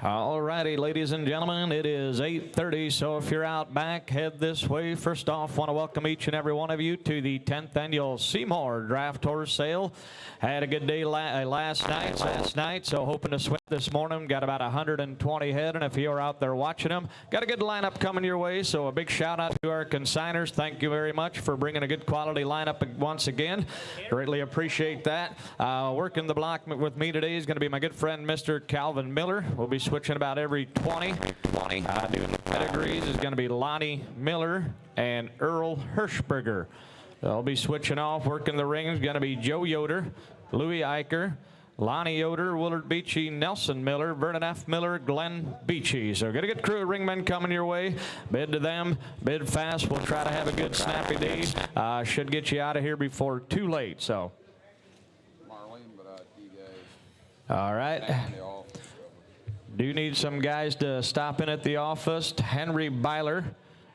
All righty, ladies and gentlemen, it is 8:30, so if you're out back, head this way. First off, want to welcome each and every one of you to the 10th annual Seymour Draft Horse Sale. Had a good day last night, so hoping to swing this morning. Got about 120 head, and if you're out there watching them, got a good lineup coming your way, so a big shout out to our consigners. Thank you very much for bringing a good quality lineup once again. Greatly appreciate that. Working the block with me today is going to be my good friend, Mr. Calvin Miller. We'll be switching about every 20. Doing the pedigrees is going to be Lonnie Miller and Earl Hirschberger. They'll be switching off. Working the ring is going to be Joe Yoder, Louis Eicher, Lonnie Yoder, Willard Beachy, Nelson Miller, Vernon F. Miller, Glenn Beachy. So get a good crew of ringmen coming your way. Bid to them, bid fast. We'll try to have a good snappy day. Should get you out of here before too late. So. All right. Do need some guys to stop in at the office. Henry Byler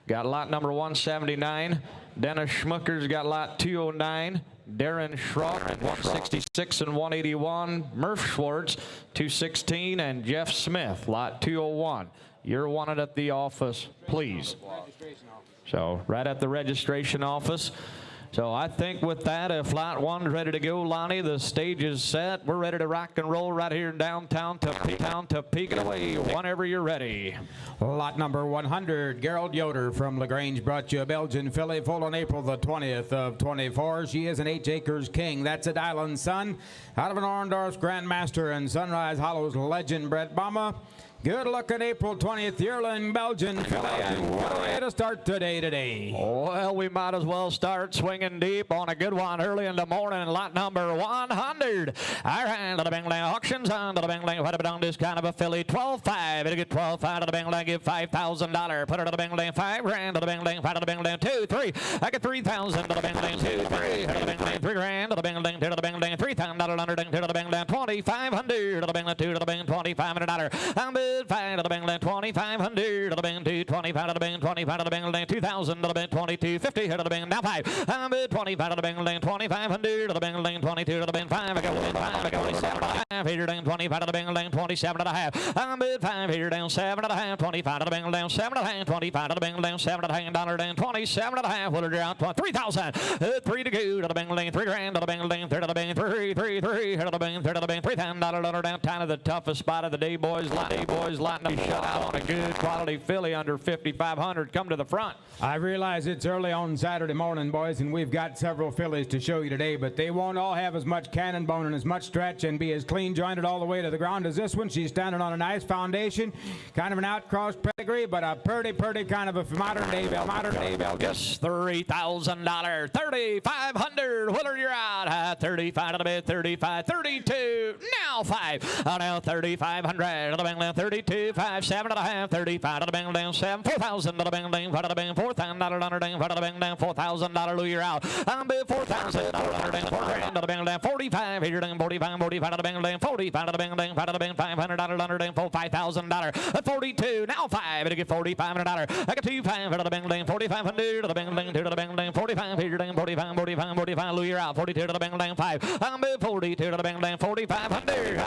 got lot number 179. Dennis Schmucker's got lot 209. Darren Schrock, 166 and 181. Murph Schwartz, 216. And Jeff Smith, lot 201. You're wanted at the office, please. So right at the registration office. So I think with that, if lot one's ready to go, Lonnie, the stage is set. We're ready to rock and roll right here in downtown Topeka. Away whenever you're ready. Lot number 100, Gerald Yoder from LaGrange brought you a Belgian filly full on April the 20th of 24. She is an H Acres King. That's a Dylan son out of an Orndorff's Grandmaster and Sunrise Hollows legend Brett Bama. Good looking April 20th yearling Belgian filly, and what a way to start today. Well, we might as well start swinging deep on a good one early in the morning. Lot number 100. Our hand to the Bingling auctions on to the Bingling. What about this kind of a filly? 12.5. It'll get 12.5 to the Bingling. Give $5,000. Put it to the Bingling. $5,000 to the Bingling. 5 to the Bingling. 2, 3. I get 3,000 to the Bingling. 2, 3. To the Bingling. $3,000 to the Bingling. 2 to the Bingling. $3,000 to the Bingling. 2,500 to the Bingling. 2 to the Bingling. $2,500. 5 to the Bingling, 2,500 to the Bingling, 25 to the Bingling, 25 to the Bingling, 2,000 to the Bingling, 2250 to the Bingling, now 5, 25 to the Bingling, 2,500 to the Bingling, 22 to the Bingling, 5, I go 7.5 here down, 25 to the Bingling, 27.5, 5 here down, 7.5, 25 to the Bingling, 7.5, 25 to the Bingling, $7.5 down, 27.5, will it out, 3,000, 3 to go to the Bingling, $3,000 to the Bingling, 3 to the Bingling, 3 to the Bingling, 3 to the Bingling, $3,000 down, kind of the toughest spot of the day, boys, lighting up shut out on a good quality filly under 5,500. Come to the front. I realize it's early on Saturday morning, boys, and we've got several fillies to show you today, but they won't all have as much cannon bone and as much stretch and be as clean jointed all the way to the ground as this one. She's standing on a nice foundation, kind of an outcross pedigree, but a pretty kind of a modern day bell. Just $3,000, 3,500. Willard, you're out. 35 to the bid, 35, 32. Now 5. Now 3,500 to the Bingling, 32, 5, 7.5, 35 to the Bingling, 7, 4,000 to the Bingling, 5 to the Bingling, $4,000 5 to the Bingling, $4,000. Louis, you're out. I'm bid $4,000 $4,000 to the Bingling, 45 here, 45 to the Bingling, 45 to the Bingling, 5 to the Bingling, $500 $5,000, 42. Now 5. It'll get $4,500. I got 2,500 to the Bingling, 4,500 to the Bingling, 2 to the Bingling, 45 here, 45. Louis, you're out. 42 to the Bingling, 5. I'm bid 42 to the Bingling, 4,500.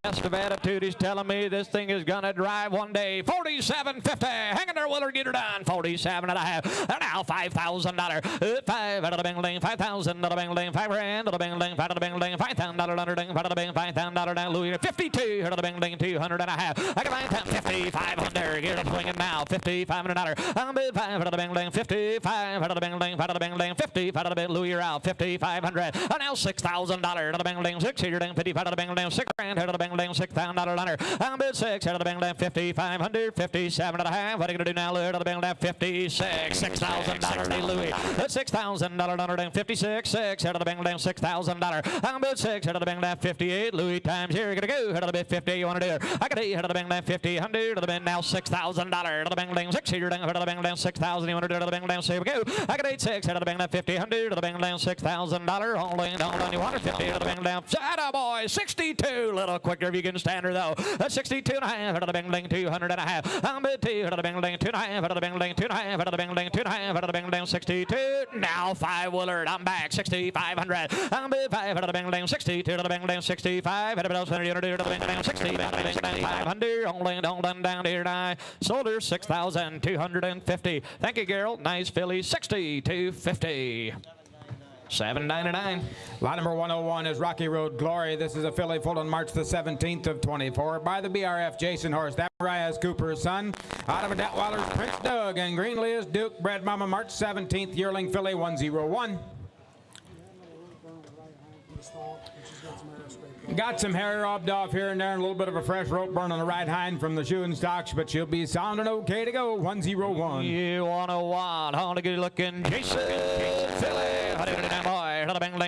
Best of attitude is telling me this thing is gonna drive one day. 47.50. Hang in there, Willard. Get her done. 47.5. Now $5,000. 5 out of the Bingling. 5,000 to the Bingling. $5,000 to the Bingling. 5 to the Bingling. $5,000 under ding. 5 to the Bingling. $5,000 down. Louis. 52 to the Bingling. 200.5. I got 5,500. Get it swinging now. $5,500. I'm bid 5 out of the Bingling. 55 out of the Bingling. 5 to the Bingling. 50 out of the bid. Louis, you're out. 5,500. Now $6,000 to the Bingling. 6 here. 55 to the Bingling. $6,000 to the Bingling. $6,000. I'm bid 6 out of the Bingling. 5,500. 57.5. What are you gonna do now, Louis? To the Bingling. 56. $6,000. Louis. $6,000 under 56. 6 out of the Bingling. $6,000. I'm bid 6 out of the Bingling. 58. Louis times here. You're gonna go out of the bid 50. You want to do? I got 8 out of the Bingling. 50. 100 to the bid now. $6,000 to the Bingling. 6 here out of the Bingling. 6,000. You want to do to the Bingling? So here we go. I got 8. 6 out of the Bingling. 50. 100 to the Bingling. $6,000. Hold on. You want 50 to the Bingling. Atta boy. 62. Little quicker if you can stand her though. 62 and a half, out of the bing 200 and a half. I'm bid 2, out of the bing 2 and a half, out of the bing 2 and a half, out of the bing 2 and a half, out of the bing 62. Now 5 Willard, I'm back, 6,500. I'm bid 5, out of the bing 62, out of the bing 65, out of the bing 60, 500. Only down here now. Sold her 6,250. Thank you, Gerald. Nice filly, 60,250. $7.99. Lot number 101 is Rocky Road Glory. This is a filly foaled on March the 17th of 24 by the BRF Jason horse. That Mariah's Cooper's son. Out of a Detweiler's Prince Doug and Greenlee's Duke. Bred mama March 17th. Yearling filly 101. Got some hair rubbed off here and there, and a little bit of a fresh rope burn on the right hind from the shoeing stocks, but she'll be sounding okay to go. 101. You 101, on a good looking Jason filly. Boy, the bang the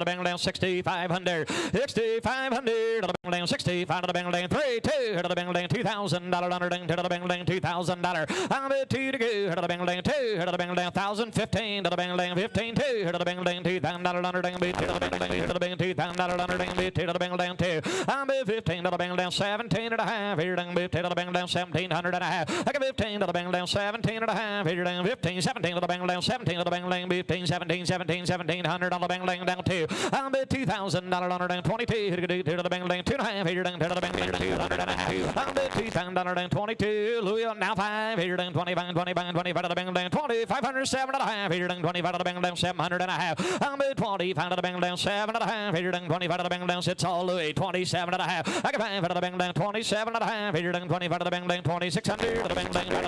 bang 6,500, 6,500, the bang 65 to the bang 3, 2 to the bang $2,000 under to the bang $2,000. I'm at 2 to go to the bang 2 to the bang 1,015 to the bang 15 2 to the bang $2,000 under to the bang $2,000 under to the bang 2. I'm at 15 to the bang 17 and a half. Here to the bang 1,700 and a half. I got 15 to the bang 17 and a half. Here to 15, 17 to the bang 17 to the bang 15, 17, 1,700 on the bang down 2. I'm at $2,000 under down 22. To the bang 2.5. Here to the bang 200 and a half. I'm at $2,000 down 22. Louis now 5. Here to 25 to the bang down 20. 507 and a half. Here to 25 to the bang down 700 and a half. I'm at 25 to the bang down 7 and a half. Here to 25 to the bang down sits all Louis 27 and a half. I got 5 to the bang down 27 and a half. Here to 25 to the bang down 2600 to the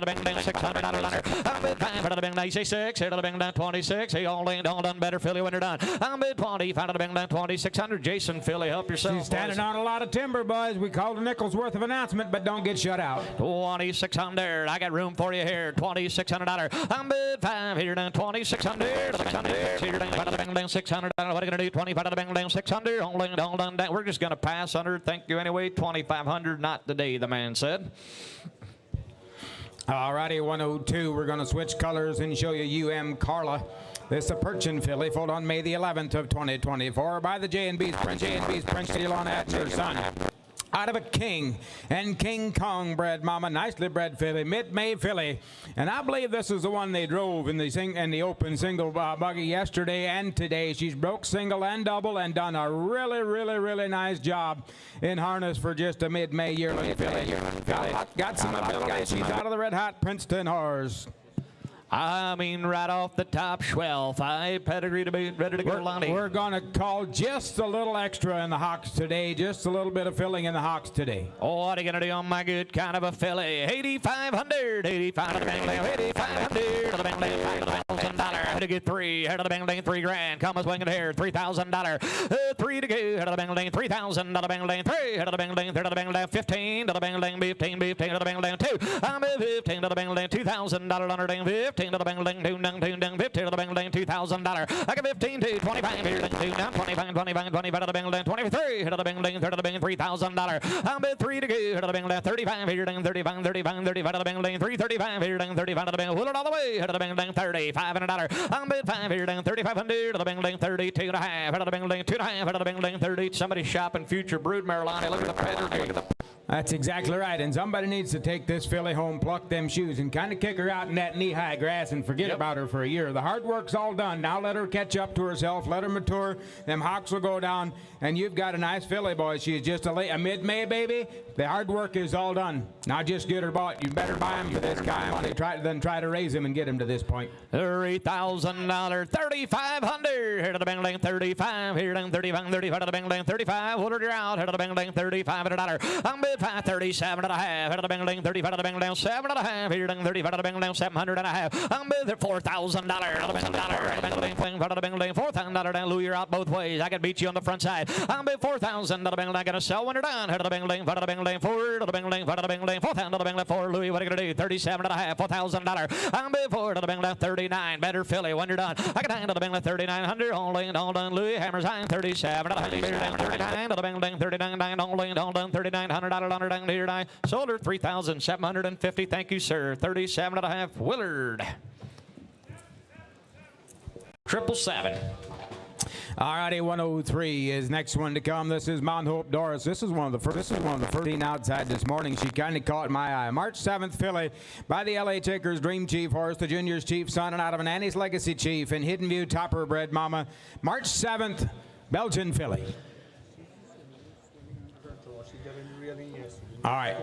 bang down 600 under. I'm at 5 to the bang 96. Here to the bang down 26. He only done better filly when you're done. I'm at 20. Found to the bang down 2600. Jason filly, help yourself. She's standing on a lot of timber, boys. We called a nickel's worth of announcement, but don't get shut out. 2,600. I got room for you here. $2,600. I'm at 5 here down 2,600. 600 here down to the bang down 600. What are you gonna do? 25 to the bang down 600. Only done that. We're just gonna pass under. Thank you anyway. 2,500. Not today, the man said. All righty, 102. We're going to switch colors and show you UM Carla. This is a Perchin filly, foaled on May the 11th of 2024 by the J&B's Prince Elon Atcher son. Out of a King and King Kong bred mama, nicely bred filly, mid-May filly, and I believe this is the one they drove in the open single buggy yesterday and today. She's broke single and double and done a really nice job in harness for just a mid-May yearling filly. Got some ability. She's out of the red hot Princeton horse. I mean, right off the top, swell. 5 pedigree to be ready to go, Lonnie. We're going to call just a little extra in the hocks today, just a little bit of filling in the hocks today. Oh, what are you going to do on my good kind of a filly? 8,500, 85 to the bang down, 8,500 to the bang down, $1,000. To get 3, head to the bang down, $3,000. Come a swinging here, $3,000. 3 to go, head to the bang down, 3,000 to the bang down, 3, head to the bang down, 3 to the bang down, 15 to the bang down, 15 to the bang down, 2. I'm at 15 to the bang down, $2,000 under down, 15 to the bang down, 15 to the bang down, $2,000. I got 15 to 25 here, 25 to the bang down, 23 to the bang down, $3,000. I'm at 3 to go, to the bang down, 35 here, 35 to the bang down, 335 here, 35 to the bang, pull it all the way, to the bang down, 35 and a dollar. I'm at 5 here, 3,500 to the bang down, 32 and a half, to the bang down, 2 and a half, to the bang down, 30. Somebody shopping future brood Marilani. Look at the pedigree. That's exactly right, and somebody needs to take this filly home, pluck them shoes, and kind of kick her out in that knee-high grass and forget about her for a year. The hard work's all done. Now let her catch up to herself, let her mature, them hocks will go down, and you've got a nice filly, boys. She's just a mid-May baby. The hard work is all done. Now just get her bought. You better buy him for this guy than try to raise him and get him to this point. $3,000, 3,500. Here to the bang down, 35. Here down, 35 to the bang down, 35. Willard, you're out. Here to the bang down, 35 and a dollar. I'm bid 537 and a half. Here to the bang down, 35 to the bang down, 7 and a half. Here down, 35 to the bang down, 700 and a half. I'm bid $4,000. $4,000 down. Lou, you're out both ways. I can beat you on the front side. I'm bid 4,000 to the bang down. Gonna sell when you're done. Here to the bang down, to the bang down, 4 to the bang down, 4,000 to the bang down, 4. Louis, what are you gonna do? 37 and a half. $4,000. I'm bid 4 to the bang down, 39. Better filly when you're done. I can hang to the bang down, 3,900. Only all done. Louis hammers high, 37 to the bang down, 39 to the bang down, 39. Only all done. $3,900 down here. Sold her 3,750. Thank you, sir. 37 and a half. Willard. 777. All righty, 103 is next one to come. This is Mount Hope Doris. This is one of the first. This is one of the 13 outside this morning. She kind of caught my eye. March 7th filly by the LH Acres Dream Chief horse, the Junior's Chief son, and out of an Annie's Legacy Chief in Hidden View Topper bred mama. March 7th, Belgian filly. All right,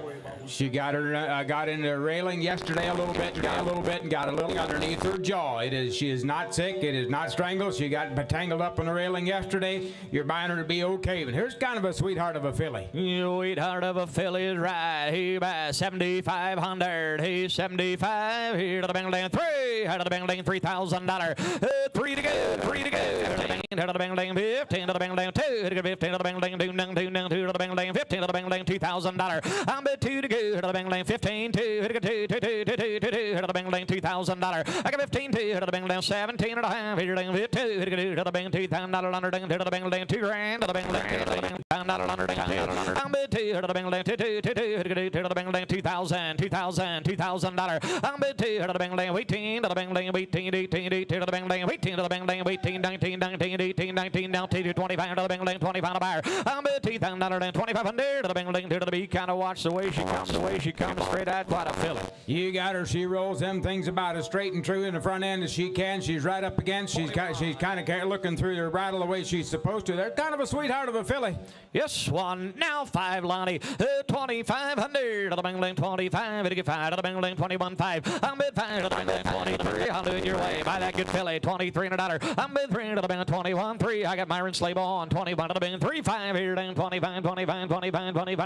she got her got in the railing yesterday a little bit, and got a little underneath her jaw. She is not sick. It is not strangled. She got tangled up on the railing yesterday. You're buying her to be okay. But here's kind of a sweetheart of a filly. Sweetheart of a filly is right. He buys 7,500. He's 75. Here to the bang 3. Here to the bang $3,000. 3 to go. 3 to go. Here to the bang 15 to the bang 2. Here to the 15 to the bang 2 to the bang 15 to the bang $2,000. I'm bet 2 to go. Here to the bang 15 2. Here to the 2 here to the bang $2,000. I got 15 2. Here to the bang 17 and a half. Here to the bang 2. Here to the bang $2,000 under. Here to the bang $2,000. To the bang $2,000 under. I'm bet 2. Here to the bang 2 here to the bang $2,000. I'm bet 2. Here to the bang 18 to the bang 18 to the bang 18 to the bang 18 19 down to 25 to the bang 25 to buyer. I'm bet $2,000 and 2,500 to the bang to the beat. Kind of watch the way she comes straight out. Quite a filly. You got her. She rolls them things about as straight and true in the front end as she can. She's right up against. She's kind of looking through her bridle the way she's supposed to. They're kind of a sweetheart of a filly. Yes, 1 now 5 Lonnie 2,500 to the bang 25 to get 5 to the bang 21 5. I'm bid 5 to the bang 23. I'll do it your way. Buy that good filly 23 and a dollar. I'm bid 3 to the bang 21 3. I got Myron Slable on 21 to the bang 3 5 here down 25 to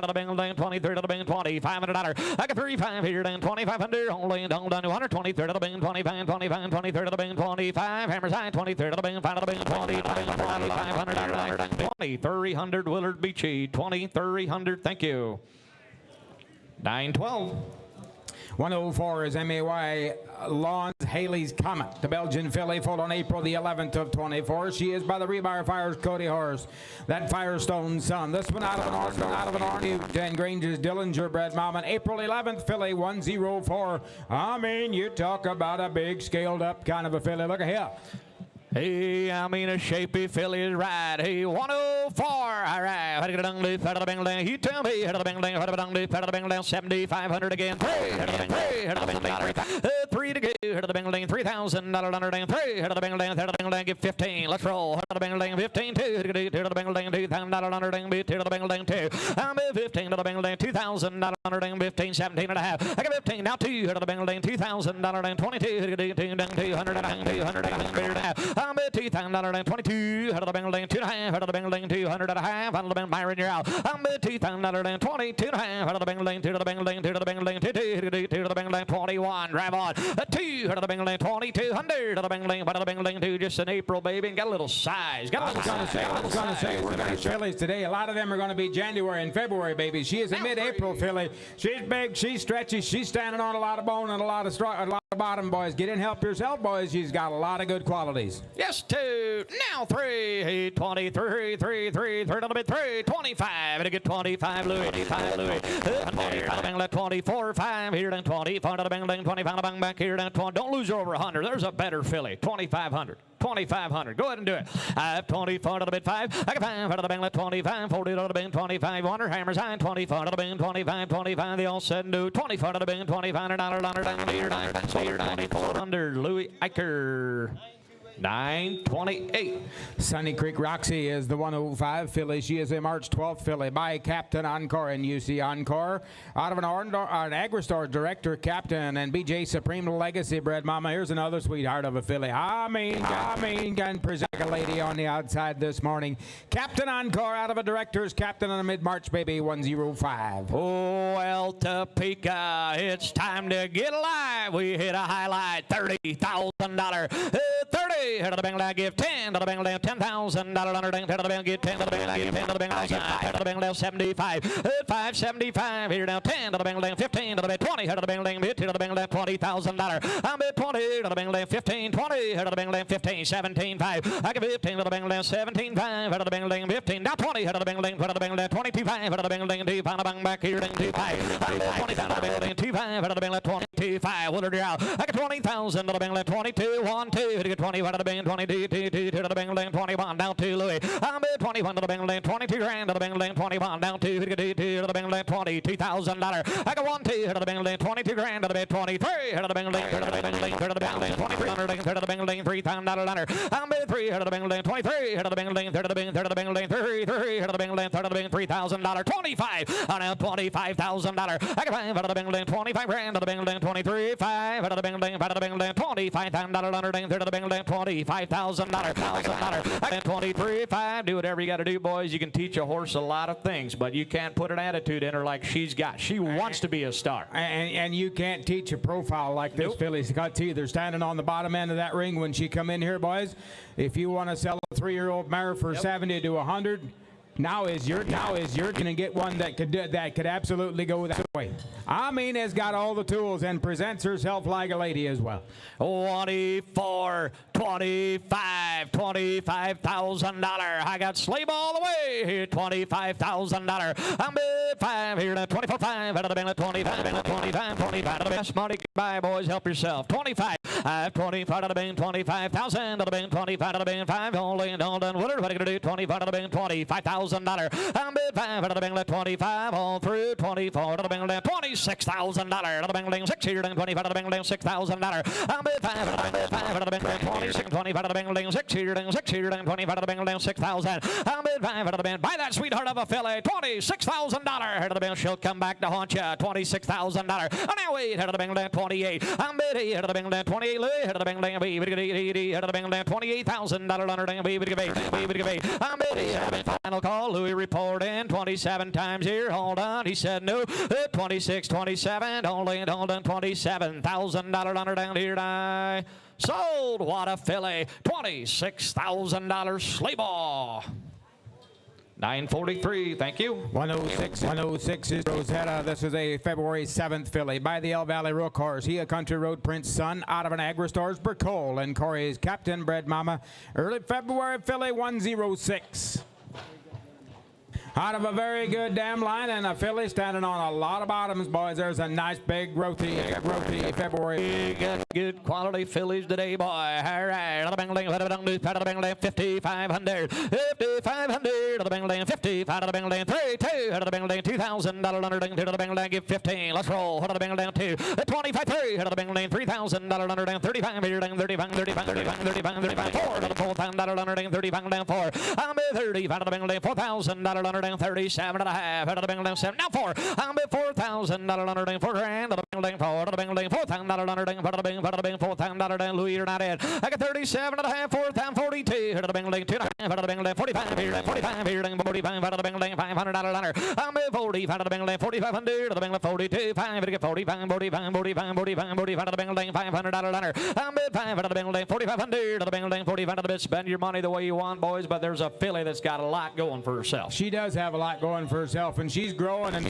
the bang 23 to the bang 25 and a dollar. I got 3 5 here down 2,500 only down 223 to the bang 25 23 to the bang 25. Hammers high 23 to the bang 5 to the bang 20 to the bang 2,500 2,300 Willard Beachy 2,300. Thank you. 912. 104 is MAY Lawns Haley's Comet, the Belgian filly, foaled on April the 11th of 24. She is by the Rebar Fires Cody horse, that Firestone son. This one out of an Arnie and Grange's Dillinger bred mom. On April 11th filly 104. I mean, you talk about a big scaled up kind of a filly. Look at here. Hey, I mean a shapy filly is right. Hey, 104. All right. How to get a dung leaf out of the bang down? You tell me. How to the bang down? How to the dung leaf out of the bang down? 7,500 again. 3. How to the bang down? How to the bang down? 3 to go. How to the bang down? $3,000 under down. 3. How to the bang down? How to the bang down? Give 15. Let's roll. How to the bang down? 15 2. How to the bang down? $2,000 under down. How to the bang down 2. I'm at 15 to the bang down. $2,000 under down. 15 17 and a half. I got 15 now 2. How to the bang down? $2,000 down 22. How to the 200 I'm at $2,022. How to the bang down 2.5. How to the bang down 200 and a half. How to the bang Byron, you're out. I'm at $2,022 and a half. How to the bang down to the bang down to the bang down to the bang down 21. Drive on. 2. How to the bang down 2,200. To the bang down. How to the bang down 2. Just in April, baby, and got a little size. I was gonna say we're going to fillies today. A lot of them are going to be January and February, baby. She is a mid-April filly. She's big. She's stretchy. She's standing on a lot of bone and a lot of bottom, boys. Get in, help yourself, boys. She's got a lot of good qualities. Yes, 2. Now 3. 23. 3 to the bit 3. 25. To get 25. Louis. 24. 5 here down 20. 5 to the bang down 25 to bang back here down 20. Don't lose her over 100. There's a better filly. 2,500. 2,500. Go ahead and do it. I have 24 to the bid 5. I got 5 out of the bang left 25. 40 to the bang 25. Wonder hammers high 24 to the bang 25. 25. They all said and do 24 to the bang 25. $100 down here down 2400. Louis Eicher. 928. Sunny Creek Roxy is the 105 filly. She is a March 12th filly by Captain Encore and UC Encore. Out of an Agristore director, Captain, and BJ Supreme Legacy bred mama. Here's another sweetheart of a filly. I mean, can present a lady on the outside this morning. Captain Encore out of a director's Captain on a mid-March baby 105. Oh, well, Topeka, it's time to get alive. We hit a highlight, $30,000. 30. Here to the bang down, give 10 to the bang down, $10,000 under down, 10 to the bang, give 10 to the bang down, give 10 to the bang down, 10 to the bang down, 75, 575, here down 10 to the bang down, 15 to the bang, 20, here to the bang down, 10 to the bang down, $20,000. I'm at 20 to the bang down, 15, 20, here to the bang down, 15, 17, 5. I give 15 to the bang down, 17, 5, here to the bang down, 15, now 20, here to the bang down, 20 to the bang down, 22, 5, here to the bang down, 2, pound bang back here, down 2, 5. 20 to the bang down, 2, 5, here to the bang down, 22, 5. Willard, you're out. I got 20,000 to the bang down, 22, 1, 2, here to get 21 to the bing, 22, 2 to the bing, 21 down to Louis. I'm bid 21 to the bing, 22 grand to the bing, 21 down to 2 to the bing, $22,000. I got 1, 2 to the bing, 22 grand to the bing, 23 to the bing, 23 to the bing, 2300 to the bing, $3,000. I'm bid 3 to the bing, 23 to the bing, 3 to the bing, 3 to the bing, 3 to the bing, $3,000. 25 on out $25,000. I got 5 out of the bing, 25 grand to the bing, 23 5 out of the bing, 5 out of the bing, $25,000 to the bing, $25,000. I got 23 5. Do whatever you got to do, boys. You can teach a horse a lot of things, but you can't put an attitude in her like she's got. She wants to be a star. And you can't teach a profile like this filly's got either. Standing on the bottom end of that ring when she come in here, boys. If you want to sell a 3-year-old mare for 70 to 100, now is your gonna get one that could absolutely go that way. I mean, has got all the tools and presents herself like a lady as well. 24, 25, $25,000. I got Slave all the way here, $25,000. I'm bid 5 here, 24 5 out of the bing, 25, 25 out of the best money. Goodbye, boys. Help yourself. 25, 25 out of the bing, 25,000 out of the bing, 25 out of the bing, 5 only and all done. What are you gonna do? 25 out of the bing, $25,000. I'm bid 5 out of the bing, 25 all through 24 out of the bing, $26,000 out of the bing, 6 here, 25 out of the bing, $6,000. I'm bid 5 out of the bing, 5 out of the bing, 26, 25 out of the bing, 6 here, 25 out of the bing, 6,000. I'm bid 5 out of the bing. Buy that sweetheart of a filly, $26,000 out of the bing. She'll come back to haunt you, $26,000. Now 8 out of the bing, 28. I'm bid 8 out of the bing, 28. Out of the bing, out of the bing, $28,000. I'm bid 8 out of the bing. Final call. Louis reporting 27 times here. Hold on. He said no. 26, 27. Only and hold on. $27,000 down here. I sold. What a filly. $26,000 sleigh ball. 943, thank you. 106 is Rosetta. This is a February 7th filly by the El Valley Rook horse. He a Country Road Prince son out of an Agri-Stores Burkole and Corey's Captain Bred Mama. Early February filly 106. Out of a very good dam line and a filly standing on a lot of bottoms, boys. There's a nice big growthy February. We got good quality fillies today, boy. All right. 5,500. 5,500. 55 out of the Bing 3, 2 out of the Bing $2,000 to the Bing give 15. Let's roll. Out of the Bing 2. 25 3 out of the Bing $3,000 35 here 35 4 to the $4,000 35 4. I'm at 30 out of the Bing $4,000 37 and a half out of the Bing 7. Now 4. I'm at $4,000 4 grand. Out of the Bing 4 out of the Bing $4,000 out of the Bing $4,000 Louis you're not in. I got 37 and a half 4,042 out of the Bing 2 out of the Bing 45 here 45 here 45 out of the Bing $500. I'm at 45 out of the Bing 4,500 out of the Bing 42 5 to get 45 out of the Bing $500. I'm at 5 out of the Bing 4,500 out of the Bing 45 out of the bit. Spend your money the way you want, boys, but there's a filly that's got a lot going for herself. She does have a lot going for herself, and she's growing and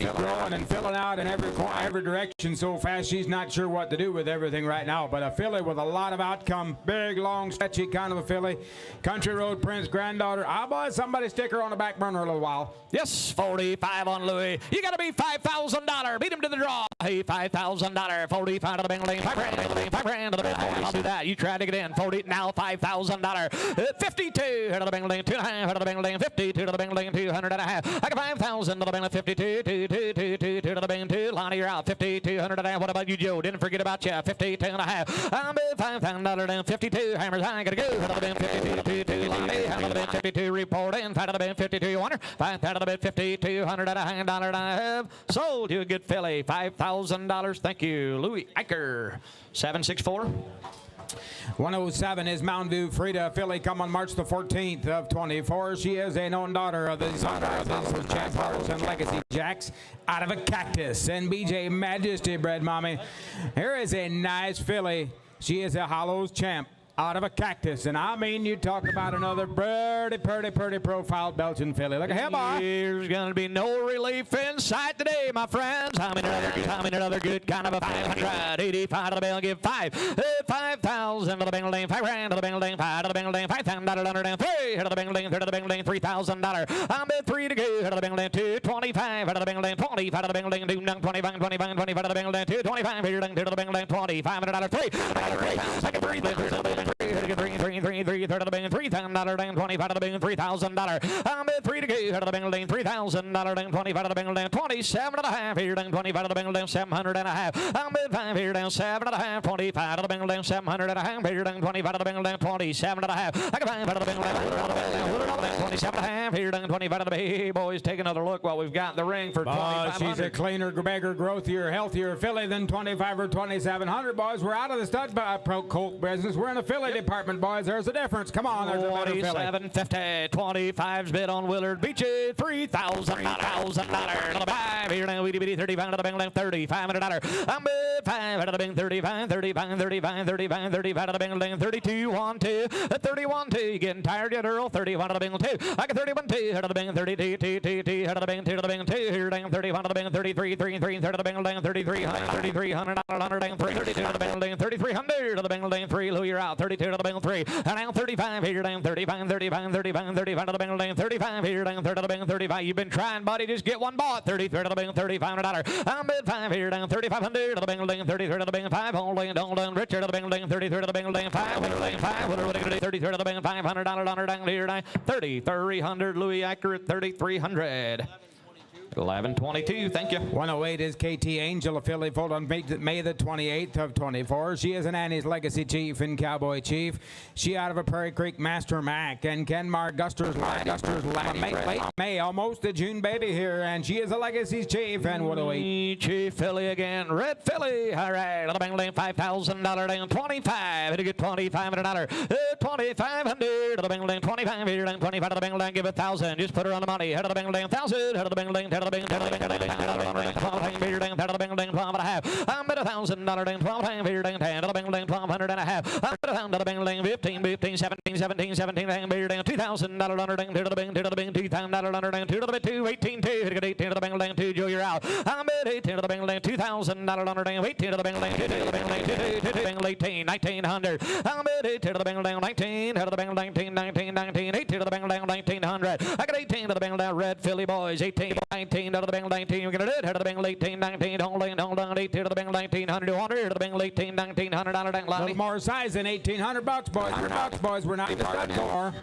filling out in every direction so fast she's not sure what to do with everything right now. But a filly with a lot of outcome, big, long, stretchy kind of a filly. Country Road Prince granddaughter. Ah, boy, somebody stick her on the back burner a little while. Yes, 45 on Louis. You got to be $5,000. Beat him to the draw. Hey, $5,000. 45 to the Bing. 5 grand to the Bing. 5 grand to the Bing. I'll do that. You try to get in. 40 now. $5,000. 52 to the Bing. 2.5 to the Bing. 52 to the Bing. 200 and a half. I got 5,000 to the Bing. 52 to the Bing. 2. Lonnie, you're out. 5,200 and a half. What about you, Joe? Didn't forget about you. 52 and a half. I'm at $5,000 and 52. Hammers high. Gotta go. To the Bing. 52 Lonnie. Out of the Bing. 52 reporting. 5 to the Bing. 52 100. 5 out of the bid. 5,200 and a half. Sold you a good filly. $5,000. Thank you, Louis Eicher. 764. 107 is Mountain View Frida filly come on March the 14th of 24. She is a known daughter of the Champ Hearts and Legacy Jacks out of a Cactus and BJ Majesty bred mommy. Here is a nice filly. She is a Hollows Champ out of a Cactus, and I mean, you talk about another pretty profiled Belgian filly. Look at him, boy. There's going to be no relief in sight today, my friends. I'm in another good kind of a 500. 85 to the Bing, give 5. 5,000 to the Bing, 5 grand to the Bing, 5 to the Bing, 5,000 3 to the Bing, $3,000. I'm at 3 to go. To the Bing, 2, 25 out of the Bing, 25 to the Bing, 25 to the Bing, 2, 25 here to the Bing, $2,500. 3. I can breathe. 3 23, third of the bing, $3,000 ding, 25 of the bing, $3,000. I'm at 3 to go, head of the bing, ding, $3,000 ding, 25 of the bing, ding, 27 and a half here, ding, 25 of the bing, ding, 700 and a half. I'm at 5 here, ding, 7 and a half, 25 of the bing, ding, 700 and a half here, ding, 25 of the bing, ding, 27 and a half. I can 5 out of the bing, ding, 27 and a half here, ding, 25 of the bing. Hey, boys, take another look while we've got the ring for 2,500. She's a cleaner, bigger, growthier, healthier filly than 25 or 2,700, boys. We're out of the stud pro colt business. We're in the filly department, boys. There's a difference. Come on, there's a better filly. 27.50, 25's bid on Willard. Beach it, $3,000. On the 5 here now, weedy bitty 35 out of the bing, $3,500. I'm bid 5 out of the bing, 35, 35, 35, 35, 35 out of the bing, 32, 1, 2, 31, 2. You getting tired yet, Earl? 31 out of the bing, 2. I got 31, 2 out of the bing, 32, 2, 2, 2 out of the bing, 2 out of the bing, 2 here, dang, 31 out of the bing, 33, 3, 3, 3 out of the bing, dang, 3,300, 3,300, 100, 32 out of the bing, dang, 3,300 of the bing, dang, 3. Lou, you're out. 32 out of the bing, 3. And now 35 here, dang, 35, 35, 35, 35 out of the bing, dang, 35 here, dang, 30 out of the bing, 35. You've been trying, buddy. Just get one bought. 33 out of the bing, $3,500. I'm bid 5 here, dang, 3,500 of the bing, dang, 33 out of the bing, 5. Holding, don't done. Richard of the bing, dang, 33 out of the bing, dang, 5. What are we going to do? 33 out of the bing, $500 on her, dang, here, dang, 3,300. Louis accurate, 3,300. 11:22, thank you. 108 is KT Angel, a filly foaled on May the 28th of 24. She is an Annie's Legacy Chief and Cowboy Chief. She out of a Prairie Creek Master Mac and Kenmar Guster's late May, almost a June baby here, and she is a Legacy Chief. And 108 Chief filly again, red filly. All right, on the bang lane, $5,000 down, 25. It'll get $2,500. 2,500 on the bang lane, 25 here, 25 on the bang lane, give 1,000. Just put her on the money. Head of the bang lane, 1,000. Head of the bang lane, I'm at $1,000 ding, 12 time here ding, 10 of the bing ding, 1,200 and a half. I'm at $1,000 bing ding, 15, 15, 17, 17, 17 ding, beer ding, $2,000 under ding, to the bing, $2,000 under ding, 2 to the bit, 2, 18, 2, hit it 18 to the bing ding, 2, Joe, you're out. I'm at 18 to the bing ding, $2,000 under ding, 18 to the bing ding, 2 to the bing ding, 2 to the bing 18, 1,900. I'm at 18 to the bing ding, 19, to the bing 19, 19, 19, 18 to the bing ding, 1,900. I got 18 to the bing ding, red Philly boys, 18, 19 out of the bing 19, we're gonna do it. Head of the bing 18, 19, hold on, 18 to the bing 1900, 200 to the bing 18, 1900 on a little more size than $1,800, boys. We're not in the stud for.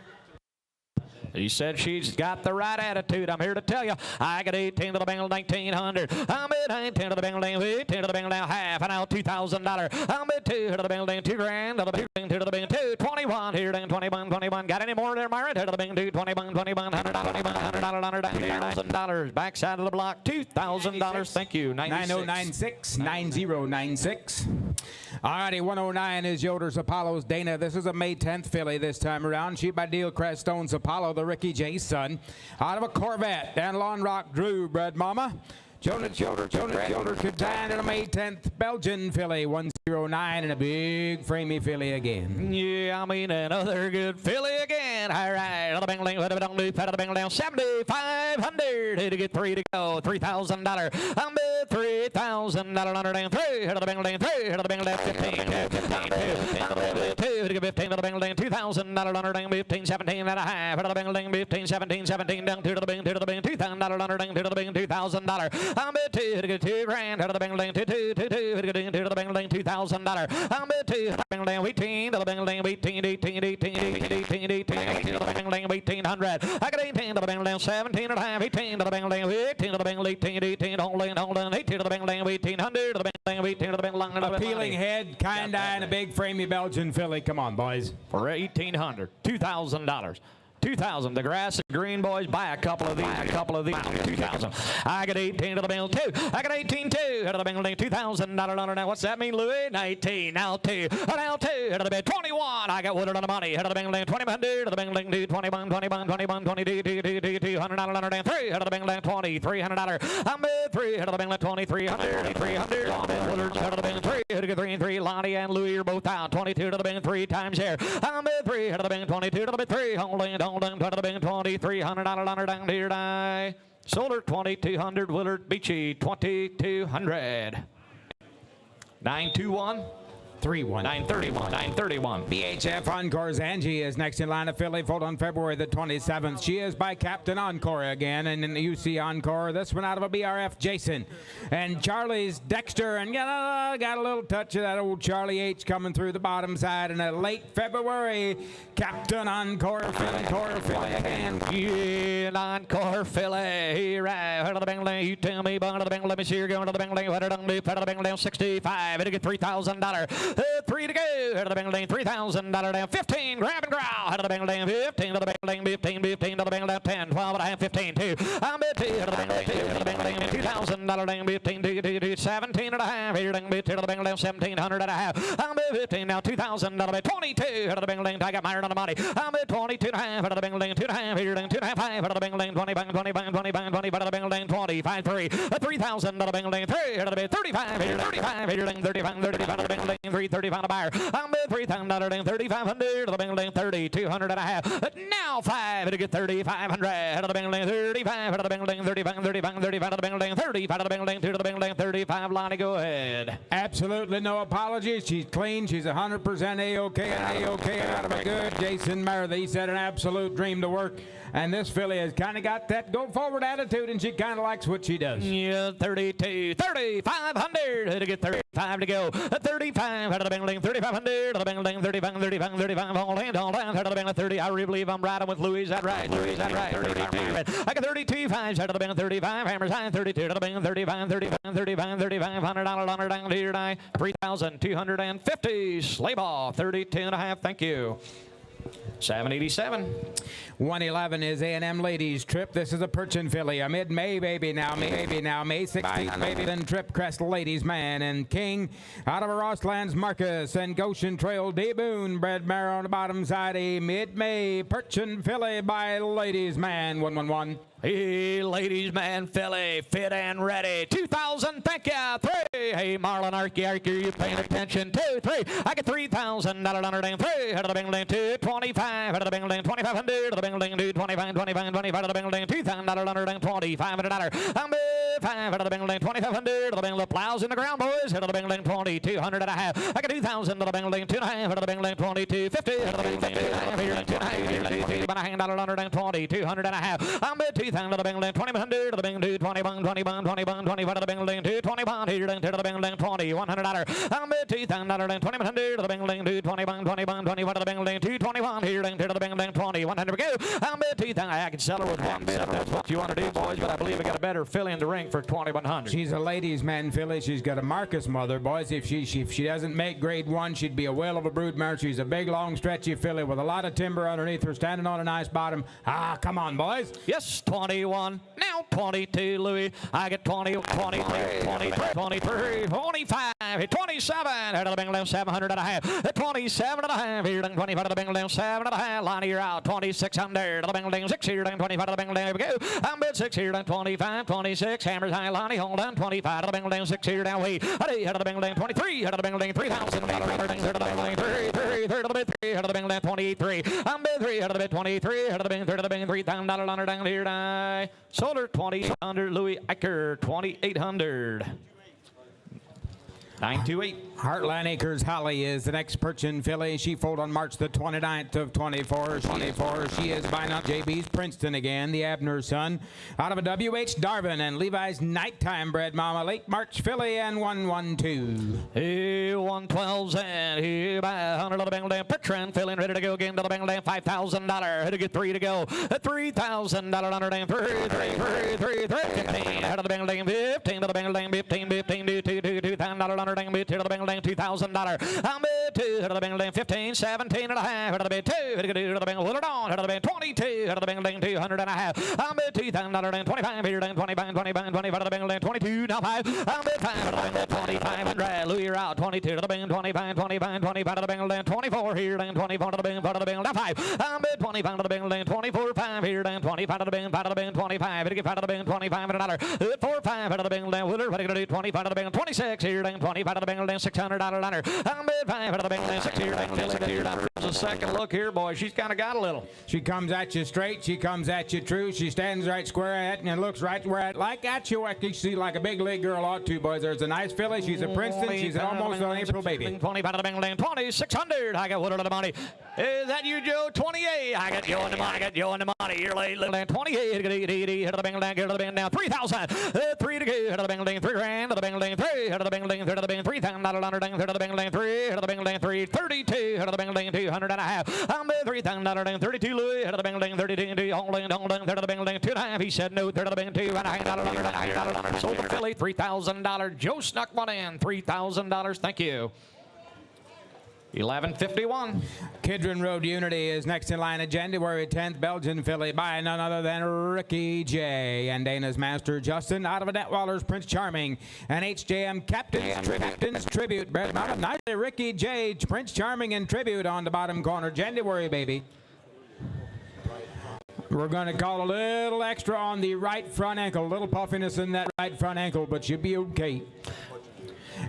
He said she's got the right attitude. I'm here to tell you. I got 18 to the Bengal 1900. I'm at 19 to the Bengal 18 to the Bengal half and out $2,000. I'm at 2 to the Bengal $2,000 to the Bengal 2 to the Bengal 2 21 here then 21. Got any more there, Myra? To the Bengal 2 21 $100 backside of the block $2,000. Thank you. 9096 9096. Alrighty, 109 is Yoder's Apollo's Dana. This is a May 10th filly this time around. She by Deal Crest owns Apollo, the Ricky J son. Out of a Corvette, Dan Lawn Rock Drew, bred mama. Jonas Yoder could dine in a May 10th Belgian filly, 109, and a big framey filly again. Yeah, I mean another good filly again. All right, on the bang lane, don't do pat of the bang down, 7,500 to get 3 to go, $3,000. I'm at $3,000 under down 3. Head of the bang lane, 3. Head of the bang lane, 15, 2 to get 15 to the bang lane, $2,000 under down 15, 17 and a half. Head of the bang lane, 15, 17, 17 down 2 to the bang, $2,000 under down 2 to the bang, $2,000. I'm at 2 to get $2,000 out of the bang lane, 2 to get 2 to the bang lane, $2,000. I'm at 2 to the bang lane, 18 to the bang lane, 18 to the bang lane, 1,800. I got 18 to the bang lane, 17 and a half, 18 to the bang lane, 18 to the bang lane, 18, hold on, 18 to the bang lane, 1,800 to the bang lane, 18 to the bang lane. Appealing head, kinda, and a big framey Belgian filly. Come on, boys. For 1,800, $2,000. 2,000. The grass is green, boys. Buy a couple of these. 2,000. I got 18 to the bill, 2. I got 18, 2. Out of the bill, $2,000 now. What's that mean, Louis? 19. Now 2. Now 2. Out of the bill, 21. I got Woodard on the money. Out of the bill, 2,100. Out of the bill, 21, 22, $200 down 3. Out of the bill, $2,300. I'm at 3. Out of the bill, 2,300. 300. Woodard out of the bill, 3. Out of the 3 and 3. Lonnie and Louis are both out. 22 to the bill, 3 times here. I'm at 3. Out of the bill, 22 to the bill, 3. Hold on, to the bing, $2,300 down here die. Solar 2,200. Willard Beachy 2,200. 921. 3-1. 931. 931. BHF Encore's Angie is next in line of filly, foaled on February the 27th. She is by Captain Encore again, and in the UC Encore, this one out of a BRF Jason. And Charlie's Dexter, and got a little touch of that old Charlie H coming through the bottom side. And a late February, Captain Encore filly again. Yeah, Encore filly. Right. Head of the Bentley. You tell me, bun of the Bentley. Let me see you're going to the Bentley. What did I do? Head of the Bentley down 65. It'll get $3,000. 3 to go. Head of the Bentley. $3,000 down. 15. Grab and growl. Head of the Bentley. 15 to the Bentley. 15 to the Bentley. 10. 12 and a half. 15. 2. I'm at 2. Head of the Bentley. 2 to the Bentley. $2,000 down. 15 to 17 and a half. Here to the Bentley. 1,700 and a half. I'm at 15 now. $2,000. 22. Head of the Bentley. I got Myron on the money. I'm at 22 and a half. Head of the Bentley. 2 and a half. Here to 2 and a half. 5. Head of the Bentley. 20. 20. 20. Head of the Bentley. 25. 3. $3,000 Bentley. 3. Head of the Bentley. 35. Here 35. Here 35. 35 of the Bentley. 335 a buyer. I'm at $3,000 3,500 of the Bentley. 3,200 and a half. Now 5. It'll get 3,500. Head of the Bentley. 35. Head of the Bentley. 35. 35. 35 of the Bentley. 35 of the Bentley. 2 to the Bentley. 35. Lonnie, go ahead. Absolutely no apologies. She's clean. She's 100% A-OK and A-OK out of a good Jason Meredith. He said an absolute dream to work. And this filly has kind of got that go-forward attitude, and she kind of likes what she does. Yeah, 32, 3,500. It'll get 35 to go. 35 out of the Bentley, 3,500 of the Bentley, 35, 35, 35. All down, out of the Bentley, 30. I really believe I'm riding with Louis. Is that right? Louis, is that right? 32. I got 32 fives out of the Bentley, 35. Hammers high, 32 out of the Bentley, 35, 35, 35, $35 down here tonight. 3,250. Slave off, 32 and a half. Thank you. 787. 111 is A&M Ladies Trip. This is a Perchin filly, a mid-May baby now. May 16th baby. Then Trip Crest Ladies Man and King out of a Rosslands Marcus and Goshen Trail D Boone. Bred mare on the bottom side. A mid-May Perchin filly by Ladies Man. 111. Hey, Ladies Man filly, fit and ready. 2,000, thank you. 3. Hey, Marlon Arky, you paying attention. 2, 3. I get $3,000 under down. 3. Head of the Bentley. 2, 25. Head of the Bentley. 2,500 of the Bentley. 2, 25, 25, 25 of the Bentley. $2,000 under down. $2,500. I'm 5 out of the Bentley. 2,500 of the Bentley. Plows in the ground, boys. Head of the Bentley. 2,200 and a half. I got 2,000 of the Bentley. 2 and a half. Head of the Bentley. 2,250. Head of the Bentley. 2 and a half. Here, 2 and a half. About a hand dollar under down. 2,200 and a half. I'm 2,000 of the Bentley. 2,100 of the Bentley. 20 bond, 20 bond, 20 bond, 25 of the Bentley. 20 bond here, to the Bentley. $2,100. I'm $2,000. 2,100 of the Bentley. 20 bond, 20 bond, 25 of the Bentley. 221 here, to the Bentley. 2,100 go. I'm $2,000. I can sell her with one bid if that's what you want to do, boys. But I believe I got a better filly in the ring for 2,100. She's a Ladies Man filly. She's got a Marcus mother, boys. If she doesn't make grade 1, she'd be a whale of a brood mare. She's a big, long, stretchy filly with a lot of timber underneath her, standing on a nice bottom. Ah, come on, boys. Yes, 21. Now 22, Louis. I get 20, 23, 23, 23, 25, 27. Out of the Bentley, 700 and a half. 27 and a half. Here, 25 out of the Bentley, 7 and a half. Lonnie, you're out. 2,600 of the Bentley, 6 here, 25 out of the Bentley. Here we go. I'm bid 6 here, 25, 26. Hammers high, Lonnie, hold on. 25 out of the Bentley, 6 here, down wait. Out of the Bentley, 23 out of the Bentley, $3,000. Out of the Bentley, 3 out of the bid, 3 out of the Bentley, 23. I'm bid 3 out of the bid, 23 out of the Bentley, 3 out of the Bentley, $3,000 under down here. Die. Sold her 2,800. Louis Eicher, 2,800. 928. Heartland Acres Holly is the next Perchin filly. She foaled on March the 29th of 24. She is by now JB's Princeton again, the Abner son. Out of a W.H. Darvin and Levi's Nighttime bred mama. Late March filly and 112. Here, 112s and here by 100 of the Bentley. Perchin filling ready to go again to the Bentley. $5,000. Here to get 3 to go. $3,000 under down. 3. 15 out of the Bentley. 15 to the Bentley. 15, $2,000 under down. To the Bentley. $2,000. I'm bid 2 out of the Bentley. 15, 17 and a half out of the bid 2. Here to go to the Bentley. Hold it on. Out of the bid 22 out of the Bentley. 200 and a half. I'm bid $2,000. 25 here. 25 out of the Bentley. 22 now 5. I'm bid 5 out of the Bentley. 2,500. Louis, you're out. 22 to the Bentley. 25 out of the Bentley. 24 here. 24 to the Bentley. Now 5. I'm bid 25 to the Bentley. 24 5 here. 25 to the Bentley. 25. Here to get 5 to the Bentley. $25. 4 5 out of the Bentley. Willer, what are you going to do? 25 to the Bentley. 26 here. 25 25 to the Bengal dance, $600 runner. I'm bid 5 to the Bengal dance, $600. Here's a second look here, boy. She's kind of got a little. She comes at you straight. She comes at you true. She stands right square at you and looks right where at like at you. She's like a big league girl ought to, boys. There's a nice filly. She's a Princeton. She's almost an April baby. 25 to the Bengal dance, 2,600. I got Woodard of the money. Is that you, Joe? 28. I got Joe in the money. I got Joe in the money. You're late. 28. Hit of the Bengal dance. Get to the Bengal down. 3,000. 3 to go. Hit of the Bengal dance. 3 grand. To the Bengal dance. 3. Hit of the Bengal dance. 3 to the Bengal. $3,000 dance. Hit of the Bengal dance. 3. Hit of the Bengal dance. 3. 32. Hit of the Bengal dance. 200 and a half. I'm bid $3,000 dance. 32. Louis. Hit of the Bengal dance. 32. Hold on. Hit of the Bengal dance. 2.5. He said no. 3 to the Bengal. 2 and a half. Sold the filly. $3,000. Joe snuck one in. $3,000. Thank you. 11:51. Kidron Road Unity is next in line at January 10th. Belgian filly by none other than Ricky J. And Dana's Master Justin out of a Netwaller's Prince Charming. And HJM Captain's Tribute. Nicely Ricky J. Prince Charming and Tribute on the bottom corner. January, baby. We're going to call a little extra on the right front ankle. A little puffiness in that right front ankle, but you'll be okay.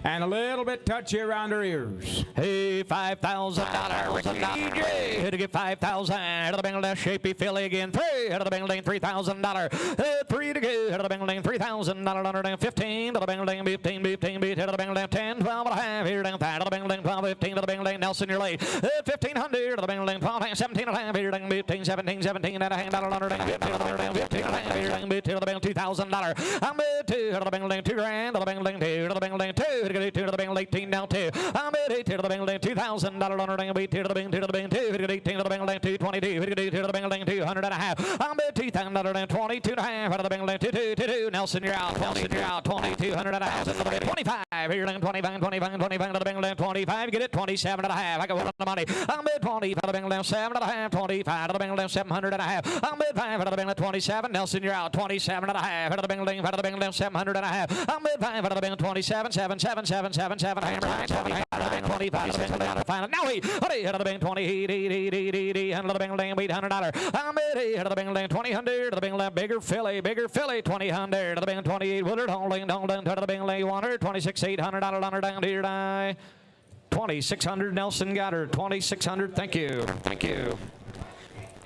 And a little bit touchy around her ears. Hey, $5,000. Ricky J. Here to get 5,000. Head of the Bengal dance. Shapey filly again. 3. Head of the Bengal dance. $3,000. 3 to go. Head of the Bengal dance. $3,000 under dance. 15 to the Bengal dance. 15. Head of the Bengal dance. 10. 12 and a half. Here down. 5 to the Bengal dance. 12. 15 to the Bengal dance. Nelson, you're late. 1,500 to the Bengal dance. 12. 17 and a half. Here down. 15. 17 and a half. Under dance. 15 to the Bengal dance. 15 and a half. Here down. 15 to the Bengal. $2,000. I'm bid 2 to the Bengal dance. 2 grand to the Bengal dance. 2 to the Bengal dance. 2 to the Bengal 18 down 2. I'm at 8 to the Bengal dance. $2,000 on her 8 to the Bengal 2 to the Bengal 2. 18 to the Bengal dance. 222. 2 to the Bengal dance. 200 and a half. I'm at $2,000 and 22 and a half out of the Bengal dance. 2. Nelson, you're out. Nelson, you're out. 2,200 and a half. 25. Here down 25 to the Bengal dance. 25. Get it. 27 and a half. I got one on the money. I'm at 20 to the Bengal dance. 7 and a half. 25 to the Bengal dance. 700 and a half. I'm at 5 to the Bengal 27. Nelson, you're out. 27 and a half out of the Bengal dance. 700 and a half. I'm at 5 out of the Bengal 27. 7. Hammer. 25. Final. Now he. Head of the Bengal 20. Head of the Bengal dance. $800. I'm at 8 out of the Bengal dance. 2,000 to the Bengal. Bigger filly. 2,000 to the Bengal 28. Woodard. Holding to the Bengal 100. 26. $800 on her down here. 2,600. Nelson got her. 2,600. Thank you.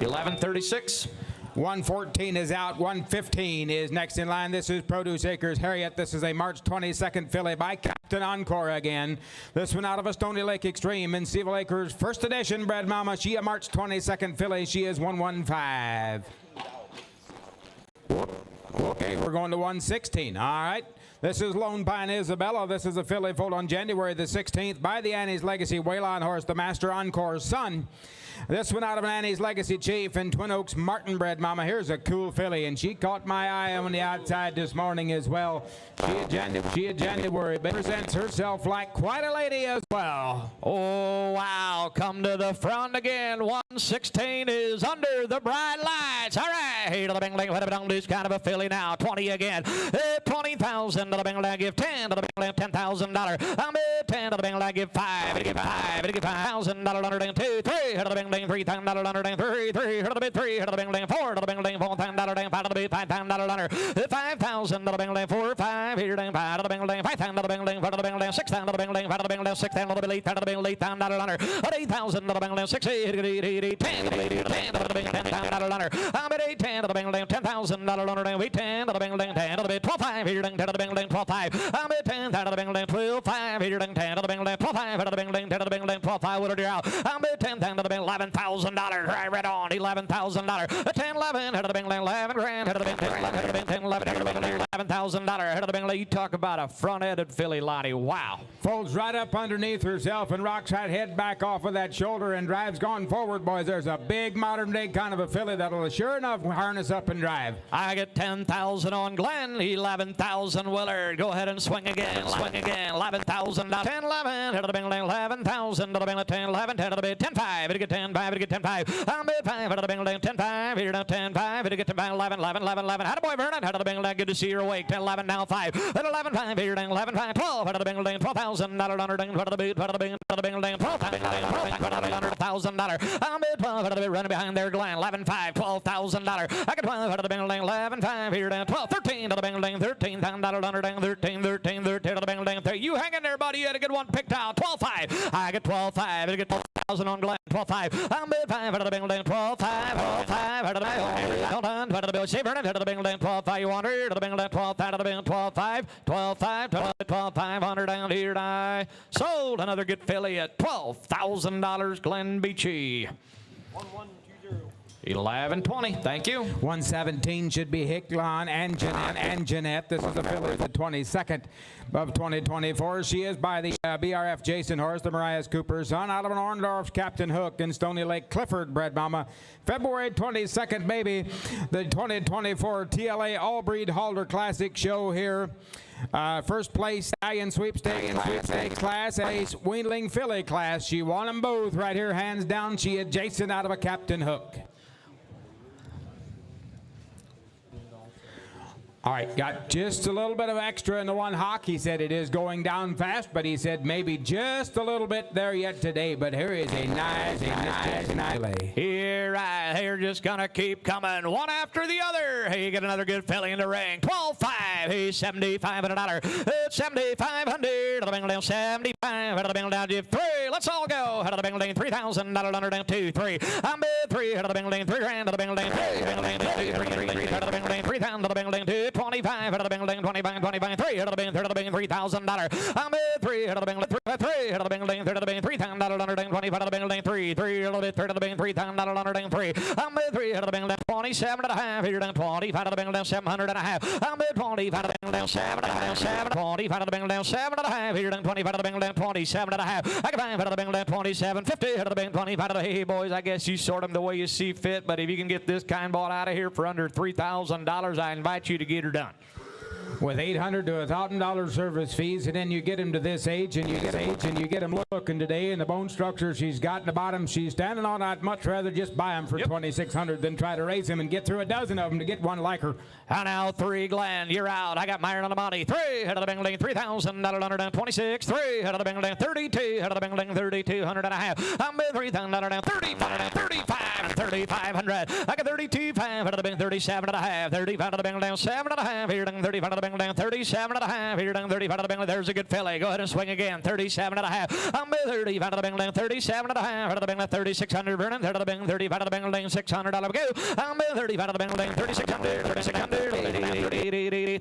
11:36. 114 is out. 115 is next in line. This is Produce Acres Harriet. This is a March 22nd filly by Captain Encore again. This one out of a Stony Lake Extreme in Seville Acres. First edition bred mama. She a March 22nd filly. She is 115. Okay, we're going to 116. All right. This is Lone Pine Isabella. This is a filly foaled on January the 16th by the Annie's Legacy Waylon horse, the Master Encore's son. This one out of an Annie's Legacy Chief in Twin Oaks Martin bred mama. Here's a cool filly, and she caught my eye on the outside this morning as well. She a January, but presents herself like quite a lady as well. Oh, wow. Come to the front again. 116 is under the bright lights. All right. Here to the Bengal. What about this kind of a filly now? 20 again. 20,000 to the Bengal. I give 10 to the Bengal. $10,000. I'm at 10 to the Bengal. I give 5. I give 5. I give $5,000 under 2. 3 to the Bengal. $3,000 under 3. 3 to the bid. 3 to the Bengal. 4 to the Bengal. $4,000. 5 to the bid. $5,000 under 5,000 to the Bengal. 4. 5 here down. 5 to the Bengal. 5,000 to the Bengal. 4 to the Bengal. 6,000 to the Bengal. 5 to the Bengal. 6,000 to the Bengal. 8,000 to the Bengal. $8,000 under 8,000 to the Bengal. 6 10 to the Bengal. $10,000 under. I'm at 8 10 to the Bengal. $10,000 under 8 10 to the Bengal. 10 to the bid. 12,5 here down. 10 to the Bengal. 12,5. I'm at 10 to the Bengal. 12,5 here down. 10 to the Bengal. 12,5 to the Bengal. 10 to the Bengal. 12,5 would you out. I'm at 10 to the Bengal. $11,000 right on. $11,000. 10 11 head of the Bengal. 11 grand head of the Bengal. 10 11 head of the Bengal. $11,000 head of the Bengal. You talk about a front-headed filly, Lottie. Wow. Folds right up underneath herself and rocks that head back off of that shoulder and drives gone forward, boys. There's a big modern-day kind of a filly that'll sure enough harness up and drive. I get 10,000 on Glenn. 11,000 Willard. Go ahead and swing again. Swing again. 11,000. 10 11 head of the Bengal. 11,000 to the Bengal. 10 11 head of the bid. 10 5. It'll get 10 5. It'll get 10 5. I'm at 5 head of the Bengal. 10 5. Here now 10 5. It'll get 10 5. 11 11 11 11. How boy Vernon head of the Bengal. Good to see you're awake. 10 11 now 5. At 11 5 here down 11 5. 12 head of the Bengal. $12,000 under for the boot. For the Bengal. 12,000 $12,000 $12,000. I'm bid 12 out of the bit running behind there, Glenn. 11.5, $12,000. I got 12 out of the bing 11.5 here down 12, 13 to the bing $13,000 under down 13 to the bing 3. You hang in there, buddy. You had a good one picked out. 12.5. I get 12.5. I get 12,000 on Glenn. 12.5. I'm bid 5 out of the bing 12.5. 12.5 out of the bing. Hold on. Out of the bill. Shaver out of the bing 12.5. You want her to the bing 12 out of the bing 12.5. 12.5. 12,500 down here. I sold another good filly at $12,000. Glenn Beachy. 11.20. Thank you. 117 should be Hicklon and Jeanette. This is the filly, the 22nd of 2024. She is by the BRF Jason horse, the Marias Cooper son, out of an Orndorff's Captain Hook in Stony Lake, Clifford bred mama. February 22nd, baby, the 2024 TLA All Breed Halter Classic show here. First place stallion sweepstakes class, a weanling filly class. She won them both right here, hands down. She is Jason out of a Captain Hook. All right, got just a little bit of extra in the one hock. He said it is going down fast, but he said maybe just a little bit there yet today. But here is a nice lay. Here, they're just gonna keep coming one after the other. Hey, you get another good filly in the ring. 12.5. He's $7,500. It's $7,500. The bing down 75. Out of the bing down 3. Let's all go. Out of the bing down $3,000 under down 2, 3. I'm bid 3. Out of the bing down 3 grand. Out of the bing down 3. Out of the bing down 3,000. Out of the bing down 2. 25 out of the bing 25, 25, 3 out of the bing, third of the bing, $3,000. I'm at 3 out of the bing, 3 out of the bing, third of the bing, $3,000 under ding, 25 out of the bing, 3 out of the third of the bing, $3,000 under ding, 3. I'm at 3 out of the bing, 27 and a half. Here down 25 out of the bing, down 700 and a half. I'm at 25 out of the bing, down 7 and 7. 25 out of the bing, down 7 and a half. Here down 25 out of the bing, down 27 and a half. I got 5 out of the bing, down 27, 50 out of the bing, 25 out of the. Hey boys, I guess you sort them the way you see fit, but if you can get this kind bought out of here for under $3,000, I invite you to get her done. With $800 to $1,000 service fees, and then you get him to this age, and you get him looking today, and the bone structure she's got in the bottom, she's standing on. I'd much rather just buy him for $2,600 than try to raise him and get through a dozen of them to get one like her. And now 3, Glenn, you're out. I got Myron on the money. 3 out of the bingling, $3,000 under down 26. 3 out of the bingling, 32 out of the bingling, 3,200 and a half. I'm at $3,000 down 35, 3,500. I got 32.5 out of the bing, 37 and a half. 35 out of the bingling down 7 and a half. Here down 35 out of the bingling down 37 and a half. Here down 35 out of the bingling. There's a good filly. Go ahead and swing again. 37 and a half. I'm at 35 out of the bingling down 37 and a half. Out of the bingling 3,600. Vernon. 30 out of the bingling, 35 out of the bingling down $600. Go. I'm at 35 out of the bingling down 3,600.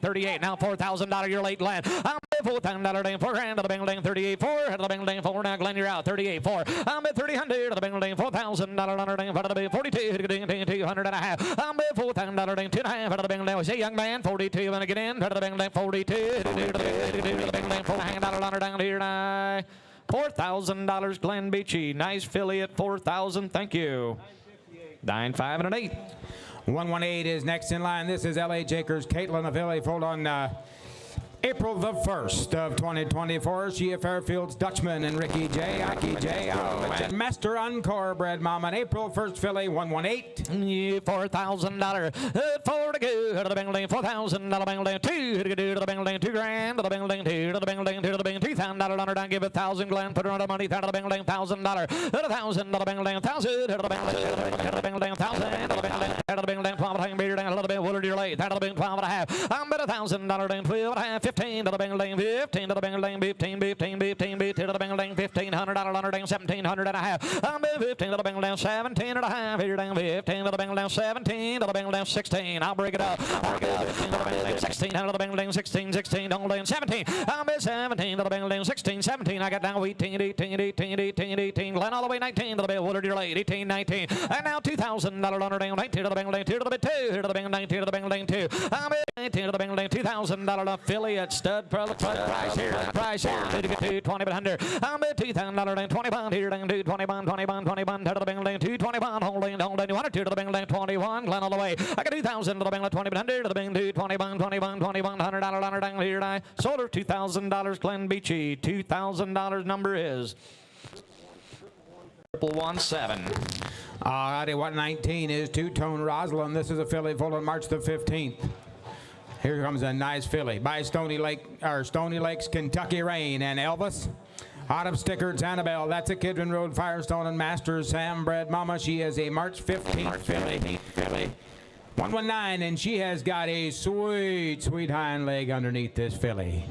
38. Now $4,000. You're late, Glenn. I'm at $4,000 down 4 grand. Out of the bingling 38. 4 out of the bingling 4. Now Glenn, you're out. 38. 4. I'm at 300. Out of the bingling $4,000 under down. Out of the 42. 200 and a half. I'm at $4,000 down 2 and a half. Out of the bingling. We say young man 42. When I get in. Out of the bingling 42. $4,000 down here. $4,000. Glenn Beachy. Nice filly at $4,000. Thank you. 9, 5, and an 8. 118 is next in line. This is L.A. Jakers, Caitlin of Illy, foaled on April the 1st of 2024. Shea Fairfield's Dutchman and Ricky J. And Master Encore bred mama. And April 1st filly, 118. $4,000. 4 to go. Out of the bingling, $4,000. Bingling 2 to go. To the bingling, 2 grand. To the bingling, 2 to the bingling, 2 to the bingling, $2,000 under down. Give $1,000. Glenn, put her on the money. Out of the bingling, $1,000. $1,000. To the bingling, 1,000. Out of the bingling, 1,000. Out of the bingling, 12. Hang beater down a little bit. Willard, you're late. Out of the bingling, 12 and a half. I'm at $1,000 down 12 and a half. 15 to the bingling, 15 to the bingling, 15 to the bingling, $1,500 under down 1,700 and a half. I'm at 15 to the bingling, 17 and a half. Here down 15 to the bingling, 17 to the bingling, 16. I'll break it up. 16 to the bingling, 16, don't down 17. I'm at 17 to the bingling, 16, 17. I got down 18. Glenn all the way 19 to the bill. Willard, you're late. 18, 19. And now $2,000 under down 19 to the bingling, 2 to the bit 2. Here to the bingling, 19 to the bingling, 2. I'm at 19 to the bingling, $2,000 filly at stud price here. Price here. 20 under. I'm at $2,000 and 20 pound here. 20 pound to the bingling, 220 pound holding. You want it to the bingling, 21. Glenn all the way. I got 2,000 to the bingling, 20 under to the bingling, 20 pound, $100 under down here. I sold her $2,000. Glenn Beachy. $2,000 number is 17. Alrighty, 119 is two-tone Rosalind. This is a filly full on March the 15th. Here comes a nice filly by Stony Lakes, Kentucky Rain and Elvis. Out of Stickards, Annabelle. That's a Kidron Road Firestone and Masters Sam bred mama. She is a March 15th filly. 119, and she has got a sweet hind leg underneath this filly.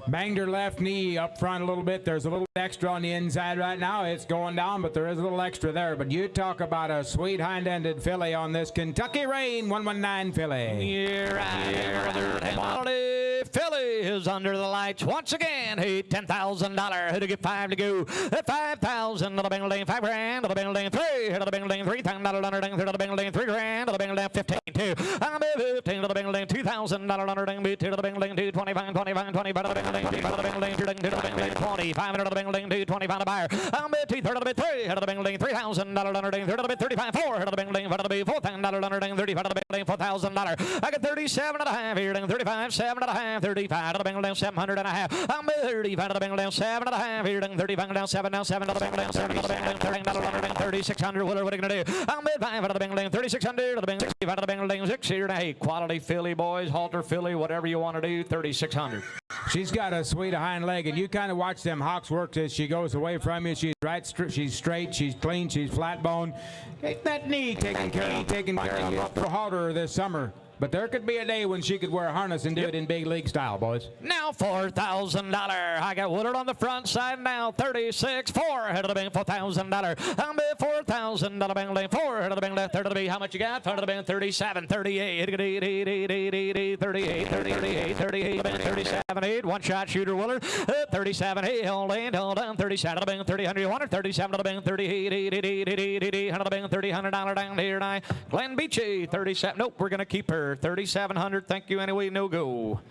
Banged her left knee up front a little bit. There's a little extra on the inside right now. It's going down, but there is a little extra there. But you talk about a sweet hind-ended filly on this Kentucky Rain 119 filly. Yeah, right. Filly is under the lights once again. Hey, $10,000. Who to get 5 to go? 5,000 to the Bingling, 5 grand to the Bingling, 3 to the Bingling, $3,000 to the Bingling, 3 grand to the Bingling, 15 2. I'm 15 to the Bingling, $2,000 to the Bingling, 2 25 to the Bingling. 25 to the Bingling, 25 to the Bingling, 225 to buyer. I'm at 2 to the 3 to the Bingling, $3,000 to the 35 4 to the Bingling, $4,000 35 to the Bingling, $4,000. I got 37 and a half here, 35 7 and a half, 35 to the Bingling, 700 and a half. I'm at 35 to the Bingling, 7 and a half here, 35 down 7 now 7 to the Bingling, 7 to the Bingling, $30,000, 3,600. What are we gonna do? I'm at 5 to the Bingling, 3,600 to the Bingling, 65 to the Bingling, 6 here and 8. Quality filly, boys, halter filly, whatever you want to do, 3,600. She's got a sweet hind leg, and you kind of watch them hocks work as she goes away from you. She's she's straight, she's clean, she's flat bone. Ain't that knee taking care of for halter this summer. But there could be a day when she could wear a harness and do it in big league style, boys. Now $4,000. I got Woodard on the front side now. 36 4 head of the bank, $4,000. I'm at 4,000 to the bank, 4 head of the bank, third of the bank. How much you got? Third of the bank, 37, 38, 38, 38, 37, 8. One shot shooter Woodard. 37, 8. Hold on. 37 to the bank, 30, 100, 37 to the bank, 38, 88, 100 to the bank, $30 down here tonight. Glenn Beachy, 37. Nope, we're gonna keep her. 3,700. Thank you anyway. No go.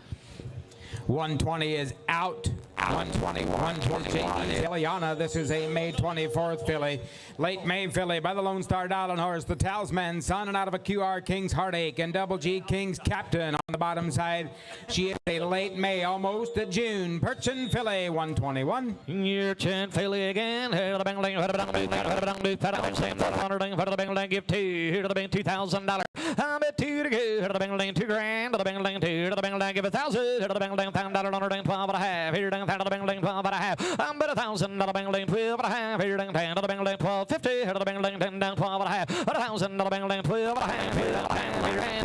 120 is out. 120. Ileana, this is a May 24th filly. Late May filly by the Lone Star Darlin horse, the Talisman son, and out of a QR King's Heartache and Double G King's Captain on the bottom side. She is a late May, almost a June. Perchin filly, 121. Your chin filly again. Here to the Bingling, give 2. Here to the Bing, $2,000. I'm at 2 to go. Here to the Bingling, 2 grand. To the Bingling, 2. Here to the Bingling, give 1,000. Here to the Bingling, $1,000, 12 and a half. Here down to the Bingling, 12 and a half. I'm at 1,000 to the Bingling, 12 and a half. Here down to the Bingling, 12.50. Here to the Bingling, 10 down, 12 and a half. 1,000 to the Bingling, 12 and a half. Here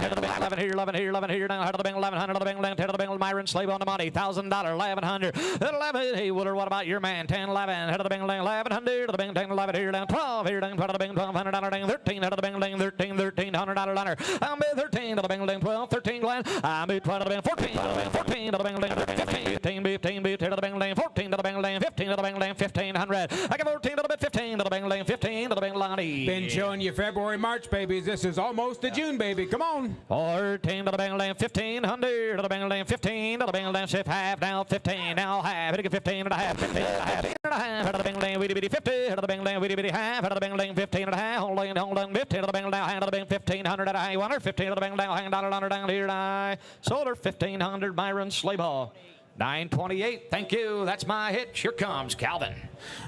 to the Bingling, 11 here, 11 here, 11 here. Down to the Bingling, 1,100 to the Bingling, 10 to the Bingling. Myron Slave on the money, $1,000, 1,100. 11. Hey Woodard, what about your man? 10, 11. Head of the Bingling, 1,100 to the Bingling, 10, 11 here. Down 12 here. Down to the Bingling, $1,200. 13 to the Bingling, 13, $1,300. I'm at 13 to the Bingling, 12, 13 Glenn. I'm at 12 to the Bingling, 14 to the Bingling, 14 to the Bingling, 15, 15 to the Bingling, 14 to the Bingling, 15 to the Bingling, 1,500. I got 14 to the bit, 15 to the Bingling, 15 to the Bingling. Been showing you February, March, babies. This is almost a June, baby. Come on. 14 to the Bingling, 1,500 to the Bingling, 15 to the Bingling, shift half now, 15 now half. Hit it 15 and a half, 15 and a half, 15 and a half. Head of the Bingling, weedy bitty 50. Head of the Bingling, weedy bitty half. Head of the Bingling, 15 and a half. Hold on, 15 to the Bingling, hand of the Bing, 1,500 at a high 100, 15 to the Bingling, hang $1 down here. I sold her 1,500. Myron Slayball. 928. Thank you. That's my hit. Here comes Calvin.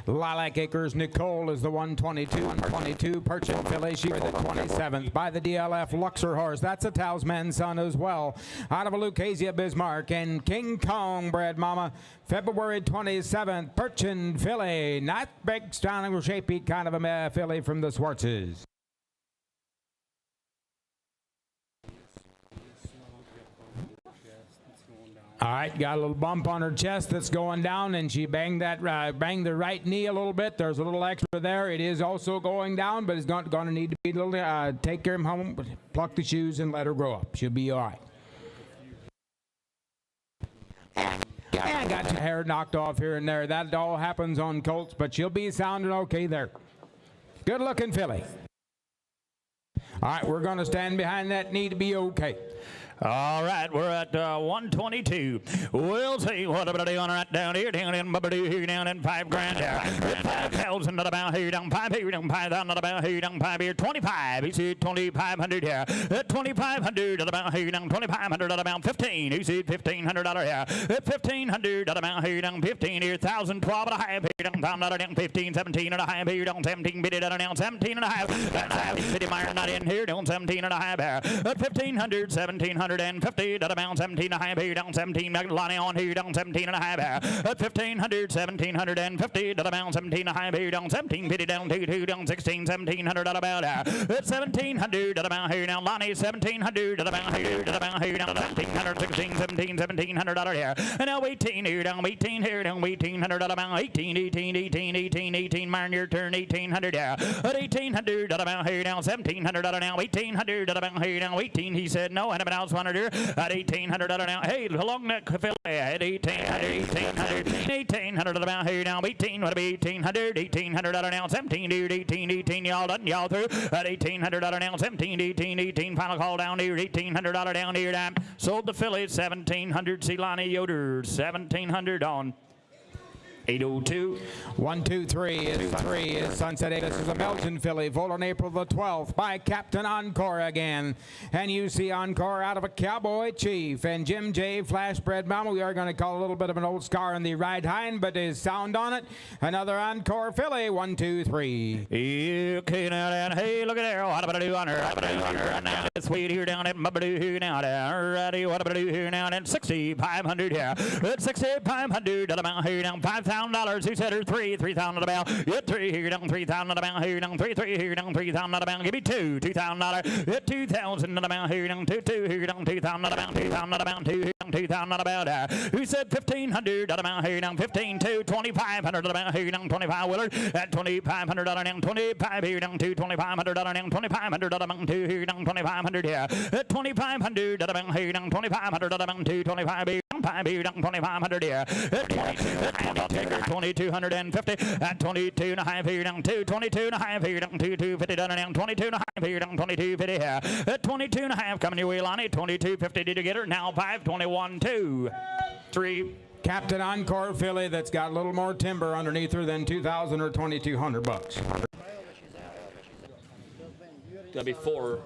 Lilac Acres Nicole is the 122. Perchin filly, she for the 27th by the DLF Luxor horse. That's a Talisman son as well. Out of a Lucchese Bismarck and King Kong bred mama. February 27th. Perchin filly, not big, strong, shapey kind of a filly from the Swartzes. All right, got a little bump on her chest that's going down, and she banged the right knee a little bit. There's a little extra there. It is also going down, but it's going to need to be a little, take her home, pluck the shoes, and let her grow up. She'll be all right. And got your hair knocked off here and there. That all happens on colts, but she'll be sounding okay there. Good-looking filly. All right, we're going to stand behind that knee to be okay. All right, we're at 122. We'll see what about on right down here, down in Bubadoo here, down in 5 grand. 5,000 to the bound here, down 5 here, down 5,000 to the bound here, down 5 here, 25. He said 2,500 here. 2,500 to the bound here, down 2,500 to the bound 15. He said $1,500 here. 1,500 to the bound here, down 15 here, 1,012 and a half here, down down 15, 17 and a half here, down 17 bid it down 17 and a half. That's City Meyer not in here, down 17 and a half here. 1,500, 1,700. 1,750 to the bound 17 and a half here down 17. Lonnie on here down 17 and a half. At 1,500, 1,750 to the bound 17 and a half here down 17. 50 down 2 down 16, 1,700 out about. At 1,700 to the bound here down Lonnie 1,700 to the bound here to the bound here down 1,700 16 17 1,700 out here. And now 18 here down 18 here down 1,800 out about 18 18 18 18 18. Martin your turn 1,800 there. At 1,800 to the bound here down 1,700 out now 1,800 to the bound here down 18. He said no and about 100 here at 1,800 out now. Hey, long neck Philly at 1,800 to the bound here down 18. What be 1,800 out now 17 dude 18 y'all done y'all through at 1,800 out now 17 18 final call down here 1,800 down here down. Sold the Phillies 1,700. See Lonnie Yoder 1,700 on 802. 1, 2, 3 is Sunset 8. This is a Belgian filly, voted on April the 12th by Captain Encore again. And you see Encore out of a Cowboy Chief. And Jim J. Flashbred Mama, we are going to call a little bit of an old scar in the right hind, but is sound on it. Another Encore filly. 1, 2, 3. Okay, now then, hey, look at there. What about do on her? What about do on her? Now it's sweet here down at Mabadoo here now. Alrighty, what about do here now? And 6,500 here. It's 6,500 to the mount here down. $5,000. Who said her 3,000 about? Yeah, 3 here down 3,000 about here down 3 here down 3,000 about. Give me $2,000. Yeah, 2,000 about here down 2 here down 2,000 about 2,000 about 2 here down 2,000 about. Who said 1,500 about here down 15 2 2,500 about here down 25 Willard at 2,500 down 25 here down 2,500 down 2,500 down 2 here down 2,500 here at 2,500 down here down 2,500 down 2 25 here down 5 here down 2,500 here at 2,250 at 22 and a half here down 2 22 and a half here down 2 250 down 22 and a half here down 2250 here at 22 and a half coming your way Lonnie 2250 did you get her now 521 2 3 Captain Encore filly that's got a little more timber underneath her than 2,000 or 2,200 bucks. That'll be 4.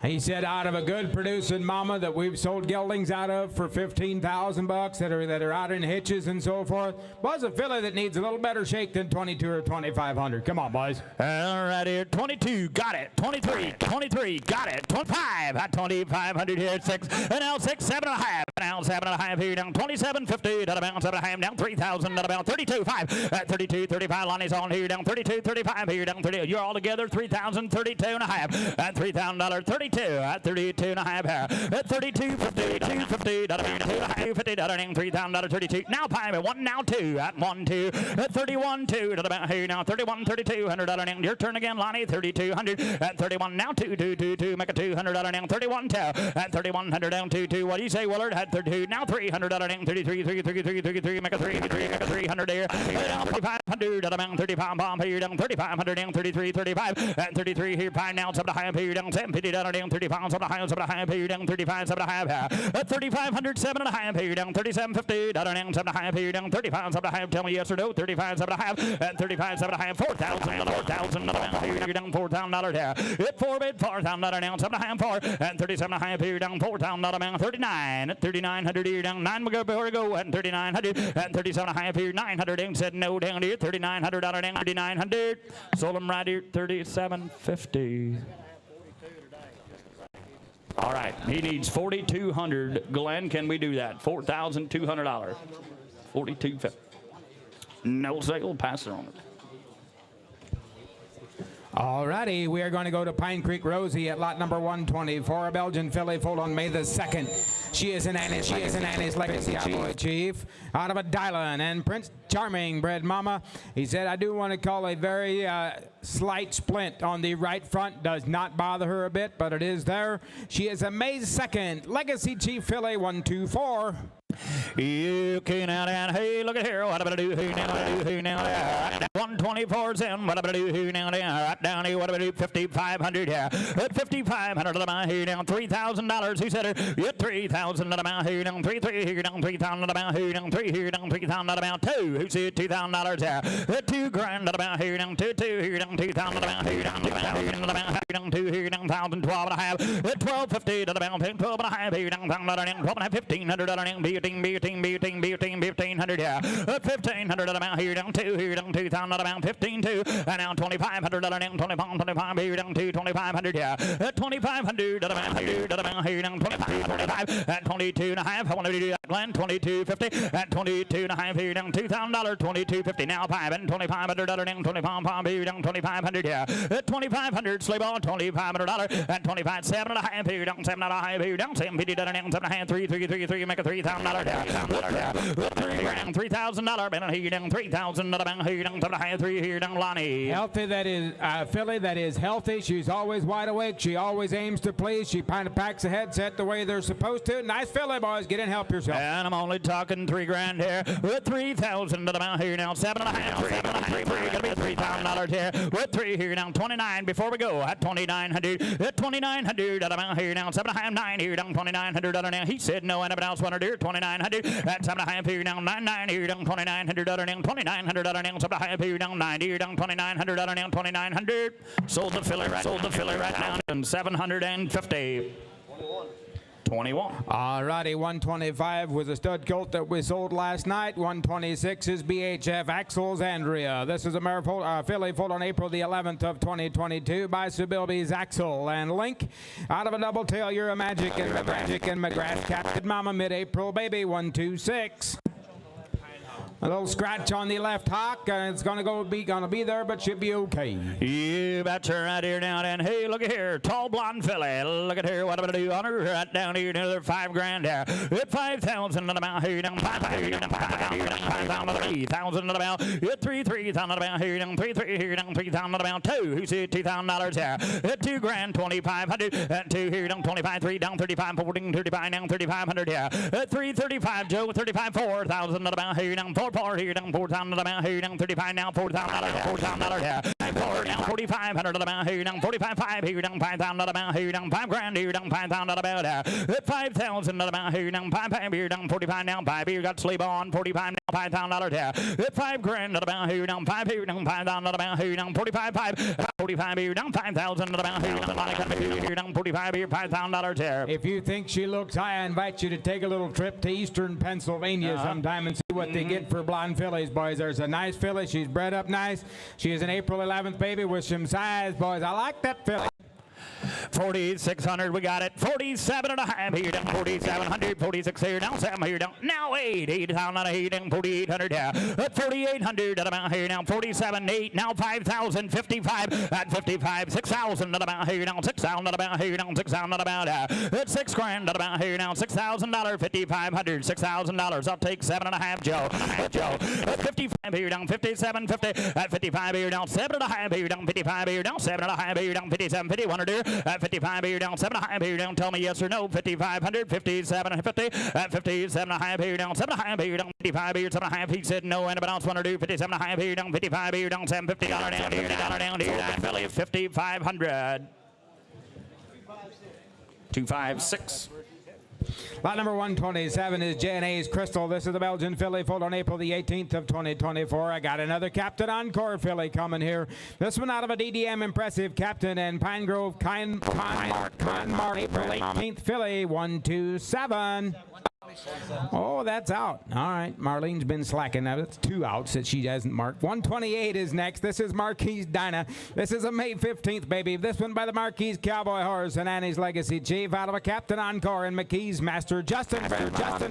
He said out of a good producing mama that we've sold geldings out of for 15,000 bucks that are out in hitches and so forth. Was a filly that needs a little better shake than 22 or 2,500. Come on, boys. All right here, 22, got it. 23, got it. 25 at 2,500 here at 6, and now 6, 7.5. Now 7.5 here down 27.50 to about 7.5 down 3,000 at about 32.5 at 32.35. Lonnie's on here down 32.35 here down 30. You're all together 3,000 32.5 at $3,000 32 at 32.5 here at 32.50 250 250 $3,000 32. Now pie 1 now 2 at 1 2 at 31 2 to about here now 31 $3,200 down. Your turn again Lonnie 3,200 at 31 now 2 2 2 2 make a $200 down 31 2 at 3,100 down 2 2. What do you say Willard? At 32 now $300 down 33 make a 300 there down 3,500 at about 35 bomb here down 3,500 down 33 35 at 33 here pie now up to high here down 750 down 35 up to high here down 35 up to high at 3,500 7.5 here down 37.50 down 7.5 here down 35 up to high. Tell me yes or no. 35 7.5 at 35 7.5 4,000 here down $4,000 there at 4 bid $4,000 down 7.5 4 at 37.5 here down $4,000 down 39 at 3,900 here down 9 before we go at 3,900 at 37.5 here 900 and said no down here 3,900 down 3,900 sold them right here 37.50. All right, he needs 4,200. Glenn, can we do that? $4,200. 42.50. No sale, pass it on it. All righty, we are going to go to Pine Creek Rosie at lot number 124. A Belgian filly foaled on May the 2nd. She is an Annie's Legacy Cowboy Chief out of a Dylan and Prince Charming bred mama. He said, I do want to call a very slight splint on the right front. Does not bother her a bit, but it is there. She is a May 2nd Legacy Chief filly 124. Okay, now then, hey, look at here. What about do here now? 124's in. What about do here now? Right down here. What about do 5,500 here? At 5,500 to the mile here down $3,000. Who said it? Yeah, 3,000 to the mile here down 3 here down 3,000 to the mile here down 3 here down 3,000 to the mile 2. Who said $2,000 here? At $2,000 to the mile here down 2 here down 2,000 to the mile here down 2,000 to the mile down 2 here down 1,000, 12 and a half, 12.50 to the bell, 12 and a half here down 1,000, 12 and a half, $1,500 $1,500, yeah, 1,500 to the bell here down 2 here down 2,000 about 15.2, and now $2,500 down 25 here down 2,500, yeah, 2,500 to the bell here down 25 at 22 and a half. I want to do that, Glenn. 22.50 at 22 and a half here down $2,000, 22.50 now 5 and $2,500 down 25 here down 2,500, yeah, at 2,500 sleigh ball, $2,500 at 25 7 and a half here down 7 and a half here down $750 down 7 and a half 3 make a $3,000 down $3,000 down here down 3,000 down here down 7 and a half 3 here down Lonnie. Healthy, that is filly that is healthy. She's always wide awake. She always aims to please. She kind of packs a headset the way they're supposed to. Nice filly, boys. Get in, help yourself. And I'm only talking $3,000 here with 3,000 to the mount here now 7 and a half 3 gonna be $3,000 here with 3 here down 29 before we go at 2,900 at 2,900 to the mount here now 7 and a half 9 here down 2,900 now. He said no anybody else wanted to do 2,900 at 7 and a half here down 9 here down 2,900 now 2,900 now 7 and a half here down 90 here down 2,900 now 2,900 sold the filly right now and 750. 21. All righty, 125 was a stud colt that we sold last night. 126 is BHF Axel's Andrea. This is a filly foaled on April the 11th of 2022 by Subilby's Axel and Link. Out of a double tail, you're a Magic and McGrath captain Mama mid-April baby 126. A little scratch on the left hock. It's gonna be there, but should be okay. You betcha right here now. And hey, look at here, tall blonde filly. Look at here, what I'm gonna do on her. Right down here, another $5,000 there. At 5,000 to the mount here down 5,000 here down 5,000 to the 3,000 to the mount. At 3,000 to the mount here down 3 here down 3,000 to the mount 2. Who said $2,000 there? At $2,000 2,500. At 2 here down 25 3 down 35 14 35 down 3,500 here. At 335 Joe 35 4,000 to the mount here down 4 here down 4,000 to the mount here down 35 now $4,000 here. 4 down 4,500 to the mount here down 45 5 here down 5,000 to the mount here down $5,000 here down 5,000 to the mount there. At 5,000 to the mount here down 5 here down 45 now 5 here got sleep on 45 now $5,000 there. At $5,000 to the mount here down 5 here down 5,000 to the mount here down 45 here down 5,000 to the mount here down 45 here $5,000 there. If you think she looks high, I invite you to take a little trip to eastern Pennsylvania sometime and see what they get for blonde fillies, boys. There's a nice filly. She's bred up nice. She is an April 11th baby with some size, boys. I like that filly. 4,600, we got it. 47 and a half here down 4,700, 46 here down 7 here down now 8,000 here down 4,800 yeah. At 4,800 at about here now 47 8 now 5,000 55 at 55 6,000 at about here now 6,000 at about here down 6,000 at about at $6,000 at about here now $6,000 $5,500 $6,000 I'll take 7.5 Joe at 55 here down 57 50 at 55 here down 7.5 here down 55 here down 7.5 here down 57 50 100 here at 55 here down 7.5 here down tell me yes or no 5,500 57 50 at 57.5 here down 7.5 here down 55 here 7.5 he said no anybody else want to do 57.5 here down 55 here down $750 down here down here that filly 5,500 256. Lot number 127 is J&A's Crystal. This is the Belgian filly foaled on April the 18th of 2024. I got another Captain Encore filly coming here. This one out of a DDM Impressive Captain and Pine Grove Mark April 18th filly 127. Oh, that's out. All right. Marlene's been slacking. Now, that's 2 outs that she hasn't marked. 128 is next. This is Marquise Dinah. This is a May 15th, baby. This one by the Marquise Cowboy Horse and Annie's Legacy Chief out of a Captain Encore and McKee's Master Justin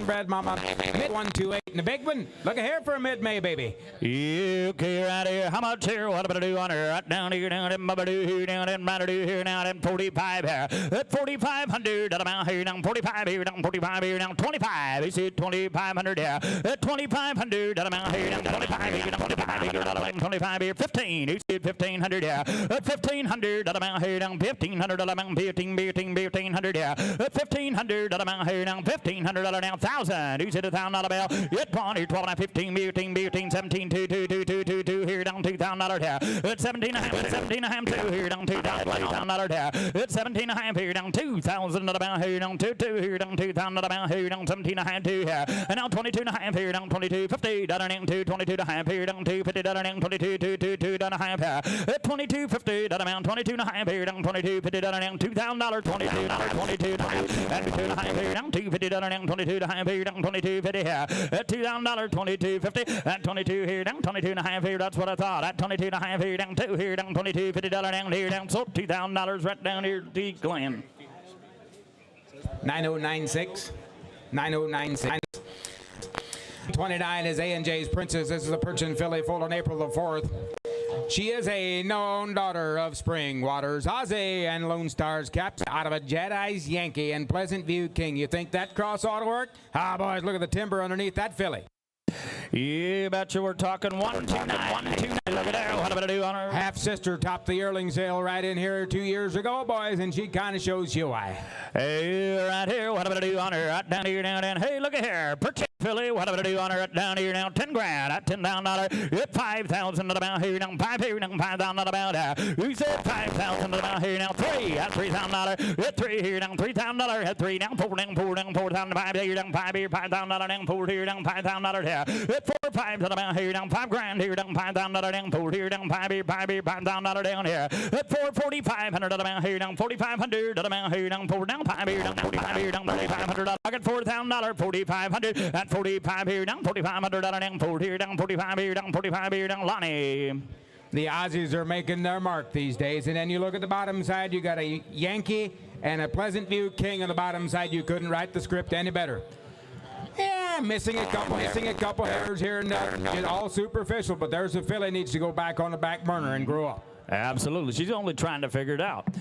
Bread Mama. Mid 128. And the big one. Look at here for a mid-May, baby. Okay, right here. How much here? What am I do on her? Right down here, down in Bubba do here, down in Matter do here, down in 45 here. At 4,500 at about here, down 45 here, down 45 here, down 25. He said 2,500 here. At 2,500 at about here, down 25 here, down 25 here, down 25 here. 15. He said 1,500 here. At 1,500 at about here, down 1,500 at about 1,500 here. At 1,500 at about here, down 1,500 at down 1,000. He said 1,000 at about. At 20, 12 and a half, 15, 17, 2, 2, 2, 2, 2, 2, here down $2,000 here. At 17 and a half, 17 and a half, 2, here down $2,000 here. At 17 and a half, here down 2,000 about here down 2, 2, here down 2,000 about here down 17 and a half, 2 here. And now 22 and a half, here down 22, 50, down and 2, 22 and a half, here down 2, 50, down and 22, 2, 2, 2, down and a half here. At 22, 50, down amount 22 and a half, here down 22, 50, down and $2,000, 22, 22 and a half, and 2 and a half, here down 2, 50, down and 22 and a half, here down 22, 50 here. At $2,000, 22, 50, at 22 here down 22 and a half, here, that's what I thought. At 22 and a half, here down 2, here down 22, 50 down here down, so $2,000 right down here to Glenn. 9096. 9096. 29 is A&J's Princess. This is a Perchin filly foaled on April the 4th. She is a known daughter of Spring Waters, Ozzy, and Lone Star's caps out of a Jedi's Yankee and Pleasant View King. You think that cross ought to work? Ah, boys, look at the timber underneath that filly. You betcha we're talking 129. Look at there. What am I do on her? Half sister topped the yearling sale right in here 2 years ago, boys, and she kind of shows you why. Hey, right here. What am I do on her? Right down here, down. Hey, look at here. Purchase filly. What am I do on her? Right down here now. 10 grand. At $10,000. At 5,000 at about here now. 5 here now. 5,000 at about here. Who said 5,000 at about here now? 3 at $3,000. At 3 here now. $3,000. At 3 now. 4 down. 4 down. 4,000. 5 here down. 5 here. $5,000 down. 4 here down. $5,000 here. At 4 5 at about here down. 5 grand here down. $5,000 down. 4 here down. 5 here. $5,000 down here. At 4 4,500 at about here down. 4,500 at about here down. 4 down. 5 here down. 45 here down. $3,500. I got $4,000. 4,500 at 45 here down. 4,500 down. 4 here down. 45 here down. 45 here down. Lonnie. The Aussies are making their mark these days, and then you look at the bottom side, you got a Yankee and a Pleasant View King on the bottom side. You couldn't write the script any better. Yeah, missing a couple hairs here and there. It's all superficial, but there's a filly needs to go back on the back burner and grow up. Absolutely. She's only trying to figure it out.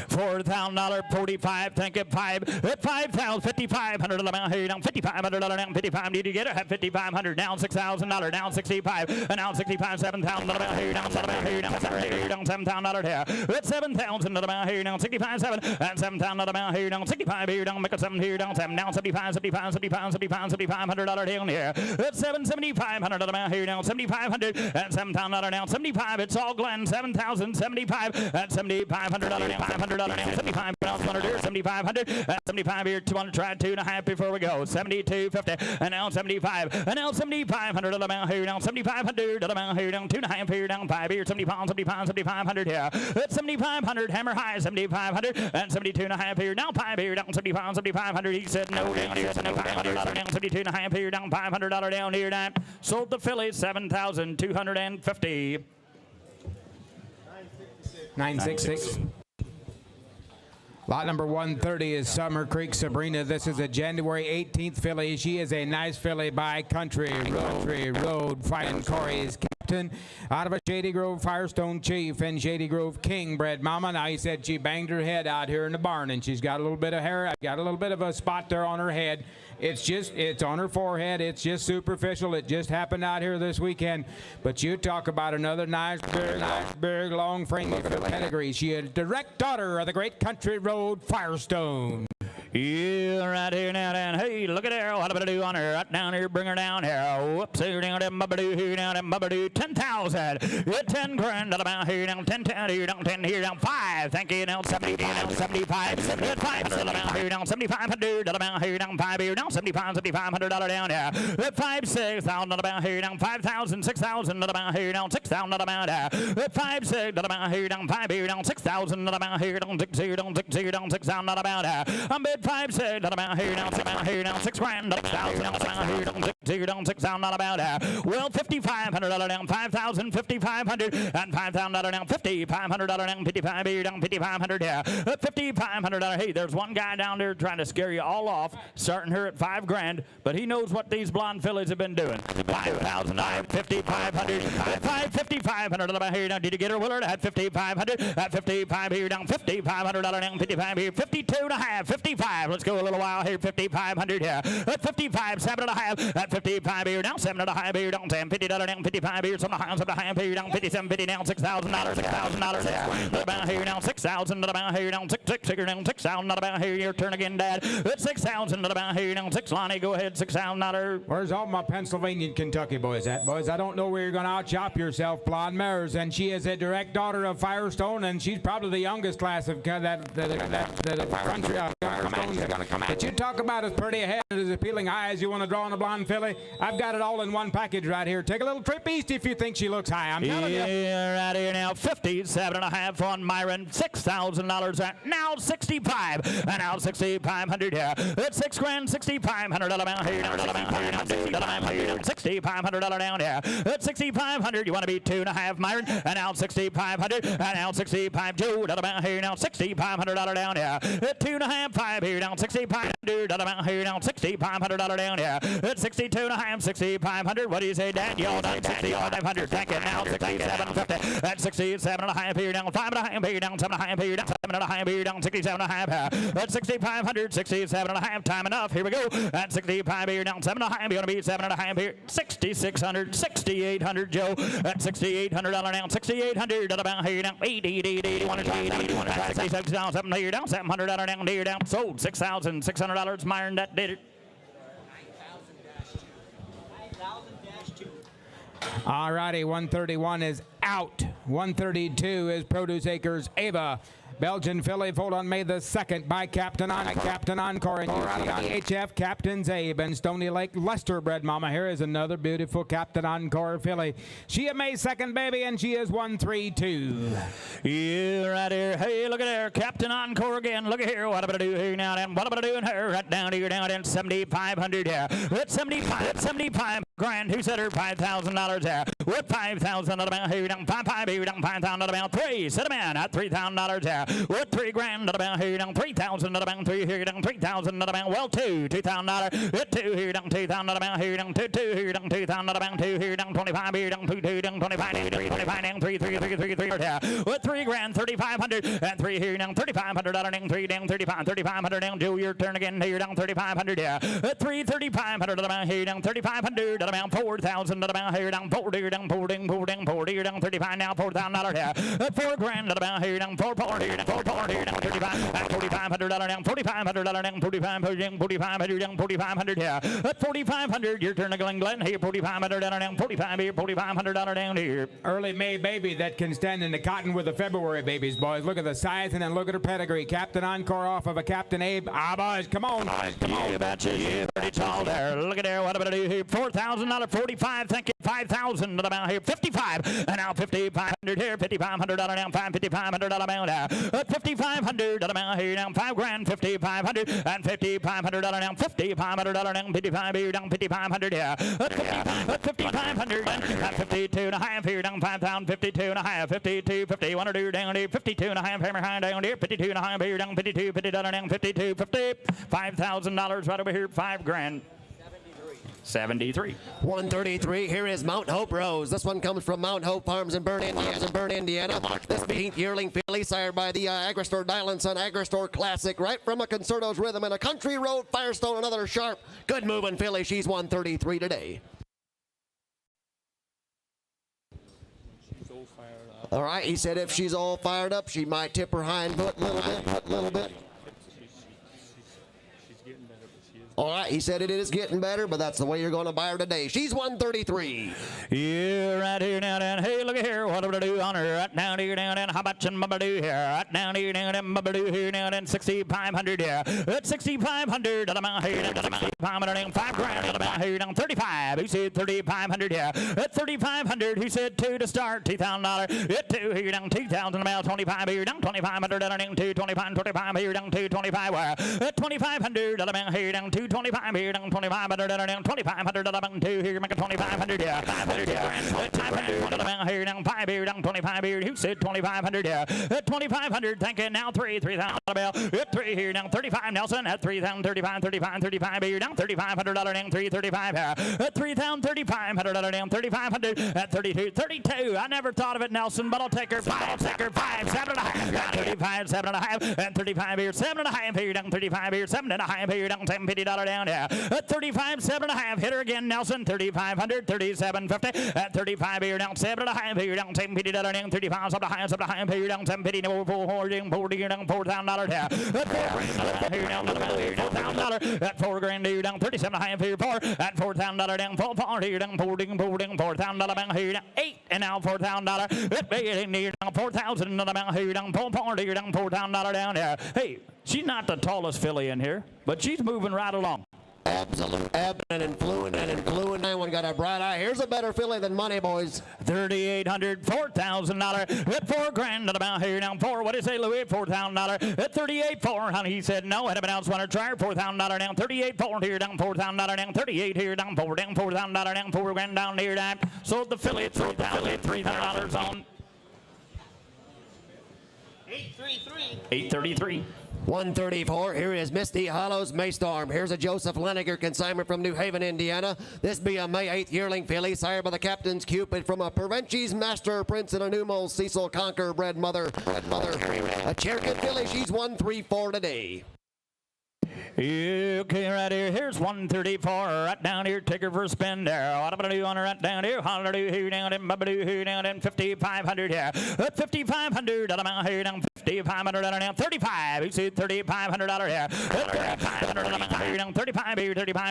$4,000, 45, think it 5, at 5,000, 5,500 down here, down 5,500 down 55. Did you get it? At 5,500, down $6,000, down 65, and down 65, 7,000 down here, down 7 here, down 7 here, down $7,000 here. At 7,000 down here, down 65, 7, and 7,000 down here, down 65 here, down make a 7 here, down 7, down 75, 75, 75, 75, $7,500 down here. At 7,500 down here, down 7,500, and 7,000 down 75. It's all Glenn, 7,000. 75 at $7,500 down, $500 down, 75 down, 200 here, 7,500 at 75 here, 200, try 2.5 before we go, 72.50 and now 75 and now 7,500 down here, down 7,500 down here, down 2.5 here, down 5 here, 75, 7,500 here, at 7,500 hammer high, 7,500 and 72.5 here, now 5 here, down 75, 7,500. He said no down here, $7,500 down, 72.5 here, down $500 down here, down. Sold the filly 7,250. 966. Lot number 130 is Summer Creek Sabrina. This is a January 18th filly. She is a nice filly by Country Road Fighting Corey's captain out of a Shady Grove Firestone Chief and Shady Grove King bred mama. Now he said she banged her head out here in the barn and she's got a little bit of hair. Got a little bit of a spot there on her head. It's on her forehead. It's just superficial. It just happened out here this weekend. But you talk about another nice, big, long frame of pedigree. She is a direct daughter of the great Country Road Firestone. Yeah, right here now, down. Hey, look at there. What am I do on her? Right down here, bring her down here. Whoops, here down there, mubba-doo, here down there, mubba-doo. 10,000. 10 grand down here, down 10, 10 here, down 10 here, down 5. Thank you, down 70, down 75. 500 down here, down 7,500 down here, down 5 here, down 75, $7,500 down here. 5, 6,000 down here, down 5,000, 6,000 down here, down 6,000 down here. 5, 6 down here, down 5 here, down 6,000 down here, down 6 here, down 6 here, down 6,000 down here. I'm bid 5, 6 down here, down 6 here, down 6 grand down here, down 6 here, down 6,000 about here. Well, $5,500 down, 5,000, 5,500 and 5,000 down, $5,500 down, 55 here, down 5,500 here. $5,500. Hey, there's one guy down there trying to scare you all off, starting her at 5 grand, but he knows what these blonde fillies have been doing. 5,000, 5,500, 5,500 about here. Now, did you get her, Willard? At 5,500, at 55 here, down $5,500 down, 55 here, 52 and a half, 55. 55. Let's go a little while here. 5,500 here. At 55, 7.5. At 55 here down, 7.5 here down, 10, $50 down, 55 here, 7.5 here down, 57, 50 down, $6,000, $6,000 here. About here down, 6,000. About here down, 6 here down, 6,000. About here, your turn again, Dad. At 6,000. About here down, 6. Lonnie, go ahead, $6,000. Where's all my Pennsylvania and Kentucky boys at, boys? I don't know where you're going to outshop yourself, blonde mares, and she is a direct daughter of Firestone, and she's probably the youngest class of that country. That you talk about as pretty a head and as appealing eye as you want to draw on a blonde filly. I've got it all in one package right here. Take a little trip east if you think she looks high. I'm telling you. Right here now, 57.5 on Myron, $6,000 at now 65, and now 6,500 here. It's $6,000, $6,500 down here. $6,500 down here. It's 6,500. You want to be 2.5, Myron, and now 6,500, and now 65. Joe, down here now, $6,500 down here. At 2.5, 5 here down, 6,500 down here now, $6,500 down here. At 62.5, 6,500. What do you say, Dad? Y'all done 6,500. Thank you now, 67.50. At 67.5 here down, 5.5 here down, 7.5 here down, 7.5 here down, 67.5. At 6,500, 67.5. Time enough. Here we go. At 65 here down, 7.5. You want to be 7.5 here. 6,600, 6,800. Joe. At 6,800 down, 6,800 about here down. 80. 67 here down, 700 down here down. Sold $6,600. Myron, that did it. All righty, 131 is out. 132 is Produce Acres Ava. Belgian filly foaled on May the 2nd by Captain Encore and UCIHF Captain's Abe and Stony Lake Lester bred mama. Here is another beautiful Captain Encore filly. She a May 2nd baby and she is 132. Yeah, right here. Hey, look at there. Captain Encore again. Look at here. What am I going to do here now? And what am I going to do in her? Right down here, down in 7,500 here. At 75 grand. Who said her $5,000 there? With 5,000 about here down 5 here down 5,000 about 3. Set a man at $3,000 there. With 3 grand about here down 3,000 about 3 here down 3,000 about well $2,000. With 2 here down 2,000 about here down 2 here down 2,000 about 2 here down 25 here down 2 down 25 down 25 down 3 there. With 3 grand 3,500 and 3 here down $3,500 down 3 down 3,500 down. Do your turn again here down 3,500 there. At 3,500 about here down 3,500 about 4,000 about here down 40 here down 40 here down 35 now $4,000 here. At 4 grand about here down 4 here down 4 here down 35 at $4,500 down $4,500 down 4,500 down 4,500 here. At 4,500 your turn again, Glenn here. 4,500 down 45 here $4,500 down here. Early May baby that can stand in the cotton with the February babies, boys. Look at the size and then look at her pedigree. Captain Encore off of a Captain Abe. Boys, come on. You betcha, you pretty tall there. Look at there. What am I going to do here? $4,000, 45. Thank you. 5,000 about here. 55 and now 5,500 here. $5,500 down 5,500 amount there. At 5,500 amount here down 5 grand. 5,500 and 5,500 down 5,500 down 55 here down 5,500 here. At 5,500 and 52 and a half here down 5,000. 52 and a half. 52 50 want to do down here. 52 and a half hammer high down here. 52 and a half here down 52 $50 down 52 50 $5,000 right over here. 5 grand. 73. 133. Here is Mount Hope Rose. This one comes from Mount Hope Farms in Bern, Indiana. This 15th yearling filly sired by the Agristore Dylan Son Agristore Classic, right from a Concerto's Rhythm and a Country Road Firestone. Another sharp, good moving filly. She's 133 today. All right, he said if she's all fired up, she might tip her hind foot a little bit. All right, he said it is getting better, but that's the way you're going to buy her today. She's 133. Yeah, right here now, then. Hey, look at here. What am I do on her? Right down here, down, then. How much am I do here? Right down here, down, then. Bubba do here, now, then. 6,500 here. At 6,500, I'm here, down. 6,500, down. 5 grand, I'm here, down. 35. Who said 3,500 here? At 3,500, who said 2 to start? $2,000. At 2 here, down. 2,000, about 25 here, down. 2,500, down. 2, 25, 25 here, down. 2, 25. At 2,500, I'm here, down. 2 225 here down 2500 down 2500 down 2 here make a 2500 yeah 500 yeah here down 5 here down 25 here who said 2500 yeah 2500 thank you now 3000 bell 3 here down 35 Nelson at 3000 35 here down 3500 down 335 at 3000 3500 down 3500 at 32 I never thought of it Nelson but I'll take her 5 7 and a half 35 7 and a half and 35 here 7 and a half here down 35 here 7 and a half here down $750 down yeah at 35 7 and a half hit her again Nelson 3500 37.50 at 35 here down 7 and a half here down $750 down 35 7 and a half here down $750 40 here down $4,000 yeah at here down $4,000 at $4,000 here down 37 and a half here 4 at $4,000 down 4 here down $4,000 down here down 8 and now $4,000 at here down 4,000 here down 4 here down $4,000 down yeah hey she's not the tallest filly in here but she's moving right along. Absolute ebbing and fluent and fluent. Anyone got a bright eye? Here's a better filly than money, boys. $3,800, $4,000 at $4,000 about here down 4. What do you say, Louis? $4,000 at 38.4. Honey, he said no. Had a announced winner try $4,000 down 38.4 here down $4,000 down 38 here down 4 down $4,000 down $4,000 down here down. Sold the filly at $3,000 on. 833. 134. Here is Misty Hollows Maystorm. Here's a Joseph Leniger consignment from New Haven, Indiana. This be a May 8th yearling filly, sired by the Captain's Cupid from a Provenchi's Master Prince and a Numos Cecil Conquer bred mother. A Cherokee filly. She's 134 today. Okay, right here. Here's 134. Right down here. Take her for a spin there. What am I going to do on her right down here? Hallelujah, here down and Babadoo, here down and 5,500 here. 5,500 amount here down 5,500 down 35. You see $3,500 here. 3,500 here down 35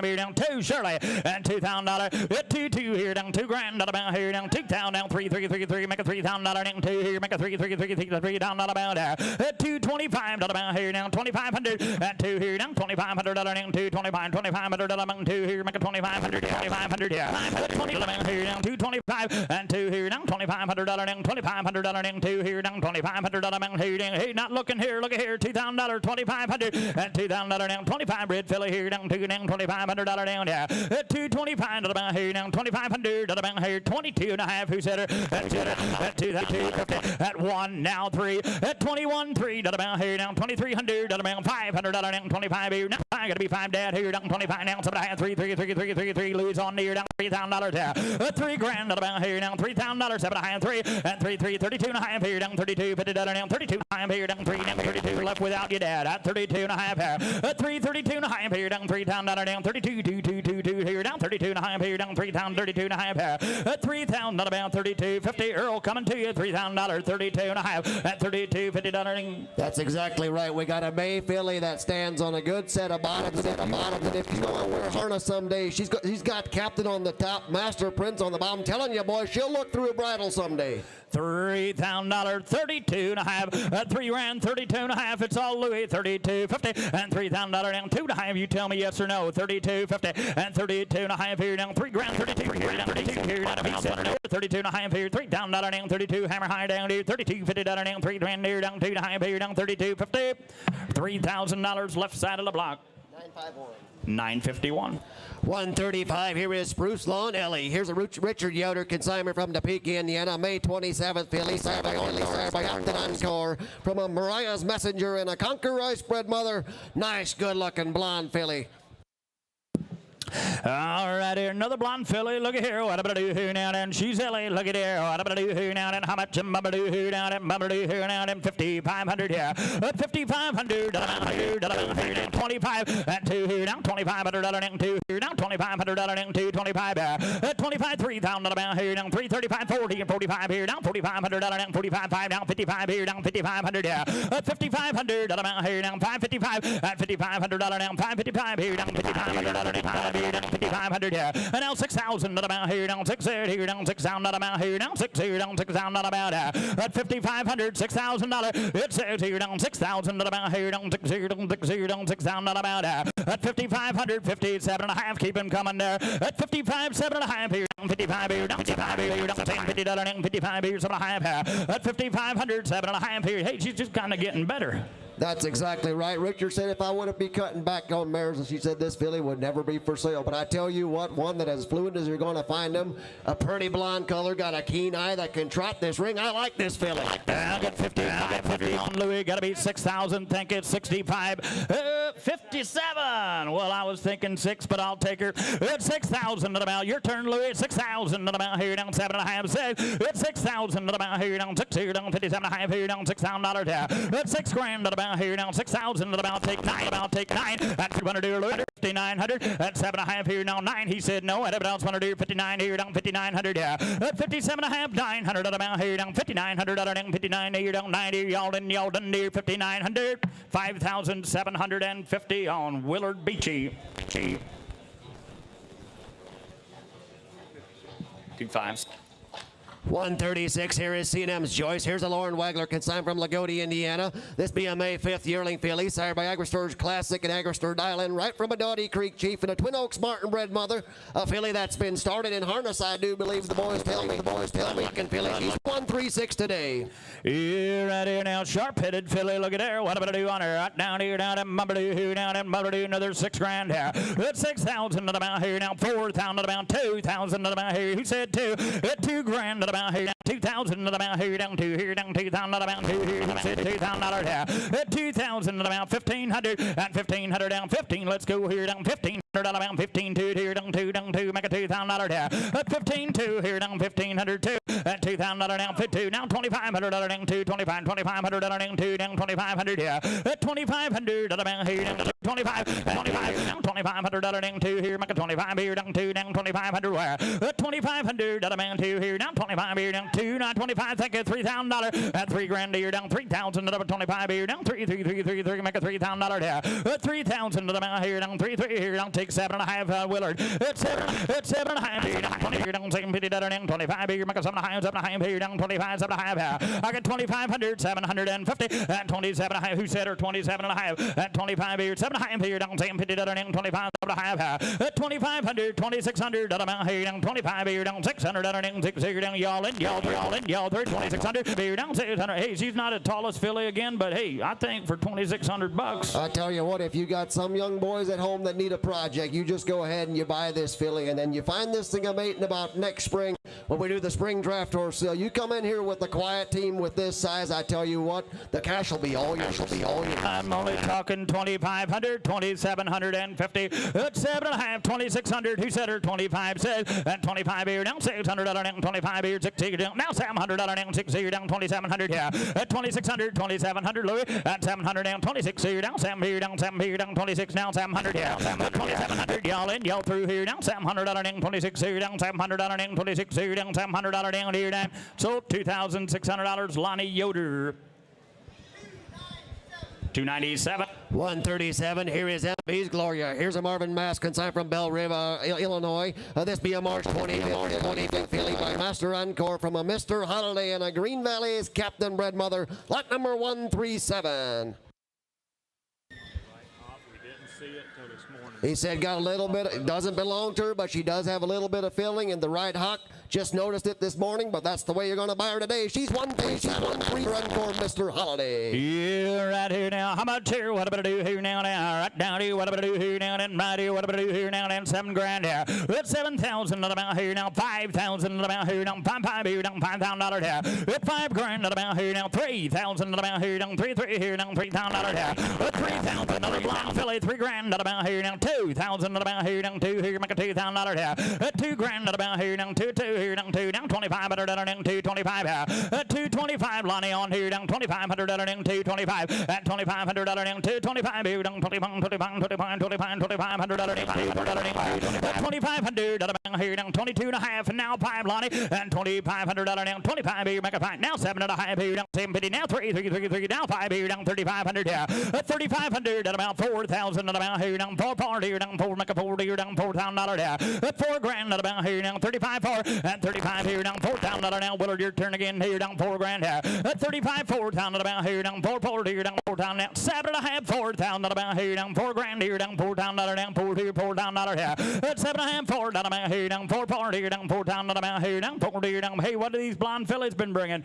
here down 2 Shirley and $2,000. 2 here down $2,000 amount here down 2,000 down 3 make a $3,000 down 2 here make a $3 down about there. 225 about here down 2,500 and 2 here down 2,500 down 225 down 2 here make a 2,500 yeah 20 here down 225 and 2 here down 2,500 down 2,500 down 2 here down 2,500 down here down hey not looking here look at here $2,000 2,500 and $2,000 down 25 red filly here down 2 down $2,500 down yeah 225 about here down 2,500 about here 22 and a half who said her at 2,250 at 1 now 3 at 21 3 about here down 2,300 about 500 down 25 here now I gotta be 5 dad here down 25 now 3 Louis on near down $3,000 yeah $3,000 about here down $3,000 7 and 3 and 32 and a half here down 32 $50 down 32 and here down 3 down 32 left without your dad at 32 and a half here 332 and a half here down $3,000 down 32 2 here down 32 and a half here down 3,000 32 and a half here 3,000 about 32 50 Earl coming to you $3,000 32 and a half at 32 $50. That's exactly right. We got a May filly that stands on a good set of bottoms and if she's going to wear a harness someday he's got Captain on the top, Master Prince on the bottom. I'm telling you, boy, she'll look through a bridle someday. $3,000 32 and a half 3 rand 32 and a half it's all Louis 32.50 and $3,000 down 2 and a half you tell me yes or no 32.50 and 32 and a half here down $3,000 32 here down 32 here down 32 and a half here $3,000 down 32 hammer high down here 32.50 down $3,000 here down 2 and a half here down 32.50 $3,000 left side of the block 951 135. Here is Spruce Lawn Ellie. Here's a Richard Yoder consignment from Topeka, Indiana. May 27th filly, sired by Captain Encore from a Mariah's Messenger and a Conquer Rice bred mother. Nice, good-looking blonde filly. All right, here another blonde filly. Look at here. What am I do here now? And she's Ellie. Look at here. What am I do here now? And how much am I do here now? And I'm do here now? And 5,500 here. 5,500. 25 and 2 here down. 2,500 and 2 here down. 2,500 and 2. 25 25 3,000 about here down. 335 40 and 45 here down. 4,500 and 45 5 down. 55 here down. 5,500 here. 5,500 about here down. 555 at 5,500 down. 555 here down. 5,500 here down 5,500 here. And now 6,000 about here down 6 here down 6,000 about here down 6 here down 6,000 about at 5,500 $6,000 it says here down 6,000 about here down 6 here down 6 here down 6,000 about at 5,500 57 and a half keep him coming there at 55 7 and a half here down 55 here down 55 here down $50 down 55 here 7 and a half here at 5,500 7 and a half here hey she's just kind of getting better. That's exactly right. Richard said if I wouldn't be cutting back on mares, and she said this filly would never be for sale. But I tell you what, one that as fluid as you're going to find them, a pretty blonde color, got a keen eye that can trot this ring. I like this filly. I got 50 on Louis. Got to be 6,000. Think it's 65. 57. Well, I was thinking 6, but I'll take her. It's 6,000 at about. Your turn, Louis. It's 6,000 at about. Here down 7.5. 6. It's 6,000 at about. Here down 6. Here down 57.5. Here down $6,000 down. It's $6,000 at about. Here down 6,000 at about. Take 9. About take 9. At 200 dear Louis. 5,900. At 7.5. Here down 9. He said no. At about 100 dear 59. Here down 5,900. Yeah. At 57.5. 900 at about. Here down 5,900 at down 59. Here down 90. Y'all done near 5,900. 5,750 on Willard Beachy. 2 5s. 136, here is C&M's Joyce. Here's a Lauren Wagler consigned from Lagodi, Indiana. This be a May 5th yearling filly, sired by Agristor's Classic and Agristor Dylan, right from a Dottie Creek Chief and a Twin Oaks Martin bred mother. A filly that's been started in harness, I do believe the boys tell me. Looking filly, she's 136 today. Here, right here now, sharp-headed filly. Look at there. What am I do on her? Right down here, down and mumble-doo, down and mumble-doo. Another $6,000 here. That's 6,000 at about here now. 4,000 at about 2,000 at about here. Who said 2? At $2,000 at about here. 2,000 at about here down 2 here down 2,000 at about 2 here. Who said $2,000 here? At 2,000 at about 1,500. At 1,500 down 15. Let's go here down 15. At about 15.2 here down 2 make a $2,000 here. At 15.2 here down 1,500 2. At $2,000 down 52. Now $2,500 down 2 $2,500 down 2 down 2,500 here. At 2,500 at about here down 25 down $2,500 down 2 here make a 25 here down 2 down 2,500 where. At 2,500 at about 2 here down 25 here down 2 not 25 thank you $3,000 at $3,000 here down 3,000 at about 25 here down 3 make a $3,000 here. At 3,000 at about here down 3 here down take 7.5 Willard. It's 7.5 here down 20 here down 750 down 25 here make a 7.5 here down 25 7.5 here. I got 2,500 750 at 27.5 who said her 27.5 at 25 here 7.5 here down 750 down 25 7.5 here. At 2,500 2,600 down here down 25 here down 600 down 6 here down y'all 2,600 here down 600. Hey, she's not the tallest filly again, but hey, I think for $2,600. I tell you what, if you got some young boys at home that need a project, you just go ahead and you buy this filly, and then you find this thing a mate in about next spring when we do the spring draft horse sale. You come in here with a quiet team with this size, I tell you what, the cash will be all yours. I'm only talking 2,500, 2,750. At 7.5, 2,600. Who said her 25 says at 25 here down 600 down 25 here 60 down now 700 down 60 here down 2,700 here. At 2,600, 2,700 Louis at 700 down 26 here down 7 here down 26 now 700 here. 700 y'all through here down 700 down 26 here down 700 down 26 here down 700 down here down. So $2,600 Lonnie Yoder. 297. 137. Here is MB's Gloria. Here's a Marvin Mask consigned from Belle Rive, Illinois. This be a March 25th filly by Master Encore from a Mr. Holiday and a Green Valley's Captain Bred Mother. Lot number 137. He said got a little bit, it doesn't belong to her, but she does have a little bit of filling in the right hock. Just noticed it this morning, but that's the way you're going to buy her today. She's 137 run for Mr. Holiday. Yeah, right here now. How much here? What about to do here now? Right down here. What about to do here now? And right here. What about to do here now? And $7,000 here. That's 7,000 at about here now. 5,000 at about here now. 5 here down $5,000 here. At $5,000 at about here now. 3,000 at about here down 3 here down $3,000 here. At 3,000 another blonde filly. $3,000 at about here now. 2,000 at about here down 2 here. Make a $2,000 here. At $2,000 at about here down 2 here down 2 down 2,500 down 225 here. At 225 Lonnie on here down 2,500 down 225 at 2,500 down 225 here down 2,500 down 2,500 at 2,500 down here down 22.5 and now 5 Lonnie and 2,500 down 25 here make a 5 now 7.5 here down 750 now 3 down 5 here down 3,500 here. At 3,500 at about 4,000 at about here down 4 here down 4 make a 4 here down $4,000 here. At $4,000 at about here down 35 4 at 35 here down $4,000 now Willard your turn again here down $4,000 here. At 35 4,000 at about here down 4 here down $4,000 now 7.5 4,000 at about here down $4,000 here down $4,000 down 4 here $4,000 here. At 7.5 4 down about here down 4 here down $4,000 at about here down 4 here down. Hey, what have these blonde fillies been bringing?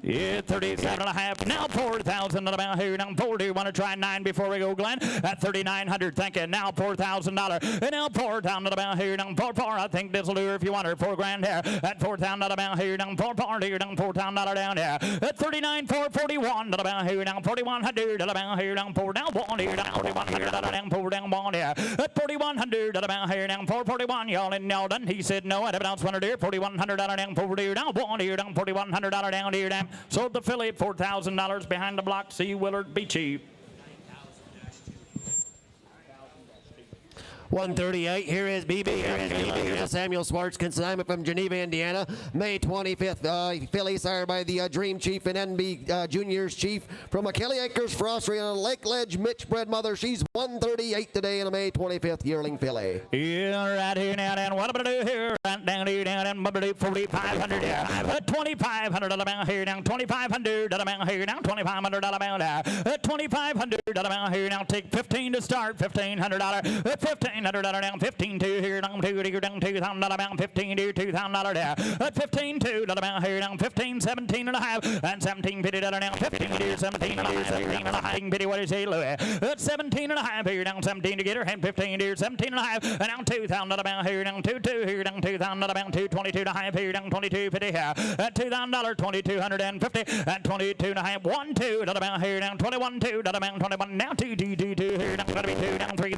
Yeah, 37 and a half. Now 4,000 at about here. Now 4. Do you want to try 9 before we go, Glenn? At 3,900. Thank you. Now $4,000. And now 4 down at about here. Now 4. I think this will do if you want her. $4,000 here. At 4,000 at about here. Now 4 here. Now $4,000 down here. At 39,441 at about here. Now 4,100 at about here. Now 4 down 1 here. Now 4,100 at down 4 down 1 here. At 4,100 at about here. Now 441. Y'all in y'all done. He said no. At about 100 here. 4,100 down 4 here. Now 1 here. Down 4,100 down here. Down. Sold the filly $4,000 behind the block. See Willard be cheap. 138. Here is BB. Here's a Samuel Swartz consignment from Geneva, Indiana. May 25th. Filly sired by the Dream Chief and NB Juniors Chief from a Kelly Acres for Austria and a Lake Ledge Mitch bred mother. She's 138 today in a May 25th yearling filly. Yeah, right here now. And what am I going to do here? Right down here, down and 4,500 here. 2,500 about here now. 2,500 about here now. 2,500 about here. 2,500 about here now. Take 15 to start. $1,500. 1,500 down. 15 to here down. 2 here down. $2,000 about 15 to $2,000 there. 15 to about here down. 15, 17 and a half. And 17.50 down. 15 to 17 and a half. 17 and a half. 50. What is he, Louis? 17 and a half here down. 17 to get her. And 15 to 17 and a half. And down 2,000 about here down. 2 here down. 2,000 about 222 and a half here down. 22.50 here. At $2,000. 2,250. At 22 and a half. 1 2 about here down. 21 2 about 21. Now 2 here down. 22 down. 3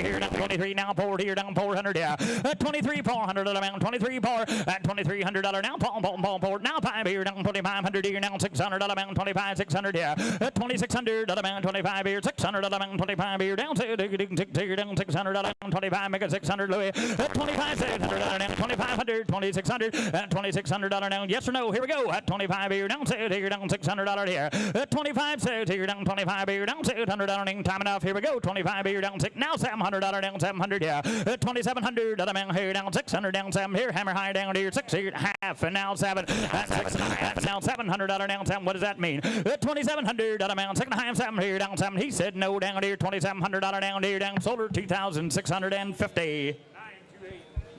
here down. 23 now. 4 here down. 400 here. At 23 400 about 23 4. At $2,300 now. Paul now 5 here down. 2,500 here now. 600 about 25 600 here. At 2,600 about 25 here. 600 about 25 here down. 6 here down. 600 about 25. Make it 600 Louis. At 25 600 down. 2,500 2,600 at $2,600 down. Yes or no? Here we go. At 25 here down. 6 here down. $600 here. At 25 6 here down. 25 here down. $600 down. Time enough. Here we go. 25 here down. 6 now. $700 down. 700 here. At 2,700 down here down. 600 down. 7 here. Hammer high down here. 6 here. Half and now 7. At 6 and a half. Now $700 down. 7. What does that mean? At 2,700 down. 6 and a half. 7 here down. 7. He said no down here. $2,700 down here down. Sold her 2,650.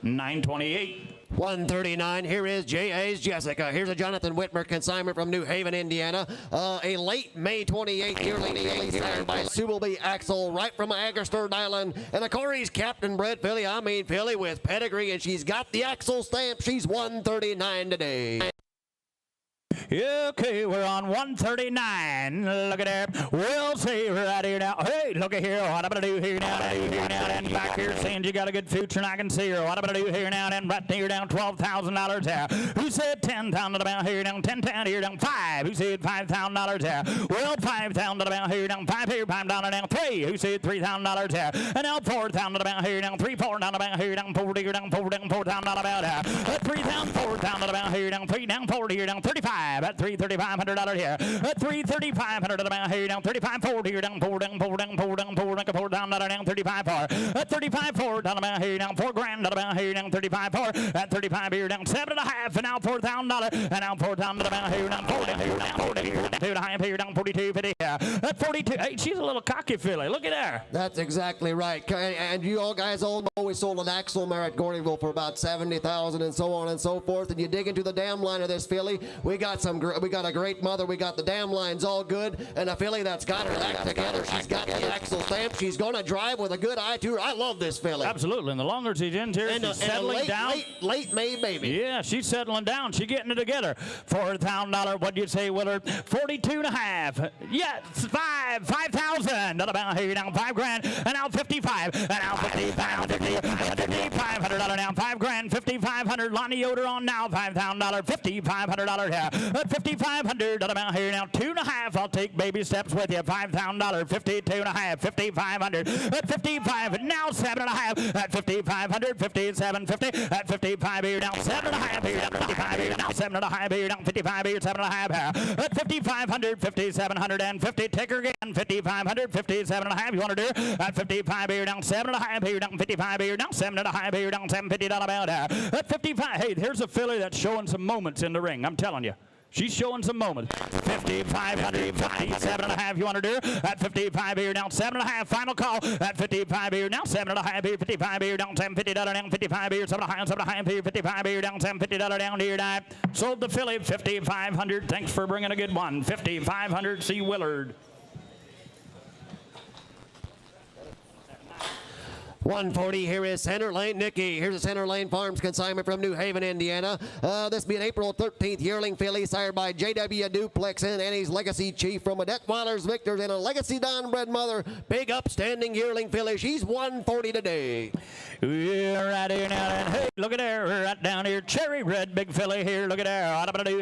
928. 139. Here is J.A.'s Jessica. Here's a Jonathan Whitmer consignment from New Haven, Indiana. A late May 28th yearling sired by Subleby Axel, right from Aggersturd Island. And a Corey's Captain bred filly. I mean filly with pedigree, and she's got the Axel stamp. She's 139 today. Okay, we're on 139. Look at there. We'll see right here now. Hey, look at here. What I'm going to do here now? And back here saying you got a good future and I can see her. What I'm going to do here now? And right here down $12,000 there. Who said 10,000 about here down? 10 here down 5. Who said $5,000 there? Well, 5,000 about here down 5 here. $5 down 3. Who said $3,000 there? And now 4,000 about here down 3. 4 down about here down 4 here down 4 down 4,000 about there. 3,000 4,000 about here down 3 down 4 here down 35. At $3,500 here. At $3,500 about here down 35 4 here down 4 down 4 down 4 down 4 down 4 down down 35 4. At 35 4 down about here down $4,000 about here down 35 4. At 35 here down 7.5 and now $4,000 and now $4,000 about here down 40 here down 40 here down 2.5 here down 42.50 here. At 42. Hey, she's a little cocky filly. Look at her. That's exactly right. And you all guys all know we sold an Axel mare at Gordyville for about $70,000 and so on and so forth. And you dig into the dam line of this filly, we got a great mother. We got the dam lines all good, and a filly that's got her act together. She's got the Axel stamp. She's gonna drive with a good eye to her. I love this filly. Absolutely. And the longer she's in here, she's settling down. Late May baby. Yeah, she's settling down. She's getting it together. $4,000. What'd you say, Willard? 42 and a half. Yeah, 5,000. About here down $5,000. And now 55. And now 55. $5,500 now. $5,000. 5,500. Lonnie Yoder on now. $5,000. $5,500 here. At 5,500 about here now. 2.5. I'll take baby steps with you. $5,000. 52.5. 5,500. At 55. Now 7.5. At 5,500. 57.50. At 55 here now. 7.5 here down. 55 here now. 7.5 here down. 55 here. 7.5 here. At 5,500. 5,750. Take her again. 5,500. 57.5. You want to do? At 55 here down. 7.5 here down. 55 here down. 7.5 here down. $750 about here. At 55. Hey, here's a filly that's showing some moments in the ring. I'm telling you. She's showing some moment. 5,500, 57.5. You want to do at 55 here down 7.5. Final call at 55 here down 7.5 here. 55 here down $750 down 55 here 7.5 here 55 here down $750 down here. Sold the filly 5,500. Thanks for bringing a good one. 5,500. C. Willard. 140, here is Center Lane Nicky. Here's a Center Lane Farms consignment from New Haven, Indiana. This being April 13th yearling filly sired by J.W. Duplexin and his Legacy Chief from Odette Weiler's Victors and a Legacy Don bred mother. Big upstanding yearling filly. She's 140 today. Yeah, right here now, and hey, look at there, right down here, cherry red, big filly here, look at there,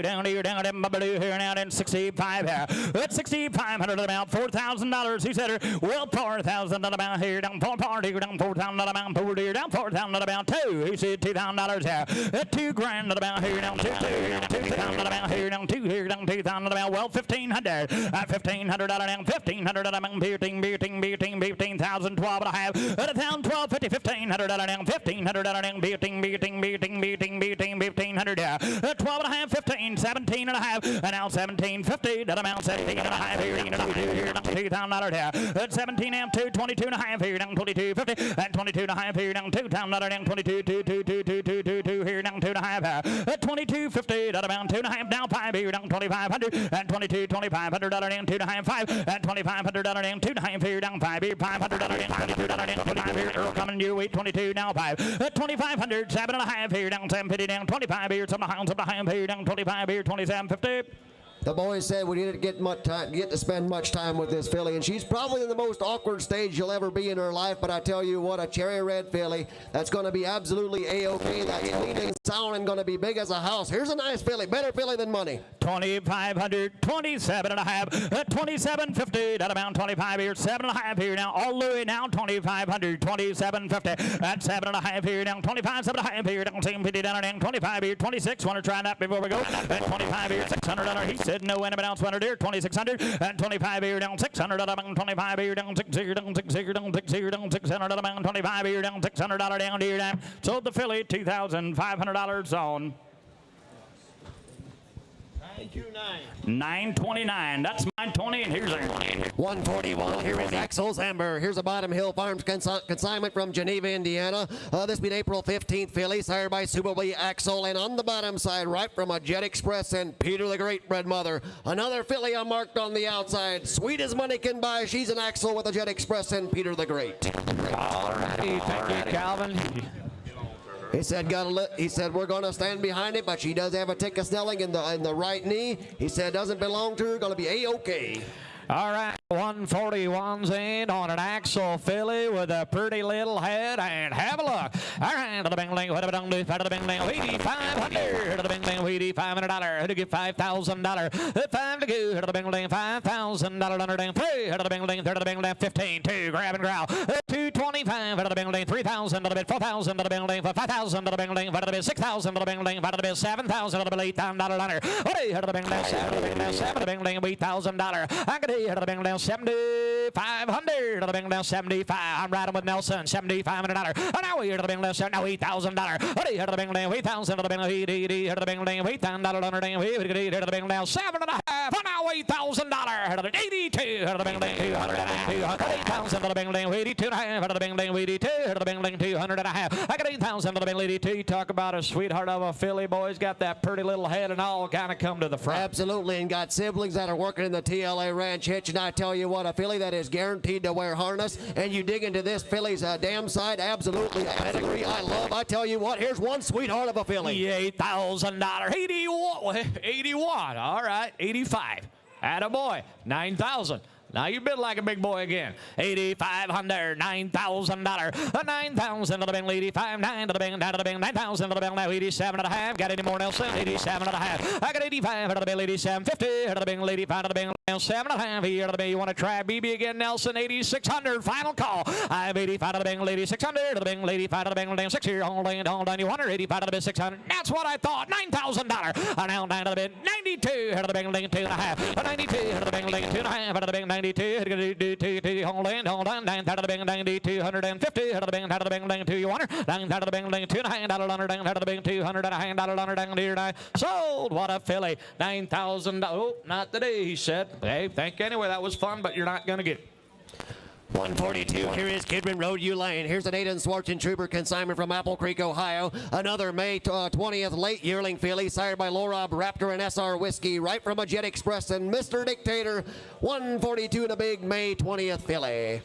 down here, down here now, and 65 here, that's 6,500 about $4,000, he said her, well, 4,000 about here, down 4,000 here, down 4,000 about 4 here, down 4,000 about 2, he said $2,000 here, at $2,000 about here, down 2,000 about here, down 2 here, down 2,000 about, well, 1,500, 1,500 down 1,500 about 15,000, 12 and a half, at 1,250, 1,500 down 1,500 down 1,500 down 12 and a half 15 17 and a half and now 1750 that amount 17 and a half here down $2,000 here at 17 and 2 22 and a half here down 2250 and 22 and a half here down $2,000 down 22 here down 2 and a half at 2250 that amount 2 and a half down 5 here down 2,500 and 2,500 down 2 and a half 5 and 2,500 down 2 and a half here down 5 here 500 down 22 down 25 here Earl coming your way 22 now 5 2,500 7 and a half here down 750 down 25 here 7 and a half here down 25 here 2750. The boys said we didn't get to spend much time with this filly, and she's probably in the most awkward stage you'll ever be in her life, but I tell you what, a cherry red filly that's going to be absolutely A-OK. That's clean and sound and going to be big as a house. Here's a nice filly, better filly than money. 2,500, 27 and a half, 2750, that amount 25 here, 7 and a half here now, all the way down 2,500, 2750, that's 7 and a half here down, 25, 7 and a half here down, 750 down, 25 here, 26, want to try that before we go, and 25 here, 600 down, he said no end about 100 here, 2,600, and 25 here down, 600 down, 25 here down, 6 here down, 6 here down, 6 here down, 600 down, 25 here down, $600 down here down, sold the filly, $2,500 on. 929. That's mine 20, and here's our 141. Here is Axel's Amber. Here's a Bottom Hill Farms consignment from Geneva, Indiana. This being April 15th filly, sired by Subaby Axel, and on the bottom side, right from a Jet Express and Peter the Great bred mother. Another filly I marked on the outside. Sweet as money can buy. She's an Axel with a Jet Express and Peter the Great. All righty. Thank you, Calvin. He said, we're going to stand behind it, but she does have a tick of snelling in the right knee. He said, doesn't belong to her, going to be A-OK. All right, 141's in on an Axel filly with a pretty little head, and have a look. All right, to the bing ling, what do we do? To the bing ling, $8,500. To the bing ling, $8,500. To give $5,000. 5 to go. To the bing ling, $5,000. 3. To the bing ling, 3 to the bing ling, 15. 2. Grab and growl. 225. To the bing ling, 3,000. To the bid 4,000. To the bing ling, 5,000. To the bing ling, to the bid 6,000. To the bing ling, to the bid 7,000. To the bid $8,000. To the bing ling, 7 to the bing ling, 7 to the bing ling, $8,000. I could to the bing down 7,500 to the bing down 75. I'm riding with Nelson, $7,500. Now we here to the bing down now $8,000. Here to the bing down 8,000 to the bing down here to the bing down $8,000 here to the bing down 7.5. Now $8,000. Here to the 82 here to the bing down 200 8,000 to the bing down 82 and a half to the bing down 82 here to the bing down 200 and a half. I got 8,000 to the bing 82. Talk about a sweetheart of a filly, boys. Got that pretty little head and all kind of come to the front. Absolutely, and got siblings that are working in the TLA Ranch hitch. And I tell you what, a filly that is guaranteed to wear harness, and you dig into this filly's dam side, absolutely a pedigree I love. I tell you what, here's one sweetheart of a filly. $8,000. 81. All right, 85. Attaboy. 9,000. Now you bid like a big boy again. 8,500, $9,000. 9,000 to the bing, 85, 9 to the bing, 9 to the bing, 9,000 to the bing, now 87 and a half. Got any more, Nelson? 87 and a half. I got 85 to the bing, 87, 50 to the bing, 85 to the bing, 7 and a half here to the bing. You want to try BB again, Nelson? 8,600. Final call. I have 85 to the bing, 8,600 to the bing, 85 to the bing, 6 here. Hold on, you want 85 to the bing, 600. That's what I thought. $9,000. Now 9 to the bing, 92 to the bing, 2 and a half. 92 to the bing, 2 and a 2.5 out of the big 92. Hold on. 9 out of the big 90. 250 out of the big 92. You want her? 9 out of the big 2.5 $100. 9 out of the big 200 and a hand $100. Sold. What a filly. $9,000. Oh, not today, he said. Hey, thank you anyway. That was fun, but you're not going to get it. 142. Here is Kidron Road U Lane. Here's an Aidan Schwarzentrooper consignment from Apple Creek, Ohio. Another May 20th late yearling filly, sired by Lorob Raptor and SR Whiskey, right from a Jet Express and Mr. Dictator. 142 and a big May 20th filly.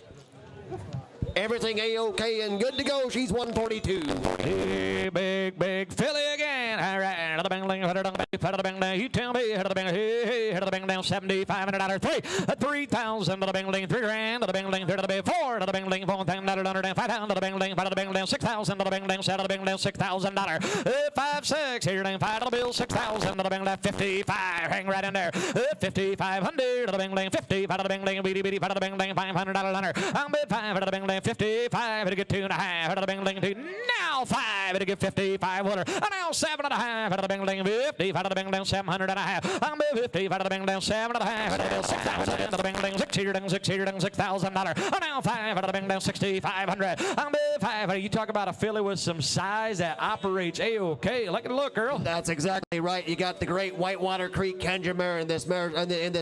Everything A-OK and good to go. She's 142. Hey, big filly again. All right. Head of the bang, head of the bang. You tell me. Head of the bang. Hey, head of the bang down. $7,500. 3,000 to the bang, $3 grand. To the bang, 3 to the bang, 4 to the bang, $4,000 $5 to the bang, 5 to the bang, 6,000 to the bang, 7 to the bang, $6,000. 5, 6. Here down 5 to the bill. 6,000 to the bang, 55. Hang right in there. 5,500 to the bang, 50 to the bang, beady to the bang, $500. I'm bid 5 to the bang, 55. It'll get 2.5 to the bang, 2. Now 5. It'll get 55. Now 7.5 to the bang, 50 to the bang, $700.5. I'm bid 50 to the bang, 7.5. 6,000 to the bang, 6 here down, $6,000. Now 5 to the bang, $6,500. I'm bid 5. You talk about a filly with some size that operates A-OK. Look, girl. That's exactly right. You got the great Whitewater Creek Kendra mare in this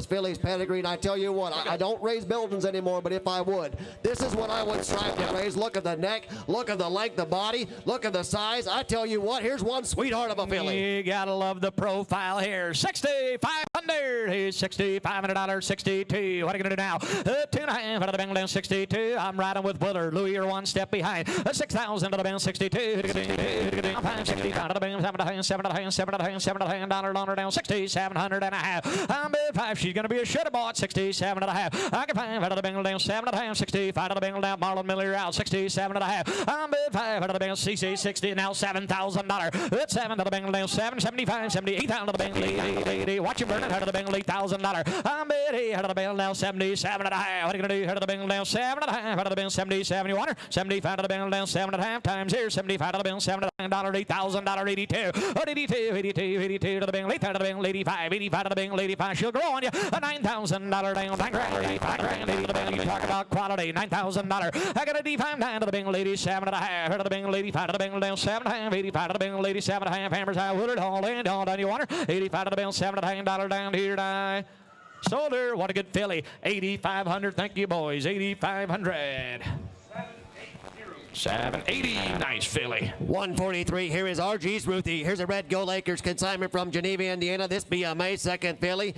filly's pedigree. And I tell you what, I don't raise Belgians anymore, but if I would, this is what I would strive to raise. Look at the neck, look at the length, the body, look at the size. I tell you what, here's one sweetheart of a filly. You gotta love the profile here. $6,500. Here's $6,500. 62. What are you gonna do now? 2.5 out of the bang down 62. I'm riding with Willard. Louis, you're one step behind. 6,000 to the bang 62. 565 to the bang 7 to the hand $7 down 6,700 and a half. I'm bid 5. She's gonna be a should have bought 67 and a half. I can 5 out of the bang down 7 to the hand 65 to the bang down. Marlon Miller out 67 and a half. I'm bid 5 out of the bang CC 60 now $7,000. It's 7 to the bang down 7 75 78 out of the bang. Watch him burn it out of the bang $8,000. I'm bid 8 out of the bang down 77 and a half. What are you gonna do? Out of the bang down 7 and a half out of the bang 77. You want her? 75 to the bang down 7 and a half times here 75 to the bang 7 to the $8,000 $82. 82 to the bang 8 to the bang 85 to the bang 85. She'll grow on you a $9,000 down 9 grand 85 grand 80 to the bang. You talk about quality $9,000. I got a D5 9 to the bang lady 7 and a half out of the bang lady 5 to the bang down 7 and a half 85 to the bang lady 7 and a half hammers high Woodard all in all down you want her 85 to the bang 7 and a half down here die. Sold her. What a good filly. 8,500. Thank you, boys. 8,500. 780. Nice filly. 143. Here is RG's Ruthie. Here's a red Go Lakers consignment from Geneva, Indiana. This be a May 2nd filly.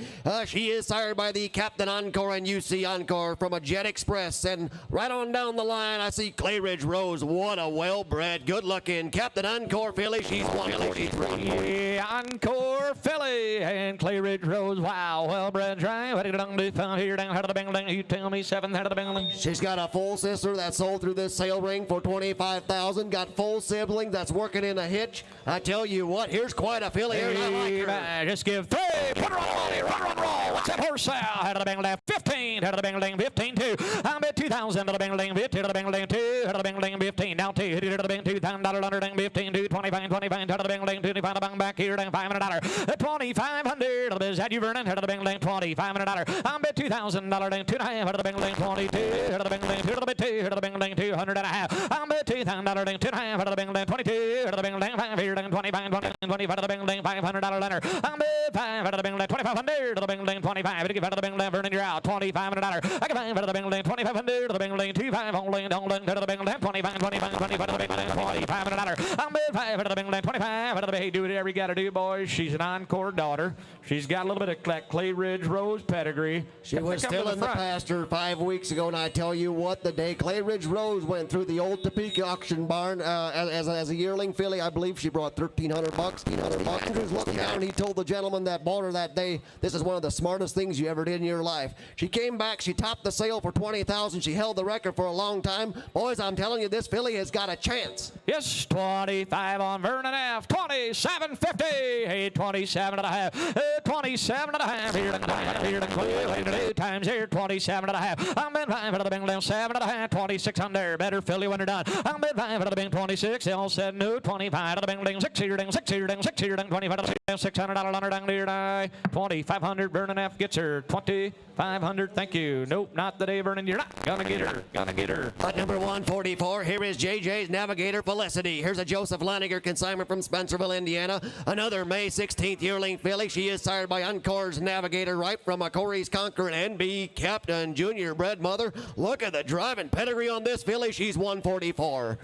She is sired by the Captain Encore and UC Encore from a Jet Express. And right on down the line, I see Clay Ridge Rose. What a well-bred, good-looking Captain Encore filly. She's 143. Yeah, Encore filly and Clay Ridge Rose. Wow, well-bred drive. What are you going to do found here down out of the bang? You tell me 7 out of the bang. She's got a full sister that sold through this sale ring for $25,000. Got full siblings that's working in a hitch. I tell you what, here's quite a filly here. I like her. Just give 3. Put her on, roll. What's that horse out? Out of the bang left. 15. Out of the bang lane. 15 2. I'm at 2,000 to the bang lane. 15 to the bang lane 2. Out of the bang lane 15. Now 2. Hit it to the bang $2,000 under dang 15 2. 25 25 out of the bang lane 25 to bang back here dang $500. 2,500. Is that you Vernon? Out of the bang lane $2,500. I'm at $2,000 dang 2.5 out of the bang lane 22. Out of the bang lane 2 to the bang 2. Out of the bang lane 200 and a half. I'm at $2,000 dang 2.5 out of the bang lane 22. Out of the bang lane 5 here dang 25 25 out of the bang lane $500 lender. I'm at 5 out of the bang lane 2,500 to the bang lane 25. To give out of the bang lane Vernon, you're out $2,500. I can 5 out of the bang lane 2,500 to the bang lane 25 only to the bang lane 25 25 out of the bang lane $2,500. I'm at 5 out of the bang lane 25 out of the bang. Do whatever you got to do, boys. She's an Encore daughter. She's got a little bit of Clay Ridge Rose pedigree. She was still in the pasture 5 weeks ago, and I tell you what, the day Clay Ridge Rose went through the old Topeka auction barn as a yearling filly, I believe she brought $1,300. Andrews looked down and he told the gentleman that bought her that day, this is one of the smartest things you ever did in your life. She came back, she topped the sale for $20,000. She held the record for a long time. Boys, I'm telling you, this filly has got a chance. Yes, 25 on Vernon F. 27.50. Hey, 27 and a half. 27 and a half. Here times here. 27 and a half. I'm in 5 out of the bang down 7 and a half. 26 under. Better filly winner done. I'm bid 5 out of the bing 26. They all said no. 25 out of the bing ding 6 here ding 6 here ding 6 here ding 25 out of the $600 under down near die. 2,500. Vernon F gets her 2,500. Thank you. Nope, not today, Vernon. You're not gonna get her. Gonna get her. At number 144, here is JJ's Navigator Felicity. Here's a Joseph Laniger consignment from Spencerville, Indiana. Another May 16th yearling filly. She is sired by Encore's Navigator, right from a Corey's Conquer and NB Captain Junior bred mother. Look at the driving pedigree on this filly. She's 144.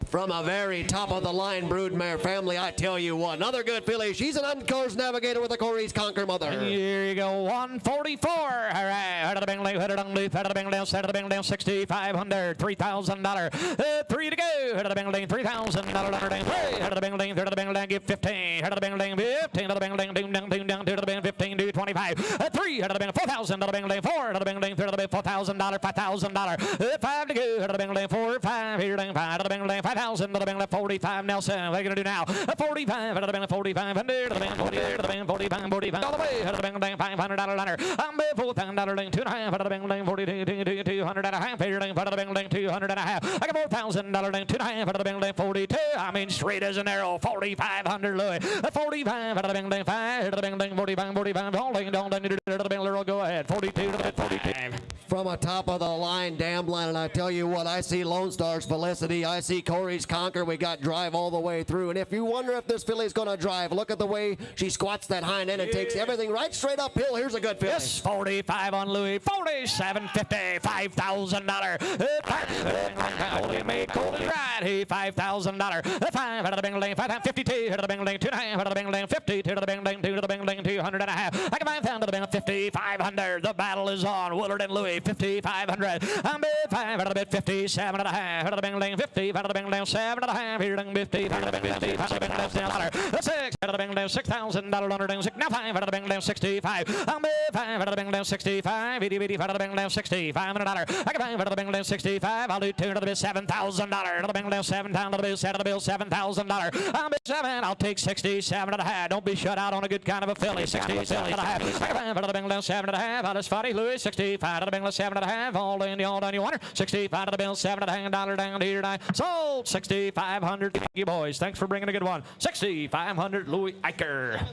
From a very top-of-the-line broodmare family, I tell you what. Another good filly. She's an Encore's Navigator with a Corey's Conquer mother. Here you go, 144. All right, out of the bing leaf, out of the leaf, out of the bing down, out of the bing down, $6,500, $3,000. 3 to go. Out of the bing leaf, $3,000. Out of the bing leaf, out of the bing leaf, give 15. Out of the bing leaf, 15. Out of the bing leaf, down to the bing, 15 to 25. 3 out of the bing, 4,000. Out of the bing leaf, 4 out of the bing leaf, out of the bing, $4,000, $5,000. 5 to go. Out of the bing leaf, 4, 5. Here, 5 out of the bing leaf, 5,000. Out of the bing leaf, 45. Nelson, what are you gonna do now? 45. Out of the bing, 4,500. Out of the bing, 40. Out of the bing, 45, 45. All the way. Out of the bing, $500 liner. I'm bid $4,000, 2.5. Out of the bing, 42, 200 and a half. Here, out of the bing, 200 and a half. I got $4,000, 2.5. Out of the bing, 42. I mean, straight as an arrow. 4,500, Louis. 45. Out of the bing, 5. Out of the bing, 45, 45. Holding down. Out of the bing, Little, go ahead. 42 to the 45. From a top-of-the-line damn line, and I tell you what, I see Lone Star's Felicity. I see Corey's Conquer. We got drive all the way through. And if you wonder if this filly's going to drive, look at the way she squats that hind end and takes everything right straight uphill. Here's a good filly. Yes, 45 on Louis. 47.50. $5,000. Holy made cold and right. Hey, $5,000. 5 out of the bing lane. 5 52 out of the bing lane. 2.5 out of the bing lane. 50 to the bing lane. 2 to the bing lane. 200 and a half. I can 5,000 to the bing. 5,500. The battle is on. Willard and Louis. 5,500. I'm bid 5 out of the bid. 57 and a half. Out of the bing lane. 50 out of the bing lane. 7 and a half. Here, 50 out of the bing. 50 out of the bing lane. 6 out of the bing lane. $6,000 under 6. Now 5 out of the bing lane. 65. I'm bid 5 out of the bing lane. 65. 80 out of the bing lane. $65. I can 5 out of the bing lane. 65. I'll do 2 out of the bid. $7,000. Out of the bing lane. 7 down to the bill. Set of the bill. $7,000. I'm bid 7. I'll take 67 and a half. Don't be shut out on a good kind of a filly. 67 and a half. I can 5 out of the bing lane. 7 and a half. Out of Spotty Louis. 65 out of the bing lane. 7 and a half. All in the all down you want her. 65 out of the bill. $7 and a half. Dollar down here. Sold. 6,500. Thank you, boys. Thanks for bringing a good one. 6,500. Louis Eicher.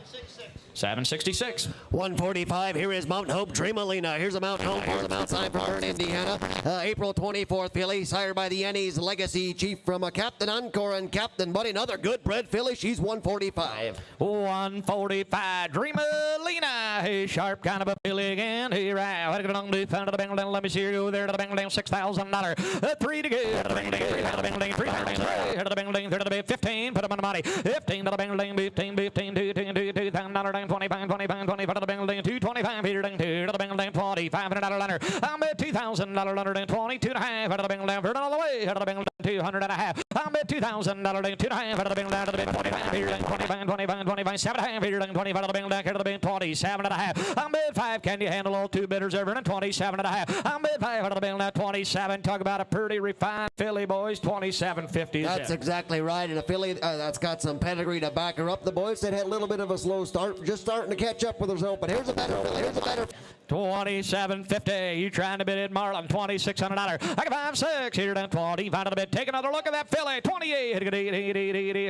766. 145. Here is Mountain Hope Dreamalina. Here's a Mountain Hope for the Mount Sign from Bern, Indiana. April 24th filly, sired by the Yenny's Legacy Chief from a Captain Encore and Captain Buddy. Another good bred filly. She's 145. 145. Dreamalina. Hey, sharp kind of a filly again. Hey, right. What are you going to do? Let me see you go there to the bang $6,000. 3 to go. Out of the bang lane. Out of the bang lane. 3 out of the bang lane. 15. Put them on the money. 15 to the bang lane. 15. $2,000. 25, 25, 25 to the bang lane. 225. Peter Ding 2 to the bang lane. $2,500 liner. I'm at $2,000 liner. 22 and a half out of the bang lane. All the way out of the bang lane. 200 and a half. I'm at $2,000 liner. 2 and a half out of the bang lane. 25. Peter Ding 25, 25, 25. 7 and a half. Peter Ding 25 out of the bang lane. Out of the bang 27 and a half. I'm at 5. Can you handle all 2 bidders over? 27 and a half. I'm at 5 out of the bang lane. 27. Talk about a pretty refined filly, boys. 27.50. That's exactly right. And a filly that's got some pedigree to back her up. The boys that had a little bit of a slow start, just starting to catch up with herself. But here's a better filly. Here's a better. 27.50. You trying to bid it, Marlon? $2,600. I got 5-6 here to 25 to the bid. Take another look at that filly. 28. Here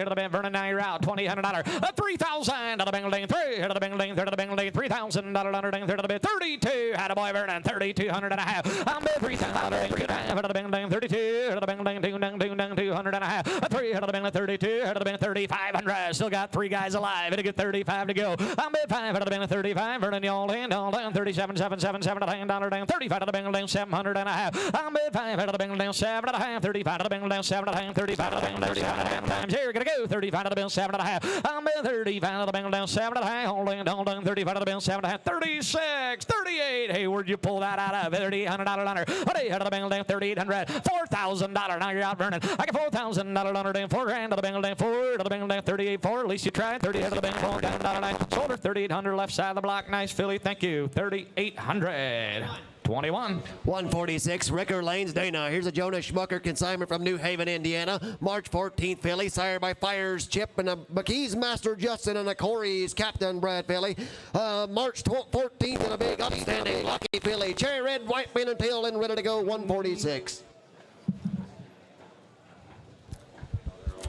to the bid. Vernon, now you're out. $2,800. 3,000 to the bang lane. 3 to the bang lane. 3 to the bang lane. $3,000 under 3 to the bid. 32. Had a boy Vernon. 3,200 and a half. I'm bid 3,000 to the bang lane. 32 to the bang lane. 200 and a half. 3 to the bang lane. 32 to the bang 3,500. Still got 3 guys alive. It'll get 35 to go. I'm bid 5 to the bang 35. Vernon, all in. All down. 37, 777 to the $100 down. 35 to the bang lane. 700 and a half. I'm bid 5 to the bang lane. 7 and a half. 35 to the bang lane. 7 and a half. 35 to the bang lane. 7 and a half times. Here, gonna go. 35 to the bang 7 and a half. I'm bid 35 to the bang lane. 7 and a half. All down. 35 to the bang 7 and a half. 36, 38. Hey, where'd you pull that out of? $3,800 liner. What do you had to the bang lane? 3,800. $4,000. Now you're out, Vernon. I got $4,000 liner down. $4,000 to the bang lane. 4 to the bang lane. 38, 4. At least you tried. 30 to the bang. $4,000 line. Sold her 3,800 left side of the block. Nice filly. Thank you. 3,800. 21. 146, Ricker Lanes Dana. Here's a Jonas Schmucker consignment from New Haven, Indiana. March 14th filly, sired by Fires Chip and a McKee's Master Justin and a Corey's Captain Brad filly. March 14th and a big upstanding lucky filly. Cherry red, white mane and tail and ready to go. 146.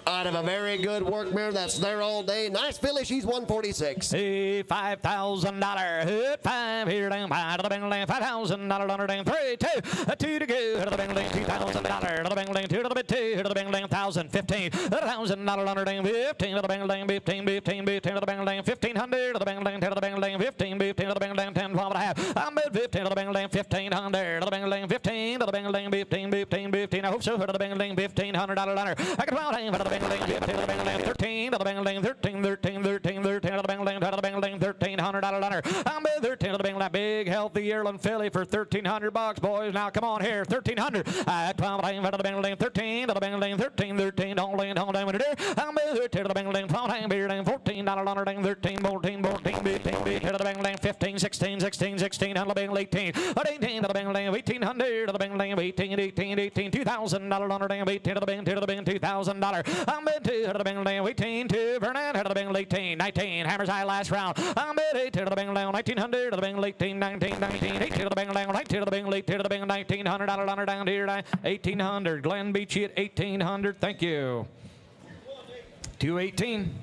Out of a very good work mare that's there all day. Nice filly, she's 146. Hey, $5,000. Hit 5 here down by to the Bingling. $5,000 under down 3, 2, a 2 to go to the Bingling. $2,000 to the Bingling. 2 to the bit 2 to the Bingling. 1,000, 15, $1,000 under down 15 to the Bingling. 15 to the Bingling. 1,500 to the Bingling. 10 to the Bingling. 15 to the Bingling. 10, 12 and a half. I'm at 15 to the Bingling. 1,500 to the Bingling. 15 to the Bingling. 15. I hope so. To the Bingling. $1,500 under. I can found him for the Bingling, 15 to the Bingling, 13 to the Bingling, 13 to the Bingling, to the Bingling, $1,300 under. I'm at 13 to the Bingling, big healthy yearling filly for $1,300, boys. Now come on here, 1,300. At 12 to the Bingling, 13 to the Bingling, 13. Don't land with it there. I'm at 13 to the Bingling, 12 beer, $14 under, 13, 14, to the Bingling, 15, 16 on the Bingling, 18 to the Bingling, 1,800 to the Bingling, 18, $2,000 under, 18 to the Bingling, $2,000. I'm at 2 to the Bingling, 18 to Burnett, to the Bingling, 18, 19, Hammers High last round. I'm at 8 to the Bingling, 1,900 to the Bingling, 18, 19, 8 to the Bingling, right to the Bingling, 8 to the Bingling, $1,900 under down here, 1,800. Glenn Beachy at 1,800. Thank you. 218.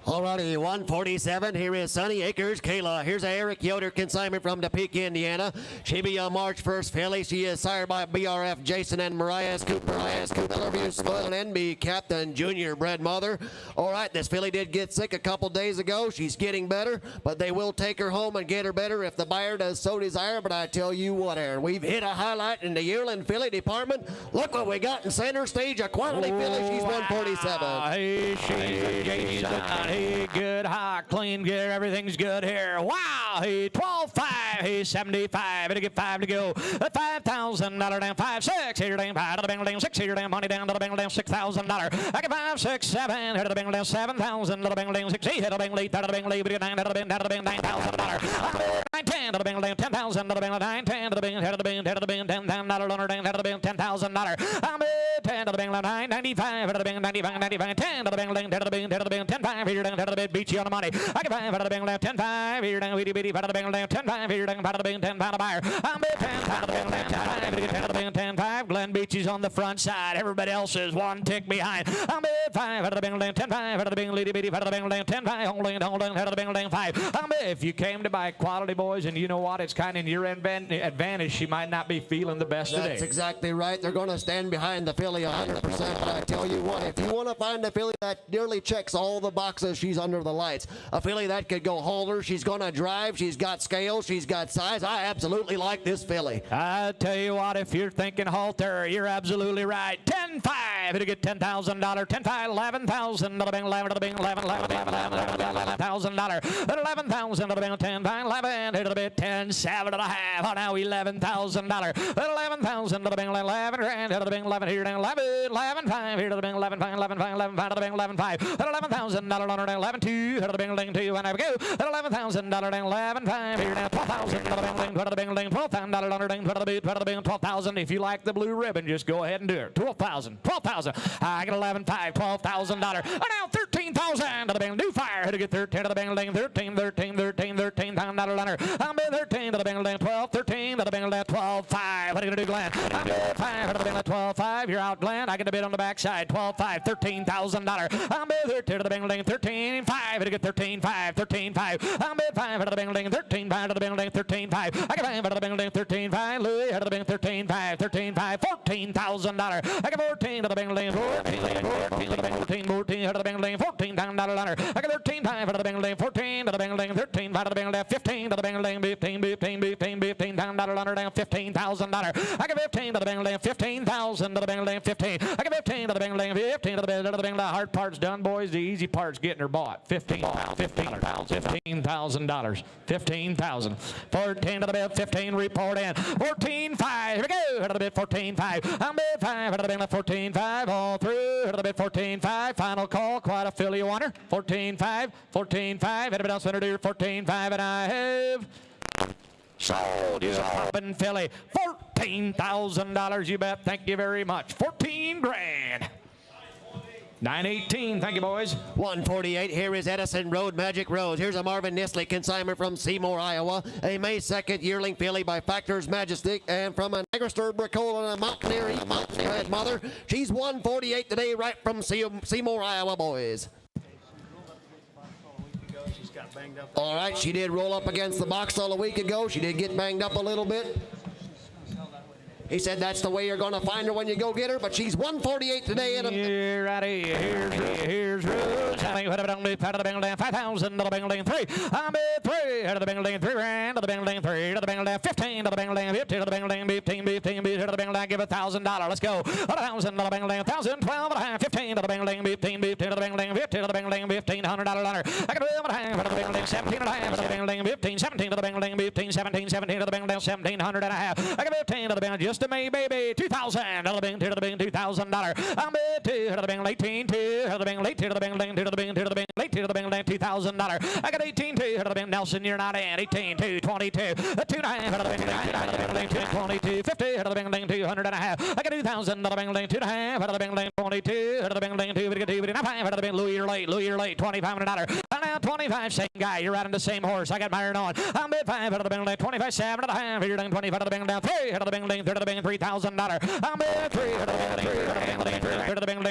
Alrighty, 147. Here is Sunny Acres Kayla. Here's a Eric Yoder consignment from Topeka, Indiana. She be a March 1st filly. She is sired by BRF Jason and Mariah Scoop. Millerview Spoil and NB Captain Junior bred mother. All right, this filly did get sick a couple days ago. She's getting better, but they will take her home and get her better if the buyer does so desire. But I tell you what, Aaron, we've hit a highlight in the yearling filly department. Look what we got in center stage. A quality filly. She's 147. Hey, she's Jason. Hey, good, high, clean gear. Everything's good here. Wow. Hey, 12.5. Hey, 75. It'll get 5 to go. $5,000 down. 5, 6. Here down. 5 to the Bingling. 6 here down. Money down to the Bingling. $6,000. I get 5, 6, 7. Here to the Bingling. 7,000 to the Bingling. 6, 8 to the Bingling. 8 to the Bingling. 9 to the Bingling. $9,000. 9, 10 to the Bingling. 10,000 to the Bingling. 9, 10 to the Bingling. 10 to the Bingling. 10 to the Bingling. $10,000 down. 10 to the Bingling. $10,000. I'm at 10 to the Bingling. 9, 95 to the Bingling. 95. 10 to the Bingling. 10 to the Bingling. 10 to the Bingling. 10, 5 here down. 10 to the bed. Beat you on the money. I can 5 out of the Bingling. 10, 5 here down. Weedy bitty out of the Bingling. 10, 5 here down. Out of the Bingling. 10 pound of buyer. I'm at 10 out of the Bingling. 10, 5 to get 10 out of the Bingling. 10, 5. Glenn Beachy's on the front side. Everybody else is one tick behind. I'm at 5 out of the Bingling. 10, 5 out of the Bingling. Itty bitty out of the Bingling. 10, 5. Hold on. Out of the Bingling. 5. If you came to buy quality, boys, and you know what, it's kind of in your advantage. She might not be feeling the best today. That's exactly right. They're going to stand behind the filly 100%. But I tell you what, if you want to find a filly that nearly checks all the boxes, she's under the lights. A filly that could go holder. She's going to drive. She's got scale. She's got size. I absolutely like this filly. I tell you what, if you're thinking halter, you're absolutely right. 10-5. It'll get $10,000. 10-5, 11,000 to the Bing, 11 to the Bing, 11,000 $11,000. 11,000 to the Bing, 10-5, 11 to the bit, 10, 7 and a half. Oh, now $11,000. 11,000 to the Bing, 11 grand to the Bing, 11 here, 11, 5 here to the Bing, 11, 5 to the Bing, 11, 5. $11,000 11, 2 to the Bing, 2, and I go. $11,000 11, 5 here now, 12,000 to the Bing, 12 to the Bing, 12,000 to the Bing, 12,000. If you like the blue ribbon, just go ahead and do it. 12,000. I get 11, 5, $12,000. Oh, now 13,000 to the Bing, new fire. To get 13 to the Bing, 13,000. I'm in 13 to the Bing, 12, 13 to the Bing, 12, 5. What are you going to do, Glenn? I'm in 5 to the Bing, 12, 5. You're out, Glenn. I get a bid on the backside. 12, 5, $13,000. I'm in 13 to the Bing, 13, 5. To get 13, 5. I'm in 5 to the Bing, 13, 5 to the Bing, 13, 5. I get 5 to the Bing, 13, 5. Louis to the Bing, 13, 5, $14,000. I get 14 to the Bing, 14 to the Bing, $14,000. I get 13, 5 to the Bing, 14 to the Bing, 13, 5 to the Bing, 15 to the Bing, $15,000. $15 down, $15,000. I give 15 to the bang down, 15,000 to the bang down, 15. I give 15 to the bang down, 15 to the bang down. The hard part's done, boys. The easy part's getting her bought. $15,000. 15,000. 14 to the bid, 15 report in. 14.5. Here we go. Head of the bid, 14.5. I'm bid 5. Head of the bid, 14.5. All through. Head of the bid, 14.5. Final call. Quite a filly you want her. 14.5. 14.5. Head of it down center deer, 14.5. And I have sold you a poppin' filly. $14,000. You bet. Thank you very much. 14 grand. 918. Thank you, boys. 148. Here is Edison Road Magic Rose. Here's a Marvin Nisley consignment from Seymour, Iowa. A May 2nd yearling filly by Factor's Majestic, and from an Agrister Bricola and a Mountaineer bred mother. She's 148 today, right from Seymour, Iowa, boys. All right, she did roll up against the box all a week ago. She did get banged up a little bit. He said that's the way you're going to find her when you go get her, but she's 148 today. You're righty. Here's Rose. I think what about the out of the Bangling 5,000 to the Bangling 3. I'm at 3 out of the Bangling 3 grand to the Bangling 3 to the Bangling 15 to the Bangling 15 to the Bangling 15 to the Bangling. Give $1,000. Let's go. 1,000 to the Bangling 1,000 12 and a half 15 to the Bangling 15 to the Bangling 15 to the Bangling $1,500. I got 12 and a half to the Bangling 17 and a half to the Bangling 15 17 to the Bangling 15 17 17 to the Bangling 1,700 and a half. I got 15 to the Bangling just to me, baby. 2,000 to the Bing to the Bing $2,000. I'm at 2 to the Bing 18 2 to the Bing late to the Bing to the Bing to the Bing late to the Bing $2,000. I got 18 2 to the Bing Nelson. You're not in 18 2 22 2.5 to the Bing 22 50 to the Bing $200 and a half. I got 2,000 to the Bing 2.5 to the Bing 22 to the Bing 2 5 to the Bing Louis late $2,500. Now 25 same guy. You're riding the same horse. I got mine on. I'm at 5 to the Bing 25 7 and a half. You're doing 25 to the Bing down 3 to the Bing 3 to the Bing $3,000. I'm at 3 to the Bing 3 to the Bing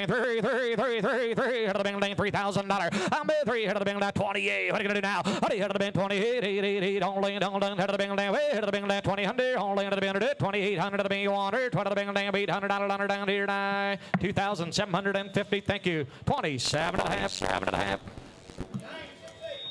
$3,000. I'm at 3 to the Bing 28. What are you gonna do now? What are you to the Bing 28 only to the Bing way to the Bing 2000 only to the Bing 2,800 to the Bing 100 to the Bing $800 down here now 2,750. Thank you. 27 and a half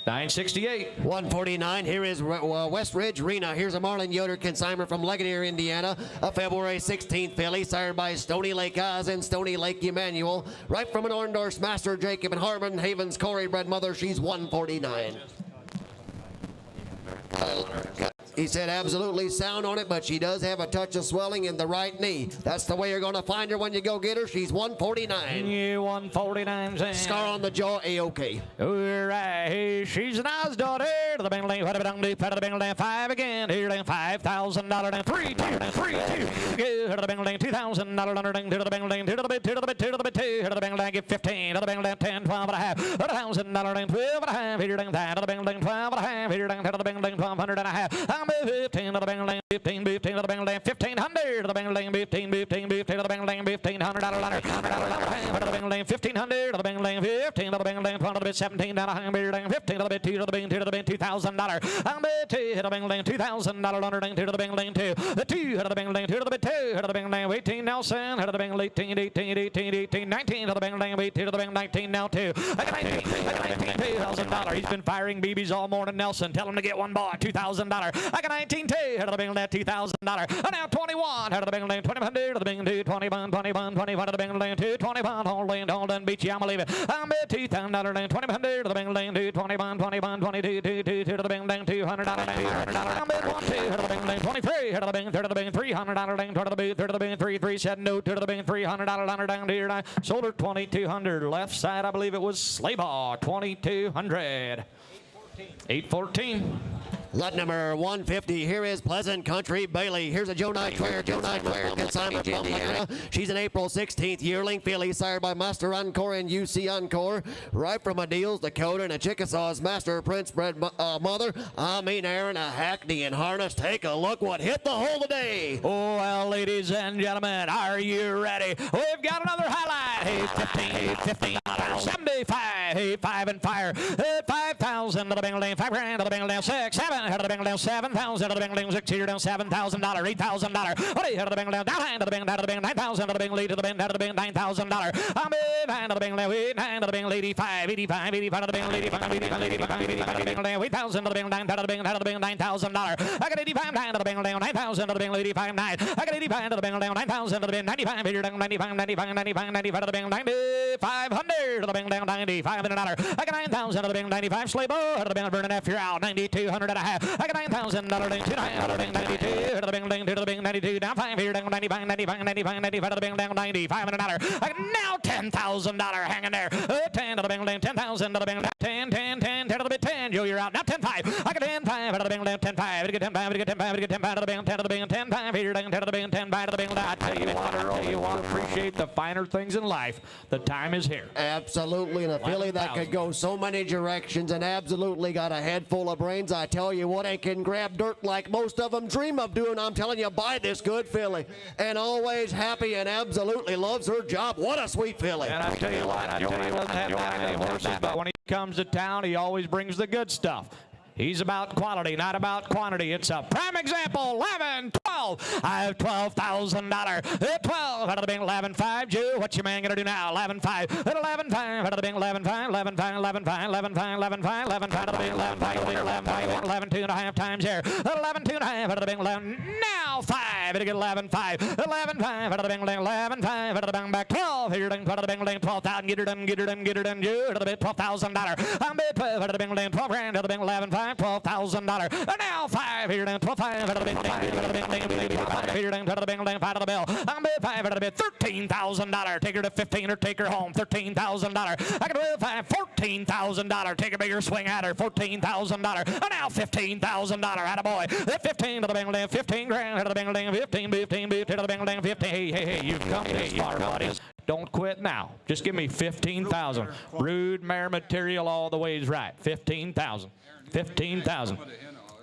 968. 149. Here is West Ridge Rena. Here's a Marlin Yoder consignment from Ligonier, Indiana. A February 16th filly, sired by Stony Lake Oz and Stony Lake Emmanuel. Right from an Orndorff's Master Jacob and Harmon Haven's Corey bred mother. She's 149. He said absolutely sound on it, but she does have a touch of swelling in the right knee. That's the way you're going to find her when you go get her. She's 149. You 149. Scar on the jaw, A-OK. All right, she's an Oz daughter. To the Bing what about the Bing 5 again. Here $5,000 and 3 2 to the Bing $2,000 to the Bing to the bit to the bit to the bit to the Bing give 15 to the Bing 10 12 and a half $1,000 and 12 and a half. Here to the Bing 12 and a half. Here to the Bing 1,200 and a half. 15 to the Bing 15 to the Bing 1,500 to the Bing 15 to the Bing $1,500 to the Bing 1,500 to the Bing 15 to the Bing 12 to the bit 17 down a 15 to the bit 2 to the Bing 2 to the Bing $2,000. I'm at 2 to the Bing $2,000 to the Bing 2 the 2 to the Bing 2 to the bit 2 to the Bing 18 Nelson to the Bing 18 19 to the Bing 8 to the Bing 19 now 2. I got 19 $2,000. He's been firing BBs all morning. Nelson, tell him to get one bought. $2,000. I got 19 2 to the Bing $2,000. Now 21 to the Bing 2,100 to the Bing 2 21 to the Bing 2 21 hold on beat you. I'm gonna leave it. I'm at $2,000 2,100 to the Bing 2 21 22 2 to the Bing $200. I'm at 1 2 to the Bing 23 to the Bing to the Bing $300 to the Bing to the Bing 3 said no to the Bing $300 down here. I sold her 2,200 left side. I believe it was Slaybaugh 2,200. 814. Lot number 150. Here is Pleasant Country Bailey. Here's a Joe Knight consignment from Indiana. She's an April 16th yearling filly, sired by Master Encore and UC Encore. Right from a Deals, Dakota, and a Chickasaw's Master Prince bred mother. I mean, Aaron, a Hackney in harness. Take a look what hit the hole today. Oh, well, ladies and gentlemen, are you ready? We've got another highlight. Hey, 15, 75, hey, 5 and fire. 5,000 to the Bing 5 grand to the Bing 6, 7. head of the bang down 7,000, head of the bang down 6 here down $7,000, $8,000. What head of the bang down down to the bang down to the bang 9,000 to the bang lead to the bang down to the bang $9,000. I'm behind to the bang down 9 to the bang 85, 85, 85 to the bang 85, 85, 85, 85 to the bang down 8,000 to the bang 9 to the bang down to the bang $9,000. I got 85 9 to the bang down 9,000 to the bang 85 9. I got 85 to the bang down 9,000 to the bang 95 here down 95, 95, 95, 95 to the bang 9,500 to the bang down 95 and $1. I got 9,000 to the bang 95 sleigh boy to the bang burning after you're out 9,200 and a half. I got $9,000 to the bang 92 to the bang to the bang 92 down 5 here down 95, 95, 95, 95 to the bang down 95 and $1. I got now $10,000 hanging there. 10 to the bang down 10,000 to the bang 10, 10, 10, 10 to the bang 10. Joe, you're out now 10 5. I got 10 5 to the bang down 10 5. I get 10 5. I get 10 5. I get 10 5 to the bang 10 to the bang 10 5 here down 10 to the bang 10 5 to the bang. I tell you what, Earl, you want to appreciate the finer things in life. The time is here. Absolutely, and a filly that could go so many directions and absolutely got a head full of brains. I tell you what, it can grab dirt like most of them dream of doing. I'm telling you, buy this good filly. And always happy and absolutely loves her job. What a sweet filly. And I tell you what, Joey doesn't have that many horses, but when he comes to town, he always brings the good stuff. He's about quality, not about quantity. It's a prime example. 11, 12. I have $12,000. 12 out of the bing. 11, 5. Jew, what's your man going to do now? 11, 5. 11, 5 out of the bing. 11, 5. 11, 5. 11, 5. 11, 5. 11, 5. 11, 5 out of the bing. 11, 5. 11, 5. 11, 2 and a half times here. 11, 2 and a half out of the bing. 11. Now 5. It'll get 11, 5. 11, 5 out of the bing. 11, 5 out of the bing. Back 12. Here, out of the bing. 12,000. Get her done. Get her done. Get her done. Jew, out of the bing. $12,000. I'm bid 12 out of the bing. 12 grand out of the bing. 11, 5. $12,000. And now 5 here down 12 5 out of the bing, 5 out of the bing, 5 here down out of the bing, 5 out of the bell. I'm bid 5 out of the bid, $13,000. Take her to 15 or take her home, $13,000. I can do 5, $14,000. Take a bigger swing at her, $14,000. And now $15,000. Attaboy. 15 to the bing, 15 grand out of the bing, 15, 15, 15 to the bing, 15. Hey, you've come this far, buddies. Don't quit now. Just give me 15,000. Brood mare material all the way is right. 15,000. 15,000.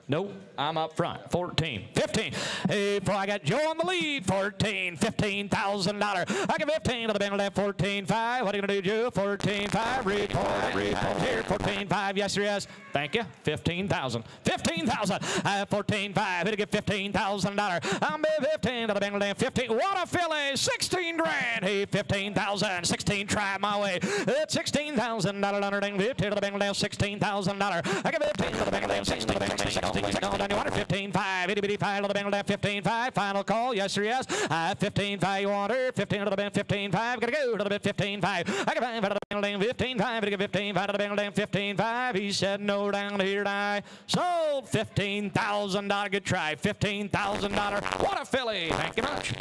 Nope, I'm up front. 14, 15. Hey, boy, I got Joe on the lead. 14, $15,000. I get 15 to the bend left. 14, 5. What are you going to do, Joe? 14, 5. Report here. 14, 5. Yes. Thank you. 15,000. 15,000. 14, 5. It'll get $15,000. I'm 15 to the bend left. 15. What a filly. 16 grand. Hey, 15,000. 16. Try my way. It's $16,000. 15 to the bend left. $16,000. I get 15 to the bend left. 16. 15 5, itty bitty 5 to the bend left, 15 5, final call, yes sir, yes. 15 5, you want her, 15 to the bend, 15 5, gotta go to the bend, 15 5. I got 5 to the bend left, 15 5, gotta get 15 5 to the bend left, 15 5. He said no down here, and I sold $15,000. Good try, $15,000. What a filly. Thank you much.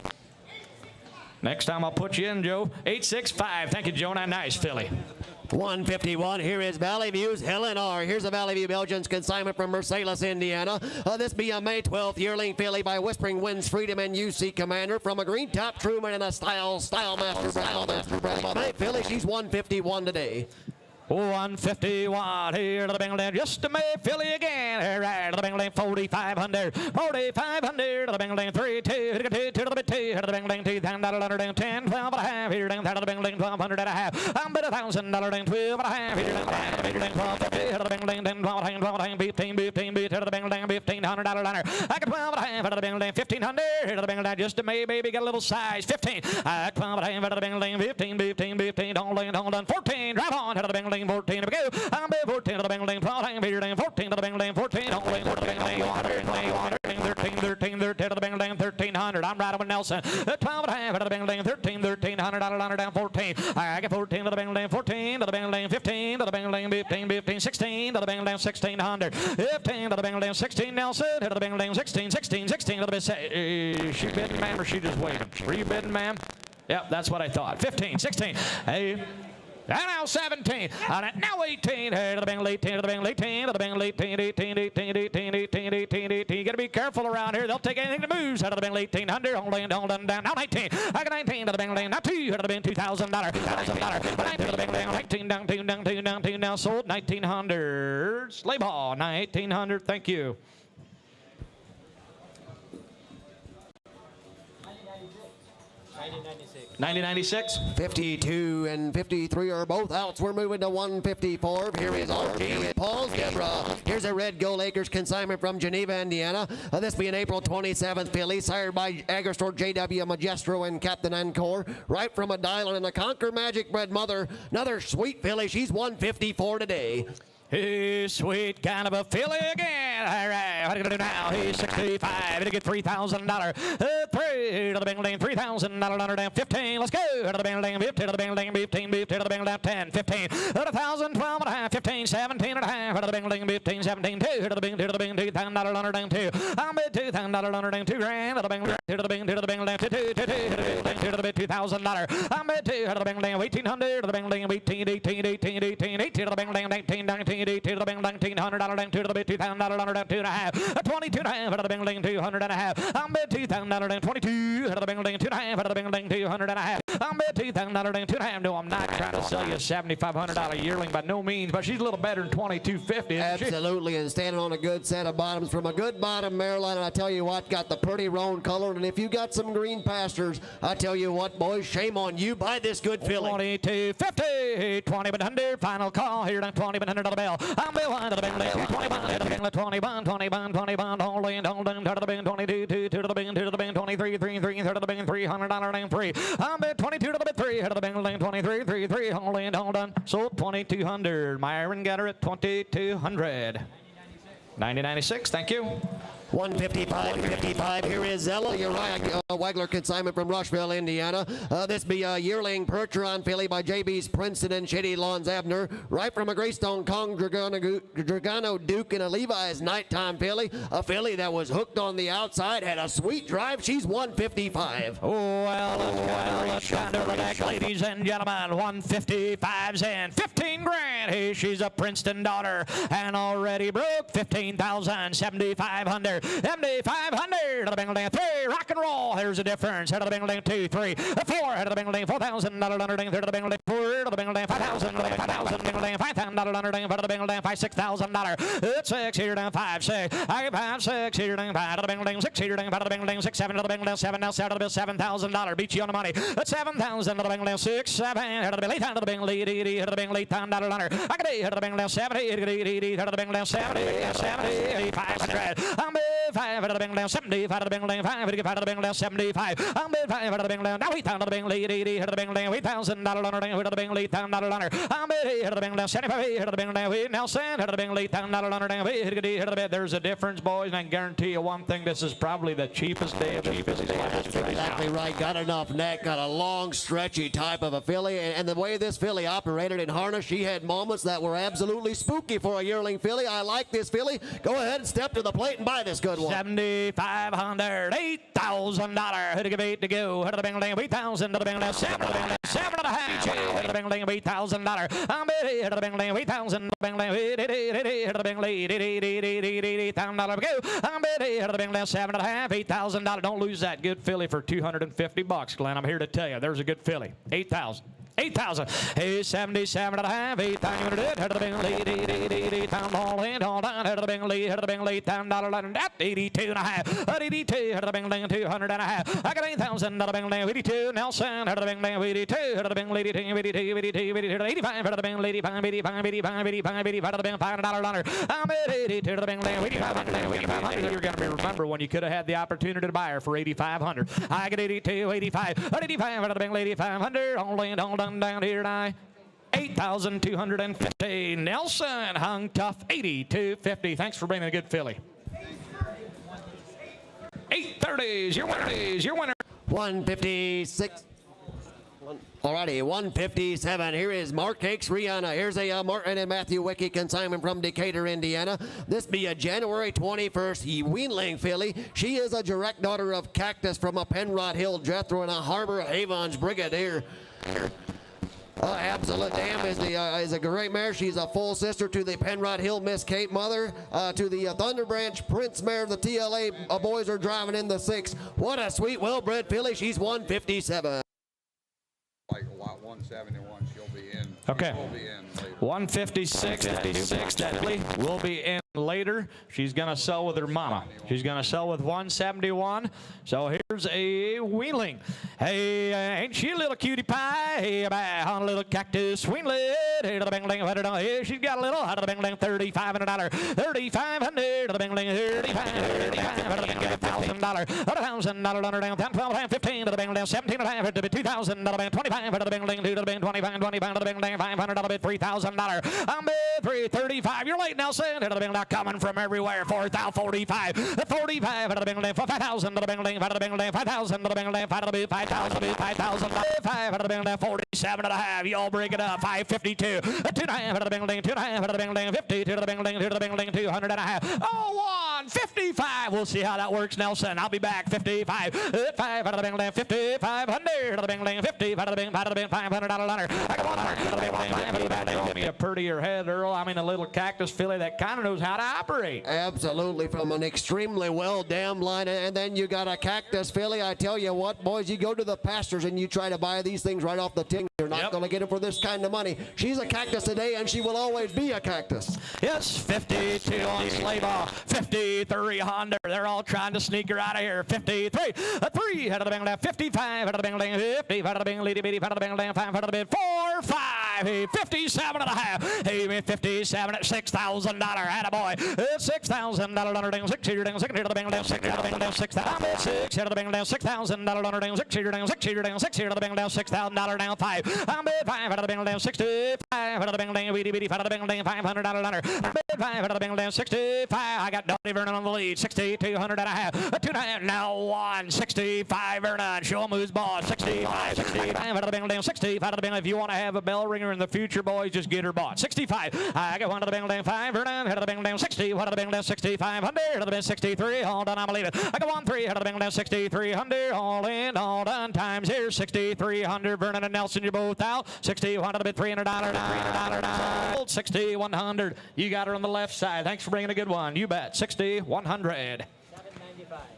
Next time I'll put you in, Joe. 865. Thank you, Joe. Nice filly. 151. Here is Valley View's Helen R. Here's a Valley View Belgians consignment from Marsalis, Indiana. This be a May 12th yearling filly by Whispering Winds Freedom and UC Commander from a Green Top Truman and a Style Master. May filly, she's 151 today. 151 here to the Bingling, just a May filly again. Right to the Bingling, 4,500. 4,500 to the Bingling, 3, 2, to the bit 2, to the Bingling, 2,000, 10, 12 and a half. Here down to the Bingling, 1,200 and a half. I'm bid $1,000, 12 and a half. Here down to the Bingling, 1250 to the Bingling, 10, 12 and a half, 15, to the Bingling, $1,500. I got 12 and a half to the Bingling, 1,500 to the Bingling, just a May baby, got a little size. 15, 12 and a half to the Bingling, 15, don't land, 14, drive on to the Bingling. 14 to go. I'm 14 to the Bingling, 12, 14 to the Bingling, 14, don't wait for the Bingling, 13 to the Bingling, 1,300. I'm riding with Nelson. 12 and a half to the Bingling, 1,300 down 14. I get 14 to the Bingling, 14 to the Bingling, 15 to the Bingling, 15, 16 to the Bingling, 1,600. 15 to the Bingling, 16 Nelson, to the Bingling, 16 to the bit. She bidding, ma'am, or she just waiting? Were you bidding, ma'am? Yep, that's what I thought. 15, 16. Hey. And now 17. Now 18. Here to the Bingling, 18 to the Bingling, 18 to the Bingling, 18. You got to be careful around here. They'll take anything that moves out of the Bingling, 1,800. Hold on down. Now 19. I got 19 to the Bingling. Now 2 to the Bingling, $2,000. 19 to the Bingling. 19 down. Now sold 1,900. Sleigh ball. 1,900. Thank you. 9096. 52 and 53 are both outs. We're moving to 154. Here is RG Paul's Deborah. Here's a red Gold Acres consignment from Geneva, Indiana. This being April 27th filly, sired by Agristore JW Magistro and Captain Encore. Right from a Dylan and a Conquer Magic bred mother. Another sweet filly. She's 154 today. He's sweet, kind of a filly again. All right, what are you going to do now? He's 65. It'll get $3,000. Three to the bing, $3,000 under down 15. Let's go. To the bing, 50 to the bing, 15, 50 to the bing, down 10, 15. To the 1,000, 12 and a half, 15, 17 and a half. To the bing, 15, 17, 2. To the bing, $2,000 under down 2. I'm at $2,000 under down 2 grand. To the bing, to the bing, down 2, to the bing, $2,000. I'm at 2. To the bing, 1,800. To the bing, 18, 18 to the bing, 19, 19. To the bing, $1,900 down to the bit $2,000 down 2.5, 22 and a half out of the bing 200 and a half. I'm bet $2,000 down 22 out of the bing 2.5 out of the bing 200 and a half. I'm bet $2,000 down 2.5. No, I'm not trying to sell you a $7,500 yearling by no means, but she's a little better than 2250. Absolutely, and standing on a good set of bottoms from a good bottom Maryland. And I tell you what, got the pretty roan color, and if you got some green pastures, I tell you what, boys, shame on you. Buy this good filly. 2250, 20,100. Final call here down 20,100 on the bell. I'm Bill to the bing, 21 to the bing, 21, only and hold down to the bing, 22, 2 to the bing, 2 to the bing, 23, 3 to the bing, $300 down 3. I'm bet 22 to the bit 3 to the bing, 23, 3, 3, only and hold on. Sold 2,200. Myron got her at 2,200. 9096, thank you. 155. Here is Zella Uriah Wagler consignment from Rushville, Indiana. This be a yearling Percheron filly by JB's Princeton and Shady Lawns Abner. Right from a Greystone Kong Dragano Duke and a Levi's nighttime filly. A filly that was hooked on the outside, had a sweet drive. She's 155. Let's count her back, ladies and gentlemen. 155's in 15 grand. Hey, she's a Princeton daughter and already broke 15,000, 7,500. 7,500 to the Bingling 3. Rock and roll. Here's the difference. Head of the Bingling 2, 3, 4. Head of the Bingling $4,000 underding. Third of the Bingling 4. To the Bingling 5,000. Bingling $5,000 underding. For the Bingling $6,000. It's 6 here down 5, 6. I get 5, 6 here down 5. To the Bingling 6 here down 5. To the Bingling 6, 7 to the Bingling 7. Now set to the bill $7,000. Beat you on the money. That's 7,000 to the Bingling 6, 7. Head of the bill 8 to the Bingling 80. Head of the Bingling $8,000 under. I get 8 head of the Bingling 70. Head of the Bingling 70. 500. I'm 5 out of the Bing down 70, 5 out of the Bing down 5, 5 out of the Bing down 75. I'm 5 out of the Bing down. Now 8 out of the Bing 80 out of the Bing down $8,000 under, out of the Bing $8,000 under. I'm 8 out of the Bing down 75, out of the Bing down 8. Now send out of the Bing $8,000 under, down 8 out of the bed. There's a difference, boys, and I can guarantee you one thing: this is probably the cheapest day of the cheapest day. That's exactly right. Got enough neck, got a long, stretchy type of a filly, and the way this filly operated in harness, she had moments that were absolutely spooky for a yearling filly. I like this filly. Go ahead and step to the plate and buy this good one. 7,500, $8,000. Who to give 8 to go? Who to the Bing Ling? 8,000 to the Bing Ling. 7 to the Bing Ling. 7 and a half. Who to the Bing Ling? $8,000. I'm 8 to the Bing Ling. 8,000 to the Bing Ling. 8 to the Bing Ling. $8,000 go. I'm 8 to the Bing Ling. 7 and a half. $8,000. Don't lose that good filly for $250, Glenn. I'm here to tell you, there's a good filly. 8,000. 8,000. Hey, 77 and a half. 8,000. Head of the Bing Lee. Town all in, all down. Head of the Bing Lee. Head of the Bing Lee. $10. That 82 and a half. 82. Head of the Bing Lee. 200 and a half. I got 8,000. Head of the Bing Lee. 82. Nelson. Head of the Bing Lee. 82. Head of the Bing Lee. 85. Head of the Bing Lee. 85. 85. Head of the Bing $500 under. I'm at 82 to the Bing Lee. 85. You're going to remember when you could have had the opportunity to buy her for 8,500. I get 82, 85. 85. Head of the Bing Lee. 8,500. Only and all down here now. 8,250. Nelson hung tough. 82.50. Thanks for bringing a good filly. 830s. Your winner. 156. Alrighty, 157. Here is Mark Hakes Rihanna. Here's a Martin and Matthew Wickie consignment from Decatur, Indiana. This be a January 21st weanling filly. She is a direct daughter of Cactus from a Penrod Hill Jethro and a Harbor Havens Brigadier. Absolute Dam is a great mare. She's a full sister to the Penrod Hill Miss Kate mother, to the Thunder Branch Prince mare of the TLA boys are driving in the 6. What a sweet, well-bred filly. She's 157. Like lot 171, she'll be in. Okay. She'll be in later. 156. That filly will be in. later, she's going to sell with her mama. She's going to sell with 171. So here's a wheeling. Hey, ain't she a little cutie pie? Hey, on a little cactus swinglet. Hey, to the bing, hey, she's got a little, out of the bing, $3,500. $3,500 to the bing, $3,500, $1,000, $1,000 under down, 10, 12, 15 to the bing, 17 and a half to the $2,000, 25 to the bing, 2 to the bing, 25, 25 to the bing, $500 bid, $3,000. I'm bid 335. You're late, Nelson. To the bing, coming from everywhere. 4,045. 45 to the bing, 5,000 to the bing, 5 to the bing, 5,000 to the bing, 5 to the bing, 5,000, 5,000, 5 to the bing, 47 and a half. Y'all break it up. 552. 2.5 to the bing, 2.5 to the bing, 50 to the bing, 2 to the bing, 200 and a half. Oh, 155. We'll see how that works, Nelson. I'll be back. 55. 5 out of the bing, 5,500 to the bing, 50 out of the bing, $500 under. I got 100 to the bing, give me a prettier head, Earl. I mean, a little cactus filly that kind of knows how to operate. Absolutely, from an extremely well damned line, and then you got a cactus filly. I tell you what, boys, you go to the pastures and you try to buy these things right off the tin. You're not going to get them for this kind of money. She's a cactus today, and she will always be a cactus. Yes, 52 on sleigh ball. 5300. They're all trying to sneak her out of here. 53. 3 out of the bing, 55 out of the bing, 50 out of the bing, litty bitty out of the bing, 5 out of the bing, 4, 5, 57 and a half. Hey, 57 at $6,000. Attaboy. $6,000 under ding, 6 here, ding, 6 here to the bing, 6 here to the bing, 6,000, 6 here to the bing, $6,000 under ding, 6 here, ding, 6 here, ding, 6 here to the bing, $6,000 down, 5. I'm bid 5 out of the bing, 65 out of the bing, bitty bitty out of the bing, $500 under. I'm bid 5 out of the bing, 65. I got Dottie Vernon on the lead. 6,200 and a half. 2.5. Now 165 Vernon. Show 'em who's boss. 65. 65 out of the bing, 65 out of the bing. If you want to have a bell ringer in the future, boys, just get her bought. 65. I got 1 to the bing, 5 Vernon. Out of the bing, 60. 1 to the bing, 6,500. Out of the bing, 63. All done. I believe it. I got 1, 3 out of the bing, 6,300. All in, all done. Times here. 6,300. Vernon and Nelson, you're both out. 61 to the bid. $300. $300. 6,100. You got her on the left side. Thanks for bringing a good one. You bet. 6,100.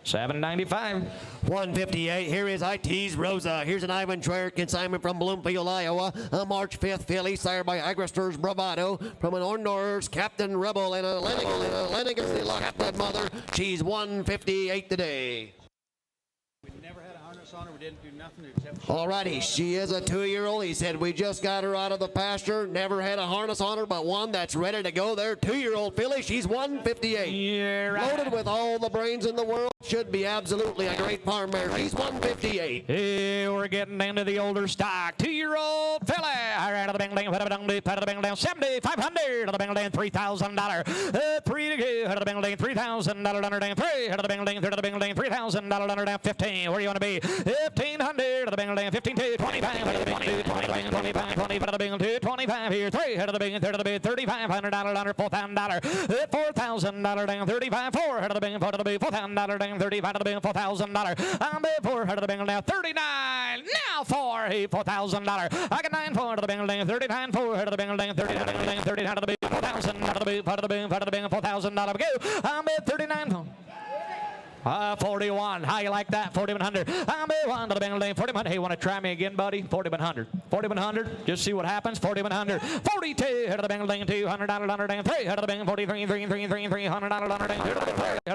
$795. 158. Here is IT's Rosa. Here's an Ivan Traer consignment from Bloomfield, Iowa. A March 5th filly, sired by Agrister's Bravado. From an Ornor's Captain Rebel and a Lenigan's the Captain Mother. She's 158 today. We never had a harness on her. We didn't do nothing except. Alrighty, she is a 2-year-old. He said we just got her out of the pasture. Never had a harness on her, but one that's ready to go there. 2-year-old filly. She's 158. Yeah, right. Loaded with all the brains in the world. Should be absolutely a great farm mare. She's 158. Hey, we're getting into the older stock. 2-year-old filly. Out of the bing, out of the bing, 7,500. Out of the bing, $3,000. 3 to go. Out of the bing, $3,000 under down. 3 out of the bing, $3,000 under down. 15. Where do you want to be? 1,500. Out of the bing, 15 to 25. Out of the bing, 25, 25, 20. Out of the bing, 25 here. 3 out of the bing, $3,500 under $4,000. $4,000 down. 35. 4 out of the bing, $4,000 down. 35 out of the bing, $4,000. I'm bid 4 out of the bing now. 39. Now 4. Hey, $4,000. I got 9. 4 out of the bing, 39. 4 out of the bing, 30 out of the bing, 30 out of the bing, 4,000 out of the bing, out of the bing, out of the bing, $4,000. Go. I'm bid 39. 41. How you like that? 4,100. I'm a 1 to the bing, 4,100. Hey, want to try me again, buddy? 4,100. 4,100. Just see what happens. 4,100. 42. Out of the bing, $200 under down. 3 out of the bing, 43, $300 under down. 2 out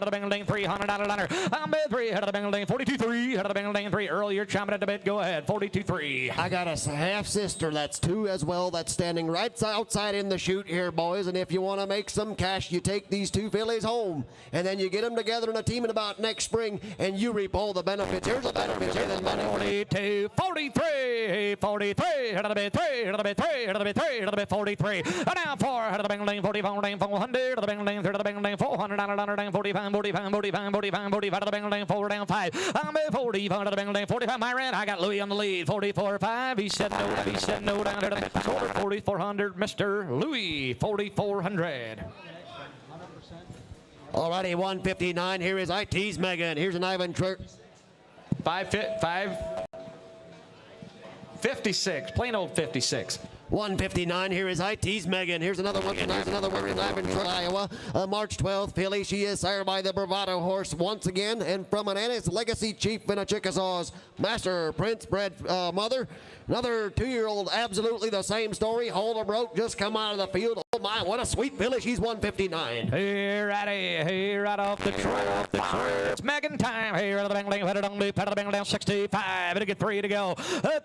of the bing, $300 under. I'm a 3 out of the bing, 42, 3 out of the bing, 3. Earl, you're chomping at the bit. Go ahead. 42, 3. I got a half sister that's 2 as well. That's standing right outside in the chute here, boys. And if you want to make some cash, you take these 2 fillies home, and then you get them together in a team in about next spring, and you reap all the benefits. Here's the benefits. Here the money. 42, 43, 43, out of the bit, 3, out of the bit, 3, out of the bit, 3, out of the bit, 43. Now 4, out of the bing, 44, 400, out of the bing, 3 out of the bing, $400, under 45, 45, 45, 45, 45, out of the bing, 4 down 5. I'm at 45, out of the bing, 45. My red, I got Louis on the lead. 44, 5. He said no. He said no down to the 4,400. Mr. Louis, 4,400. Alrighty, 159. Here is IT's Megan. Here's an Ivan Traer. 56. Plain old 56. 159. Here is IT's Megan. Here's another one. Here's another one in Ivan Traer, Iowa. March 12th filly. She is sired by the Bravado horse once again, and from an Annis Legacy Chief in a Chickasaws Master Prince bred mother. Another 2-year-old. Absolutely the same story. Hold a broke. Just come out of the field. my, what a sweet filly. She's 159. Here, right off the trail. It's Megan time. Here, the bangling, head of the bangling down 65. It'll get 3 to go.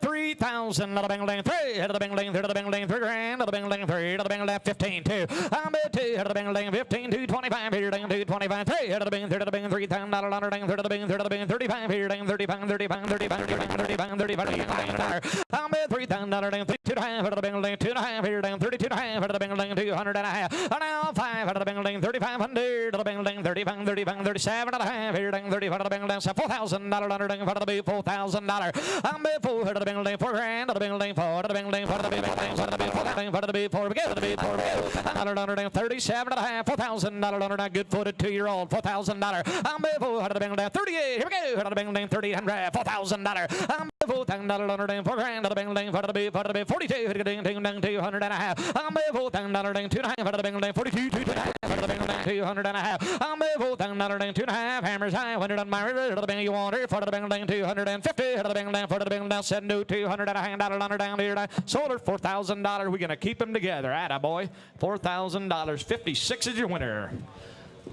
3,000. The bangling 3. Head of the bangling, head of the bangling 3 grand. The bangling 3. Head of the bangling 15 2. I'm at 2. Head of the bangling 15 2 25. Here, dang 2 25 3. Head of the bangling, third of the bangling $3,000. Dang third of the bangling 35. Here, dang 35 35. I'm at $3,000. Dang 2 2.5. Head of the bangling 2 1/2. Here, dang 32 1/2. Head of the bangling 200 1/2. Now 5. Head of the bangling 3,500. The bangling 35 37 1/2. Here, dang 35 of the bangling $4,000. Under dang for the $4,000. I'm at 4. Head of the bangling 4 grand. The bangling 4. The bangling 4. The bangling 4. The bangling 4. The bangling 4. We go. The bangling 4. Under dang 37 1/2. $4,000. Under that good-footed 2-year-old $4,000. I'm at 4. Head of the bangling 38. Here we go. Head of the bangling 300. $4,000. I'm at $4,000. Under dang 4 grand. The bangling 4. The 42. Hit ding 200 1/2. I'm at $4,000. Dang 2 1/2. Head of the bangling 42. 2 1/2. Head of the bangling 200 1/2. I'm at $4,000. Dang 2 1/2. Hammers high. When you're done my river. Head of the bangling you want her. For the bangling 250. Head of the bangling for the bangling 200 1/2. Under down here. Sold her $4,000. We're gonna keep them together. Atta boy. $4,000. 56 is your winner.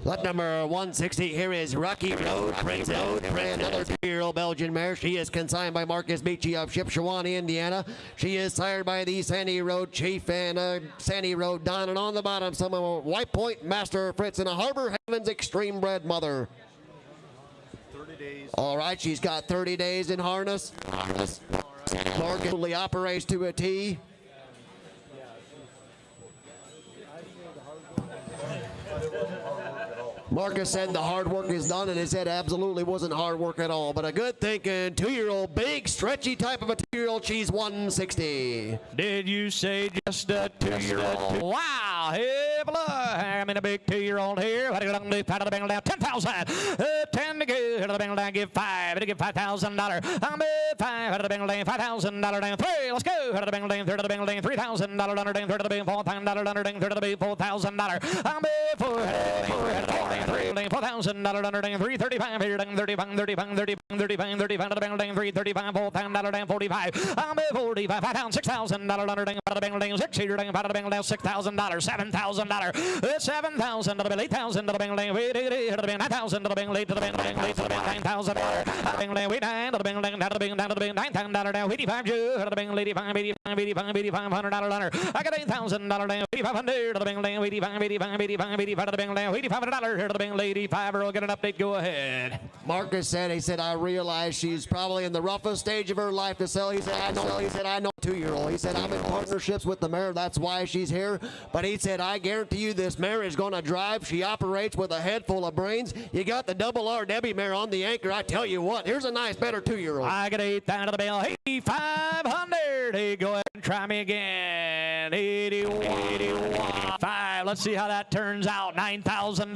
Lot number 160 here is Rocky Road Princess. Another 2-year-old Belgian mare. She is consigned by Marcus Beachy of Shipshewana, Indiana. She is sired by the Sandy Road Chief and Sandy Road Don. And on the bottom, some White Point Master Fritz and a Harbor Heavens Extreme Bred Mother. 30 days. All right, she's got 30 days in harness. Marcus fully operates to a T. Marcus said the hard work is done, and he said absolutely wasn't hard work at all. But a good thinking 2-year-old, big, stretchy type of a 2-year-old. She's 160. Did you say just a 2-year-old? Wow, hey, blood. I'm in a big 2-year-old here. What are you going to do? Pat of the bangle down. 10,000. 10 to go. Head of the bangle down. Give 5. It'll give $5,000. I'm at 5. Head of the bangle down. $5,000 down. 3. Let's go. Head of the bangle down. Third of the bangle down. $3,000 under down. Third of the bangle. $4,000 under down. Third of the bangle. $4,000. I'm at 4. Head of the bangle. $4,000 under dang 335 here dang 35 to the bang dang 335 $4,000 dang 45. I'm at 45 $6,000 under dang the bang dang 6 here dang the bang dang $6,000 $7,000 $7,000 to the bang 8,000 to the bang dang wait to the bang 9,000 to the bang late to the bang late to the bang $9,000 bang dang wait down to the bang dang down to the bang $9,000 down 85 to the bang 85 $8,500 under I got $8,000 down 8,500 to the bang dang 85 to the bang dang $8,500 here to the bang lady 5 will get an update. Go ahead. Marcus said, he said, I realize she's probably in the roughest stage of her life to sell. He said, I know 2-year-old. He said, I'm in partnerships with the mare. That's why she's here. But he said, I guarantee you this mare is going to drive. She operates with a head full of brains. You got the double R Debbie mare on the anchor. I tell you what, here's a nice, better 2-year-old. I got 8,000 to the bill. 8,500. Hey, go ahead and try me again. 81. 5. Let's see how that turns out. $9,000.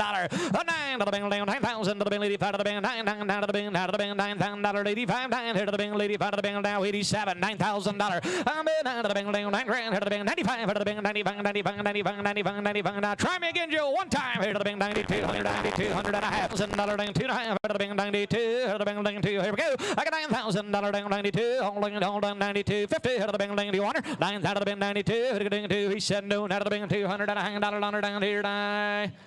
9 to the bang, 9,000 to the bang, 85 to the bang, 9 to the bang, $9,000, 85, 9 here to the bang, 85 to the bang, now 87, $9,000. I'm in 9 to the bang, 9 grand here to the bang, 95 here to the bang, 95. Now try me again, Joe. One time here to the bang, 92, 192, $100,000, dang 2 and a half here to the bang, 92, here to the bang, 2. Here we go. I got $9,000, dang 92, hold on, 92, 50 here to the bang, 91, 9,000 to the bang, 92, here to the 2. He said no, now to the bang, $200 down here.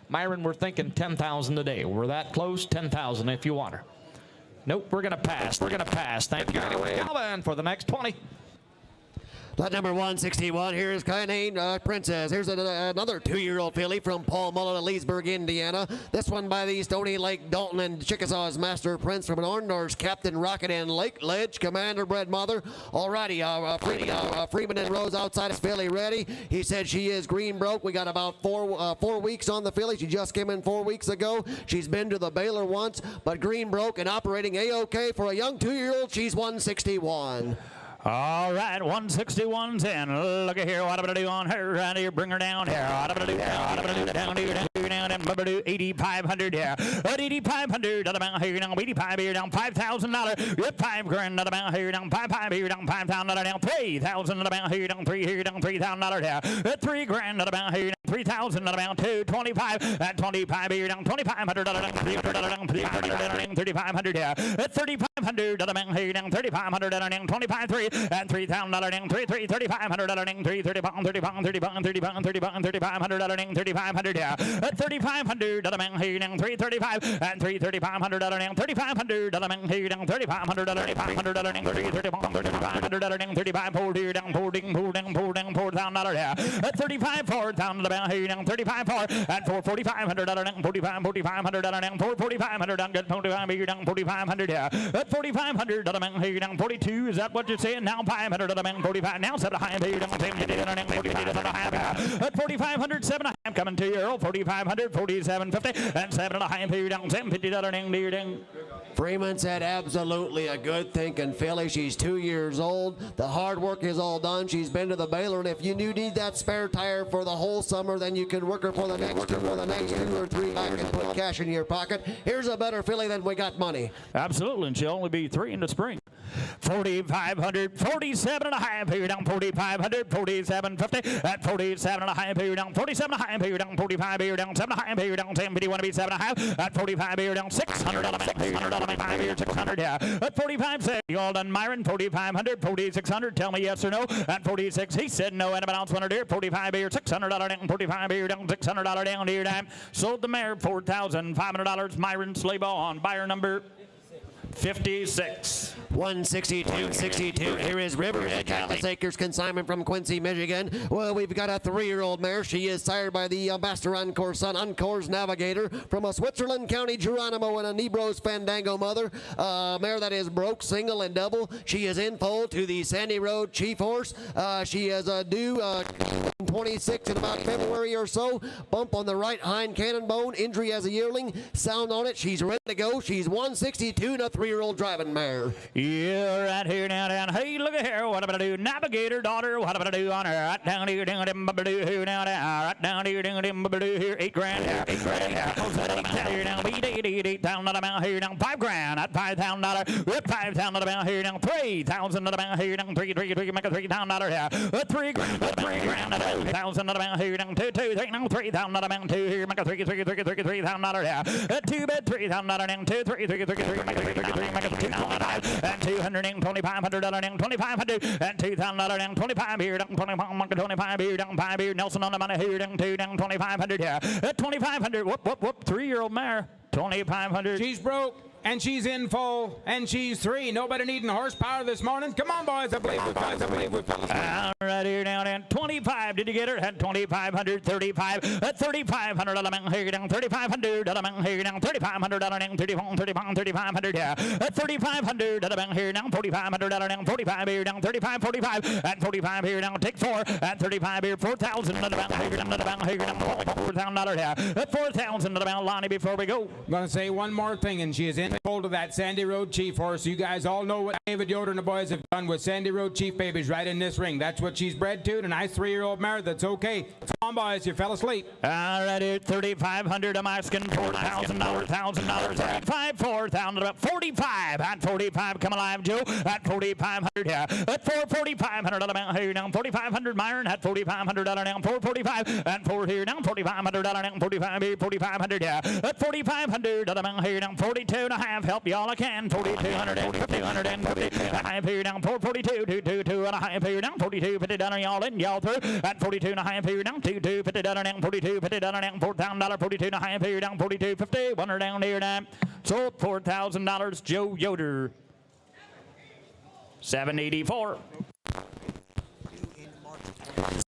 Myron, we're thinking 10,000 today. We're that close. 10,000 if you want her. Nope, we're going to pass. Thank you anyway. Calvin for the next 20. Lot number 161, here is Kynane Princess. Here's another 2-year-old filly from Paul Mullen of Leesburg, Indiana. This one by the Stony Lake Dalton and Chickasaw's Master Prince from Orndor's Captain Rocket and Lake Ledge, Commander Bred Mother. Alrighty, Freeman and Rose outside is filly ready. He said she is green broke. We got about 4 weeks on the filly. She just came in 4 weeks ago. She's been to the Baylor once, but green broke and operating A-OK for a young 2-year-old. She's 161. All right, 161.10. Look at here. What I'm going to do on her right here. Bring her down here. What I'm going to do down here. 8,500 here. 8,500 to the amount here down. 85 here down. $5,000. Yep, $5,000 to the amount here down. 5 here down. $5,000 down. 3,000 to the amount here down. 3 here down. $3,000 here. $3,000 to the amount here down. 3,000 down 225 at 25 here down 2,500 down 300 down 3,500 yeah at 3,500 down here down 3,500 down 25 3 and 3,000 down 3,500 down 3,500 down 3,500 yeah at 3,500 down here down 335 and 3,500 down 3,500 down here down 3,500 down 500 down 3,500 down 35 4 here down 4,000 yeah at 35 4,000 down here down 35 4 and 4,500 down 4,500 down 4,500 down get 45 here down 4,500 yeah at 4,500 down here down 42 is that what you're saying now 500 down 45 now 7 high here down at 4,500 7.5 coming to you Earl 4,500 47.50 and 7.5 here down 7.50 down. Freeman said absolutely a good thinking filly. She's 2 years old. The hard work is all done. She's been to the baler, and if you do need that spare tire for the whole summer, then you can work her for the next 2 or 3 back and put cash in your pocket. Here's a better filly than we got money. Absolutely, and she'll only be 3 in the spring. 4,500, 47.5 here down 4,500, 47.50 at 47.5 here down 47.5 here down 45 here down 7.5 here down 10. Want to be 7.5 at 45 here down 600 $5 here 600 yeah at 45 say you all done Myron 4,500 4,600 tell me yes or no at 46 he said no and about $100 here 45 here $600 down 45 here down $600 down here down sold the mare $4,500 Myron sleigh ball on buyer number 56. 162.62. Here is Riverhead Cactus Acres consignment from Quincy, Michigan. Well, we've got a 3-year-old mare. She is sired by the Master Encore son, Encore's Navigator, from a Switzerland County Geronimo and a Nebros Fandango mother. Mare that is broke, single, and double. She is in foal to the Sandy Road Chief Horse. She is due 26 in about February or so. Bump on the right hind cannon bone. Injury as a yearling. Sound on it. She's ready to go. She's 162 and a 3-year-old driving mare. Yeah, right here now down. Hey, look at here. What am I gonna do? Navigator daughter. What am I gonna do on her? Right down here, down here now. Right down here, down here. $8 grand. Here now. $8,000 amount here now. $5,000 at $5,000. $5,000 amount here now. $3,000 amount here now. $3,000 make a $3,000 here. $3 grand. $1,000 amount here now. $3,000 amount to here make a $3,000 here. $2 bed $3,000 now. $3 make a $2,000 and $225,000 down 2,500 and $2,000 down 25 here down 25 here down 5 here Nelson on the money here down 2 down 2,500 here at 2,500 whoop 3-year-old mare 2,500 she's broke and she's in full and she's 3. Nobody needing horsepower this morning. Come on, boys. I believe we've got right here down in 25. Did you get her? At 2,500, 35. At 3,500 amount here down 3,500 amount here down 3,500 down 3,500 yeah. At 3,500 amount here down 4,500 down 45 here down 35, 45 at 45 here down take 4 at 35 here 4,000 amount here down $4,000 yeah. At 4,000 amount Lonnie before we go. I'm going to say one more thing, and she is in hold of that Sandy Road Chief horse. You guys all know what David Yoder and the boys have done with Sandy Road Chief babies right in this ring. That's what she's bred to. A nice 3-year-old mare that's okay. Come on, boys. You fell asleep. All right, here, 3,500. I'm asking $4,000. $35, 4,000. About 45. At 45, come alive, Joe. At 4,500, yeah. At 4,500. I'm here down 4,500. Myron at 4,500. Down 445. At 4 here down 4,500. Down 45 here 4,500, yeah. At 4,500. I'm here down 42 and a half. Help y'all I can. 4,200 and 250. Half here down 442. 2 and a half here down 42. 50 down on y'all in y'all through. At 42 and a half here down 2 50 down and 42 50 down and $4,000. 42 and a half here down 42 50. 100 down here now. Sold $4,000. Joe Yoder. 784.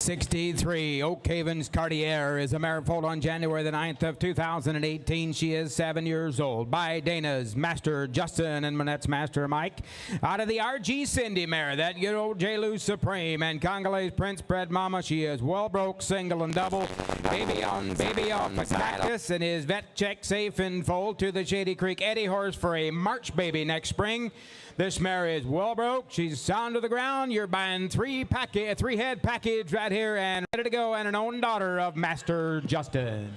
63. Oak Haven's Cartier is a mare foaled on January the 9th of 2018. She is 7 years old. By Dana's Master Justin and Manette's Master Mike. Out of the RG Cindy mare, that good old J. Lou Supreme and Congolese Prince bred mama. She is well broke, single and double. Baby on practice and is vet check safe and foal to the Shady Creek Eddie horse for a March baby next spring. This mare is well broke. She's sound to the ground. You're buying 3-head package right here and ready to go, and an own daughter of Master Justin.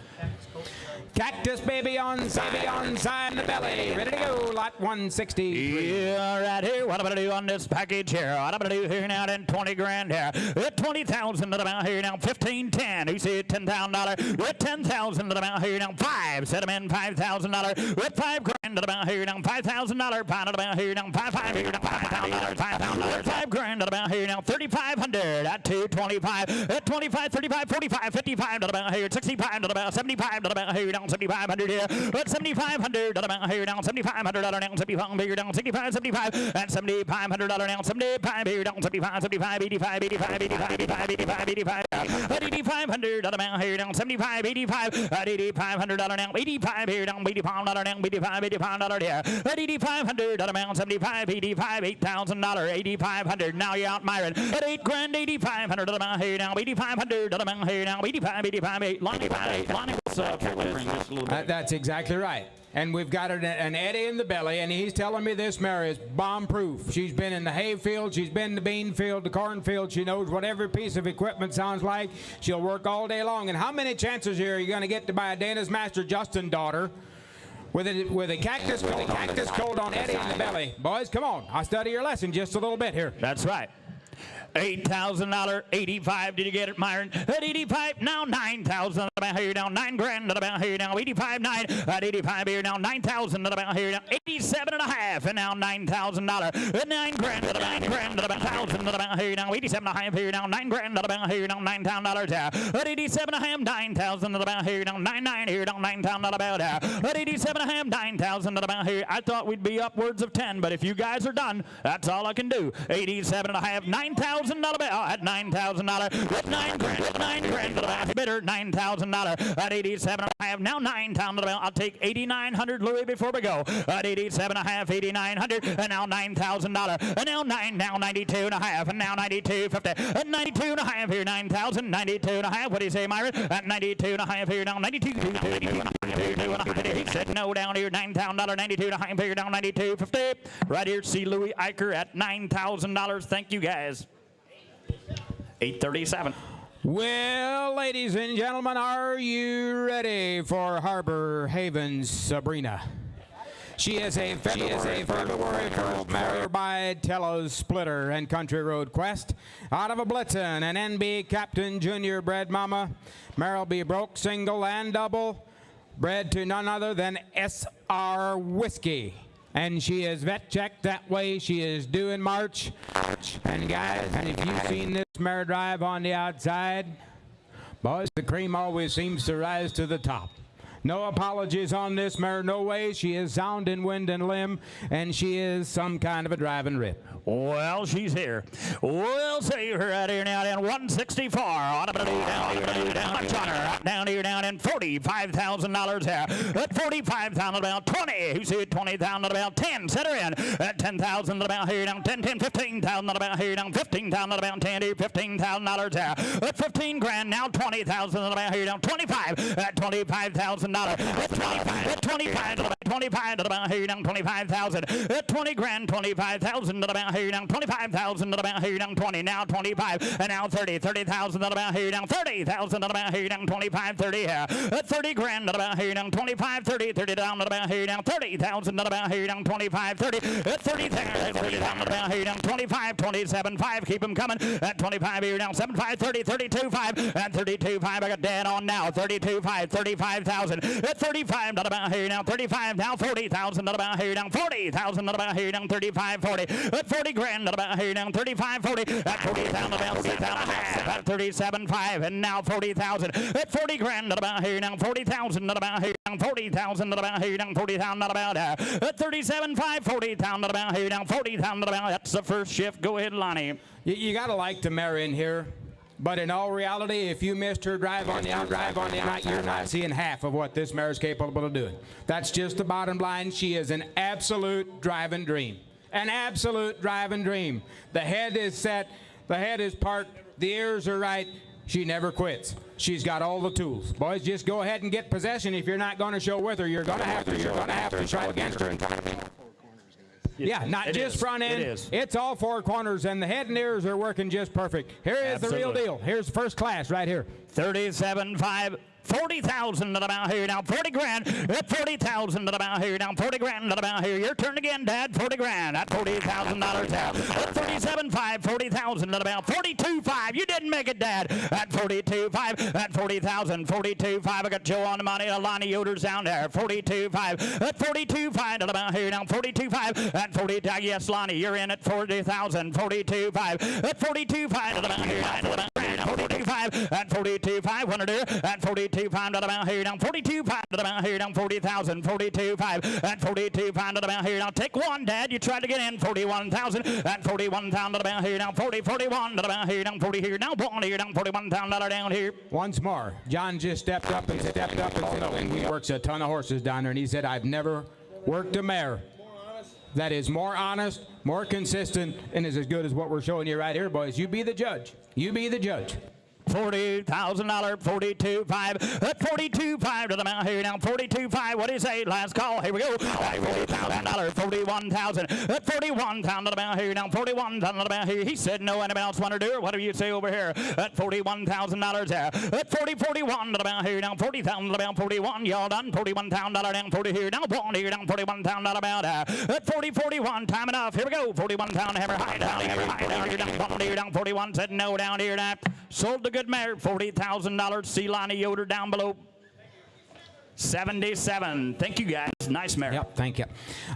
Cactus baby on side in the belly. Ready to go, lot 163. Yeah, right here. What I'm going to do on this package here? What I'm going to do here now, then 20 grand here. At 20,000 to the amount here now. 1510. You see it, $10,000. At 10,000 to the amount here now. 5. Set them in $5,000. At 5 grand to the amount here now. $5,000. Pound to the amount here now. 5 here now. $5,000. $5,000. 5 grand to the amount here now. 3,500. At 225. At 25, 35, 45, 55 to the amount here. 65 to the amount. 75 to the amount here now. 7,500 here. At 7,500 to the amount here now. $7,500 now. 75 here down. 65, 75. At $7,500 now. 75 here down. 75, 75, 85, 85, 85, 85, 85, 85. At 8,500 amount here down. 75, 85. At $8,500 now. 85 here down. $85 now. 85, $85 here. At 8,500 amount. 75, 85, $8,000. 8,500. Now you're out, Myron. At 8 grand. 8,500 amount here now. 8,500 amount here now. 85, 85, 8. Lonnie, what's up? That's exactly right. And we've got an Eddie in the belly, and he's telling me this mare is bomb-proof. She's been in the hay field, she's been in the bean field, the corn field. She knows what every piece of equipment sounds like. She'll work all day long. And how many chances here are you going to get to buy a Dana's Master Justin daughter with a cactus cold on Eddie in the belly? Boys, come on. I'll study your lesson just a little bit here. That's right. $8,000, 85. Did you get it, Myron? At 85, now 9,000. About here now, 9 grand. About here now, 85, 9. At 85 here now, 9,000. About here now, 87 and a half. And now $9,000. At 9 grand. At 9 grand. At about 1,000. About here now, 87 and a half. Here now, 9 grand. At about here now, $9,000. At 87 and a half, 9,000. About here now, 99 here now, 9,000. About at 87 and a half, 9,000. About here. I thought we'd be upwards of 10, but if you guys are done, that's all I can do. 87 and a half, 9,000. At $9,000. At 9 grand. At 9 grand. At bidder $9,000. At 87 and a half. Now $9,000. I'll take 8,900, Louis, before we go. At 87 and a half, 8,900. And now $9,000. And now 9. Now 92 and a half. And now 92.50. At 92 and a half here. 9,000. 92 and a half. What do you say, Myron? At 92 and a half here. Now 92. 92 and a half. He said no down here. $9,000. 92 and a half here. Down 92.50. Right here. See Louis Eicher at $9,000. Thank you, guys. 837. Well, ladies and gentlemen, are you ready for Harbor Haven's Sabrina? She is a February first married by Tello's Splitter and Country Road Quest. Out of a Blitzen, an NB Captain Junior bred mama. Merrill be broke, single and double. Bred to none other than SR Whiskey. And she is vet checked that way. She is due in March. And guys, if you've seen this mare drive on the outside, boys, the cream always seems to rise to the top. No apologies on this mare, no way. She is sound in wind and limb, and she is some kind of a driving rip. Well, she's here. We'll see her out here now in 164. What am I going to do down here down in $45,000 here. At 45,000 about 20. Who's here? 20,000 about 10. Set her in. At 10,000 about here down 10, 15,000 about here down 15,000 about 10 here. $15,000 here. At 15 grand now 20,000 about here down 25. At $25,000. At 25 about here down 25,000. At 20 grand 25,000 about here down 25,000 about here down 20. Now 25 and now 30,000 about here down 30,000 about here down 25, 30 here. At 30 grand about here down 25, 30 down about here down 30,000 about here down 25, 30. At 30,000 about here down 25, 27, 5. Keep them coming. At 25 here down 75, 30, 32, 5. At 32, 5. I got dead on now. 32, 5, 35,000. At 35 about here now 35 now 40,000 about here down 40,000 about here down 35, 40. At 40 grand about here down 35, 40. At 40,000 about 40,000 at 37, 5. And now 40,000. At 40 grand about here down 40,000 about here down 40,000 about here down 40,000 about at 37, 5. 40,000 about here down 40,000 about. That's the first shift. Go ahead, Lonnie. You got to like the mare in here. But in all reality, if you missed her drive on the outside, you're not seeing half of what this mare is capable of doing. That's just the bottom line. She is an absolute driving dream. An absolute driving dream. The head is set. The head is parked. The ears are right. She never quits. She's got all the tools. Boys, just go ahead and get possession. If you're not going to show with her, you're going to have to show against her. Yeah, not just front end. It's all four corners, and the head and ears are working just perfect. Here is the real deal. Here's first class right here. 37, 5. 40,000 to the mount here now, 40 grand. At 40,000 to the mount here now, 40 grand to the mount here. Your turn again, Dad. 40 grand. At $40,000 out. At 37.5, 40,000 to the mount. 42.5. You didn't make it, Dad. At 42.5. At 40,000. 42.5. I got Joe on the money. Lonnie Yoder's down there. 42.5. At 42.5 to the mount here now. 42.5. At 40. Yes, Lonnie, you're in at 40,000. 42.5. At 42.5 to the mount here now. 42.5 at 42.5. Want to do at 42.5 to the mount here down. 42.5 to the mount here down. 40,000. 42.5 at 42.5 to the mount here down. Take one, Dad. You tried to get in. 41,000 at 41,000 to the mount here down. 41 to the mount here down. 40 here down. 1 here down. 41,000 down here. Once more, John just stepped up and said, he works a ton of horses down there, and he said, I've never worked a mare that is more honest, more consistent, and is as good as what we're showing you right here, boys. You be the judge. You be the judge. $40,000, 42.5, at 42.5 to the mount here now, 42.5, what do you say, last call, here we go, at $40,000, 41,000, at 41,000 to the mount here now, 41,000 to the mount here, he said no, anybody else want to do it, what do you say over here, at $41,000 there, at 41 to the mount here now, 40,000 to the mount, 41, y'all done, $41,000 down, 40 here now, 1 here down, $41,000 mount, at 41, time enough, here we go, 41,000, hammer high down here down, 1 here down, 41, said no down here now, sold the good mare, $40,000. See Lonnie Yoder down below. 77. Thank you, guys. Nice mare. Yep, thank you.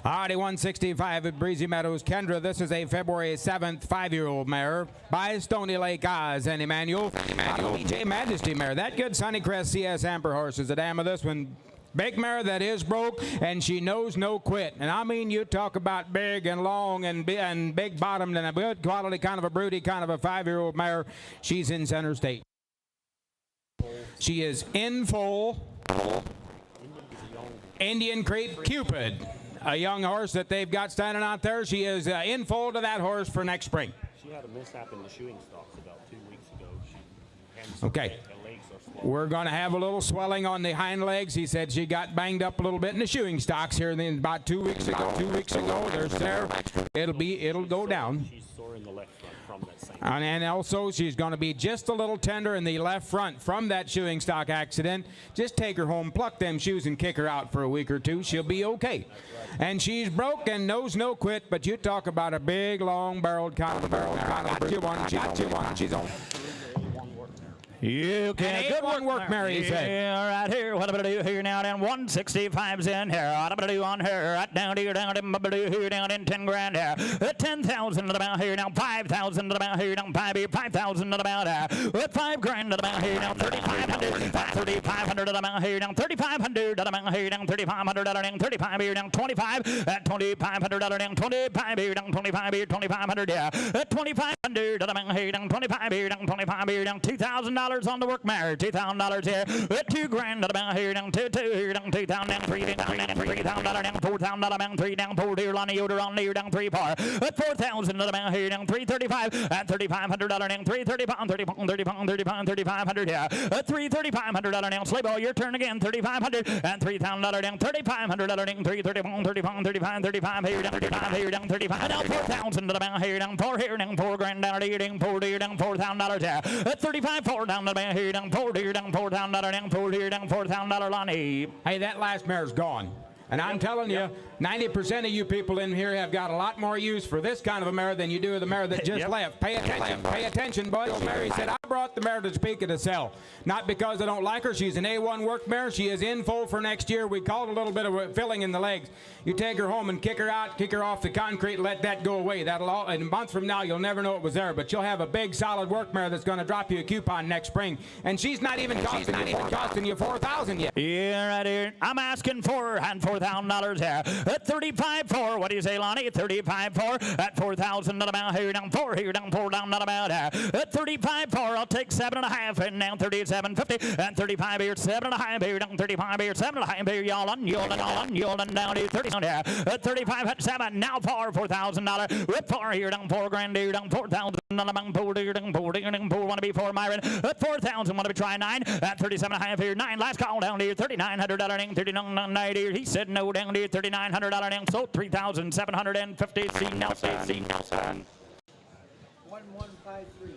Alrighty, 165 at Breezy Meadows. Kendra, this is a February 7th 5-year-old mare by Stony Lake Oz and Emmanuel. BJ Majesty mare. That good Sunnycrest CS Amper horse is the dam of this one. Big mare that is broke, and she knows no quit. And I mean, you talk about big and long and big bottomed and a good quality, kind of a broody, kind of a 5-year-old mare. She's in center state. She is in full. Indian Creek Cupid, a young horse that they've got standing out there. She is in full to that horse for next spring. She had a mishap in the shoeing stocks about 2 weeks ago. Okay. We're going to have a little swelling on the hind legs. He said she got banged up a little bit in the shoeing stocks here about 2 weeks ago. 2 weeks ago, there's there. It'll go down. She's sore in the left front from that same. And also, she's going to be just a little tender in the left front from that shoeing stock accident. Just take her home, pluck them shoes, and kick her out for a week or two. She'll be okay. And she's broke and knows no quit, but you talk about a big, long-barreled kind of barrel. Got you one. She's on. You can good work, Mary said. Yeah, right here. What am I going to do here now? Then 165's in here. What am I going to do on her? Right down here, down here, down in 10 grand here. 10,000 to the mount here now. 5,000 to the mount here now. 5,000 to the mount here. 5 grand to the mount here now. 3,500. 3,500 to the mount here now. 3,500 to the mount here now. 3,500 down. 35 here down. 25 at 2,500 down. 25 here down. 25 here. 2,500 yeah. 2,500 to the mount here down. 25 here down. 25 here down. $2,000 on the work mare, $2,000 here, at 2 grand to the mount here down, 2 here down, 2,000 down, 3 down, $3,000 down, $4,000 down, 3 down, 4 here, Lonnie Yoder on here down, 3 par, at 4,000 to the mount here down, 335, at $3,500 down, 3,500 here, at $3,500 down, sleigh ball, your turn again, 3,500, and $3,000 down, $3,500 down, 35 here down, 35 here down, 35 down, 4,000 to the mount here down, 4 here down, 4 grand down, 4 here down, $4,000 here, at 35, 4 down to the mount here down, 4 here down, $4,000 down, 4 here down, $4,000 Lonnie. Hey, that last mare's gone. And I'm telling you, 90% of you people in here have got a lot more use for this kind of a mare than you do the mare that just left. Pay attention. Pay attention, boys. Mary said, I brought the mare to Topeka to sell. Not because I don't like her. She's an A1 work mare. She is in full for next year. We called a little bit of a filling in the legs. You take her home and kick her out, kick her off the concrete, let that go away. That'll all, in a month from now, you'll never know it was there. But you'll have a big, solid work mare that's going to drop you a coupon next spring. And she's not even costing you $4,000 yet. Yeah, right here. I'm asking for $4,000 here. At 35.4, what do you say, Lonnie? 35.4 at 4,000 to the mount here down, 4 here down, 4 down to the mount here. At 35.4, I'll take 7.5 and down 37.50 and 35 here, 7.5 here down, 35 here, 7.5 here, y'all on down to 30 here. At 35 at 7, now for $4,000. At 4 here down, 4 grand here down, 4,000 on the mount, 4 here down, 4 here down, 4 want to be for Myron. At 4,000, want to be try 9 at 37.5 here, 9 last call down here, $3,900 down, 39 here. He said no down here, $3,900 down, so $3,750. See Nelson. 1153.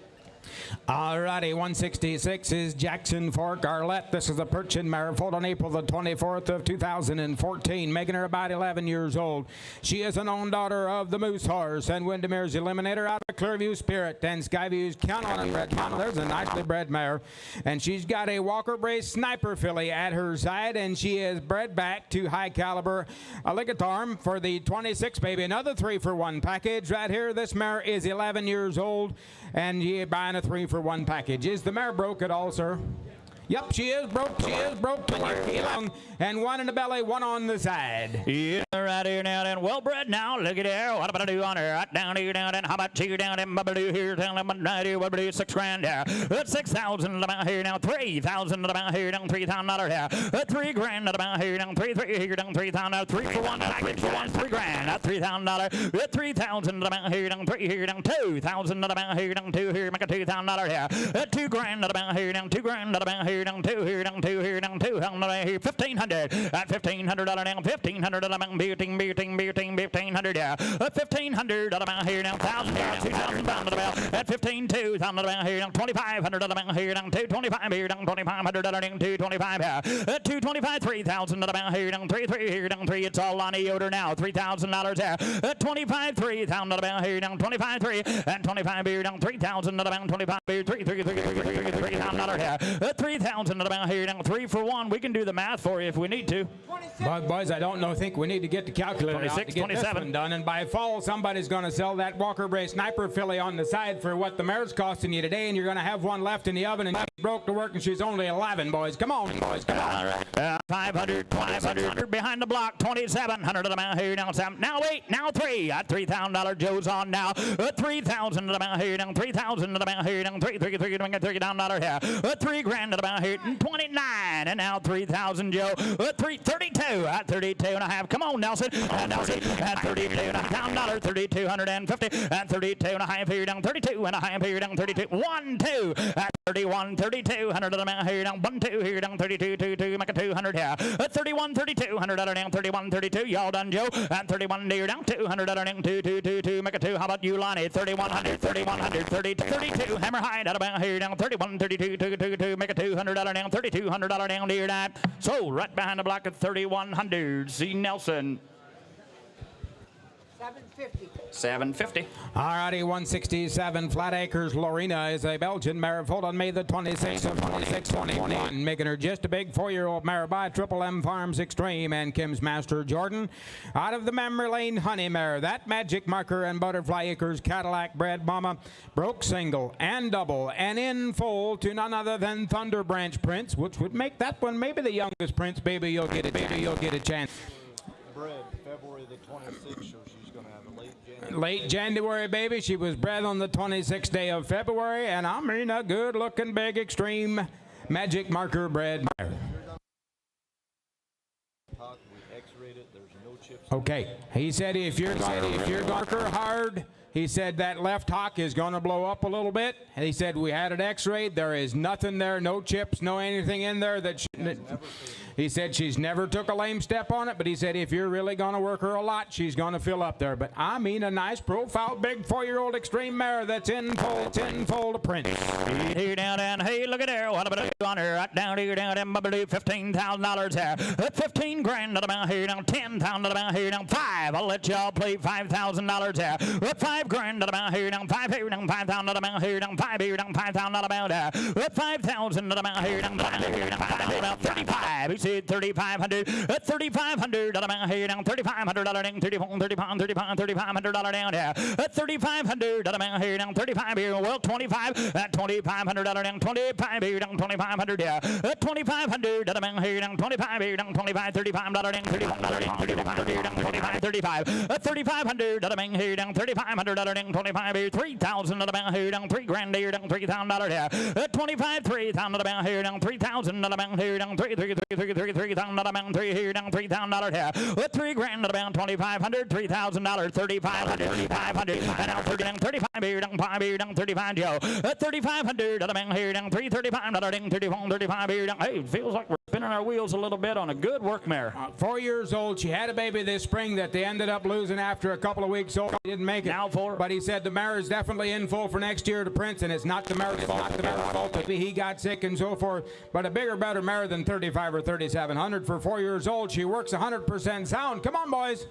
Alrighty, 166 is Jackson Fork Arlette. This is a Perchin mare, foaled on April the 24th of 2014, making her about 11 years old. She is an own daughter of the Moose Horse and Windermere's Eliminator out of Clearview Spirit and Skyview's Count on It Red Mama. There's a nicely bred mare, and she's got a Walker Brace Sniper filly at her side, and she is bred back to high caliber Alligatorm for the 26 baby. Another 3-for-1 package right here. This mare is 11 years old, and you're buying a 3-for-1 package. Is the mare broke at all, sir? Yep, she is broke. She is broke. And one in the belly, one on the side. Yeah, right here now, then. Well bred now. Look at there. What about I do on her? Right down here, down then. How about you down in Bubbaloo here? Down in right here. What about you? $6,000 there. That's 6,000 about here now. 3,000 about here down. $3,000 there. $3,000 about here down. 3 here down. 3,000. 3-for-1 package for one. $3,000. That's $3,000. 3,000 about here down. 3 here down. 2,000 about here down. 2 here. Make a $2,000 here. $2,000 about here down. $2,000 about here down. 2 here down. 2 here down. 200 here. 1,500. At $1,500 down, $1,500 down, beating, $1,500 yeah. At $1,500 down here down, $1,000 down, $2,000 about. At $15,200 down here down, $2,500 down here down, $225 here down, $2,500 down, $225 yeah. At $225, $3,000 down here down, $3 here down, $3. It's all Lonnie Yoder now, $3,000 there. At $25, $3,000 down here down, $25, $3 and $25 here down, $3,000 down, $25 $3,000 here. At $3,000 down here down, 3-for-1. We can do the math for you if we need to. Boys, I don't think we need to get the calculator 26, out to get 27. this one done. And by fall, somebody's going to sell that Walker Brace Sniper filly on the side for what the mare's costing you today, and you're going to have one left in the oven, and she broke to work, and she's only 11, boys. Come on, boys, come on. 500 behind the block, 2,700 of them out here down 7. Now 8, now 3. At $3,000, Joe's on now. 3,000 of them out here down, 3,000 of them out here down, $3,000 here. $3,000 of them out here, 29, and now 3,000, Joe. 332 at 32 and a half. Come on, Nelson. Nelson at 32 and a half. $3,250 at 32 and a half here down. 32 and a half here down. 32. 1, 2 at 31. 3,200 of them out here down. 1, 2 here down. 32, 2, 2. Make a 200 here. At 31, 3,200 down. 31, 32. Y'all done, Joe. At 31 here down. 200 down. 2, 2, 2, 2. Make a 2. How about you, Lonnie? 3,100, 3,100, 32, 32. Hammer high at about here down. 31, 32, 2, 2, 2. Make a $200 down. $3,200 down here that. So right behind the block at 3,100. See Nelson. 750. Alrighty, 167 Flat Acres. Lorena is a Belgian mare, foaled on May the 26th of 2621, making her just a big 4-year-old mare by Triple M Farms Extreme and Kim's Master Jordan. Out of the Memory Lane Honey Mare, that Magic Marker and Butterfly Acres Cadillac bred mama broke single and double and in full to none other than Thunder Branch Prince, which would make that one maybe the youngest Prince. Baby, you'll get it. Baby, you'll get a chance. Bred February the 26th, so she's going to have a late January. Late January, baby. She was bred on the 26th day of February, and I mean a good-looking, big, extreme Magic Marker bred mare. We X-rayed it. There's no chips. Okay, he said if you're marker hard, he said that left hock is going to blow up a little bit. And he said we had it X-rayed. There is nothing there, no chips, no anything in there that. He said she's never took a lame step on it, but he said if you're really going to work her a lot, she's going to fill up there. But I mean a nice profile, big 4-year-old extreme mare that's in full to print. Here down and hey, look at there. What about you on her? Right down here, down and $15,000 there. $15,000 at about here down. 10,000 at about here down. 5. I'll let y'all play $5,000 there. $5,000 at about here down. 5 here down. 5,000 at about here down. 5 here down. 5,000 at about there. 5,000 at about here down. about 35. He said 3,500. 3,500 at about here down. $3,500 down. 3,500 down there. 3,500 at about here down. 35 here. Well, 25 at $2,500 down. 25 here down. 2,500 there. 2,500 at about here down. 25 here down. 25, $35 down. $35 here down. 25, 35. 3,500 at about here down. 3,500 down. 25 here. 3,000 at about here down. $3,000 here down. $3,000 there. 25, 3,000 at about here down. 3,000 at about here down. 3,000 at about 3 here down. $3,000 here. $3,000 at about 2,500. $3,000. 3,500. 500. And now 30 down. 35 here down. 5 here down. 35 Joe. 3,500 at about here down. 3,35 down. 34. 35 here down. Hey, it feels like we're spinning our wheels a little bit on a good work mare. 4 years old. She had a baby this spring that they ended up losing after a couple of weeks old. He didn't make it. Now for. But he said the mare is definitely in full for next year to Prince, and it's not the mare's fault. Not the mare's fault. He got sick and so forth. But a bigger, better mare than 35 or 3,700 for 4 years old. She works 100% sound. Come on, boys.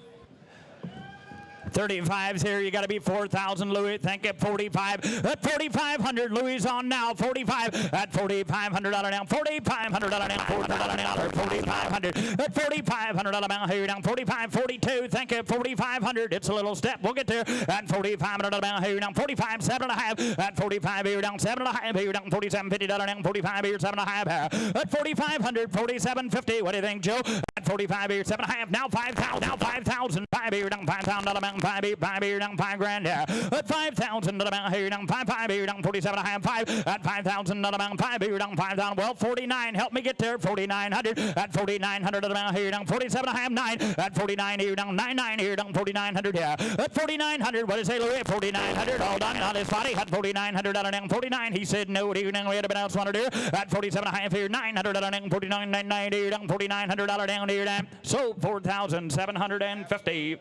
35's here. You got to be 4,000, Louis. Think at 45. At 4,500, Louis on now. 45 at $4,500 down. $4,500 down. $4,500 down. 4,500 at $4,500 down. Here down. 45, 42. Think at 4,500. It's a little step. We'll get there at $4,500 down. Here down. 45, 7.5 at 45. Here down. 7.5. Here down. $47.50 down. 45 here. 7.5 at 4,500. 47.50. What do you think, Joe? At 45 here. 7.5. Now 5,000. Now 5,000. 5 here down. $5,000 down. 5 here down. $5,000 at 5,000 about here down. 5 here down. 47.5. 5 at 5,000 about 5 here down. 5,000. Well, 49. Help me get there. 4,900 at 4,900 about here down. 47.5. 9 at 49 here down. 9 here down. 4,900 here at 4,900. What did he say, Louis? 4,900. All done on his body at 4,900 down. 49. He said no. We had a bit else wanted here at 47.5 here. 900 down. 49. 9 here down. 4,900 down here down. So 4,750.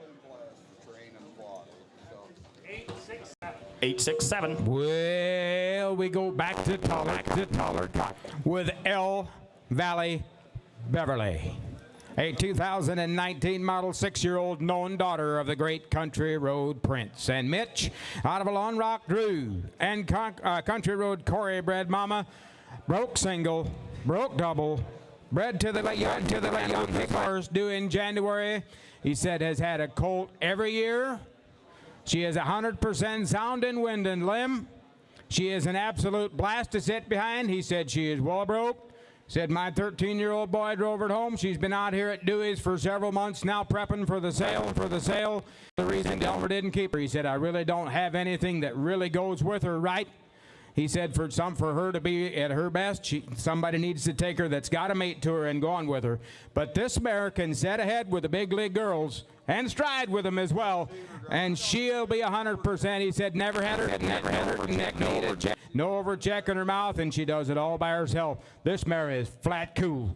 867. Well, we go back to taller with L Valley Beverly, a 2019 model 6-year-old known daughter of the great Country Road Prince. And Mitch out of Alon Rock Drew and Country Road Corey bred mama, broke single, broke double, bred to the young horse due in January. He said has had a colt every year. She is 100% sound in wind and limb. She is an absolute blast to sit behind. He said she is well broke. Said my 13-year-old boy drove her home. She's been out here at Dewey's for several months now prepping for the sale. The reason Delmer didn't keep her, he said, I really don't have anything that really goes with her right. He said for her to be at her best, somebody needs to take her that's got a mate to her and go on with her. But this mare can set ahead with the big league girls and stride with them as well. And she'll be 100%. He said never had her neck needed. No over check in her mouth, and she does it all by herself. This mare is flat cool.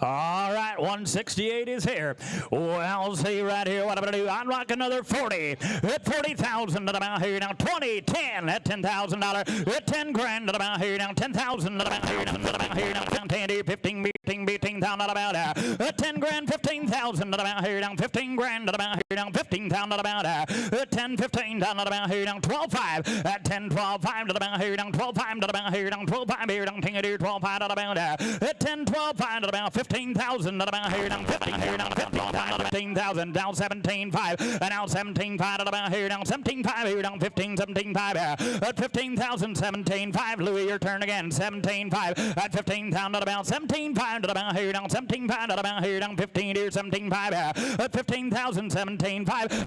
All right, 168 is here. Well, see right here what I'm going to do. Unlock another 40 at 40,000 at about here now. 20, 10 at $10,000 at 10 grand at about here now. 10,000 at about here now. At about here now. 10, 15,000 at about at 10 grand. 15,000 at about here now. 15 grand at about here now. 15,000 at about at 10, 15 down at about here now. 12.5 at 10, 12.5 at about here now. 12.5 at about here now. 12.5 here now. 12.5 at about at 10, 12.5 at about 15,000 at about here down 15 here down 15,000 down 17.5 and out 17.5 at about here down 17.5 here down 15 17.5 at 15,000 17.5 Louis your turn again 17.5 at 15,000 at about 17.5 at about here down 17.5 at about here down 15 here 17.5 at 15,000 17.5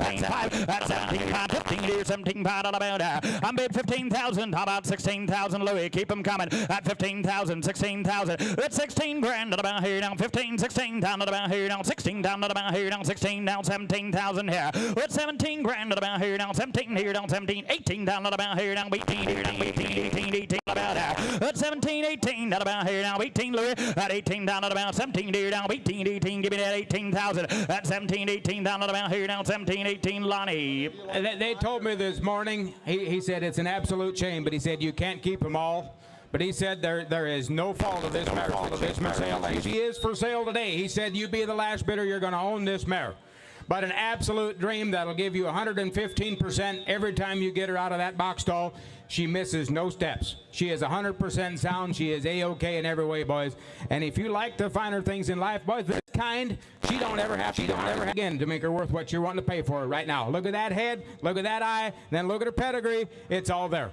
at 17.5 15 here 17.5 at about I'm bid 15,000 how about 16,000 Louis keep them coming at 15,000 16,000 at 16 grand at about here down 15, 16 down at about here down 16 down at about here down 16 down 17,000 here. At 17 grand at about here down 17 here down 17 18 down at about here down 18 here down 18 about at 17 18 at about here now 18 Louis at 18 down at about 17 here down 18 give me that 18,000 at 17 18 down at about here down 17 18 Lonnie. They told me this morning, he said it's an absolute shame, but he said you can't keep them all. But he said there is no fault of this mare. She is for sale today. He said you be the last bidder, you're going to own this mare. But an absolute dream that'll give you 115% every time you get her out of that box stall. She misses no steps. She is 100% sound. She is A-OK in every way, boys. And if you like the finer things in life, boys, this kind, she don't ever have again to make her worth what you're wanting to pay for her right now. Look at that head, look at that eye, then look at her pedigree. It's all there.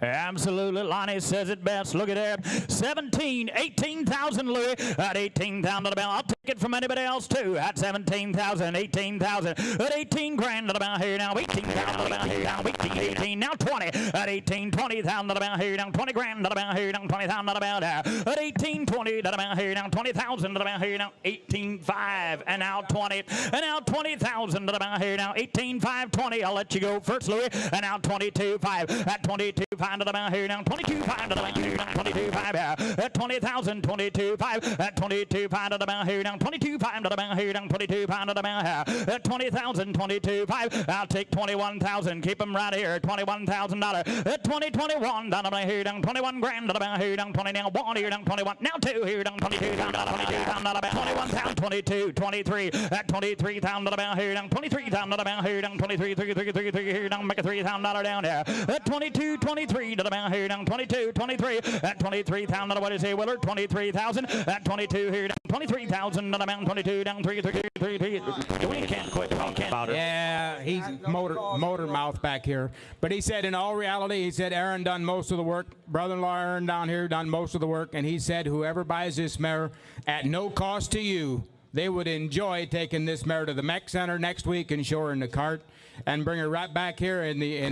Absolutely. Lonnie says it best. Look at that. 17, 18,000 Louis at 18,000 at about. I'll take it from anybody else too. At 17,000, 18,000 at 18 grand at about here now. 18,000 at about here now. 18, now 20 at 18, 20,000 at about here now. 20 grand at about here now. 20,000 at about at 18, 20 at about here now. 20,000 at about here now. 18,500 and now 20 and now 20,000 at about here now. 18,500, 20. I'll let you go first, Louis. And now 22,500 at 22,500. 5 to the bound here down, 22 5 to the bound here down, 22 5 at 20,000, 22 5 at 22 5 to the bound here down, 22 5 to the bound here down, 22 5 to the bound at 20,000, 22 5. I'll take 21,000, keep them right here, $21,000 at 2021 down the bound here down, 21 grand to the bound here down, 20 now 1 here down, 21 now 2 here down, 22 down, 22 down to the bound, 21,000, 22, 23 at 23,000 to the bound here down, 23,000 to the bound here down, 23 3 here down, make a $3,000 down here at 22 23 to the bound here down, 22 23 at 23,000. What is he, Willard? 23,000 at 22 here down, 23,000 to the bound, 22 down, 3 Dwayne can't quit. Dwayne can't about it. Yeah, he's motor mouth back here. But he said in all reality, he said Aaron done most of the work. Brother-in-law Aaron down here done most of the work. And he said whoever buys this mare at no cost to you, they would enjoy taking this mare to the Mech Center next week and show her in the cart and bring her right back here in the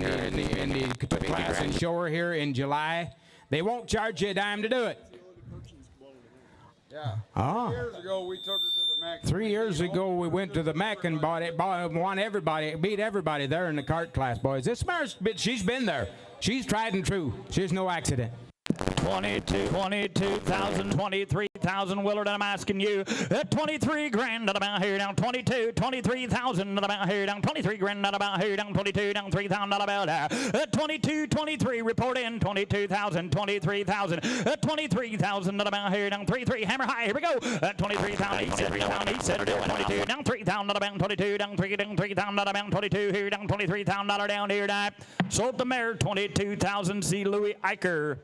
class and show her here in July. They won't charge you a dime to do it. Yeah. Ah. 3 years ago, we took her to the Mac. 3 years ago, we went to the Mech and won everybody, beat everybody there in the cart class, boys. This mare's, she's been there. She's tried and true. She's no accident. 22,000, 23,000, Willard, I'm asking you. At 23 grand at about here down, 22, 23,000 at about here down, 23 grand at about here down, 22 down, 3,000 at about at 22, 23, report in, 22,000, 23,000, at 23,000 at about here down, 3, hammer high, here we go. At 23,000, he said, 22 down, 3,000 at about 22 down, 3,000 at about 22 here down, $23,000 down here down. Sold the mare, 22,000, C. Louis Eicher.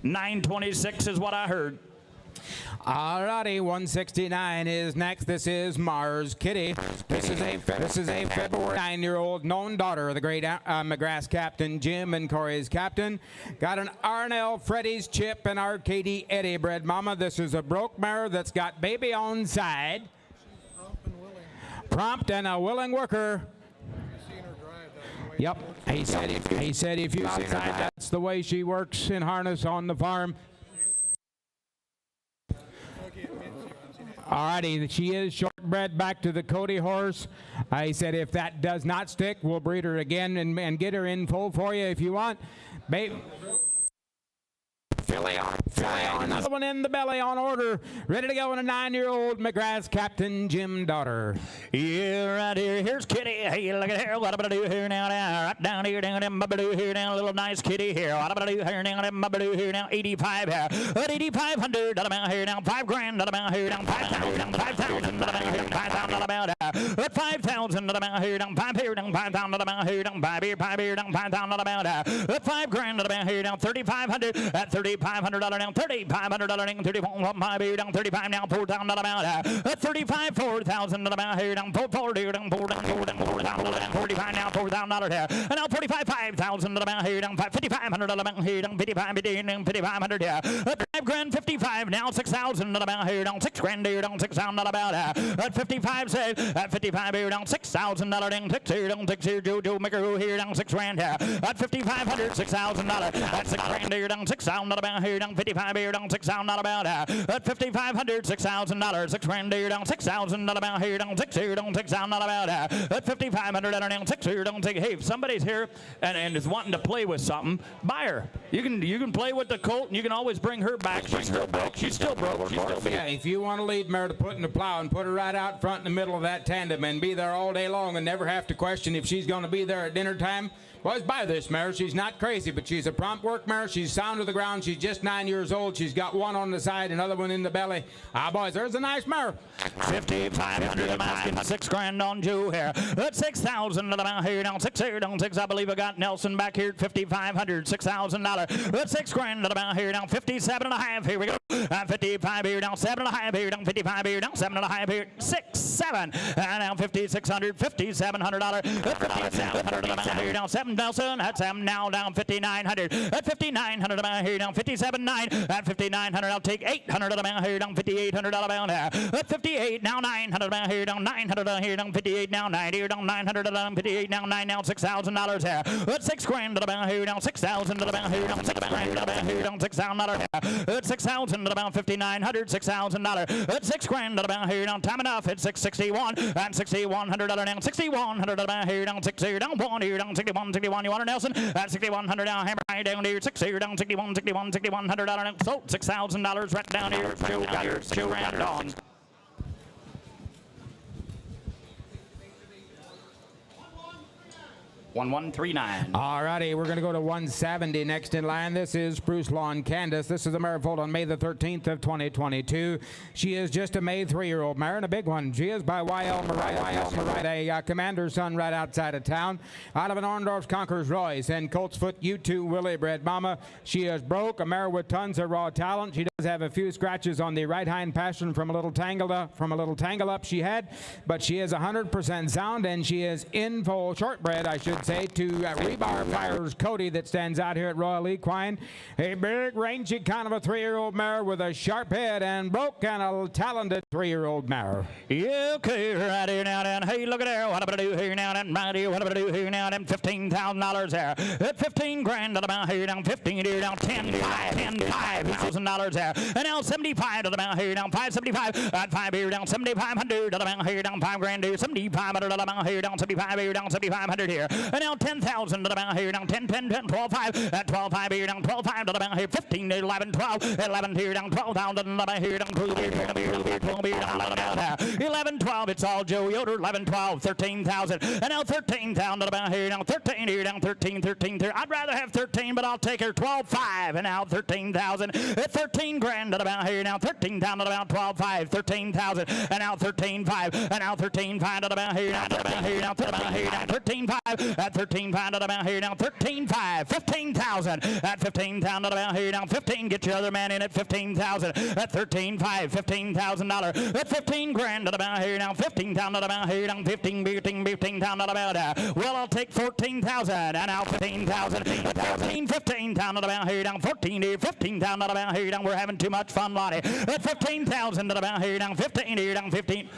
926 is what I heard. All righty, 169 is next. This is Mars Kitty. This is a February 9-year-old known daughter of the great McGrath captain Jim and Corey's captain. Got an Arnell Freddy's Chip and Arcady Eddie bred mama. This is a broke mare that's got baby on side. Prompt and a willing worker. Yep, he said if you outside, that's the way she works in harness on the farm. Alrighty, she is shortbred back to the Cody horse. He said if that does not stick, we'll breed her again and get her in full for you if you want. Babe. Filly on. Another one in the belly on order. Ready to go in a 9-year-old McGrath's captain Jim daughter. Yeah, right here. Here's Kitty. Hey, look at here. What am I going to do here now? Right down here, down in do here now. Little nice Kitty here. What am I going to do here now? Do here now. 85 here. At 8,500. About here now. 5 grand. About here now. 5,000. 5,000. About here. 5,000. About at 5,000. About here now. 5 here now. 5,000. About here now. 5 here. 5 here now. 5,000. About at 5 grand. About here now. 3,500. At $3,500 now. $3,500 now. 35 here down. 35 now. 4,000 about at 35. 4,000 about here down. 440 down. 45 now. $4,000 here. And now 45. 5,000 about here down. 5,500 about here down. 55 down. 5,500 here. At 5 grand. 55 now. 6,000 about here down. 6 grand here down. 6,000 about at 55 say at 55 here down. $6,000 down. 6 here down. 6 here. Joe Maker here down. 6 grand here. At 5,500. $6,000 at 6 grand here down. 6,000 about here down. 55 here down. 6,000 about at 5,500. $6,000. 6 grand here down. 6,000 about here down. 6 here down. 6,000 about at 5,500 down. 6 here down. Hey, if somebody's here and is wanting to play with something, buy her. You can play with the colt and you can always bring her back. She's still broke. She's still broke. Yeah, if you want a lead mare to put in the plow and put her right out front in the middle of that tandem and be there all day long and never have to question if she's going to be there at dinner time, boys, buy this mare. She's not crazy, but she's a prompt work mare. She's sound to the ground. She's just 9 years old. She's got one on the side, another one in the belly. Boys, there's a nice mare. 5,500. I'm asking 6 grand on Joe here. At 6,000 about here down. 6 here down. 6. I believe I got Nelson back here at 5,500. $6,000. At 6 grand about here down. 57.5. Here we go. 55 here down. 7.5 here down. 55 here down. 7.5 here. 6, 7. And now 5,600. $5,700. 5,700 about here down. 7,000. That's 7 now down. 5,900. At 5,900 about here down. 57.9. At 5,900. I'll take 800 about here down. 5,800 about here. At 58 now. 900 about here down. 900 about here down. 58 now. 90 here down. 900 down. 58 now. 9 now. $6,000 here. At 6 grand about here down. 6,000 about here down 6 grand to the bound here, down $6,000. At 6,000 to about $5,900, $6,000. At 6 grand to the bound here, down time enough. At 661 and $6,100 down 6,100 to the bound here, down 6 here, down 1 here, down 61, 61. You want Nelson? At 6,100 down hammer right down here, 6 here, down 61, 61, $6,100 down. So $6,000 right down here. Joe got your Joe round on. 1139. All righty, we're going to go to 170 next in line. This is Spruce Lawn Candace. This is a mare foaled on May the 13th of 2022. She is just a May 3-year-old mare and a big one. She is by Y.L. Murray, a commander's son right outside of town. Out of an Orndorff's Conqueror's Royce and Colts Foot U2 Willie bred mama. She is broke, a mare with tons of raw talent. She does have a few scratches on the right hind pastern from a little tangle up she had, but she is 100% sound and she is in full shortbred, I should say, to Rebar Fires Cody that stands out here at Royal Equine. A big, rangy kind of a 3-year-old mare with a sharp head and broke and a talented 3-year-old mare. Yeah, okay, right here now, then. Hey, look at there. What am I do here now, then? Right here. What am I do here now, then? $15,000 there. At 15 grand to the bound here, down 15 here, down 10, $5,000 there. And now 75 to the bound here, down 575. At 5 here, down 7,500 to the bound here, down 5 grand here, 7,500 to the bound here, down 75 here, down 7,500 here. And now 10,000 to the bound here, down 10, 12, 5. At 12, 5 here, down 12, 5 to the bound here, 15, 11, 12. 11 here, down 12,000 to the bound here, down 12 here, 12 here, 12 here, down 11, 12. It's all Joe Yoder. 11, 12, 13,000. And now 13,000 to the bound here, down 13 here, down 13, 13. I'd rather have 13, but I'll take her 12, 5. And now 13,000. At 13 grand to the bound here, now 13,000 to the bound, 12, 5, 13,000. And now 13, 5. And now 13, 5 to the bound here, now to the bound here, now to the bound here, now 13, 5. At 13, 5 to the bound here, now 13, 5, 15,000. At 15,000 to the bound here, now 15. Get your other man in at 15,000. At 13, 5, $15,000. At 15 grand to the bound here, now 15,000 to the bound here, down 15 to the bound. Well, I'll take 14,000. And now 15,000. 15,000 to the bound here, down 14 here, 15,000 to the bound here, down. We're having too much fun, Lottie. At 15,000 to the bound here, down 15 here, down 15.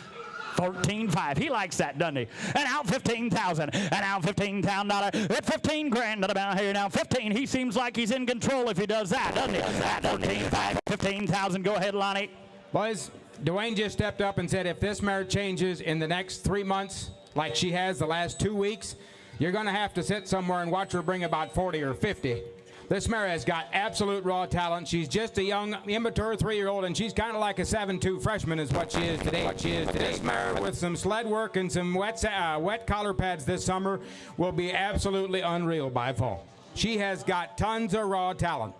14.5. He likes that, doesn't he? And out 15,000. And out $15,000. At 15 grand to the bound here. Now 15. He seems like he's in control if he does that, doesn't he? 14.5. 15,000. Go ahead, Lonnie. Boys, Dwayne just stepped up and said if this mare changes in the next 3 months, like she has the last 2 weeks, you're going to have to sit somewhere and watch her bring about 40 or 50. This mare has got absolute raw talent. She's just a young, immature 3-year-old, and she's kind of like a 7'2" freshman is what she is today. This mare with some sled work and some wet collar pads this summer will be absolutely unreal by fall. She has got tons of raw talent.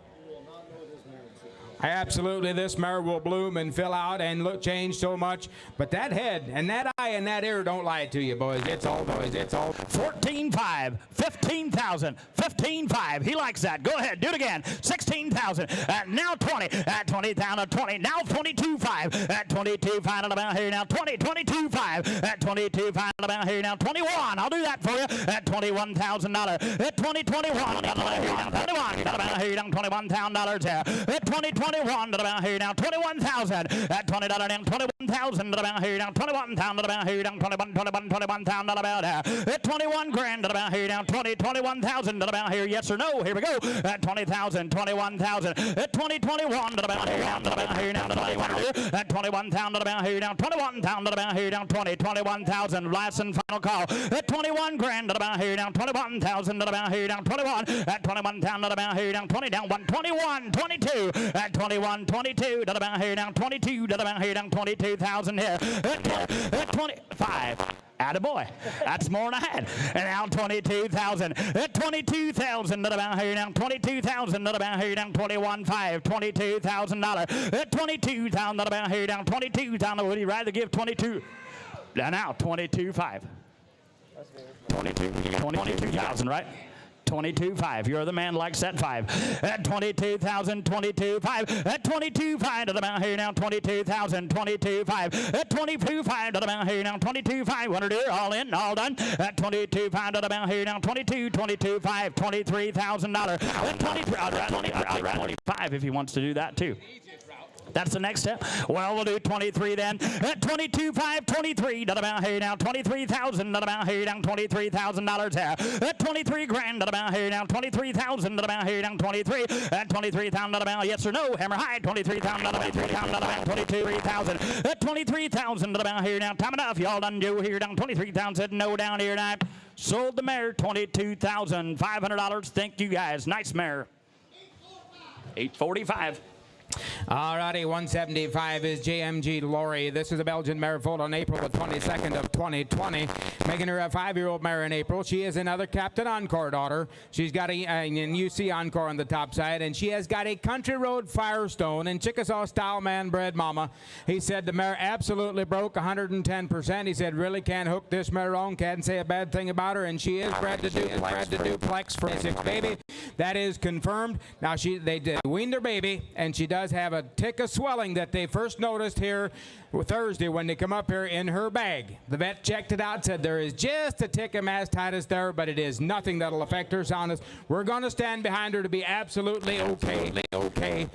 Absolutely, this mare will bloom and fill out and change so much. But that head and that eye and that ear don't lie to you, boys. It's all boys. It's all 14.5, 15,000, 15.5. He likes that. Go ahead, do it again. 16,000. Now 20. At 20,000, 20. Now 22.5. At 22.5 to the bound here. Now 20, 22.5. At 22.5 to the bound here. Now 21. I'll do that for you. At $21,000. At 2021 to the bound here. Now 21 to the bound here. Now $21,000 there. At 2021 to the bound here. Now 21,000. At $20 down 21,000 to the bound here. Now 21,000 to the bound here. Now 21,000 to the bound here. At 21 grand to the bound here. Now 21,000 to the bound here. Yes or no? Here we go. At 20,000, 21,000. At 2021 to the bound here. Now to the bound here. Now to the bound here. At 21,000 to the bound here. Now 21,000 to the bound here. Now 21,000. Last and final call. At 21 grand to the bound here. Now 21,000 to the bound here. Now 21. At 21,000 to the bound here. Now 20 down 1. 21, 22. At 21, 22 to the bound here. Now 22 to the bound here. Now 22,000 here. At 25. Attaboy. That's more than I had. And now 22,000. At 22,000 to the bound here. Now 22,000 to the bound here. Now 21.5. $22,000. At 22,000 to the bound here. Now 22,000. Would you rather give 22? Now 22.5. 22,000, right? 22.5. You're the man likes that 5. At 22,000, 22.5. At 22.5 to the bound here now. 22,000, 22.5. At 22.5 to the bound here now. 22.5. 100 here, all in, all done. At 22.5 to the bound here now. 22, 22.5, $23,000. At 25 if he wants to do that too. That's the next step. Well, we'll do 23 then. At 22,523 to the bound here now. 23,000 to the bound here down. $23,000 here. At 23 grand to the bound here now. 23,000 to the bound here down. 23. At 23,000 to the bound. Yes or no? Hammer high. 23,000 to the bound. 23,000 to the bound. 23,000. At 23,000 to the bound here now. Time enough. Y'all done Joe here down. 23,000 said no down here now. Sold the mare. $22,500. Thank you guys. Nice mare. 845. All righty, 175 is JMG Lori. This is a Belgian mare foaled on April the 22nd of 2020, making her a 5-year-old mare in April. She is another Captain Encore daughter. She's got a UC Encore on the top side, and she has got a Country Road Firestone and Chickasaw style man bred mama. He said the mare absolutely broke 110%. He said really can't hook this mare wrong, can't say a bad thing about her, and she is bred to duplex for a 6 baby. That is confirmed. Now they weaned her baby, and she does have a tick of swelling that they first noticed here Thursday when they come up here in her bag. The vet checked it out, said there is just a tick of mastitis there, but it is nothing that'll affect her soundness. We're going to stand behind her to be absolutely okay.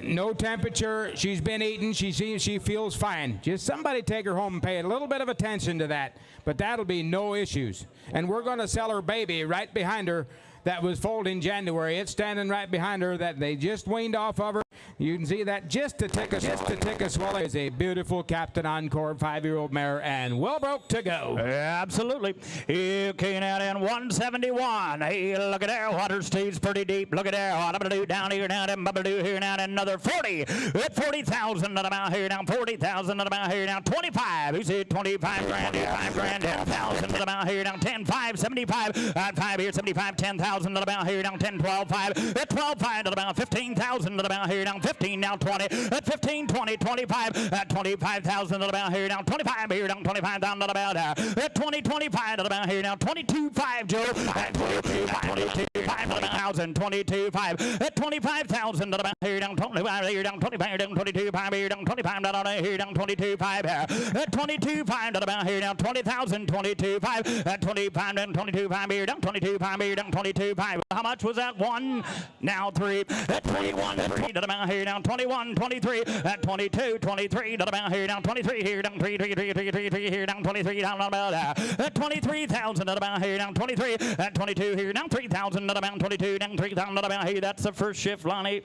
No temperature. She's been eating. She feels fine. Just somebody take her home and pay a little bit of attention to that, but that'll be no issues. And we're going to sell her baby right behind her that was foaled in January. It's standing right behind her that they just weaned off of her. You can see that just a tick of swelling. Is a beautiful Captain Encore 5-year-old mare and well broke to go. Absolutely. Okay, now then 171. Hey, look at there. Water stays pretty deep. Look at there. What I'm going to do down here now. I'm going to do here now. Another 40. At 40,000 at about here now. 40,000 at about here now. 25. Who said 25 grand? 5 grand. 10,000 at about here now. 10, 5, 75. At 5 here, 75. 10,000 at about here now. 10, 12, 5. At 12, 5 at about 15,000 at about here now. 15 now 20. At 15, 20, 25. At 25,000 at about here now. 25 here now. 25,000 at about at 20, 25 at about here now. 22,500 Joe. At 22,500. 22,500. At 25,000 at about here down. 25 here down. 25 down. 22,500 here down. 25 down here down. 22,500. At 22,500 at about here now. 20,000. 22,500. At 25 down. 22,500 here down. 22,500 here down. 22,500. How much was that? 1. Now 3. At 21. 3 at about here down. 21. 23. At 22. 23 at about here down. 23 here down. 3 here down. 23 down about at 23,000 at about here down. 23 at 22 here down. 3,000 at about 22 down. 3,000 at about here. That's the first shift, Lonnie.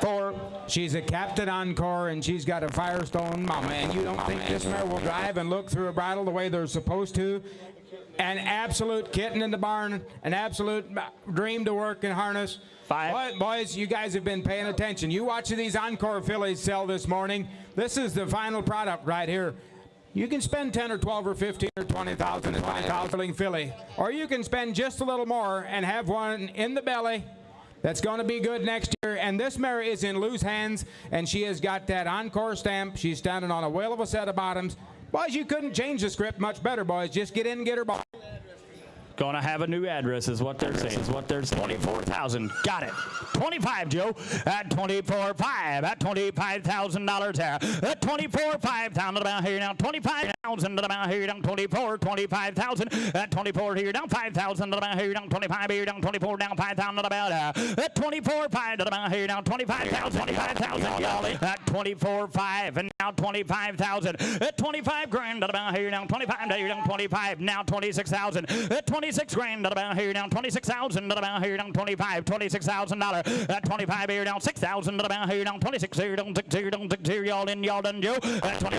4. She's a Captain Encore, and she's got a Firestone mama, and you don't think this mare will drive and look through a bridle the way they're supposed to? An absolute kitten in the barn, an absolute dream to work in harness. 5. Boys, you guys have been paying attention. You watch these Encore fillies sell this morning. This is the final product right here. You can spend 10 or 12 or 15 or 20,000 and buy a $1,000 filly, or you can spend just a little more and have one in the belly that's going to be good next year. And this mare is in loose hands, and she has got that Encore stamp. She's standing on a whale of a set of bottoms. Boys, you couldn't change the script much better, boys. Just get in and get her ball. Gonna have a new address is what they're saying. 24,000. Got it. 25, Joe. At 24,500. At $25,000 there. At 24,500 about here now. 25,000 about here down. 24, 25,000. At 24 here down. 5,000 about here down. 25 here down. 24 down. 5,000 about at 24,500 about here down. 25,000. 25,000. At 24,500 and now 25,000. At 25 grand about here down. 25 here down. 25 now 26,000. At 26 grand about here down. 26,000 about here down. 25 $26,000. At 25 here down. 6,000 about here down. 26 here down. 6 here down. 6 here y'all in y'all done Joe. At 20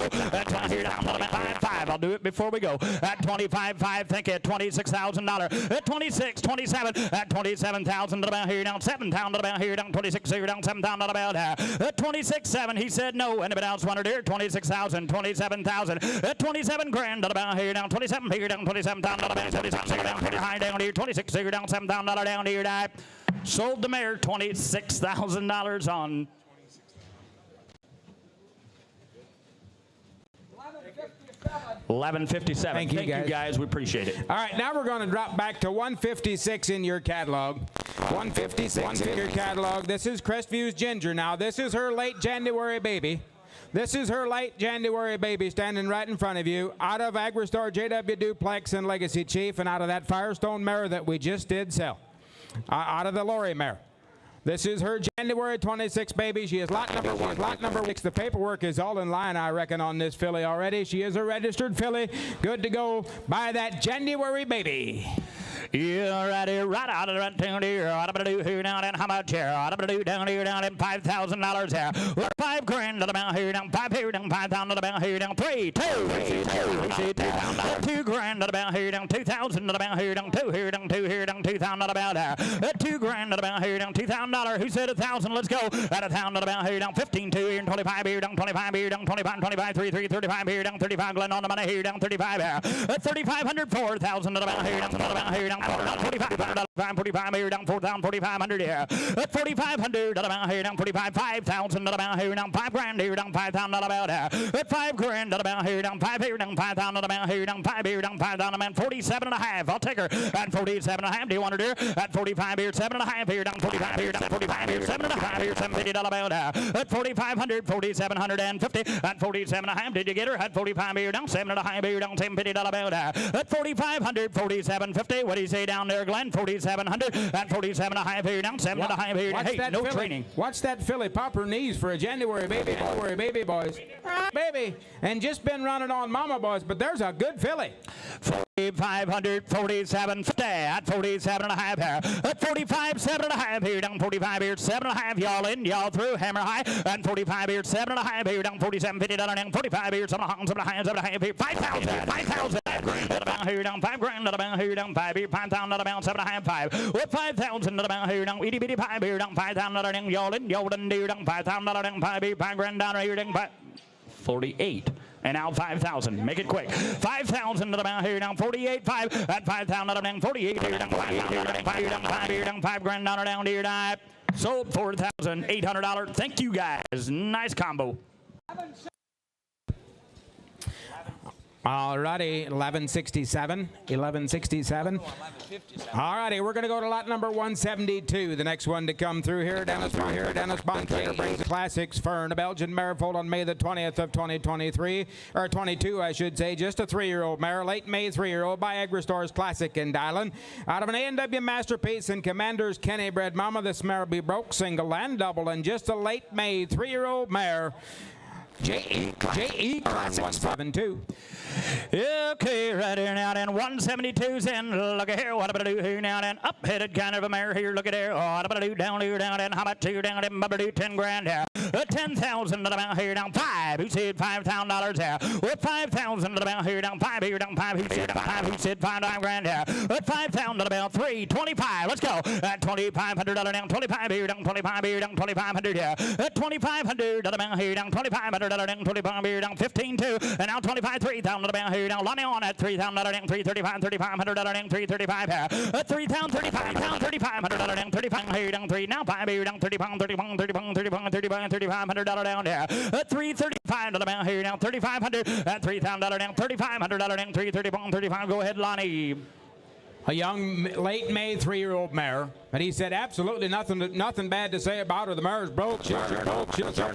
here down. 5. I'll do it before we go. At 25,500. Think it. $26,000. At 26, 27. At 27,000 about here down. 7,000 about here down. 26 here down. 7,000 about at 26,700. He said no. Anybody else wanted here? 26,000. 27,000. At 27 grand about here down. 27 here down. 27,000 about 27 here down. High down here. 26 here down. $7,000 down here. Sold the mare $26,000 on. $11.57. Thank you guys. We appreciate it. All right, now we're going to drop back to 156 in your catalog. 156 in your catalog. This is Crestview's Ginger. Now, this is her late January baby. This is her late January baby standing right in front of you, out of Agristore, JW Duplex, and Legacy Chief, and out of that Firestone mare that we just did sell, out of the Lori mare. This is her January 26 baby. She is lot number 1. Lot number 6. The paperwork is all in line, I reckon, on this filly already. She is a registered filly. Good to go by that January baby. Yeah, right out of the down here. I'm gonna do here down and how much here? I'm gonna do down here down in $5,000 here. We're $5,000 to the amount here down, 5 here down, 5,000 to the amount here down, 3, 2, 2 grand to the amount here down, 2,000 to the amount here down, 2 here down, 2 here down, 2,000 to the amount there. 2 grand to the amount here down, $2,000. Who said 1,000? Let's go. At 1,000 to the amount here down, 15, 2 here, 25 here down, 25 here down, 25, 25, 3, 3, 35 here down, 35 Glen on the money here down, 35 here. 3,500, 4,000 to the amount here down, to the amount here down, 45 here down, 4,000, 4,500 here. 4,500 to the amount here down, 45, 5,000 to the amount here down, 5 grand here down, 5,000 to the amount here. 5 grand to the amount here down, 5 here down, 5,000 to the amount here down, 5 here down, 5,000 amount, 47 and a half. I'll take her at 47 and a half. Do you want her there? At 45 here, 7 and a half here down, 45 here down, 45 here, 7 and a half here, 750 to the amount here. At 4,500, 4,750. At 47 and a half, did you get her? At 45 here down, 7 and a half here down, 750 to the amount here. At 4,500, 4,750. What do you say down there, Glenn? 4,700 and 47 and a half here down, 7 and a half here down. Hey, no training. Watch that filly pop her knees for a January baby. January baby, boys. Baby. And just been running on mama, boys, but there's a good filly. 4,500, 47.50 at 47 and a half here. At 45, 7 and a half here down, 45 here, 7 and a half. Y'all in, y'all through, hammer high. And 45 here, 7 and a half here down, 47.50 down, 45 here, 7 and a half, 7 and a half, 7 and a half here, 5,000, 5,000. About here down, 5 grand to the bound here down, 5 here, 5,000 to the bound, 7 and a half, 5. With 5,000 to the bound here down, itty bitty 5 here down, 5,000 down, y'all in, y'all done here down, 5,000 down, 5 here, 5 grand down here down, 48. And now 5,000. Make it quick. 5,000 to the amount here down. 48, 5. At 5,000 to the down. 48 here down. 5 here down. 5 here down. 5 here down. 5 grand down here down. Sold $4,800. Thank you guys. Nice combo. Alrighty, 1167. 1167. Alrighty, we're going to go to lot number 172. The next one to come through here. Dennis Bontrager brings the Classics Fern, a Belgian mare foaled on May the 20th of 2023, or 22, I should say. Just a 3-year-old mare, late May 3-year-old by Agri-Stores Classic in Dylan. Out of an A&W Masterpiece and Commander's Kenny Bred Mama, this mare will be broke, single and double, and just a late May 3-year-old mare. J.E. Classic 172. Okay, right here now then, 172's in. Look at here, what I'm gonna do here now then. Up-headed kind of a mare here, look at there. Oh, what I'm gonna do down here now then. How about you down there? I'm gonna do 10 grand here. 10,000 to the amount here down, 5. Who said $5,000 here? With 5,000 to the amount here down, 5 here down, 5. Who said 5? Who said 5 grand here? With 5,000 to the amount, 3, 25. Let's go. At $2,500 down, 25 here down, 25 here down, 2,500 here. At 2,500 to the amount here down, 2,500 down, 25 here down, 15 2. And now 25, 3,000 to the amount here down. Lonnie on at 3,000 down, 335, 3,500 down, 335 here. At 3,000, 35 down, 3,500 down, 35 here down, 3. Now 5 here down, 30 pound, 30 pound, 30 pound, 30 pound, 30 pound, $3,500 down there. At 335 to the amount here down, 3,500. At $3,000 down, $3,500 down, 330 pound, 35. Go ahead, Lonnie. A young, late May 3-year-old mare. And he said absolutely nothing bad to say about her. The mare's broke. She'll turn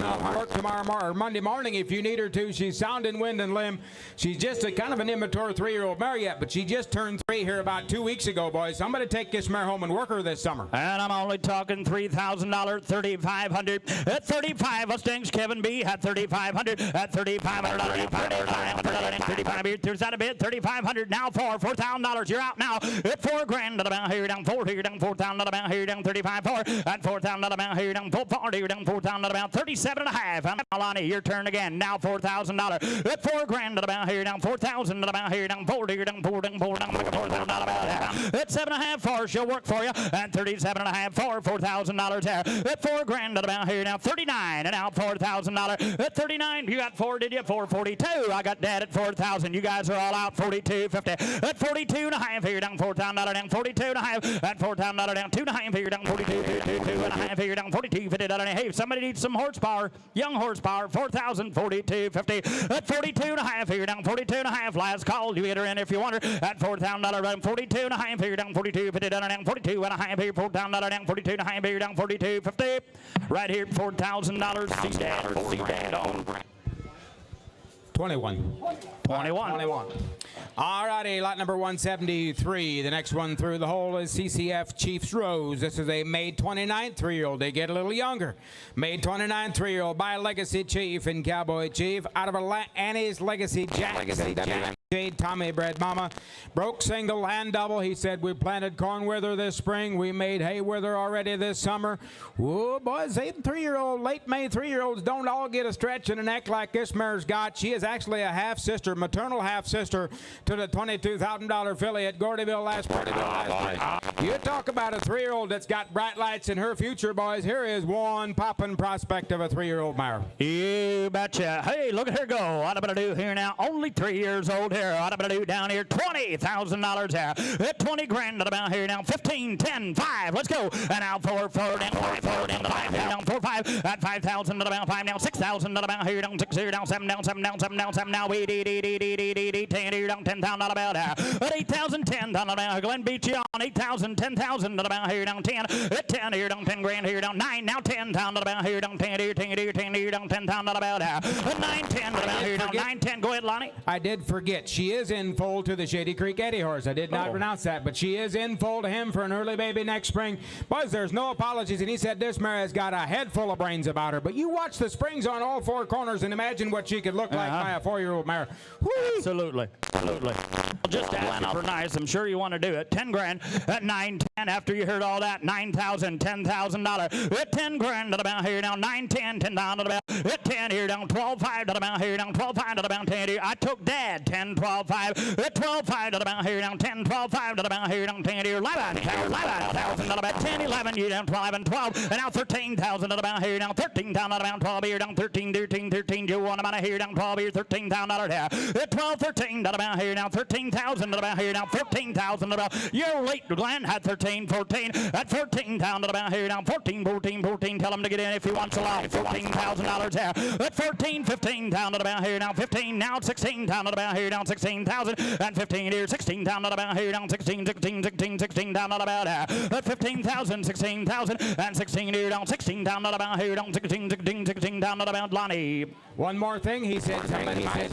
off work tomorrow or Monday morning if you need her to. She's sound in wind and limb. She's just a kind of an immature 3-year-old mare yet, but she just turned 3 here about 2 weeks ago, boys. I'm going to take this mare home and work her this summer. And I'm only talking $3,000, 3,500. At 35, Mustangs Kevin B. At 3,500. At $3,500. 35 here. There's that a bit. 3,500 now for $4,000. You're out now. At 4 grand to the amount here down. 4 here down. 4,000 amount here down, 35 4. At 4,000 amount here down, 440 here down, 4,000 amount, 37 and a half. And Lonnie, your turn again. Now $4,000. At 4 grand amount here down, 4,000 amount here down, 40 here down, 4 down, 4 down, 4,000 amount. At 7 and a half for she'll work for you. At 37 and a half for $4,000 here. At 4 grand amount here down, 39 and now $4,000. At 39, you got 4, did you? 442. I got Dad at 4,000. You guys are all out. 42.50. At 42 and a half here down, $4,000 down, 42 and a half. At $4,000 down, 2 and a half here down, 42 and a half here down, 42 $50. Hey, if somebody needs some horsepower, young horsepower, 4,000, 42.50. At 42 and a half here down, 42 and a half. Last call, you get her in if you want her. At $4,000 down, 42 and a half here down, 42 $50 down, 42 and a half here, $4,000 down, 42 and a half here down, 42.50. Right here, $4,000. See Dad on. 21. 21. All righty, lot number 173. The next one through the hole is CCF Chiefs Rose. This is a May 29th 3-year-old. They get a little younger. May 29th 3-year-old by Legacy Chief and Cowboy Chief. Out of Annie's Legacy Jack. Tommy bred mama. Broke single and double. He said, we planted corn with her this spring. We made hay with her already this summer. Whoa, boys, 3-year-old, late May 3-year-olds don't all get a stretch in the neck like this mare's got. She is actually a half-sister, maternal half-sister to the $22,000 filly at Gordyville last spring. You talk about a 3-year-old that's got bright lights in her future, boys. Here is one popping prospect of a 3-year-old mare. You betcha. Hey, look at her go. What am I going to do here now? Only 3 years old here. What am I going to do down here? $20,000 here. At 20 grand about here now. 15, 10, 5. Let's go. And now 4, 4, down 5, 4, down 5, down 4, 5. At 5,000 about 5 down. 6,000 about here down 6 here down 7 down 7 down 7 down 7 now. 10 here down 10,000 about here. At 8,000 10,000 about Glenn beat you on 8,000 10,000 about here down 10. At 10 here down 10 grand here down 9 now 10,000 about here down 10 here 10 here 10 here down 10,000 about here. At 9 10 about here down 9 10. Go ahead, Lonnie. I did forget. She is in foal to the Shady Creek Eddie horse. I did not pronounce that, but she is in foal to him for an early baby next spring. Boys, there's no apologies, and he said this mare has got a head full of brains about her. But you watch the springs on all 4 corners and imagine what she could look like by a 4-year-old mare. Whee! Absolutely. I'll just ask you for nice. I'm sure you want to do it. 10 grand at 9 10. After you heard all that, 9,000, $10,000. At 10 grand at about here now. 9 10, 10,000 at about. At 10 here down. 12 5 at about here down. 12 5 at about 10 here. I took Dad 10 12 5. At 12 5 at about here down. 10 12 5 at about here down. 10 here. 11,000 at about 10 11 you down 12 and 12. And now 13,000 at about here down. 13,000 at about 12 here down. 13 Joe one about here down 12 here. $13,000 here. At 12 13 at about here now. 13,000 at about here now. 14,000 at about. You're late, Glenn. Had 13 14. At 14,000 at about here now. 14 Tell him to get in if he wants a lot. $14,000 here. At 14 15,000 at about here now. 15 now. 16,000 at about here down. 16,000 and 15 here. 16,000 at about here down. 16 16,000 at about here. At 15,000 16,000 and 16 here down. 16,000 at about here down. 16,000 at about Lonnie. One more thing, he said, somebody buys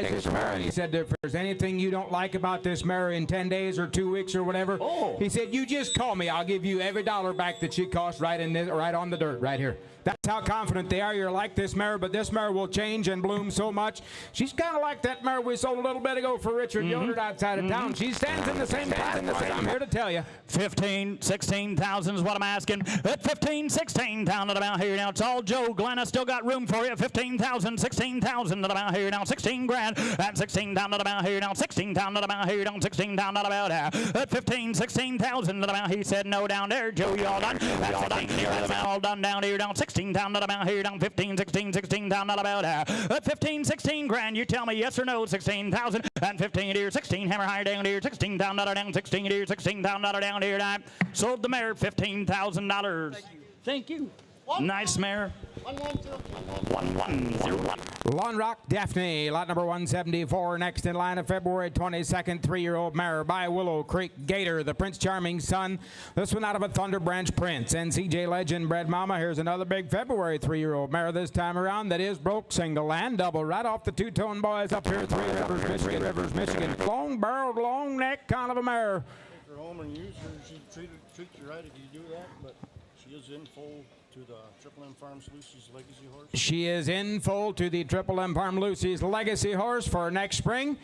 this mare, and he said, if there's anything you don't like about this mare in 10 days or 2 weeks or whatever, he said, you just call me. I'll give you every dollar back that she cost right on the dirt right here. That's how confident they are. You're like this mare, but this mare will change and bloom so much. She's kind of like that mare we sold a little bit ago for Richard Yoder outside of town. She stands in the same class. I'm here to tell you. 15, 16,000 is what I'm asking. At 15, 16,000 about here now. It's all Joe. Glenn, I still got room for you. 15,000, 16,000 about here now. 16 grand. At 16,000 about here now. 16,000 about here now. 16,000 about here. At 15, 16,000 about. He said no down there. Joe, you all done? At 16, all done down here down. 16,000 about here down. 15, 16, 16,000 about here. At 15, 16 grand. You tell me yes or no. 16,000 and 15 here. 16 hammer higher down here. 16,000 down. 16 here. 16,000 down here. I sold the mare $15,000. Thank you. Nice mare. 1101. Lone Rock Daphne, lot number 174, next in line of February 22nd, 3-year-old mare by Willow Creek Gator, the Prince Charming son. This one out of a Thunder Branch Prince. And CJ Legend bred mama. Here's another big February 3-year-old mare this time around that is broke single and double right off the two-tone boys up here at Three Rivers, Michigan. Long barreled, long neck kind of a mare. Take her home and use her. She treat you right if you do that, but she is in full to the Triple M Farms Lucy's Legacy horse. She is in full to the Triple M Farm Lucy's Legacy horse for next spring.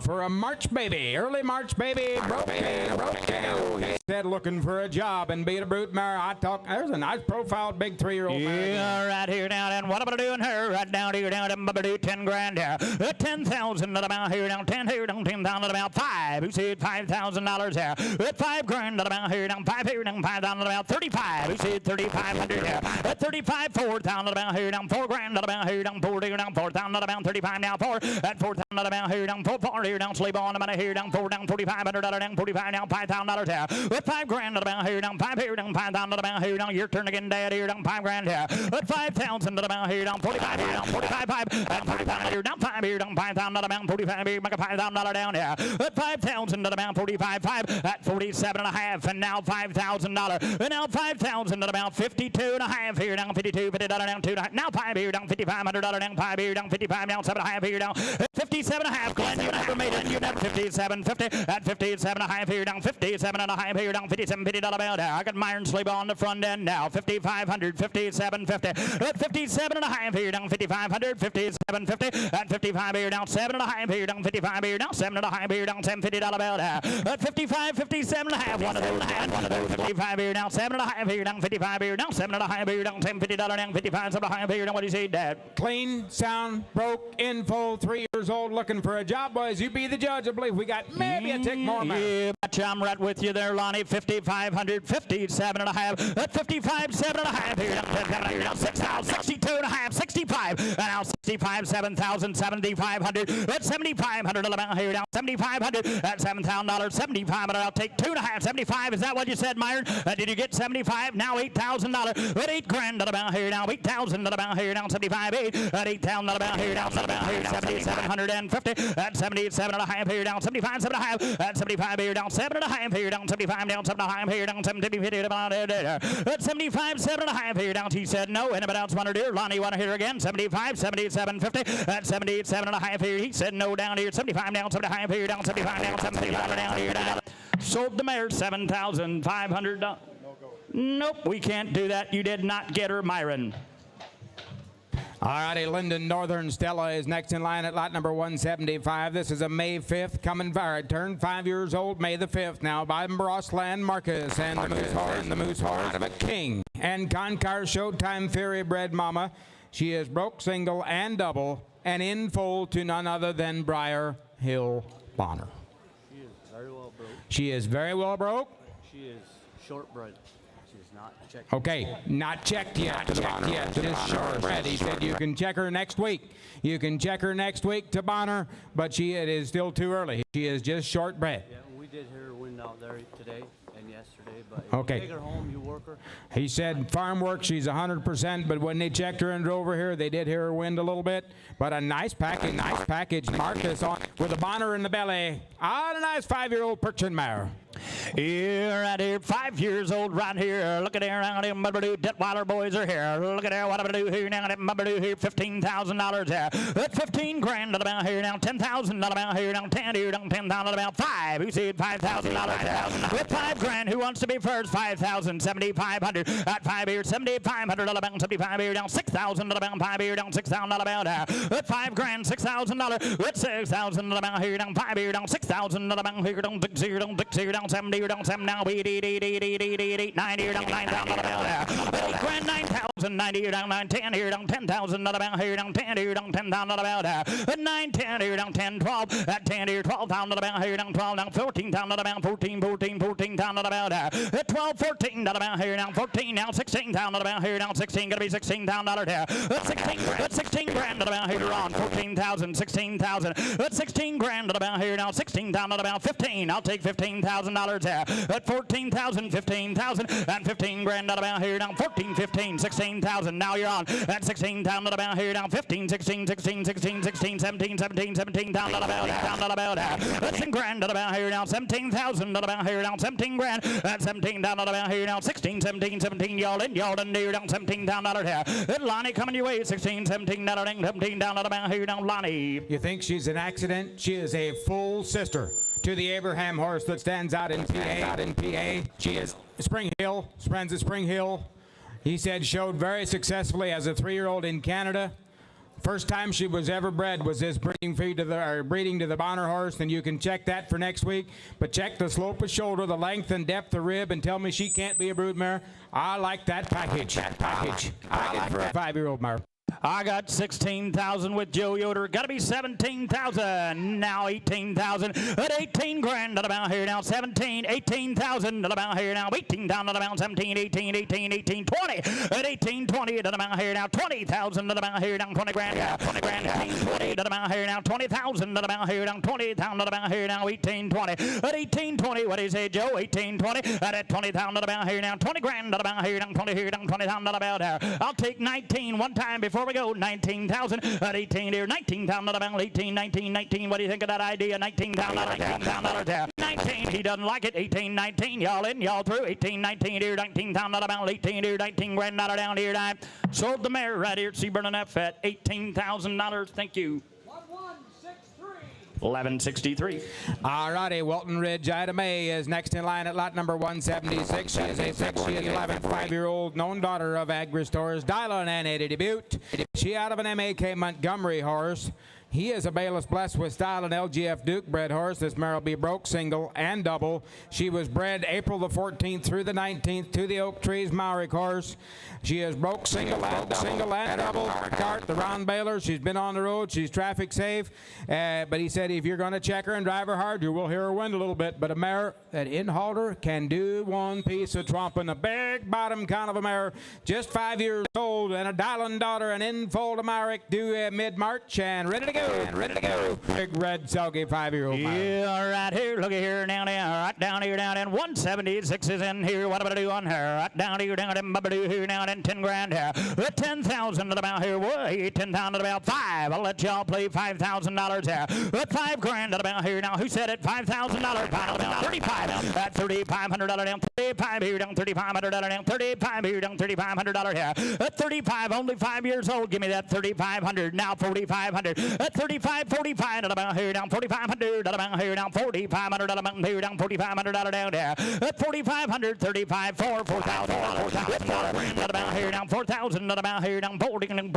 For a March baby, early March baby, broke he said looking for a job and beat a brute mare. There's a nice profiled big 3-year-old mare. Yeah, right here now, and what am I doing her? Right down here, down to 10 grand here. 10,000 at about here, down 10 here, down 10,000 at about 5. Who said $5,000 here? At 5 grand at about here, down 5 here, down 5,000 at about 35. Who said 3,500 here? At 35, 4,000 at about here, down 4 grand at about here, down 4 here, down 4,000 at about 35 now 4. At 4,000 at about here, down 4 here down, sleep on the money here down, $4 down, $4,500 down, $45 down, $5,000 here. With $5,000 about here down, $5 here down, $5,000 about here down. Your turn again, Dad, here down, $5,000 here. With $5,000 about here down, $45 here down, $45,500 and $45 here down, $5 here down, $5,000 about $45 here, make a $5,000 down here. With $5,000 about $45,500 at $47.5 and now $5,000 and now $5,000 at about $52.5 here down, $52, $50 down, $2.5 now $5 here down, $5,500 down, $5 here down, $55 down, $7.5 here down, $57.5. Glenn, you never made it. You never $57.50 at $57.5 here down, $57.5 here down, $57.50 about there. I got Myron Sleep on the front end now, $5,500, $57.50 at $57.5 here down, $5,500, $57.50 at $55 here down, $7.5 here down, $55 here down, $7.5 here down, $7.50 about there. At $55, $57.5, one of those, $55 here down, $7.5 here down, $55 here down, $7.5 here down, $7.50 down, $55, $7.5 here down. What do you say, Dad? Clean, sound, broke, in full, 3 years old, looking for a job, boys. You be the judge. I believe we got maybe a tick more. Yeah, betcha, I'm right with you there, Lonnie. $5,500, $57.5 at $55, $7.5 here down, $10,000 here down, $6,000, $62.5, $65, and now $65, $7,000, $7,500 at $7,500 about here down, $7,500 at $7,000, $7,500. I'll take $2.5, $75. Is that what you said, Myron? Did you get $75? Now $8,000 at $8,000 about here down, $8,000 about here down, $75,800 at $8,000 about here down, $7,750 at $77.5 here down, $75, $7.5 at $75 here down, $7.5 here down, $75 down, $7.5 here down, $7.50 about it at $75, $7.5 here down. He said no. Anybody else want to do? Lonnie, want to hear again? $75, $77.50 at $77.5 here. He said no down here. $75 down, $75 here down, $75 down, $75 down here down. Sold the mare $7,500. Nope, we can't do that. You did not get her, Myron. All righty, Linden Northern Stella is next in line at lot number 175. This is a May 5th coming forward. Turned 5 years old, May the 5th. Now by Brosland Marcus and the Moose Horse of a King. And Concar Showtime Fury Bred Mama. She is broke, single, and double, and in full to none other than Briar Hill Bonner. She is very well broke. She is very well broke. She is shortbred. She is not checked. Okay, not checked yet. Just shortbred. He said you can check her next week. You can check her next week to Bonner, but it is still too early. She is just shortbred. Yeah, we did hear her win out there today and yesterday, but Okay. you take her home, you work her. He said farm work, she's 100%, but when they checked her and drove her here, they did hear her wind a little bit. But a nice package. Marcus on with a Bonner in the belly. A nice 5-year-old Perchin mare. Here, right here, 5 years old right here. Look at there, now them Mubberoo Detweiler boys are here. Look at there, what I'm gonna do here now, them Mubberoo here, $15,000 here. At 15 grand about here now, 10,000 about here now, 10 here down, 10,000 about 5. Who said $5,000 here? With 5 grand, who wants to be first? 5,000, 7,500 at 5 here, 7,500 about 75 here down, 6,000 about 5 here down, 6,000 about here. At 5 grand, $6,000. With 6,000 about here down, 5 here down, 6,000 about here down, 6 here down, 6 here down. 70 here down, 7 now, 8, 9 here down, 9,000 about there. 8 grand, 9,000, 90 here down, 9, 10 here down, 10,000 about here down, 10 here down, 10,000 about there. 9, 10 here down, 10, 12, at 10 here, 12,000 about here down, 12 down, 14,000 about 14,000 about there. 12, 14 about here down, 14 now, 16,000 about here down, 16 gonna be $16,000 there. 16 grand about here on 14,000, 16,000. 16 grand about here now, 16,000 about 15. I'll take $15,000 there. At 14,000, 15,000, and 15 grand about here down. 14, 15, 16,000. Now you're on. At 16,000 about here down. 15, 16, 16, 16, 16, 17, 17, 17,000 about there. 16 grand about here down. 17,000 about here down. 17 grand. At 17,000 about here down. 16, 17, 17. Y'all in here down. $17,000 here. At Lonnie coming your way. 16, 17, 17 down about here down. Lonnie. You think she's an accident? She is a full sister to the Abraham horse that stands out in PA. She is Spring Hill, friends at Spring Hill. He said showed very successfully as a 3-year-old in Canada. First time she was ever bred was this breeding to the Bonner horse, and you can check that for next week. But check the slope of shoulder, the length and depth of rib, and tell me she can't be a broodmare. I like that package. I like it for a 5-year-old mare. I got 16,000 with Joe Yoder. Got to be 17,000. Now 18,000. At 18 grand at about here now. 17, 18,000 at about here now. 18,000 at about 17, 18, 18, 18, 20. At 18, 20 at about here now. 20,000 at about here now. 20 grand. 20 grand. 18, 20 at about here now. 20,000 at about here now. 20,000 at about here now. 18, 20. At 18, 20. What do you say, Joe? 18, 20. At 20,000 at about here now. 20 grand at about here now. 20 here now. 20,000 at about here. I'll take 19 one time before we go. 19,000 at 18 here. 19,000 at about 18, 19, 19. What do you think of that idea? 19,000 there. 19. He doesn't like it. 18, 19. Y'all in, y'all through. 18, 19 here. 19,000 at about 18 here. 19 grand down here. I sold the mare right here at Seaburn F at $18,000. Thank you. 1163. All righty, Walton Ridge, Ida May is next in line at lot number 176. She is a 5-year-old known daughter of Agri-Stores, Dylan, and a debut. She out of an MAK Montgomery horse. He is a Bayless Blessed with Style and LGF Duke bred horse. This mare will be broke single and double. She was bred April the 14th through the 19th to the Oak Trees Maori horse. She is broke single and double. Cart, the round bailer. She's been on the road. She's traffic safe. But he said if you're going to check her and drive her hard, you will hear her wind a little bit. But a mare that in halter can do one piece of tromping. A big bottom kind of a mare, just 5 years old, and a Dylan daughter, an in-fold Amaric due mid-March and ready to go. Big red sulky 5-year-old mare. Yeah, right here. Look at here now. Right down here now. And 176 is in here. What am I to do on her? Right down here now. And here now. And 10 grand here. 10,000 at about here. Wait, 10,000 at about 5. I'll let y'all play $5,000 here. 5 grand at about here now. Who said it? $5,000. About 35. At $3,500 down. 35 here down. $3,500 down. 35 here down. $3,500 here. At 35, only 5 years old. Give me that 3,500. Now 4,500. At 35, 45 at about here down. 4,500 at about here down. 4,500 at about here down. 4,500 down there. At 4,500, 35, 4,000 at about here down. 4,000 at about here down. 4,000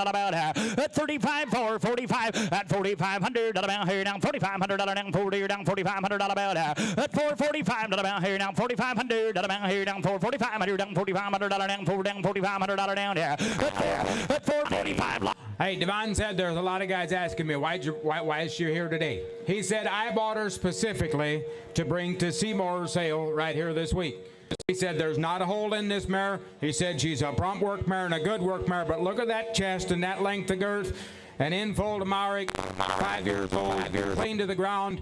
at about here. At 35, 45 at 4,500 at about here down. 4,500 down. 40 down. 4,500 at about here. At 445 at about here down. 4,500 at about here down. 4,500 down. 4,500 down. 4,500 down here. At 445. Hey, Devon said there's a lot of guys asking me, why is she here today? He said, I bought her specifically to bring to Seymour sale right here this week. He said there's not a hole in this mare. He said she's a prompt work mare and a good work mare, but look at that chest and that length of girth. An in-fold Amari, 5 years old, clean to the ground.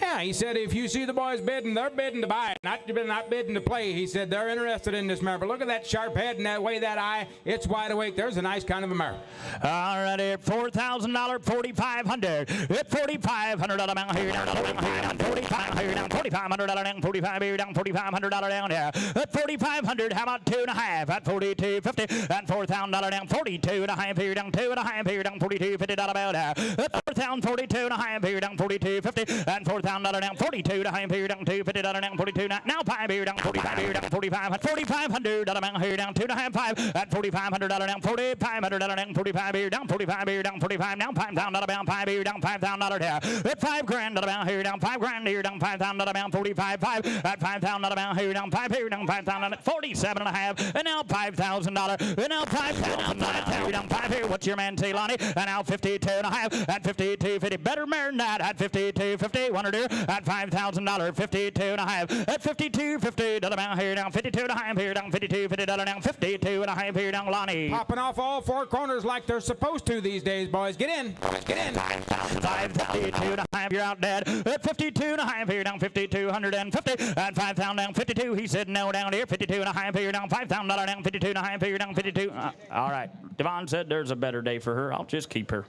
Yeah, he said if you see the boys bidding, they're bidding to buy it, not bidding to play. He said they're interested in this mare. But look at that sharp head and that way that eye. It's wide awake. There's a nice kind of a mare. All right, at $4,000, 4,500. At 4,500 down here down. 4,500 here down. 4,500 down. 45 here down. 4,500 down here. At 4,500, how about 2.5? At 42.50. At $4,000 down. 42.5 here down. 2.5 here down. 42.50 about here. At 4,000, 42.5 here down. 42.50. And $4,000 down. 42 to here down. 2.50 down. 42 now 5 here down. 45 here down. 45. 4,500 down here down. 2.5 5. At 4,500 down. 4,500 down. 45 here down. 45 here down. 45 now 5,000 down. 5 here down. $5,000 here. At 5 grand down here down. 5 grand here down. 5,000 down. 45 5. At 5,000 down here down. 5 here down. 5,000 47.5. And now $5,000. And now $5,000 here down. 5 here. What's your man say, Lonnie? And now 52.5. At 52.50. Better mare than that. At 52.50. One or two. At $5,000. 52.5. At 52.50 down here down. 52.5 here down. 52.50 down. 52.5 here down. Lonnie. Popping off all four corners like they're supposed to these days, boys. Get in. Get in. 52.5. You're out dead. At 52.5 here down. 5,250. At 5,000 down. 52. He said no down here. 52.5 here down. $5,000 down. 52.5 here down. 52. All right. Devon said there's a better day for her. I'll just keep her.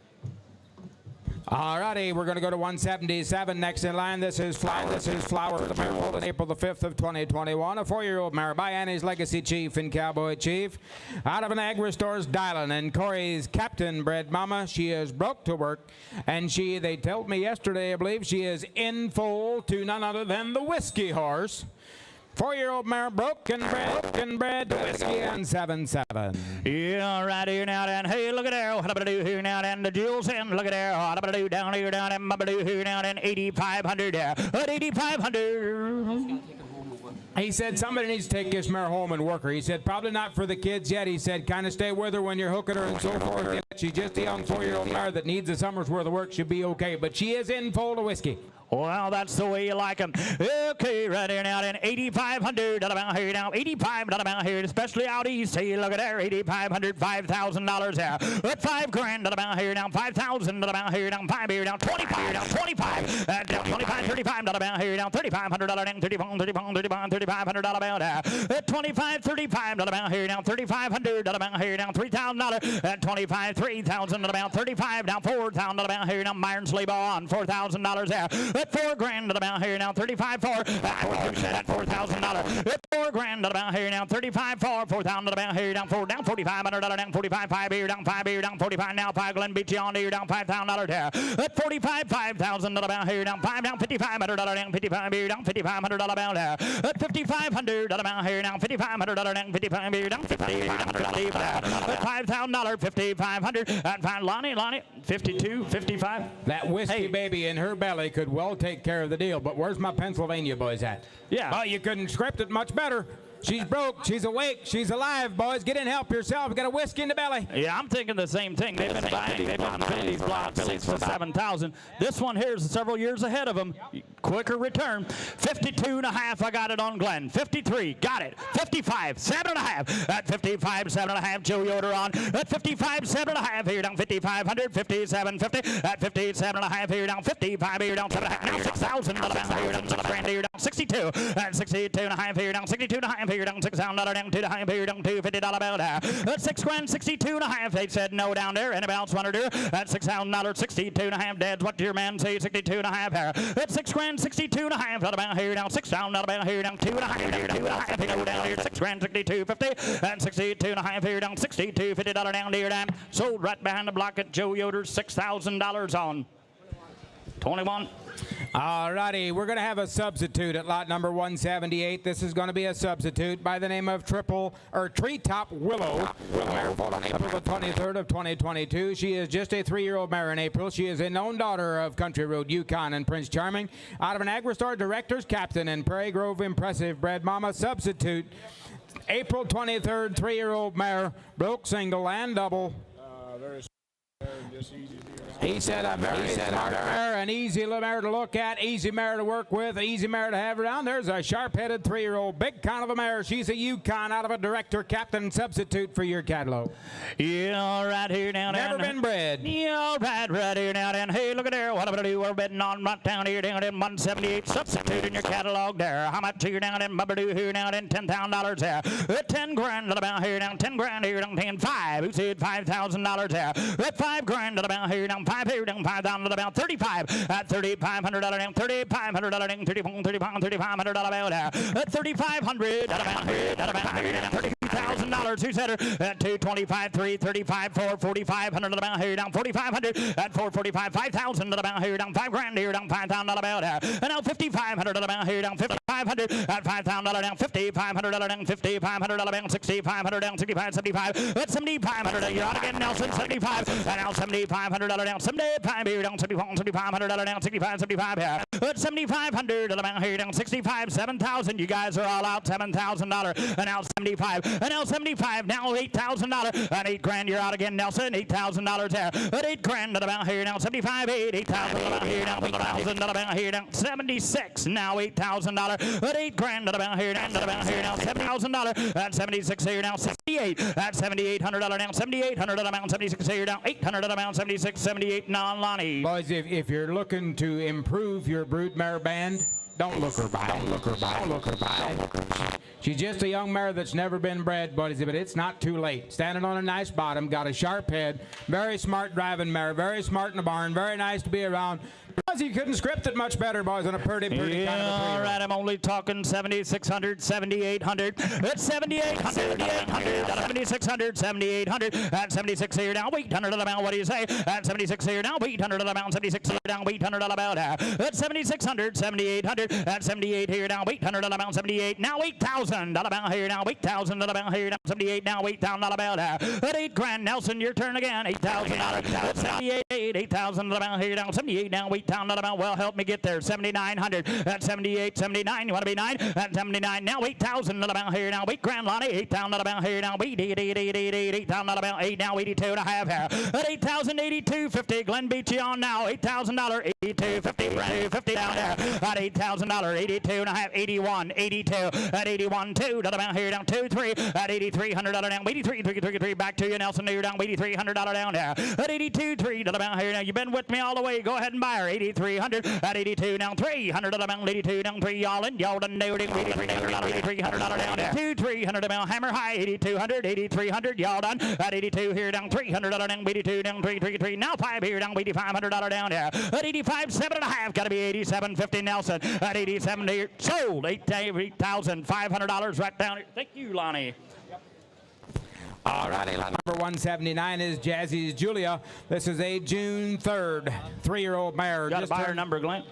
All righty, we're going to go to 177 next in line. This is Flower. The mare pulled on April the 5th of 2021. A 4-year-old mare by Annie's Legacy Chief and Cowboy Chief. Out of an Agri-Stores, Dylan and Corey's Captain bred mama. She is broke to work, and they told me yesterday, I believe, she is in foal to none other than the Whiskey Horse. 4-year-old mare, broken bred, Whiskey and 7-7. Yeah, right here now, and hey, look at there. What am I do here now, and the jewels in. Look at there. What am I do down here, and I'm do here now, and 8,500 there. At 8,500. He said somebody needs to take this mare home and work her. He said probably not for the kids yet. He said kind of stay with her when you're hooking her and so forth. She's just a young 4-year-old mare that needs a summer's worth of work. She'll be okay, but she is in full of whiskey. Well, that's the way you like them. Okay, right here now, then 8,500 about here now, 85 about here, especially out east. Hey, look at there, 8,500, $5,000 there. At $5,000 about here now, 5,000 about here now, 5 here now, 25 now, 25, down 25, 35 about here now, $3,500 down, 35, $3,500 about there. At 25, 35 about here now, 3,500 about here now, $3,000 at 25, 3,000 about 35 now, 4,000 about here now, Myron Slabo on $4,000 there. At $4,000 about here now, 35 for at $4,000. At $4,000 about here now, 35 for 4,000 about here down 4 down $4,500 down 45 5 here down 45 now 5 Glen Beach on here down $5,000 there. At 45 5,000 about here down 5 down $5,500 down 55 here down $5,500 about there. At $5,500 about here now, $5,500 down 55 here down 50 here down at $5,000 $5,500 at fine Lonnie 52 55. That whiskey baby in her belly could well take care of the deal, but where's my Pennsylvania boys at? Yeah. Well, you couldn't script it much better. She's broke, she's awake, she's alive, boys. Get in, help yourself. You got a whiskey in the belly. Yeah, I'm thinking the same thing. They've been buying these blocks 6 for 7,000. This one here is several years ahead of them. Quicker return. 52.5. I got it on Glenn. 53. Got it. 55. 7.5. At 55. 7.5. Joe Yoder on. At 55. 7.5. Here down 5,500. 57.50. At 57.5. Here down 55. Here down 7.5. Now 6,000. Here down 6 grand. Here down 62. At 62.5. Here down 62.5. Here down $6,000 down to the high. Here down $250 about at 6 grand 62.5. They said no down there. Anybody else want to do? At $6,000 62.5. Dad's what your man say 62.5 here. At 6 grand 62.5. About here down $6,000 about here down 2.5. Here 2.5. Here down here 6 grand 62.50 and 62.5. Here down $62.50 down here down. Sold right behind the block at Joe Yoder's $6,000 on 21. All righty, we're going to have a substitute at lot number 178. This is going to be a substitute by the name of Treetop Willow. Mare born on April the 23rd of 2022. She is just a 3-year-old mare in April. She is a known daughter of Country Road Yukon and Prince Charming. Out of an AgriStar Director's Captain and Prairie Grove Impressive Bred Mama substitute. April 23rd, 3-year-old mare, broke single and double. Very just easy to do. He said a very smart mare, an easy mare to look at, easy mare to work with, easy mare to have around. There's a sharp-headed 3-year-old, big kind of a mare. She's a Yukon out of a Director Captain substitute for your catalog. Yeah, right here now. Never been bred. Yeah, right here now. And hey, look at there. What I'm going to do, we're betting on right down here down in 178 substitute in your catalog there. How much here down in Bubba here now in $10,000 there. At 10 grand about here down 10 grand here down 10 5. Who said $5,000 there? At 5 grand about here down 5 here down 5,000 about 35 at $3,500 down 3,500 down 3,500 about there. At 3,500 about here down $32,000. Who said her at 225 3 35 4 4,500 about here down 4,500 at 445 5,000 about here down 5 grand here down 5,000 about there. And now 5,500 about here down 5,500 at $5,000 down 5,500 down 5,500 down 6,500 down 65 75 at 7,500 you're out again Nelson 75 and now 7,500 down 75 here down 7,500 down 65 75 here at 7,500 about here down 65 7,000 you guys are all out $7,000 and now 75 and now 75 now $8,000 at 8 grand you're out again Nelson $8,000 there at 8 grand about here now 75 8,000 about here now 8,000 about here down 76 now $8,000 at 8 grand about here now $7,000 at 76 here now 68 at $7,800 now 7,800 amount 76 here down 800 amount 76 78 non-Lonnie. Boys, if you're looking to improve your broodmare band, don't look her by. Don't look her by. Don't look her by. She's just a young mare that's never been bred, buddies, but it's not too late. Standing on a nice bottom, got a sharp head, very smart driving mare, very smart in the barn, very nice to be around. You couldn't script it much better, boys, on a pretty kind of a 3-year-old. All right, I'm only talking 7,600, 7,800. At 7,800, 7,600, 7,800. At 76 here down, 800 about. What do you say? At 76 here down, 800 about. 76 here down, 800 about. At 7,600, 7,800. At 78 here down, 800 about. 78 now 8,000. $8,000 about here now. $8,000 about here now. 78 now. $8,000 about at $8,000. Nelson, your turn again. $8,000. 78. $8,000 about here now. 78 now. $8,000 about. Well, help me get there. 7,900. At 78. 79. You want to be 9? At 79 now. $8,000 about here now. $8,000, Lonnie. $8,000 about here now. $8,000 about 8 now. 82 and a half here. At 8,000. 82.50. Glenn beat you on now. $8,000. 82.50. 50 down there. At $8,000. 82 and a half. 81. 82. At 81. 2 about here down. 2 3. At $8,300 down. 83 back to you, Nelson. You're down. $8,300 down there. At 82 3 about here now. You've been with me all the way. Go ahead and buy her. 8,300 at 82 down. 300 about 82 down. 3 y'all and y'all done $83 down there. 2,300 about hammer high. 8,200. 8,300 y'all done. At 82 here down. 300 down. 82 down. 3 now 5 here down. $8,500 down there. At 85 7 and a half. Got to be 87.50 Nelson. At 87 here. Sold. $8,500 right down here. Thank you, Lonnie. All righty, lot number 179 is Jazzy's Julia. This is a June 3rd 3-year-old mare. Got a buyer number, Glenn?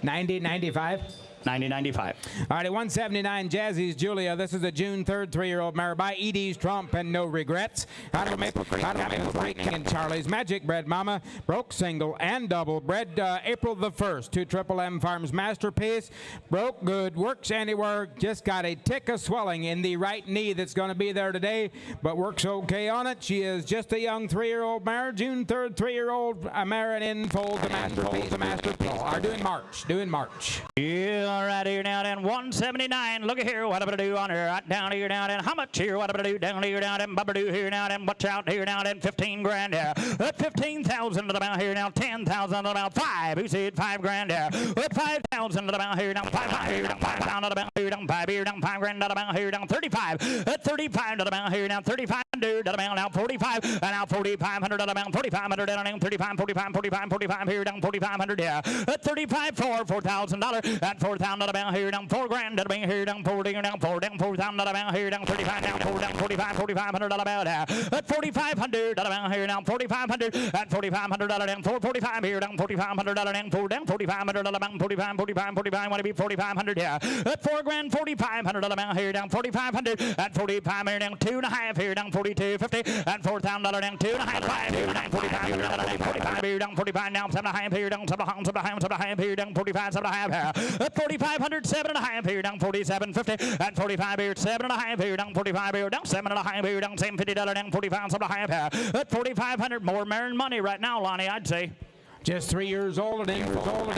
90.95. 90.95. All righty, 179 Jazzy's Julia. This is a June 3rd 3-year-old mare by Edie's Trump and no regrets. Out of Maple Creek and Charlie's Magic bred mama. Broke single and double. Bred April the 1st to Triple M Farms Masterpiece. Broke good. Works anywhere. Just got a tick of swelling in the right knee that's going to be there today, but works okay on it. She is just a young 3-year-old mare. June 3rd 3-year-old mare and in fold the Masterpiece. Are doing March. Yeah. All right, here now then 179. Look at here, what I'm gonna do on her. Right down here now then. How much here? What I'm gonna do down here now then. Bubba do here now then. Watch out here now then. 15 grand here. 15,000 about here now. 10,000 about 5. Who said 5 grand here? 5,000 about here now. 5 here down. 5,000 about here down. 5 here down. 5 grand about here down. 35. 35 about here now. 3,500 about now. 45 and now 4,500 about 4,500 down. 35, 45 here down. 4,500 here. 35 $4,000 at 4,000 about here down. 4 grand about here down. 4 down. 4 down. 4,000 about here down. 35 down. 4 down. 4,500 about at 4,500 about here down. 4,500 at 4,500 down. 445 here down. 4,500 down. 4 down. 4,500 about 45 want to be 4,500 here. At 4 grand 4,500 about here down. 4,500 at 45 here down. 2.5 here down. 42.50 at 4,000 down. 2.5 5 here down. 45 here down. 45 now. 7.5 here down. 7.5 here down. 45 7.5 here. At 4,500 7.5 here down. 47.50 at 45 here. 7.5 here down. 45 here down. 7.5 here down. $750 down. 45 7.5 here. At 4,500 more Marin money right now, Lonnie, I'd say. Just 3 years old and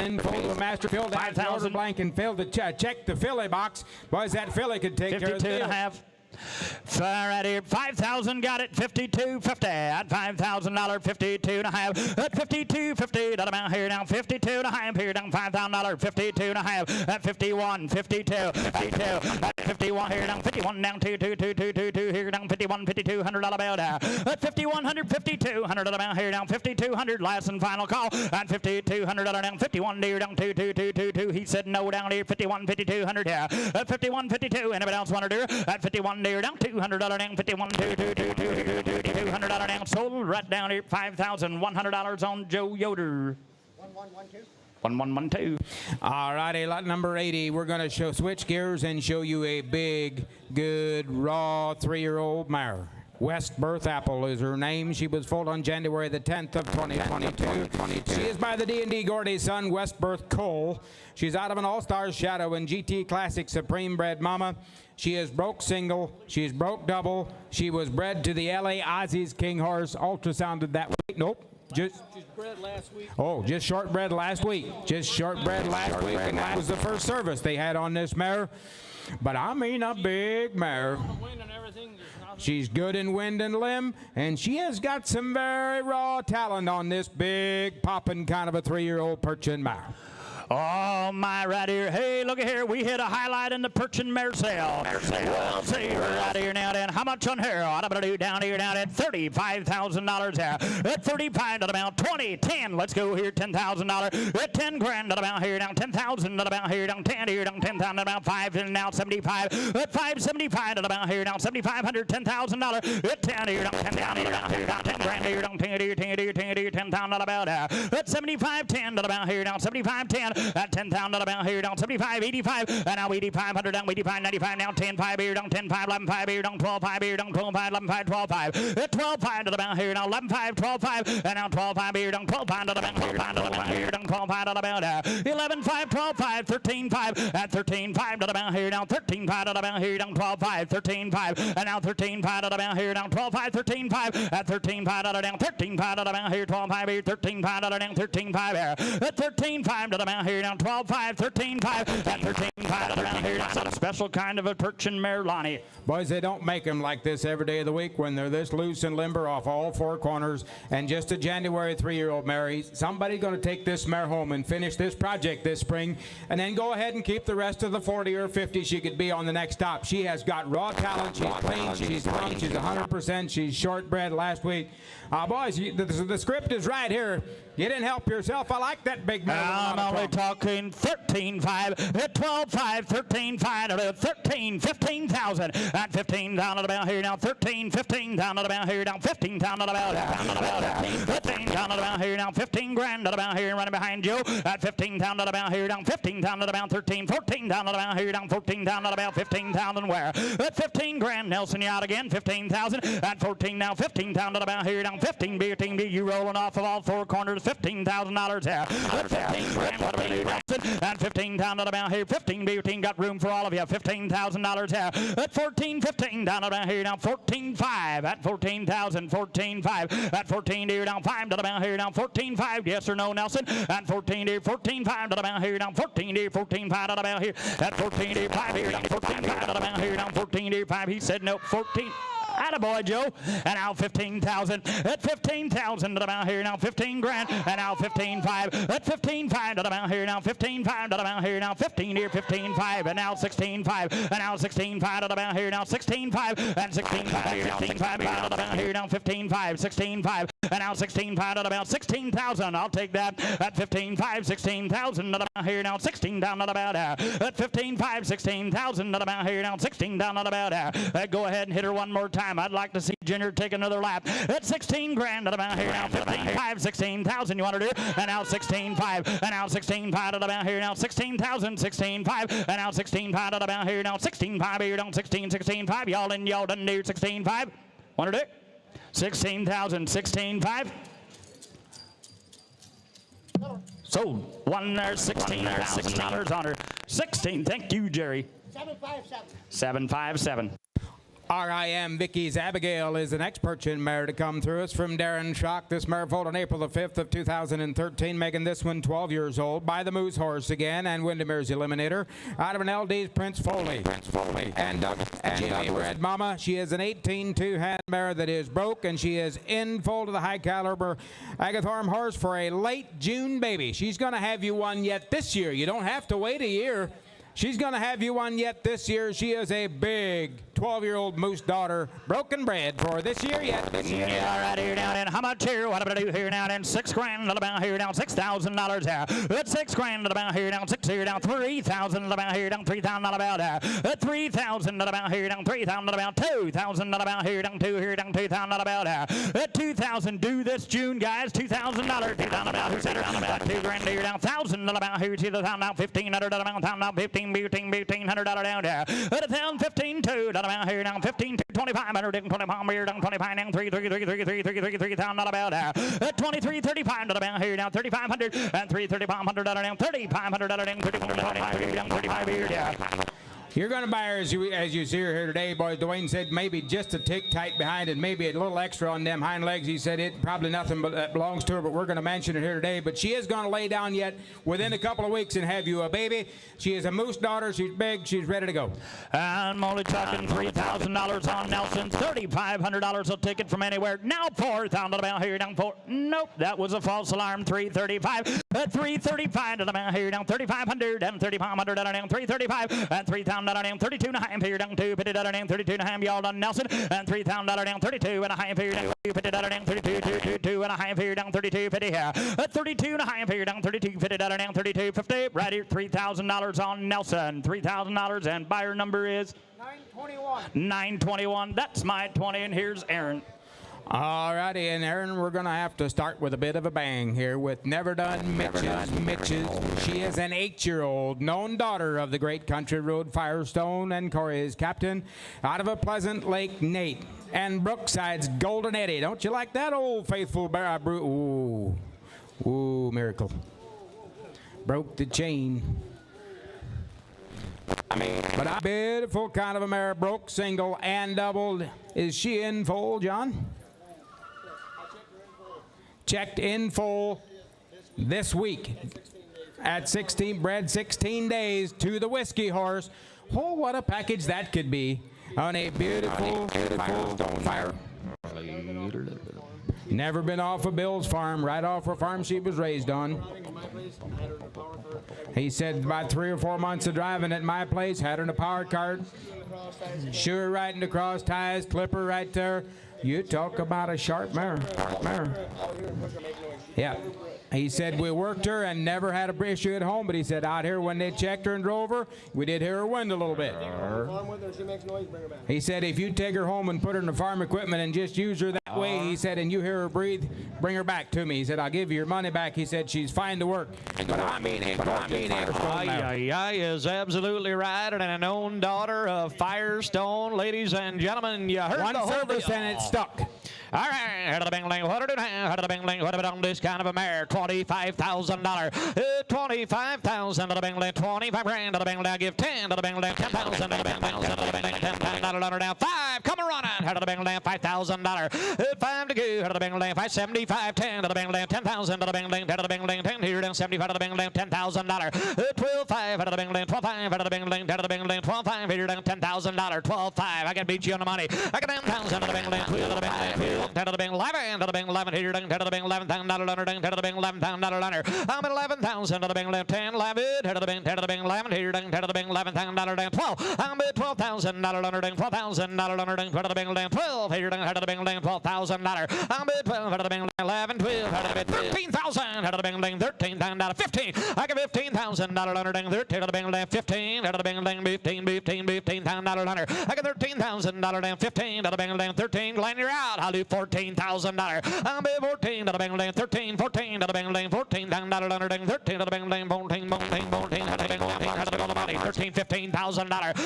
in full of Masterfield. 5,000 blank and failed to check the filly box. Boys, that filly could take care of the 52.5. Right here, 5,000 got it, 52.50 at $5,000, 52.5 at 52.50. That amount here now, 52.5 here down, $5,000, 52.5 at 51, 52, 52 at 51 here down, 51 down, 2 here down, 51, $5,200 bill down at 5,100, 5,200 amount here down, 5,200 last and final call at 5,200 down, 51 here down, 2. He said no down here, 51, 5,200 here at 51, 52. Anybody else want to do at 51? Down $200 down 51 $200 down sold right down here $5,100 on Joe Yoder. 1112. All righty, lot number 80. We're going to switch gears and show you a big, good, raw 3-year-old mare. West Birth Apple is her name. She was foaled on January the 10th of 2022. She is by the D&D Gordy son, West Birth Cole. She's out of an All-Stars Shadow and GT Classic Supreme Bred Mama. She is broke single. She's broke double. She was bred to the LA Aussies King Horse. Ultrasounded that week. Nope. Just bred last week. Oh, just shortbred last week. Just shortbred last week, and that was the first service they had on this mare. But I mean a big mare. She's good in wind and limb, and she has got some very raw talent on this big, popping kind of a 3-year-old Perchin mare. Oh, my, right here. Hey, look at here. We hit a highlight in the Perchin mare sale. We'll see her right here now then. How much on her? What I'm going to do down here now at $35,000 here. At 35 at about 20, 10. Let's go here, $10,000. At 10 grand at about here down. 10,000 at about here down. 10 here down. 10,000 at about 5 and now 75. At 575 at about here down. 7,500, $10,000. At 10 here down. 10 down here down. 10 grand here down. 10 here, 10 here, 10 here, 10,000 at about here. At 75, 10 at about here down. 75, 10. at 10,000 down here down 75, 85, and now 8,500 down 85, 95 now 10,5 here down 10,5, 11,5 here down 12,5 here down 12,5, 11,5, 12,5, 12,5 to the down here now 11,5, 12,5, and now 12,5 here down 12,5 to the down here down 12,5 to the down 11,5, 12,5, 13,5 at 13,5 to the down here down 13,5 to the down here down 12,5, 13,5, and now 13,5 to the down here down 12,5, 13,5 at 13,5 to the down 13,5 to the down here 12,5 here 13,5 to the down 13,5 here at 13,5 to the down here down 12,5, 13,5 at 13,5 to the down here. That's a special kind of a Perchin mare, Lonnie. Boys, they don't make them like this every day of the week when they're this loose and limber off all four corners. And just a January 3-year-old mare, somebody's going to take this mare home and finish this project this spring, and then go ahead and keep the rest of the 40 or 50 she could be on the next stop. She has got raw talent. She's clean. She's young. She's 100%. She's shortbred last week. Boys, the script is right here. You didn't help yourself. I like that big mare. I'm only talking 13,5, 12,5, 13,5, 13, 15,000 at 15 down to about here now 13, 15 down to about here down 15 down to about 15 down to about here now 15 grand to about here running behind Joe at 15 down to about here down 15 down to about 13, 14 down to about here down 14 down to about 15,000 where at 15 grand Nelson you out again 15,000 at 14 now 15 down to about here down 15 B you rolling off of all four corners $15,000 here at 15 grand at 15 down to about here 15 B got room for all of you $15,000 here at 14 15 down to about here now 14.5 at 14,000 14.5 at 14 here down 5 to about here now 14.5 yes or no Nelson at 14 here 14.5 to about here down 14 here 14.5 to about here at 14 here 5 here down 14.5 to about here down 14 here 5 he said no 14 Attaboy, Joe. And now 15,000. At 15,000 to about here now 15 grand. And now 15.5. At 15.5 to about here now 15.5 to about here now 15 here 15.5 and now 16.5 and now 16.5 to about here now 16.5 and 16.5 here 16.5 to about here now 15.5 16.5 and now 16.5 to about 16,000. I'll take that at 15.5 16,000 to about here now 16 down to about at 15.5 16,000 to about here now 16 down to about go ahead and hit her one more time. I'd like to see Junior take another lap. At 16 grand at about here now 15.5 16,000 you want to do and now 16.5 and now 16.5 at about here now 16,000 16.5 and now 16.5 at about here now 16.5 here down 16 16.5 y'all done do 16.5 want to do 16,000 16.5 sold one there $16,000 on her 16 thank you Jerry 757 RIM Vicky's Abigail is the next Perchin mare to come through us from Darren Schock. This mare foaled on April the 5th of 2013, making this one 12 years old. By the Moose Horse again, and Windermere's Eliminator. Out of an LD's Prince Foley. And Jamie Red Mama. She is an 18-2 hand mare that is broke, and she is in full to the high caliber Agathorm horse for a late June baby. She's going to have you one yet this year. You don't have to wait a year. She's going to have you one yet this year. She is a big 12-year-old moose daughter, broken bred for this year yet. Yeah, right here down in how much here? What am I do here down in 6 grand about here down $6,000 here. At 6 grand about here down 6 here down 3,000 about here down 3,000 about at 3,000 about here down 3,000 about 2,000 about here down 2 here down 2,000 about at 2,000 due this June guys $2,000 2,000 about who said about 2 grand here down 1,000 about here to the town now 1,500 about town now 1,500 down there at 1,015 2 about here down 15 to 2,500 and 25 here down 25 down 3,000 not about at 2335 about here down 3,500 and 3,500 down 3,500 down 35 here down. You're going to buy her as you see her here today, boys. Dwayne said maybe just a tick tight behind and maybe a little extra on them hind legs. He said it probably nothing but that belongs to her, but we're going to mention it here today. But she is going to lay down yet within a couple of weeks and have you a baby. She is a moose daughter. She's big. She's ready to go. I'm only talking $3,000 on Nelson's. $3,500 a ticket from anywhere. Now 4,000 about here down 4. Nope, that was a false alarm. 335 at 335 to the man here down 3,500 and 3,500 down 335 and 3,000 down 32 and a half here down 2 50 down 32 and a half y'all done Nelson and 3,000 down 32 and a half here down 50 down 32 2 and a half here down 32 50 here at 32 and a half here down 32 50 down 32 50 right here $3,000 on Nelson $3,000 and buyer number is 921. 921. That's my 20 and here's Aaron. All righty, and Aaron, we're going to have to start with a bit of a bang here with Never Done Mitches. She is an 8-year-old, known daughter of the great country road Firestone and Corey's captain out of a Pleasant Lake Nate and Brookside's Golden Eddie. Don't you like that old faithful bear? Ooh, miracle. Broke the chain. But a beautiful kind of a mare, broke single and doubled. Is she in full, John? Checked in full this week at 16, bred 16 days to the Whiskey Horse. Oh, what a package that could be on a beautiful fire. Never been off of Bill's farm, right off her farm she was raised on. He said about 3 or 4 months of driving at my place, had her in a power cart. Sure, right in the cross ties, clipper right there. You talk about a sharp mare. Yeah. He said we worked her and never had a issue at home, but he said out here when they checked her and drove her, we did hear her wind a little bit. He said if you take her home and put her in the farm equipment and just use her that way, he said, and you hear her breathe, bring her back to me. He said, I'll give you your money back. He said, she's fine to work. But I mean it. Is absolutely right, and a known daughter of Firestone. Ladies and gentlemen, you heard one the service whole and it stuck. All right, head of the bing ling, what did it have? Head of the bing ling, what about on this kind of a mare? $25,000. $25,000 to the bing ling, 25 grand to the bing ling. I give 10 to the bing ling, 10,000 to the bing ling, $10,000 down. 5, come running. Head of the bing ling, $5,000. 5 to go. Head of the bing ling, 575, 10 to the bing ling, 10,000 to the bing ling, 10 to the bing ling, 10 here down 75 to the bing ling, $10,000. 12.5 head of the bing ling, 12.5 head of the bing ling, 10 to the bing ling, 12.5 here down $10,000. 12.5. I can beat you on the money. I got 10,000 to the bing ling, 12 to the bing ling. 10 to the bing, 11 to the bing, 11 here, 10 to the bing, $11,000, 10 to the bing, $11,000. I'm at 11,000 to the bing, 10, 11, 10 to the bing, 10 to the bing, 11 here, 10 to the bing, $11,000, 12. I'm at $12,000, $12,000, 12 to the bing, 12 here, 10 to the bing, $12,000. I'm at 12 to the bing, 11, 12 to the bing, 13,000 to the bing, $13,000, 15. I got $15,000, 13 to the bing, 15 to the bing, 15,000. I got $13,000, 15 to the bing, 13. Glenn, you're out. I'll do $14,000. I'll be 14 to the bing, 13, 14 to the bing, $14,000, 13 to the bing, 14 to the bing, 13, $15,000.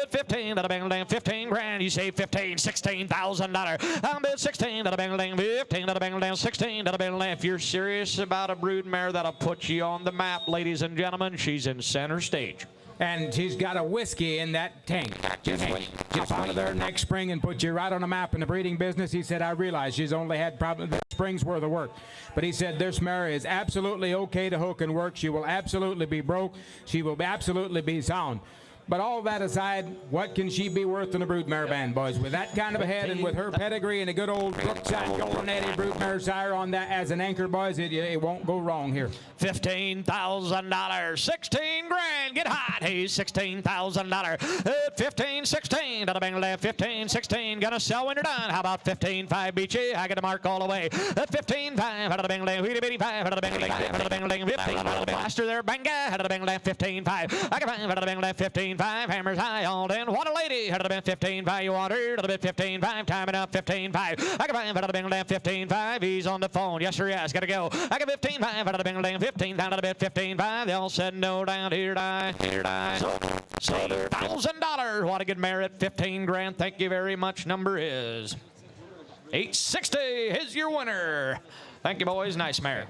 15 to the bing, 15 grand. You say 15, $16,000. I'll bid 16 to the bing, 15 to the bing, 16 to the bing. If you're serious about a brood mare, that'll put you on the map, ladies and gentlemen. She's in center stage. And she's got a whiskey in that tank. Just out of there next spring and put you right on the map in the breeding business. He said, I realize she's only had probably the spring's worth of work. But he said, this mare is absolutely okay to hook and work. She will absolutely be broke. She will absolutely be sound. But all that aside, what can she be worth in a broodmare band, boys? With that kind of a head and with her pedigree and a good old Brookside Golden Eddie broodmare sire on that as an anchor, boys, it won't go wrong here. $15,000, 16 grand. Get hot. He's $16,000. 15, 16 to the bing left. 15, 16. Gonna sell when you're done. How about 15.5 beat you? I get a mark all the way. 15.5 out of the bing left. 55 out of the bing left. Out of the bing left. 15 out of the blaster there. Banga out of the bing left. 15.5. I got 5 out of the bing left. 15.5. Hammers high all in. What a lady. Out of the bing 15.5. You want her? Out of the bing 15.5. Time it up. 15.5. I got 5 out of the bing left. 15.5. He's on the phone. Yes, sir, yes. Gotta go. I got 15.5 out of the bing left. 15 down to the bid. 15.5. They all said no down. Here die. Here die. So $1,000. What a good mare at 15 grand. Thank you very much. Number is 860 is your winner. Thank you, boys. Nice mare.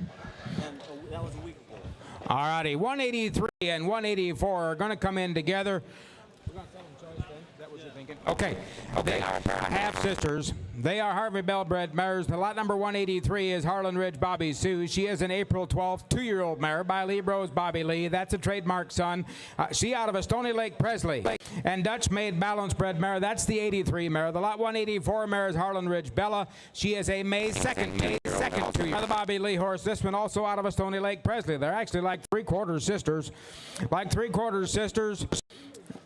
That was a week ago. All righty, 183 and 184 are going to come in together. Okay, they are half-sisters. They are Harvey Bell bred mares. The lot number 183 is Harlan Ridge Bobby Sue. She is an April 12th 2-year-old mare by Lee Bros Bobby Lee. That's a trademark son. She out of a Stony Lake Presley. And Dutch made balance bred mare. That's the 83 mare. The lot 184 mare is Harlan Ridge Bella. She is a May 2nd 2-year-old. The Bobby Lee horse. This one also out of a Stony Lake Presley. They're actually like three-quarter sisters. Like three-quarter sisters.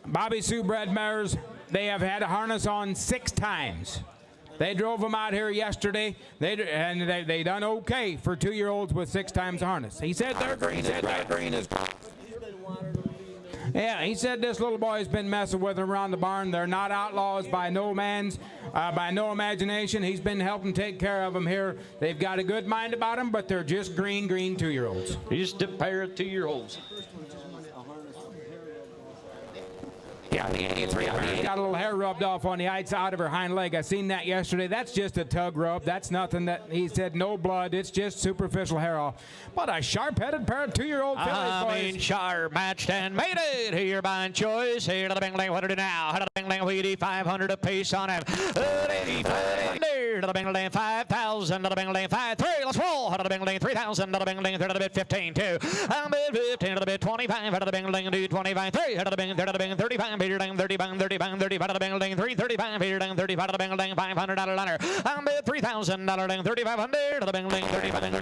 Bobby Sue bred mares. They have had a harness on 6 times. They drove them out here yesterday, they done okay for 2-year-olds with 6 times harness. He said they're green. Yeah, he said this little boy's been messing with them around the barn. They're not outlaws by no imagination. He's been helping take care of them here. They've got a good mind about them, but they're just green 2-year-olds. Just a pair of 2-year-olds. Yeah, the 83. Got a little hair rubbed off on the outside of her hind leg. I seen that yesterday. That's just a tug rub. That's nothing that he said, no blood. It's just superficial hair off. But a sharp-headed pair of 2-year-old fillies, boys. Sharp matched and made it here by choice. Here to the Bingling. What do we do now? How to the Bingling? Weedy 500 apiece on him. 85 to the Bingling. 5,000 to the Bingling. 5-3. Let's roll. How to the Bingling? 3,000 to the Bingling. 3 to the bid 15. 2. I'm bid 15 to the bid 25. How to the Bingling? Do 25. 3. How to the Bingling? 3 to the Bingling. 35. Peter Dang 30 pound 30 pound 35 to the Bingling 335 Peter Dang 35 to the Bingling $500 runner. I'm bid $3,000 ding 3,500 to the Bingling 35 to the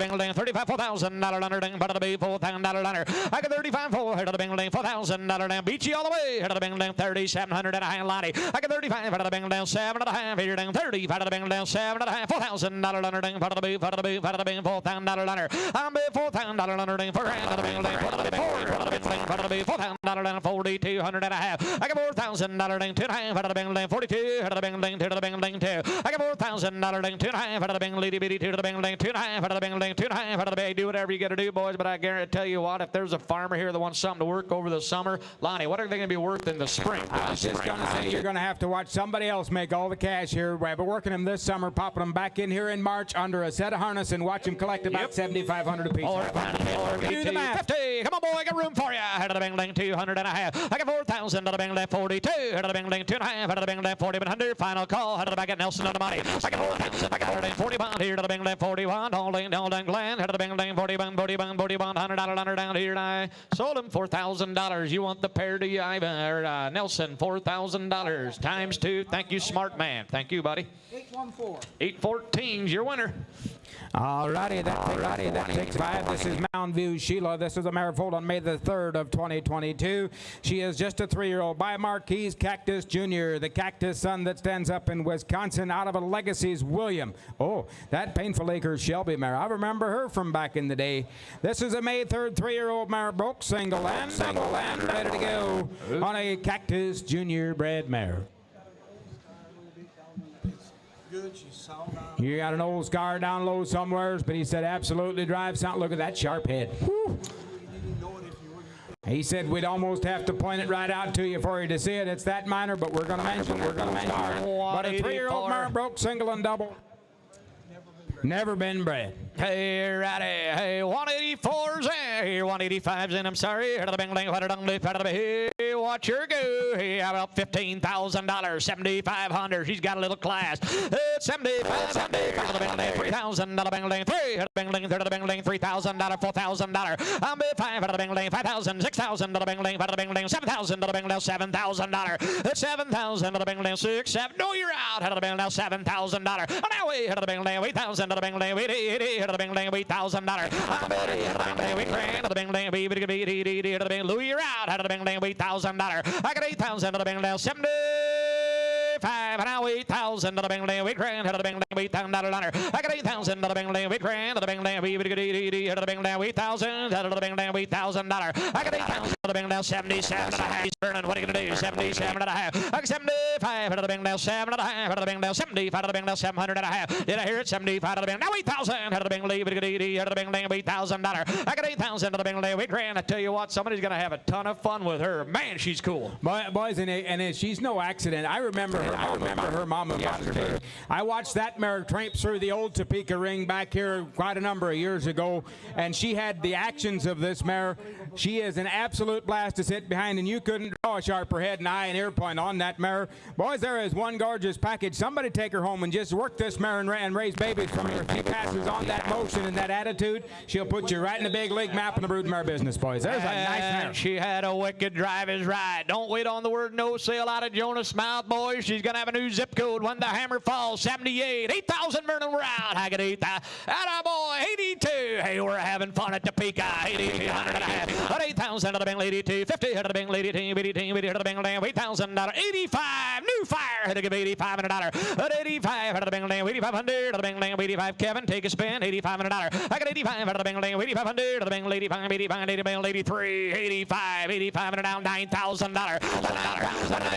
Bingling 35 $4,000 runner ding to the B $4,000 runner. I got 35 4 to the Bingling $4,000 ding beat you all the way to the Bingling 3,700 and a high Lonnie. I got 35 to the Bingling 7.5 Peter Dang 35 to the Bingling 7.5 $4,000 runner ding to the B $4,000 runner. I'm bid $4,000 runner ding for grand to the Bingling to the Bingling to the B $4,000 $4,200 and a half. I got $4,000 ding 2.5 out of the Bingling 42 out of the Bingling 2 to the Bingling 2. I got $4,000 ding 2.5 out of the Bingling bitty 2 to the Bingling 2.5 out of the Bingling 2.5 out of the Bay. Do whatever you got to do, boys. But I guarantee tell you what, if there's a farmer here that wants something to work over the summer, Lonnie, what are they going to be worth in the spring? I was just going to say you're going to have to watch somebody else make all the cash here. We're working them this summer, popping them back in here in March under a set of harness and watch them collect about $7,500 apiece. Do the math. 50. Come on, boy, I got room for you. Out of the Bingling 200 and a half. I got 4,000 out of the Bingling 42. Out of the Bingling 2.5. Out of the Bingling 4,100. Final call. Out of the back at Nelson on the money. I got 4,000. I got 140 pound here to the Bingling 41. Holding Glen. Out of the Bingling 40 pound, $100 under down here. And I sold him $4,000. You want the pair, do you, Ivan? Or Nelson, $4,000 times 2. Thank you, smart man. Thank you, buddy. 814's your winner. Alrighty, that takes 5. This is Mound View Sheila. This is a mare foaled on May the 3rd of 2022. She is just a 3-year-old by Marquise Cactus Jr., the cactus son that stands up in Wisconsin out of a Legacy's William. Oh, that Painful Acres Shelby mare. I remember her from back in the day. This is a May 3rd 3-year-old mare, broke single and ready to go on a Cactus Jr. bred mare. Good, she's sound on. You got an old scar down low somewheres, but he said absolutely drive sound. Look at that sharp head. Whew. He said we'd almost have to point it right out to you for you to see it. It's that minor, but we're going to mention it. But a 3-year-old mare broke single and double. Never been bred. Hey, righty. Hey, 184's in. Here, 185's in. I'm sorry. Here to the Bingling. Hey, watch her go. Hey, how about $15,000? 7,500. She's got a little class. It's 75. To the Bingling. 3,000 to the Bingling. 3 to the Bingling. 3 to the Bingling. $3,000. $4,000. I'm bid 5 to the Bingling. 5,000. 6,000 to the Bingling. 5 to the Bingling. 7,000 to the Bingling. $7,000. It's 7,000 to the Bingling. 6, 7. No, you're out. Out of the Bingling. $7,000. Now we hit the Bingling. 8,000 to the Bingling. 80 to the Bingling. $8,000. I'm bid to the Bingling. We grand to the Bingling. Be to the Bingling. Louis, you're out. Out of the Bingling. $8,000. I got 8,000 to the Bingling. 75. And now 8,000 to the Bingling. We grand to the Bingling. $8,000. I got 8,000 to the Bingling. We grand to the Bingling. Be to the Bingling. 8,000 to the Bingling. $8,000. I got 8,000 to the Bingling. 77 and a half. He's burning. What are you going to do? 77 and a half. I got 75 to the Bingling. 7 and a half to the Bingling. 75 to the Bingling. 700 and a half. Did I hear it? 75 to the Bingling. Now 8,000 to the Bingling. Be to the Bingling. $8,000. I got 8,000 to the Bingling. We grand. I tell you what, somebody's going to have a ton of fun with her. Man, she's cool. Boys, and she's no accident. I remember her mama yesterday. I watched that mare tramp through the old Topeka ring back here quite a number of years ago, and she had the actions of this mare. She is an absolute blast to sit behind, and you couldn't draw a sharper head and eye and ear point on that mare. Boys, there is one gorgeous package. Somebody take her home and just work this mare and raise babies from her. If she passes on that motion and that attitude, she'll put you right in the big league map in the brood mare business, boys. There's a nice mare. She had a wicked drive is right. Don't wait on the word no sale out of Jonas' mouth, boys. She's She's going to have a new zip code when the hammer falls. 78. 8,000 burning. We're out. I got 8,000. Attaboy. 82. Hey, we're having fun at Topeka. 8,200 and a half. At 8,000 to the Bengal 82. 50 to the Bengal 82. 82 to the Bengal Dam. $8,000. 85. New fire. Had to give $85 and a dollar. At 85 to the Bengal Dam. 8,500 to the Bengal Dam. 85. Kevin, take a spin. 85 and a dollar. I got 85 to the Bengal Dam. 8,500 to the Bengal 85. 85 to the Bengal 83. 85. 85 and a down. $9,000.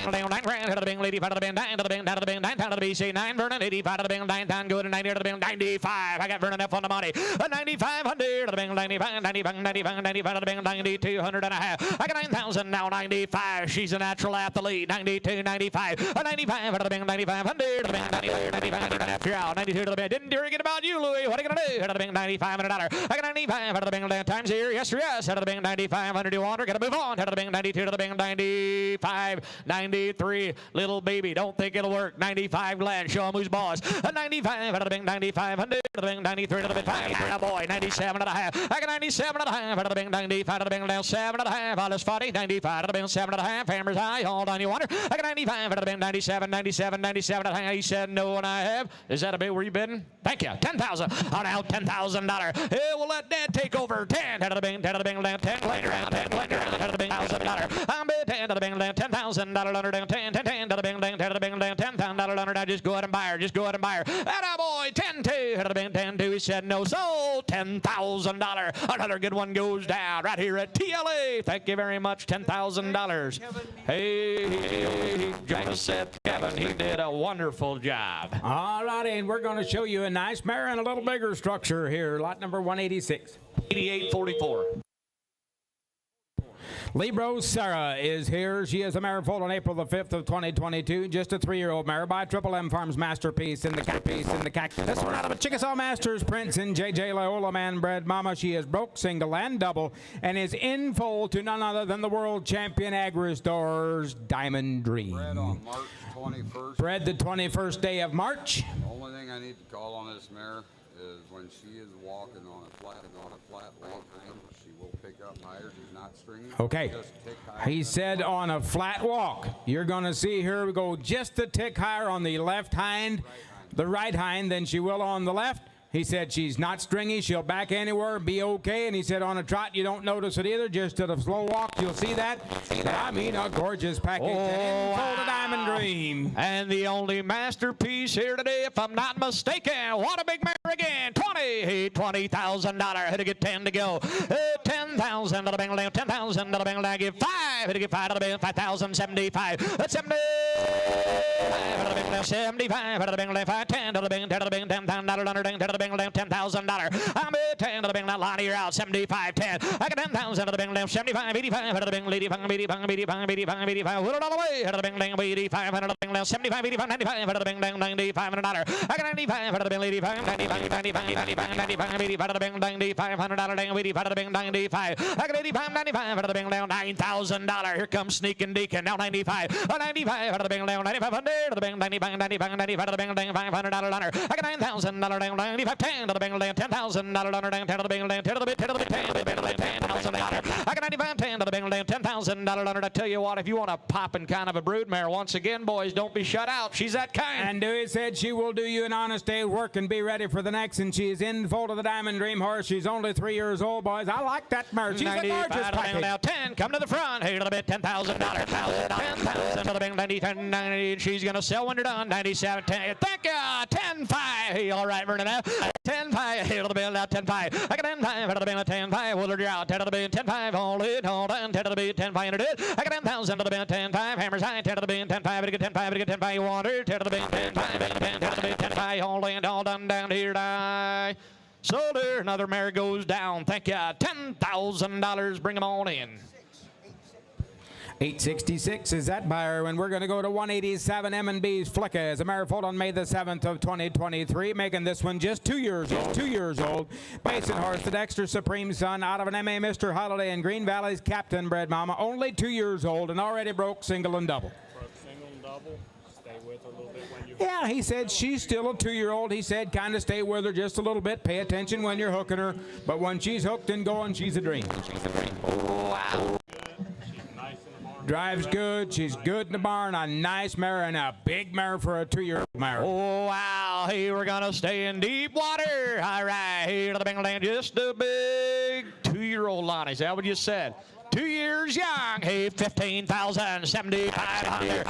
$9 grand to the Bengal 85 to the Bengal 9 to the Bengal down to the Bengal 9 down to the BC 9 Vernon 85 to the Bengal 9 down go to 90 to the Bengal 95. I got Vernon F on the money. 9,500 to the Bengal 95 95 95 95 to the Bengal 9,200 and a half. I got 9,000 now 95. She's a natural athlete. 92 95 95 to the Bengal 9,500 to the Bengal 95 95 you're out 92 to the Bengal. Didn't dare get about you, Louie. What are you gonna do? To the Bengal 95 and a dollar. I got 95 to the Bengal times here. Yes sir yes. To the Bengal 9500 you want. Gotta move on. To the Bengal 92 to the Bengal 95 93. Little baby, don't think it'll work. 95 Glenn, show him who's boss. 95 out of the Bing 9500 to the Bing 93 to the Bing 5. Boy, 97 and a half. I got 97 and a half out of the Bing 95 to the Bing down 7 and a half. All is 40. 95 to the Bing 7 and a half. Hammers high. Hold on, you wonder. I got 95 out of the Bing 97, 97, 97 and a half. He said no, and I have. Is that a bit where you bidding? Thank you. 10,000. On out $10,000. Hey, we'll let Dad take over. 10 out of the Bing, 10 out of the Bing down 10. Later down 10. Later down 10 to the Bing $1,000. I'm bid 10 to the Bing down $10,000 under down 10 10 10 to the Bing down 10 to the Bing down $10,000 under down. Just go ahead and buy her. Just go ahead and buy her. That boy 10-2 to the Bing 10-2. He said no. Sold $10,000. Another good one goes down right here at TLA. Thank you very much. $10,000. Hey, Joseph Kevin, he did a wonderful job. All righty, and we're going to show you a nice mare and a little bigger structure here. Lot number 186. 8844. Libro Sarah is here. She is a mare foaled on April the 5th of 2022. Just a 3-year-old mare by Triple M Farms Masterpiece in the Cactus. This one out of a Chickasaw Masters Prince and J.J. Loyola Man bred mama. She is broke, single, and double, and is in foal to none other than the world champion Agri-Store's Diamond Dream. Bred on March 21st. Bred the 21st day of March. The only thing I need to call on this mare is when she is walking on a flat walk, she will pick up higher. She's not stringy. Okay. He said on a flat walk. You're going to see her go just a tick higher on the left hind, the right hind than she will on the left. He said she's not stringy. She'll back anywhere, be okay. And he said on a trot, you don't notice it either. Just at a slow walk, you'll see that. I mean, a gorgeous package. Oh, Wow. The Diamond Dream. And the only masterpiece here today, if I'm not mistaken. What a big mare again. $20,000. Had to get 10 to go. 10,000 to the Bengal down. 10,000 to the Bengal down. Give 5. Had to get 5 to the Bengal. 5,075. 75. 75 to the Bengal down. 5. 10 to the Bengal. 10 to the Bengal. $10,000 under 10 to the Bengal down. $10,000. I'm at 10 to the Bengal down. Line you're out. 75. 10. I got 10,000 to the Bengal down. 75. 85 to the Bengal. 85. 85. 85. 85. 85. Whittled all the way. To the Bengal down. 85 to the Bengal down. 75. 85. 95 to the Bengal down. 95 and a dollar. I got 95 to the Bengal. 85. 95. 95. 95. 95. 85 to the Bengal down. $500. 85 to the Bengal down. 95. I got 85. 95 to the Bengal down. $9,000. Here comes Sneaking Deacon. Now 95. 95 to the Bengal down. 9500 to the Bengal. 95. 95. 95 to the Bengal down. $500 under. I got $9,000 down. 95. 10 to the Bengal down. $10,000 under down. 10 to the Bengal down. 10 to the bit. 10 to the bit. 10 to the Bengal down. $10,000. I got 95. 10 to the Bengal down. $10,000 under. I tell you what, if you want a popping kind of a brood mare, once again, boys, don't be shut out. She's that kind. And Dewey said she will do you an honest day's work and be ready for the next. And she is in full to the Diamond Dream horse. She's only 3 years old, boys. I like that mare. She's a gorgeous package. Now 10, come to the front. Hey, to the bit, $10,000. 10,000 to the Bengal 90, 90. She's gonna sell when you're done. 97, 10. Thank you. 10-5. Hey, all right, Vernon. 10-5. Hey, to the bill now. 10-5. I got 10-5 to the bill. 10-5. Willard, you're out. 10 to the bill. 10-5. Hold it. Hold on. 10 to the bill. 10-5. And it did. I got 10,000 to the bill. 10-5. Hammers high. 10 to the bill. 10-5. Get 10-5. Get 10-5. You want her. 10 to the bill. 10-5. 10 to the bill. 10-5. Hold it. All done down here. Die. So there, another mare goes down. Thank you. $10,000. Bring them on in. 866 is that buyer, and we're going to go to 187 M&B's Flicka as a mare foaled on May the 7th of 2023, making this one just 2 years old. Basin horse, the Dexter Supreme Son, out of an M.A. Mr. Holiday in Green Valley's Captain bred mama, only 2 years old and already broke single and double. Broke single and double. Stay with her a little bit when you. Yeah, he said she's still a 2-year-old. He said kind of stay with her just a little bit. Pay attention when you're hooking her. But when she's hooked and going, she's a dream. Wow. She's nice in the barn. Drives good. She's good in the barn. A nice mare and a big mare for a 2-year-old mare. Oh, wow. Hey, we're going to stay in deep water. All right. Here to the Bengal Land. Just a big 2-year-old Lonnie. Is that what you said? 2 years young. Hey, 15,000, 7,500.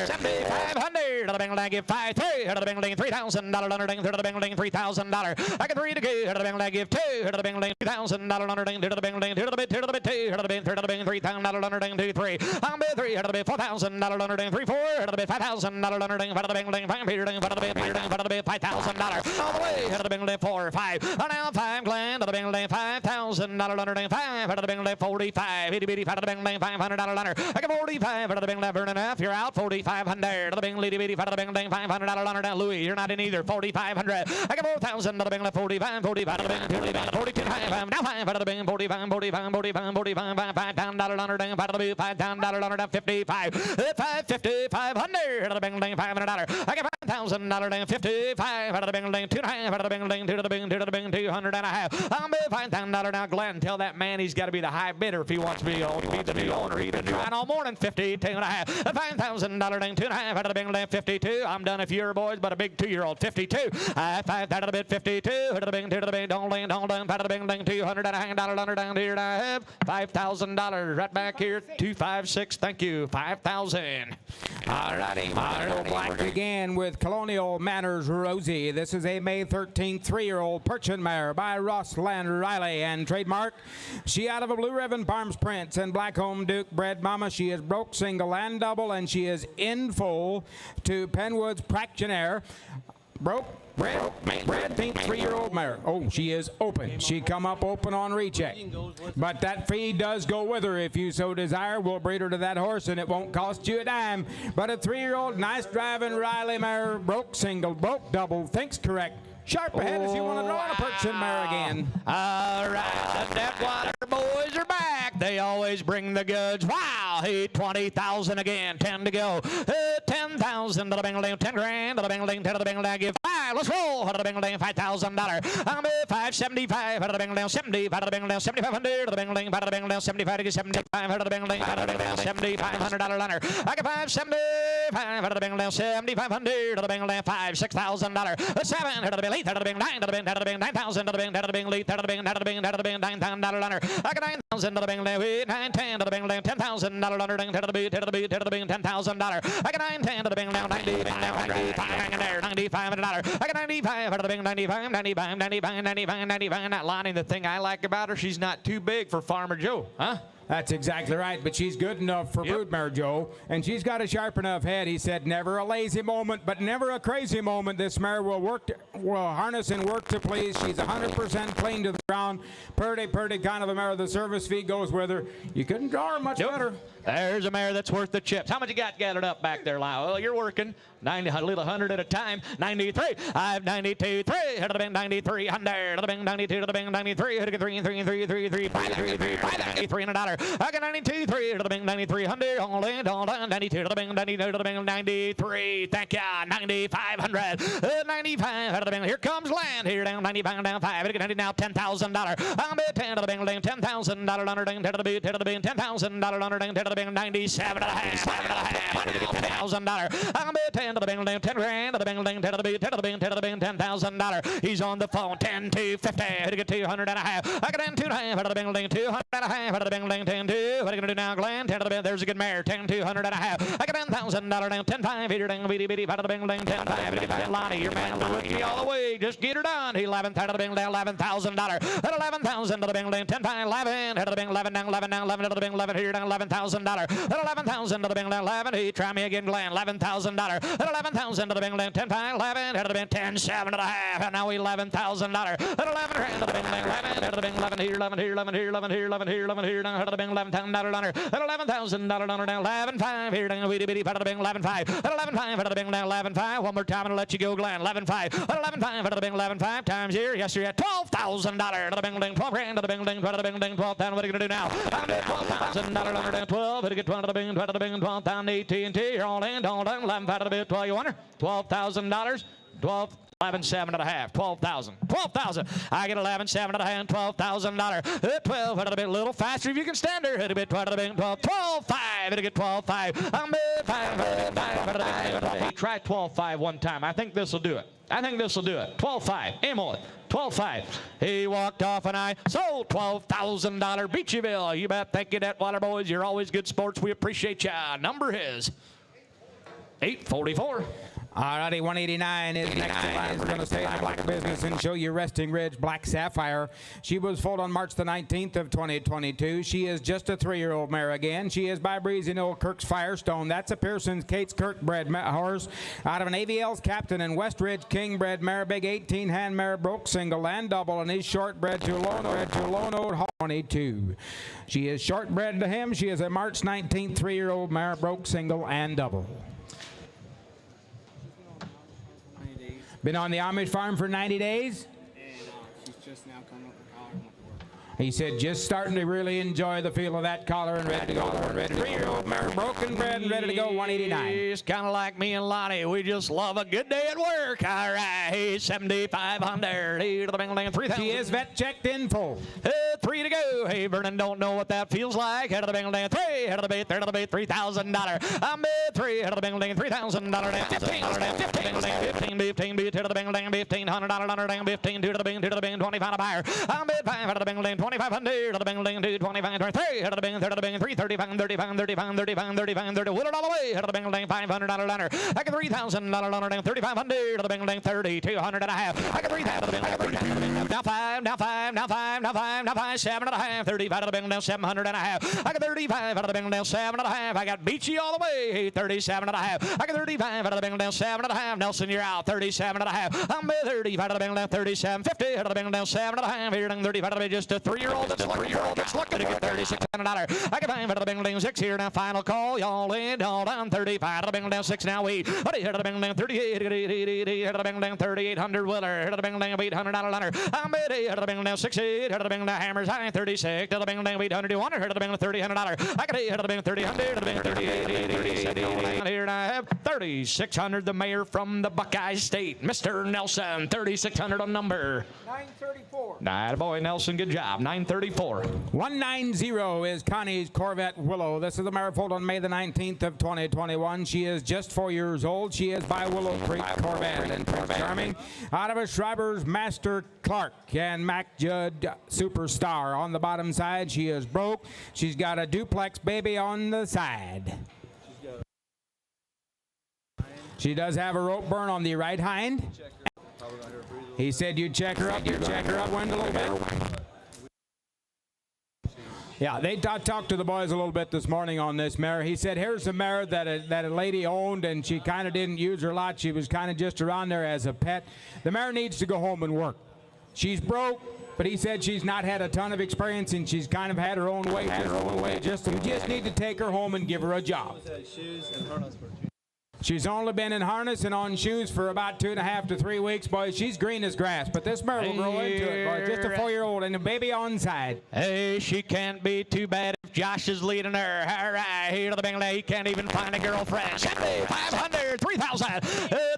7,500. To the Bengal Land, give 5,300. To the Bengal Land, $3,000 underding. To the Bengal Land, $3,000. I can 3 to go. To the Bengal Land, give 2. To the Bengal Land, $2,000 underding. To the Bengal Land, 2 to the bit, 2 to the bit, 2. To the bit, 3 to the bit, $3,000 underding. 2, 3. I'm bid 3. To the bit, $4,000 underding. 3, 4. To the bit, $5,000 underding. To the Bengal Land, 5 Peter ding. To the bit, Peter ding. To the bit, $5,000 all the way. To the Bengal Land, 4, 5. Now 5 Glen. To the Bengal Land, $5,000 underding. 5. To the Bengal Land, 45. Itty bitty. To the Bengal Land, $500 under. I got 45. To the Bengal Land, burning enough. You're out. 4,500. To the Bengal Itty bitty. To the Bengal Land, $500 under. Now Louis, you're not in either. 4,500. I got 4,000. To the Bengal Land, 45. 45. To the Bengal 42. 5. Now 5. To the Bengal 45. 45. 45. 45. $5,000 under. To the $5,000 under. 55. 550. 500. To the Bengal Land, $500. I got $5,000 down. 55. Out of the Bengal Land, 2.5. Out of the Bengal Land, 2 to the Bengal, 2 to the Bengal, 200 and a half. I'm bid $5,000 now. Glenn, tell that man he's got to be the high bidder if he wants to be on. He needs to be owner. He's been trying all morning. 52 and a half. $5,000 down. 2.5. Out of the Bengal Land, 52. I'm done if you're boys, but a big 2-year-old. 52. 5 out of the bid, 52. Out of the Bengal, 2 to the Bengal, don't land, don't land. Out of the Bengal Land, 200 and a half. $100 down here and I have $5,000 right back here. 256. Thank you. 5,000. All righty. Black began with Colonial Manners Rosie. This is a May 13th 3-year-old Perchin mare by Rossland Riley and trademark. She out of a Blue Ribbon Farms Prince and Blackcomb Duke bred mama. She is broke single and double, and she is in full to Penwood's Practionaire. Broke, bred, 3-year-old mare. Oh, she is open. She come up open on recheck. But that fee does go with her if you so desire. We'll breed her to that horse, and it won't cost you a dime. But a 3-year-old, nice driving Riley mare, broke single, broke double, thinks correct. Sharp ahead if you want to draw on a Perchin mare again. All right, the Deadwater boys are back. They always bring the goods. Wow, hey, 20,000 again, 10 to go. 10,000 to the Bengal Land, 10 grand to the Bengal Land, 10 to the Bengal Land, give 5. Let's roll. To the Bengal Land, $5,000. I'm at 575. Out of the Bengal Land, 70. Out of the Bengal Land, 7,500. To the Bengal Land, out of the Bengal Land, 75 to get 75. Out of the Bengal Land, out of the Bengal Land, $7,500 under. I got 575. Out of the Bengal Land, 7,500. To the Bengal Land, $6,000. 7 to the Bengal. 8 to the Bengal, 9 to the Bengal, 9,000 to the Bengal, to the Bengal, 8 to the Bengal, to the Bengal, to the Bengal, $9,000 under. I got 9,000 to the Bengal, 8, 9, 10 to the Bengal, $10,000 under. To the Bengal, to the Bengal, to the Bengal, $10,000. I got 9, 10 to the Bengal, 90, 95 hanging there, $95. I got 95 out of the Bengal, 95, 95, 95, 95, 95. That Lonnie, the thing I like about her, she's not too big for Farmer Joe, huh? That's exactly right, but she's good enough for Broodmare Joe, and she's got a sharp enough head. He said never a lazy moment, but never a crazy moment. This mare will harness and work to please. She's 100% clean to the ground. Purdy kind of a mare. The service fee goes with her. You couldn't draw her much better. There's a mare that's worth the chips. How much you got gathered up back there, Lyle? Well, you're working 90, a little 100 at a time. 93. I have 92, 3. Head of the Bing, 93, 100. To the Bing, 92, to the Bing, 93. Head of 3, 3, 3, 3, 3, 5, 3, 3, 5, 3 and a dollar. I got 92, 3. To the Bing, 93, 100. Hold on, 92 to the Bing, 92 to the Bing, 93. Thank ya. 9,500. 95 out of the Bing. Here comes land. Here down 95 down 5. It get now $10,000. I'm at 10 to the Bing, $10,000 under. To the Bing, $10,000 under. To the Bing, 97 and a half. $10,000. I'm at 10 to the Bing, 10 grand to the Bing, 10 to the Bing, 10 to the Bing, 10 to the Bing, $10,000. He's on the phone. 10 to 50. To get 200 and a half. I got 10 2 and a half out of the Bing, 200 and a half out of the Bing, 10 2. What are you gonna do now, Glenn? 10 to the Bing. There's a good mare. 10 200 and a half. I got $10,000 down. 10 5. Here down bitty bitty out of the Bing, 10 5. Lonnie, your man will with me all the way. Just get her done. 11th out of the Bing, $11,000. At 11,000 to the Bing, 10 5. 11 out of the Bing, 11 down, 11 down, 11 to the Bing, 11 here down, $11,000. At 11,000 to the Bing, 11. He try me again, Glenn. $11,000. At 11,000 to the Bing, 10 5. 11 out of the Bing, 10 7 and a half. And now $11,000. At 11 grand to the Bing, 11 out of the Bing, 11 here, 11 here, 11 here, 11 here, 11 here, 11 here down out of the Bing, $11,000 under. At $11,000 down, 11 5 here down bitty bitty out of the Bing, 11 5. At 11 5 out of the Bing, 11 5. One more time and I'll let you go, Glenn. 11 5. At 11 5 out of the Bing, 11 5 times here. Yes, you're at $12,000 to the Bing, 12 grand to the Bing, 12 to the Bing, 12,000. What are you gonna do now? I'm at $12,000 under down 12. It'll get 12 to the Bing, 12 to the Bing, 12,000 AT&T. You're all in, all done. 11 5 to the Bing, 12 you wonder. $12,000. 12 11.5, 12,000, 12,000. I get 11.5, $12,000. 12, a little bit, a little faster if you can stand her. Hit a bit, 12, 12, 5. It'll get 12, 5. I'm 5. Try 12, 5 one time. I think this will do it. I think this will do it. 12, 5. Aim on it. 12, 5. He walked off and I sold $12,000 Beachyville. You bet. Thank you, Detweiler boys. You're always good sports. We appreciate ya. Number is 844. Alrighty, 189 is next in line. We're going to stay in the black business and show you Resting Ridge Black Sapphire. She was foaled on March the 19th of 2022. She is just a 3-year-old mare again. She is by Breezy Knoll Kirk's Firestone. That's a Pearson's Kate's Kirk bred horse out of an AVL's Captain and Westridge King bred mare. Big 18-hand mare, broke single and double, and he's shortbred to Lone 22. She is shortbred to him. She is a March 19th 3-year-old mare, broke single and double. Been on the Amish farm for 90 days? And she's just now coming up with collar and went to work. He said just starting to really enjoy the feel of that collar and ready to go. 3-year-old mare, broken bred and ready to go, 189. He's kind of like me and Lonnie. We just love a good day at work. All right, 7,500. 3,000. She is vet checked in full. 3 to go. Hey, Vernon, don't know what that feels like. Head of the bingle dang. 3. Head of the bait. Third of the bait. $3,000. I'm bid 3. Head of the bingle dang. $3,000. 15. 15. Head of the bingle dang. $1,500. 15. 2 to the bing. 2 to the bing. 25 a buyer. I'm bid 5. Head of the bingle dang. 2,500. Head of the bingle dang. 25. 23. Head of the bing. Third of the bing. 335. 35. 35. 35. 35. 30. Wheel it all the way. Head of the bingle dang. $500 runner. I get $3,000 runner dang. 3,500. Head of the bingle dang. 3,200 and a half. I get 3,000. Now 5. Now 5. Now 5. Now 5. Now 5. 7.5. 35 out of the bingle down 700 and a half. I got 35 out of the bingle down 7 and a half. I got Beachy all the way 37 and a half. I got 35 out of the bingle down 7 and a half. Nelson, you're out 37 and a half. I'm 35 out of the bingle down 37. 50 out of the bingle down 7 and a half. Here down 35 out of the just a 3-year-old. That's looking to get $3,600. I got 5 out of the bingle down 6 here now. Final call. Y'all in. Y'all down 35 out of the bingle down 6 now. Wait. What do you head of the bingle down 38? Head of the bingle down 3,800 Willer. Head of the bingle down $800 runner. I'm 8 out of the bingle down 68. Head of the bingle down Hammers High 36. Head of the bingle down 800 to 100. Head of the bingle $300. I got 8 head of the bingle 300. Head of the bingle 38. Here and I have 3,600. The mayor from the Buckeye State, Mr. Nelson. 3,600 on number 934. Nah, boy, Nelson, good job. 934. 190 is Connie's Corvette Willow. This is the mare foaled on May the 19th of 2021. She is just 4 years old. She is by Willow Creek Corvette and Prince Charming. Out of a Schreiber's Master Clark and Mac Judd Superstar. On the bottom side, she is broke. She's got a duplex baby on the side. She does have a rope burn on the right hind. He said you'd check her up. You'd check her up, wind a little bit. Yeah, they talked to the boys a little bit this morning on this mare. He said, here's a mare that a lady owned, and she kind of didn't use her a lot. She was kind of just around there as a pet. The mare needs to go home and work. She's broke, but he said she's not had a ton of experience, and she's kind of had her own way. We just need to take her home and give her a job. She's only been in harness and on shoes for about 2.5 to 3 weeks, boys. She's green as grass, but this mare will grow into it, boys. Just a 4-year-old and a baby on side. Hey, she can't be too bad if Josh is leading her. All right, here to the bingle. He can't even find a girlfriend. 500, 3,000,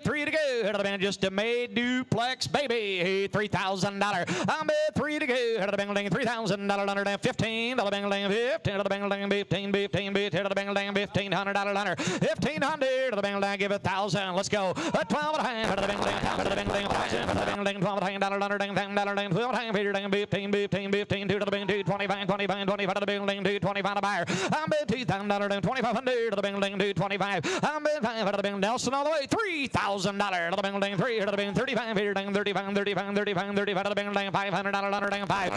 3 to go. Here to the bingle, just a made duplex baby. $3,000. I'm at 3 to go. Here to the bingle, $3,000 under down 15. To the bingle, 15. To the bingle, 15. Here to the bingle, $1,500 under 1,500. To the bingle, give 1,000. Let's go. 12 and a half. Here to the bingle, 12 and a half. Under 15. To the bingle, 25. To the bingle, 25 a buyer. I'm bid $2,000. 2,500 to the bingle 225. I'm bid 5 to the bingle Nelson all the way. $3,000 to the bingle 3 to the bingle 35 here 35 to the bingle $500 under 5.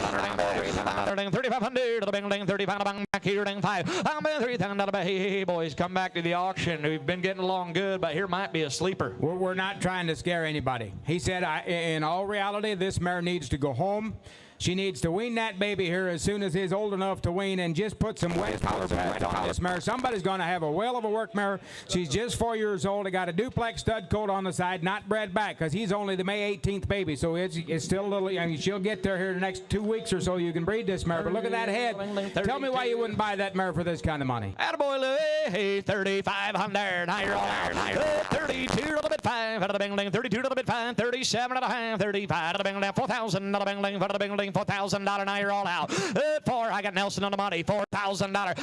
3,500 to the bingle 35 back here 5. I'm bid $3,000. Hey boys, come back to the auction. We've been getting along good, but here might be a sleeper. We're not trying to scare anybody. He said, in all reality, this mare needs to go home. She needs to wean that baby here as soon as he's old enough to wean, and just put some wet powder pads on this mare. Somebody's going to have a whale of a work mare. She's just 4 years old. They got a duplex stud coat on the side, not bred back, because he's only the May 18th baby, so it's still a little. I mean, she'll get there here in the next 2 weeks or so. You can breed this mare, but look at that head. Tell me why you wouldn't buy that mare for this kind of money. Attaboy, Louie, 3,500. Now you're all out. 32 to the bit 5 out of the bingling. 32 to the bit 5. 37 and a half. 35 to the bingling. 4,000 to the bingling. For the bingling. $4,000. Now you're all out. 4. I got Nelson on the money. $4,000.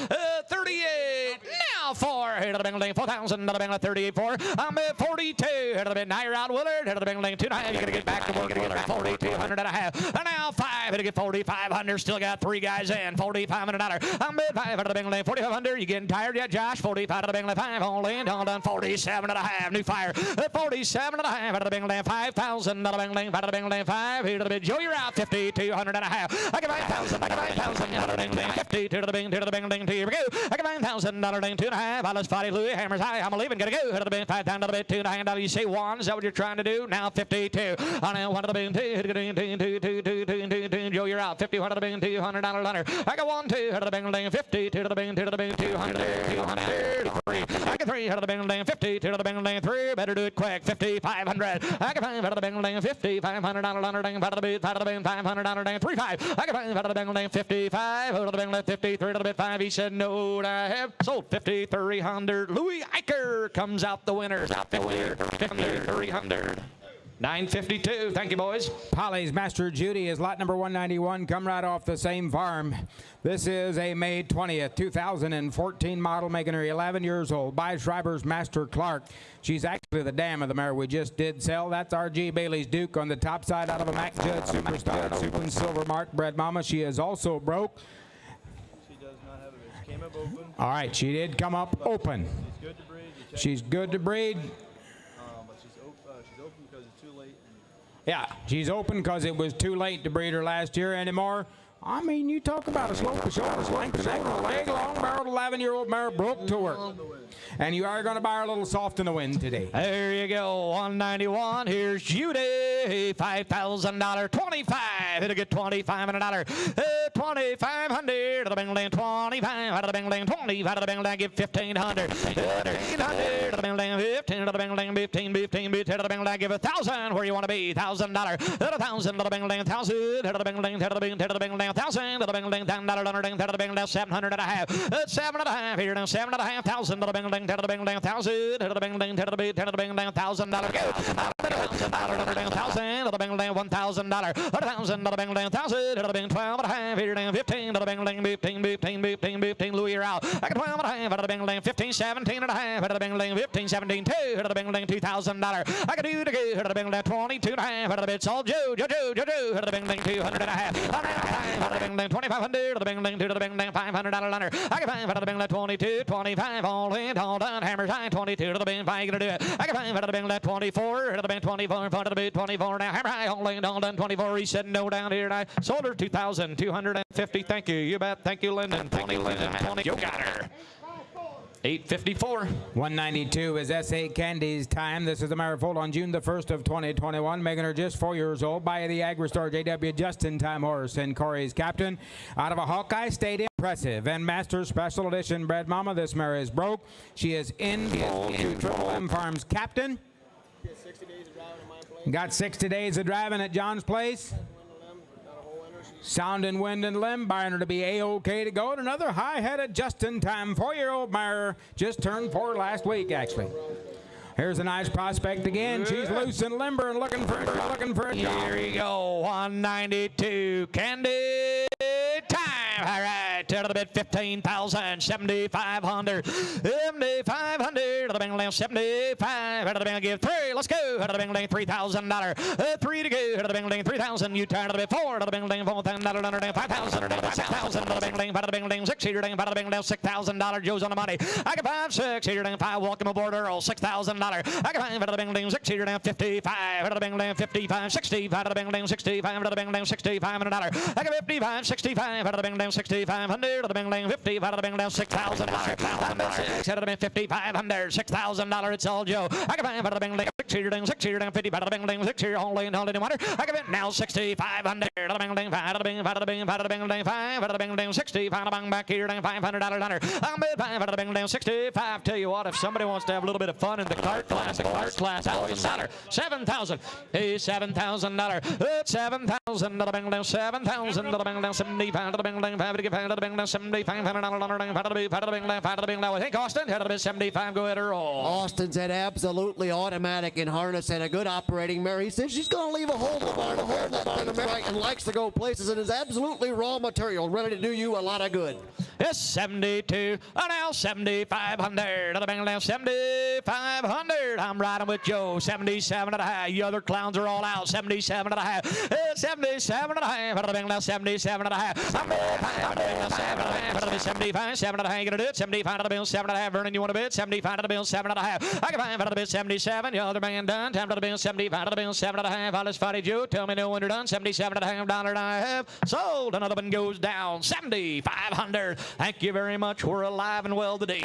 38. Now 4. Here to the bingling. 4,000 to the bingling. 38. 4. I'm at 42. Here to the bingling. Now you're out, Willard. Here to the bingling. 2.5. You gotta get back to work, Willard. 4,200 and a half. And now 5. Here to get 4,500. Still got 3 guys in. $4,500. I'm at 5 out of the bingling. 4,500. You getting tired yet, Josh? 45 out of the bingling. 5 only. And all done. 47 and a half. New fire. 47 and a half out of the bingling. 5,000 out of the bingling. Out of the bingling. 5. Here to the big Joe. You're out. 5,200 and a half. I got 5,000. I got 5,000 out of the bingling. 50 to the bing. To the bingling. Here we go. I got 9,000 out of the bing. 2.5. Alice Spotty Louie. Hammers high. I'm leaving. Gotta go. Out of the bing. 5,000 out of the bing. 2.5. You say 1. Is that what you're trying to do? Now 52. On now 1 to the bing. 2. Joe, you're out. 51 out of the bing. $200 under. I got 1, 2 out of the bing. 50 to the bing. To the bing. 200. 233. I got 3 out of the bing. 50 to the bing. 3. Better do it quick. 5,500. I got 5 out of the bing. 5,500 under. Out of the bing. Out of the bing. $500. 3, 5. I got 5 out of the bing. 55 out of the bing. 53 out of the bit 5. He said no. I have sold 5,300. Louis Eicher comes out the winner. 5,300. 952. Thank you, boys. Polly's Master Judy is lot number 191. Come right off the same farm. This is a May 20th, 2014 model, making her 11 years old. By Schreiber's Master Clark. She's actually the dam of the mare we just did sell. That's R.G. Bailey's Duke on the top side out of a Mac Judd Superstar Super and Silver Mark bred mama. She is also broke. She does not have it. She came up open. All right, she did come up open. She's good to breed. She's good to breed. But she's open because it's too late. Yeah, she's open because it was too late to breed her last year anymore. I mean, you talk about a slope of shoulders, length of neck, a leg, long-barreled 11-year-old mare broke to work. And you are going to buy her a little soft in the wind today. There you go, 191. Here's Judy, $5,000, 25. It'll get $2,500. 2,500 to the bing lane, 25 out of the bing lane, 20 out of the bing lane. Give 1,500. 1,500 to the bing lane, 15 to the bing lane, 15 to the bing lane. Give 1,000 where you want to be. $1,000. 1,000 to the bing lane, 1,000 to the bing lane, to the bing lane, 1,000 to the bing lane, $10 to the bing lane, 700 and a half. 7 and a half here now, 7 and a half thousand to the bing lane, to the bing lane, 1,000 to the bing lane, to the bing lane, $1,000. Go. 1,000 to the bing lane, $1,000. 1,000 to the bing lane, 1,000 to the bing, 12 and a half here now, 15 to the bing lane, 15. Louis, you're out. I got 12 and a half out of the bing lane, 15, 17 and a half out of the bing lane, 15, 17, 2 out of the bing lane, $2,000. I got 2 to go out of the bing lane, 22 and a half out of the bits. All Joe out of the bing lane, 200 and a half. Out of the bing lane, 2,500 to the bing lane, 2 to the bing lane, $500 under. I got 5 out of the bing lane, 22, 25, all in, all done. Hammers high, 22 to the bing, 5 gonna do it. I got 5 out of the bing lane, 24 to the bing, 24, 4 to the bing, 24 now. Hammer high, all in, all done, 24. He said no down here, and I sold her 2,250. Thank you. You bet. Thank you, Lyndon. 20, Lyndon. 20. You got her. 854. 192 is S.A. Candy's time. This is the mare foaled on June the 1st of 2021, making her just 4 years old. By the Agri-Store J.W. Just-in-Time horse and Corey's captain. Out of a Hawkeye State, impressive. And Master Special Edition bred mama. This mare is broke. She is in to Triple M Farms captain. Got 60 days of driving at John's place. Sound and wind and limb, buying her to be A-OK to go. And another high-headed, just-in-time 4-year-old mare, just turned 4 last week, actually. Here's a nice prospect again. She's loose and limber and looking for a job. Here you go, 192, Candy time. All right, to the bid, 15,000, 7,500, 7,500 to the bing lane, 75 out of the bing, give 3. Let's go out of the bing lane, $3,000. 3 to go out of the bing lane, 3,000. You turn to the bid, 4 to the bing lane, $4,000, 5,000, 6,000 to the bing, ding, bada bing, ding, 6 heater ding, bada bing, ding, $6,000. Joe's on the money. I got 5, 6 heater ding, 5. Welcome aboard, Earl. $6,000. I got 5, bada bing, ding, 6 heater ding, 55. Bada bing, ding, 55, 60. Bada bing, ding, 65. Bada bing, ding, $65. I got 55, 65. Bada bing, ding, 6,500. Bada bing, ding, 50. Bada bing, ding, $6,000. Bada bing, 5,500. $6,000. It's all Joe. I got 5, bada bing, ding, 6 heater ding, 6 heater ding, 50. Bada bing, ding, 6 heater only and only water. I got it now 6,500. Bada bing, ding, bada bing, bada bing, bada bing, ding, 5. Bada bing, ding, 60. Bada bing, back here, ding, $500. I'm bid 5. Bada bing, ding, 65. Tell you what, if somebody wants to have a little bit of fun in the cart class, $1,000. $7,000. Hey, $7,000. $7,000. Bada bing, ding, 7,000. Bada bing, ding, 75. Bada bing, ding, 5. Bada bing, ding, $7,500. Bada bing, now I think Austin had a bit 75. Go ahead, Earl. Austin said absolutely automatic in harness and a good operating mare. He says she's going to leave a hole in the barn, right, and likes to go places and is absolutely raw material, ready to do you a lot of good. It's 72. Now 7,500. Bada bing, ding, 7,500. I'm riding with Joe. 77 and a half. You other clowns are all out. 77 and a half. 77 and a half. Bada bing, ding, 77 and a half. I'm 75. 7 and a half. You gonna do it? 75 to the bill. 7 and a half. Vernon, you want to bid? 75 to the bill. 7 and a half. I can find to the bid. 77. The other man done. Time to the bill. 75 to the bill. 7 and a half. All this fighty Joe. Tell me no when you're done. 77 and a half. $1 and I have sold. Another one goes down. 7,500. Thank you very much. We're alive and well today.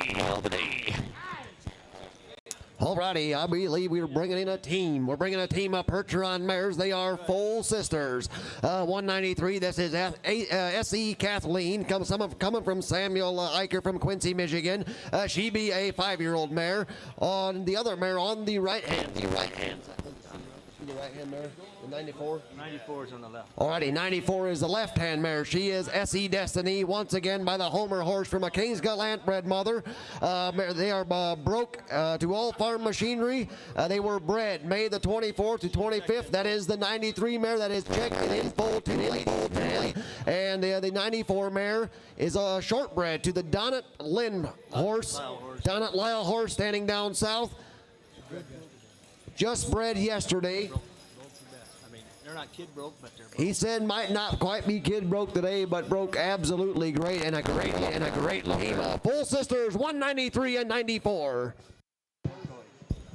Alrighty, I believe we're bringing in a team. We're bringing a team of Percheron mares. They are full sisters. 193, this is S.E. Kathleen, coming from Samuel Eicher from Quincy, Michigan. She be a 5-year-old mare. On the other mare on the right hand. The right hand mare, the 94? 94 is on the left. Alrighty, 94 is the left-hand mare. She is S.E. Destiny, once again by the Homer horse from a King's Gallant bred mother. They are broke to all farm machinery. They were bred May the 24th to 25th. That is the 93 mare that is checked in full to Lily. And the 94 mare is a shortbred to the Donnet Lynn horse. Donnet Lyle horse standing down south. Just bred yesterday. I mean, they're not kid broke, but they're broke. He said might not quite be kid broke today, but broke absolutely great and a great team. Full sisters 193 and 94.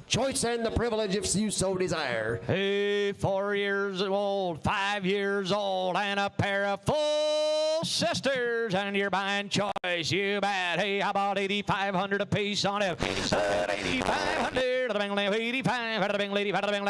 Choice and the privilege if you so desire. Hey, 4 years old, 5 years old, and a pair of full sisters, and you're buying choice. You bet. Hey, how about 8,500 a piece on it? 8,500. 85.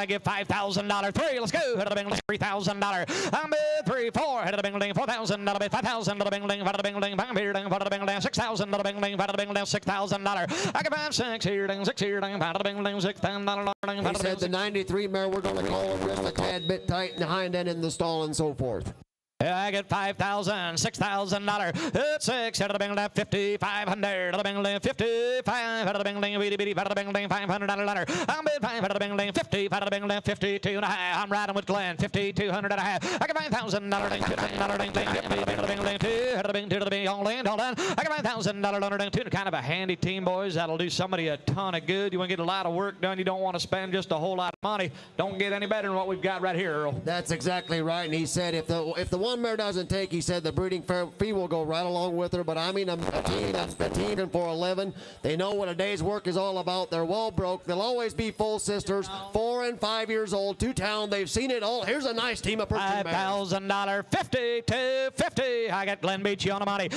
Give $5,000. 3. Let's go. $3,000. I'm bid 3, 4. $4,000. 5,000. $6,000. $6,000. I can find 6 here. 6 here. $6,000. He said the 93 mare, we're going to call him just a tad bit tight in the hind end in the stall and so forth. I get $5,000, $6,000. It's 6. Out of the bing, $5,500. Out of the bing, 55. Out of the bing, $500. I'm bid 5. Out of the bing, 50. Out of the bing, 52 and a half. I'm riding with Glenn. 5,200 and a half. I get $5,000. Out of the bing, to the bing, all in, hold on. I get $5,000. Kind of a handy team, boys. That'll do somebody a ton of good. You want to get a lot of work done. You don't want to spend just a whole lot of money. Don't get any better than what we've got right here, Earl. That's exactly right. And he said if the one mare doesn't take, he said the breeding fee will go right along with her. But I mean, a team that's been teaming for 11. They know what a day's work is all about. They're well broke. They'll always be full sisters. 4 and 5 years old, 2 town. They've seen it all. Here's a nice team of Percheron mares. $5,000, 50 to 50. I got Glenn Beachy on the money.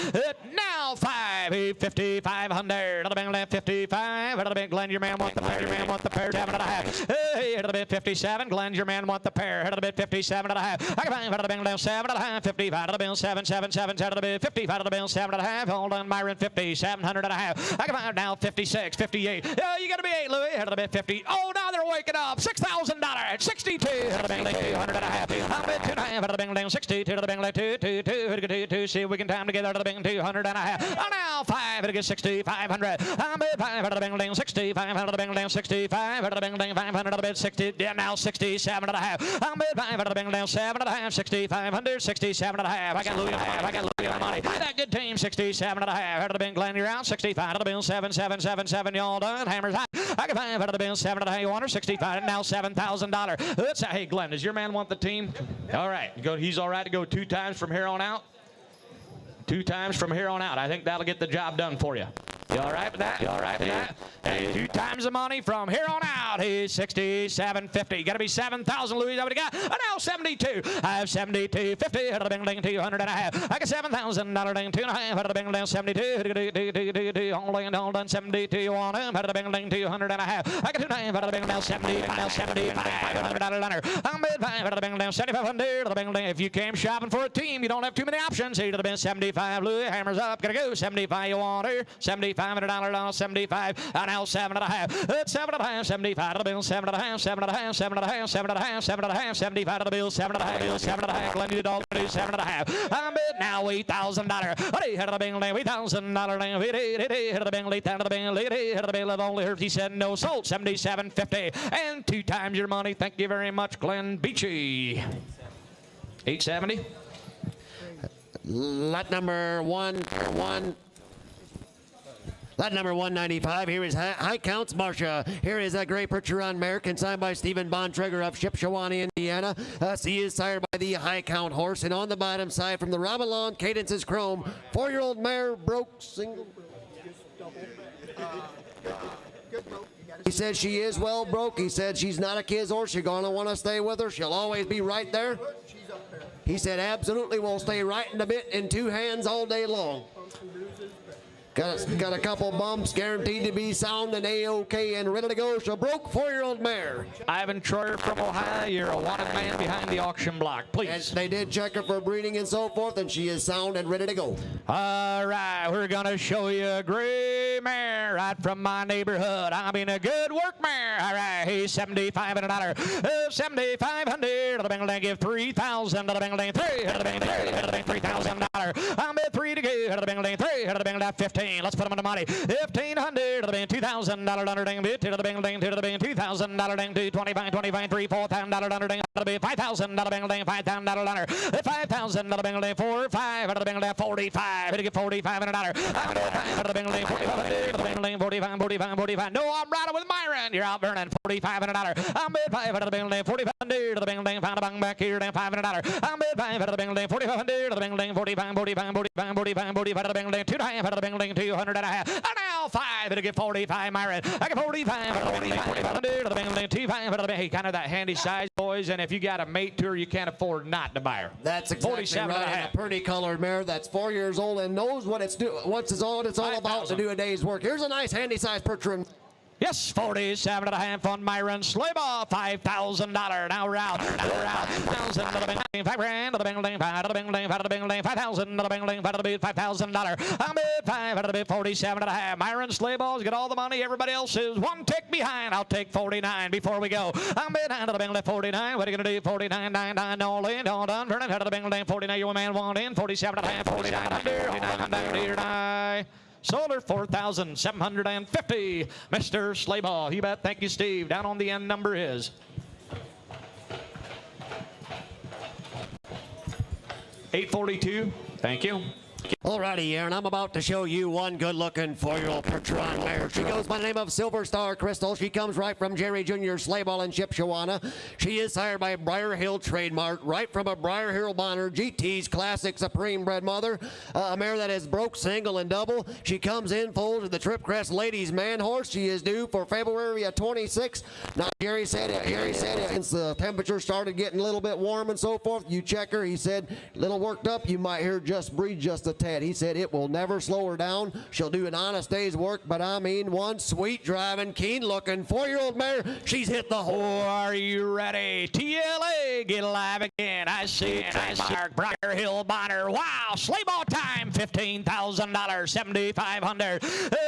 Now 5, 5,500. 55. Glenn, your man want the pair. Your man want the pair. 7 and a half. Hey, 57. Glenn, your man want the pair. 57 and a half. I can find 7 and a half. 55 out of the bill, 7, 7, 7, 7 out of the bill, 55 out of the bill, 7 and a half. Hold on, Myron, 50, 700 and a half. I can find now 56, 58. Oh, you got to be 8, Louis. Out of the bid, 50. Oh, now they're waking up. $6,000, 62 out of the bill, 200 and a half. I'm bid 2.5 out of the bill, 62 out of the bill, 2. See if we can time together out of the bill, 200 and a half. Oh, now 5, it'll get 6,500. I'm bid 5 out of the bill, 65 out of the bill, 65 out of the bill, 500 out of the bid, 60. Yeah, now 67 and a half. I'm bid 5 out of the bill, 7 and a half, 6,500, 67 and a half. I got Louis on money. That good team, 67 and a half. Out of the bin, Glenn, you're out. 65 out of the bill, 7, 7, 7, 7. Y'all done. Hammers high. I can 5 out of the bill, 7 and a half. You want her? 65. Now $7,000. Hey, Glenn, does your man want the team? All right. He's all right to go 2 times from here on out? 2 times from here on out. I think that'll get the job done for you. You all right with that? You all right with that? Hey, 2 times the money from here on out. He's 67.50. Got to be 7,000, Louis. What do you got? Oh, now 72. I have 72.50. Out of the bing ding 200 and a half. I got $7,000 ding 2 and a half. Out of the bing ding 72. All done 72. You want him? Out of the bing ding 200 and a half. I got 2 and a half. Out of the bing ding 70. Now $75. I'm bid 5 out of the bing ding 7,500. Out of the bing ding. If you came shopping for a team, you don't have too many options. Here to the bin 75. Louis hammers up. Gotta go 75. You want her? 75. $500 75, and now 7.5. It's 7.5, 75 to the bill, 7.5, 7.5, 7.5, 7.5, 7.5, 75 to the bill, 7.5, 7.5. Glendy the dog, 7.5. I'm bid now $8,000. Hey, head of the bill, $8,000. Head of the bill, head of the bill, head of the bill. I've only heard he said no sold, 77.50, and 2 times your money. Thank you very much, Glenn Beachy. 870. Lot number Lot number 195. Here is High Counts Marcia. Here is a Gray Percheron mare consigned by Stephen Bontrager of Shipshewana, Indiana. She is sired by the High Count horse. And on the bottom side from the Ramalon Cadences Chrome, 4-year-old mare broke single. He said she is well broke. He said she's not a kid's horse. You're going to want to stay with her. She'll always be right there. He said absolutely will stay right in the bit in 2 hands all day long. Got a couple bumps, guaranteed to be sound and A-OK and ready to go. So broke 4-year-old mare. Ivan Troyer from Ohio, you're a wanted man behind the auction block, please. And they did check her for breeding and so forth, and she is sound and ready to go. All right, we're going to show you a gray mare right from my neighborhood. I mean a good work mare. All right, he's $7,500. $7,500. The Bengal give $3,000 to the Bengal 3. $3,000. I'm at 3 to go. The Bengal 3. The Bengal 15. Let's put him on the money. $1,500 to the bank, $2,000 under ding bit to the bank ding to the bank, $2,000 ding to 25, 25, 3, $4,000 under ding to the bank, $5,000 bank ding, $5,000 under, $5,000 bank ding, 4, 5 out of the bank ding, 45. Hit to get $4,500. I'm at 5 out of the bank ding, 45, the bank ding, 45, 45, 45. No, I'm riding with Myron. You're out burning $4,500. I'm at 5 out of the bank ding, 4,500 to the bank ding, found a bang back here, $500. I'm at 5 out of the bank ding, 4,500 to the bank ding, 45, 45, 45, 45, 45 out of the bank ding, 2.5 out of the bank ding. 200 and a half. And now 5. It'll get 45, Myron. I get 45. 45. Hey, kind of that handy size, boys. And if you got a mate to her, you can't afford not to buy her. That's exactly 47 right. and a half. A pretty colored mare that's 4 years old and knows what it's all about to do a day's work. Here's a nice handy size Percheron. Yes, 47 and a half on Myron Slayball, $5,000. Now we're out. $1,000 to the bing, $5,000 to the bing, $5 to the bing, $5 to the bing, $5,000 to the bing, $5 to the bing, $5,000. I'm at 5 out of the bid, 47 and a half. Myron Slayball's got all the money. Everybody else is 1 tick behind. I'll take 49 before we go. I'm at 9 to the bing, 49. What are you gonna do? 49, 99, all in, all done. Turn it out of the bing, 49. Your man 1 in, 47 and a half, 49 under. Sold her $4,750. Mr. Slayball. You bet. Thank you, Steve. Down on the end number is $842. Thank you. Alrighty, Aaron, I'm about to show you one good-looking 4-year-old Percheron mare. She goes by the name of Silver Star Crystal. She comes right from Jerry Jr. Slayball in Shipshewana. She is sired by Briar Hill Trademark, right from a Briar Hill Bonner, GT's Classic Supreme Bred Mother. A mare that is broke, single, and double. She comes in full to the Tripcrest Ladies Man Horse. She is due for February of 26. Now, Jerry said since the temperature started getting a little bit warm and so forth, you check her. He said, a little worked up, you might hear just breathe just a tad. He said it will never slow her down. She'll do an honest day's work, but I mean one sweet driving, keen looking 4-year-old mare. She's hit the hole. Are you ready? TLA, get alive again. I see Trademark, Briar Hill Bonner. Wow, Slayball time, $15,000, $7,500.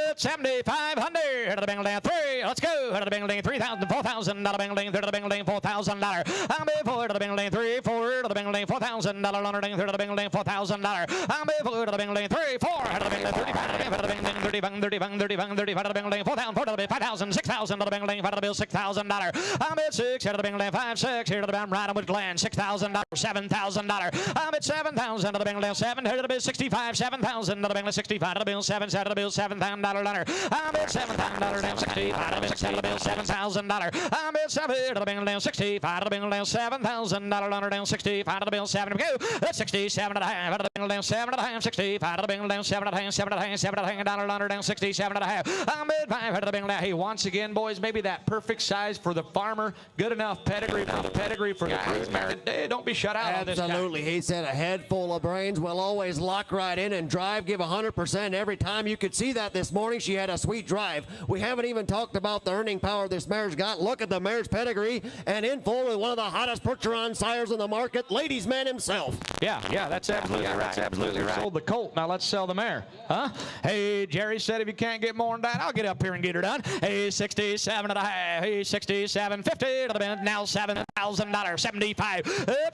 It's $7,500. Out of the Bingling 3. Let's go. Out of the Bingling 3,000, $4,000. Out of the Bingling, third of the Bingling, $4,000. I'm before the Bingling 3, 4 of the Bingling, $4,000. Third of the Bingling, $4,000. I'm before the Bingling 3, 4 out of the Bingling 35, out of the Bingling 30, 35 out of the Bingling 4,000, 4 out of the 5,000, 6,000 out of the Bingling, 5 out of the bill, $6,000. I'm at 6 out of the Bingling 5, 6 here to the bottom, riding with Glenn, $6,000, $7,000. I'm at 7,000 out of the Bingling 7 here to the bill, 65, 7,000 out of the Bingling 65 out of the bill, 7 out of the bill, $7,000. I'm at $7,000 down 65 out of the bill, $7,000. I'm at 7 out of the Bingling 65 out of the Bingling $7,000 down 65 out of the bill, 7 to go. That's 67 and a half out of the Bingling 7 and a half. 65 to the bingle down 7 and a half, 7 and a half, 7 and a half, dollar under down 67 and a half. I'm at 5 to the bingle down. Hey, once again, boys, maybe that perfect size for the farmer, good enough pedigree for the broodmare. Hey, don't be shut out on this guy. Absolutely. He said a head full of brains will always lock right in and drive, give 100% every time. You could see that this morning. She had a sweet drive. We haven't even talked about the earning power this mare's got. Look at the mare's pedigree, and in full with one of the hottest Percheron sires in the market, ladies man himself. Yeah, that's absolutely right. That's absolutely right. Sold the colt. Now let's sell the mare. Huh? Hey, Jerry said if you can't get more than that, I'll get up here and get her done. Hey, 67 and a half. Hey, 67, 50 to the bin. Now $7,000. 75.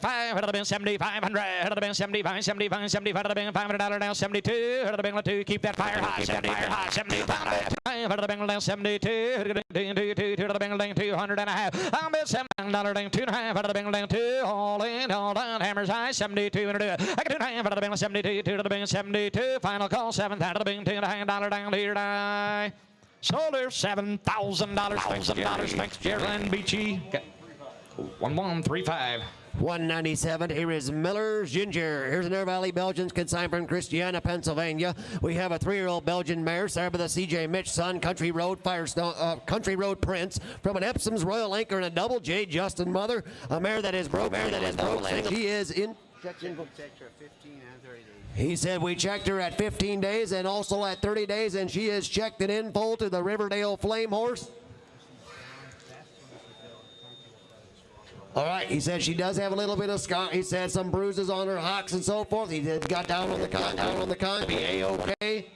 5 to the bin. 7,500 to the bin. 75, 75, 75 to the bin. $500 now. 72 to the bin. 2. Keep that fire hot. 75. 75 to the bin. Now 72 to the bin. 200 and a half. I'll bet $7 $2.5 to the bin. 2. All in, all down. Hammers high. 72 and a do it. I can do 2.5 to the bin. 72 to the bin. 72. Final call. 7,000 to the bin. $2.5 down here. Die. Sold her $7,000. Thanks, Geraldine Beachy. 1135. 197. Here is Miller's Ginger. Here's an Air Valley Belgians consigned from Christiana, Pennsylvania. We have a 3-year-old Belgian mare, started by the C.J. Mitch son, Country Road Firestone, Country Road Prince, from an Epsom's Royal Anchor and a Double J Justin mother. A mare that is broke. She is in. Checked her at 15 and 30 days. He said we checked her at 15 days and also at 30 days, and she is checked and in full to the Riverdale Flame Horse. All right, he said she does have a little bit of scar. He said some bruises on her hocks and so forth. He did got down on the con, be A-okay.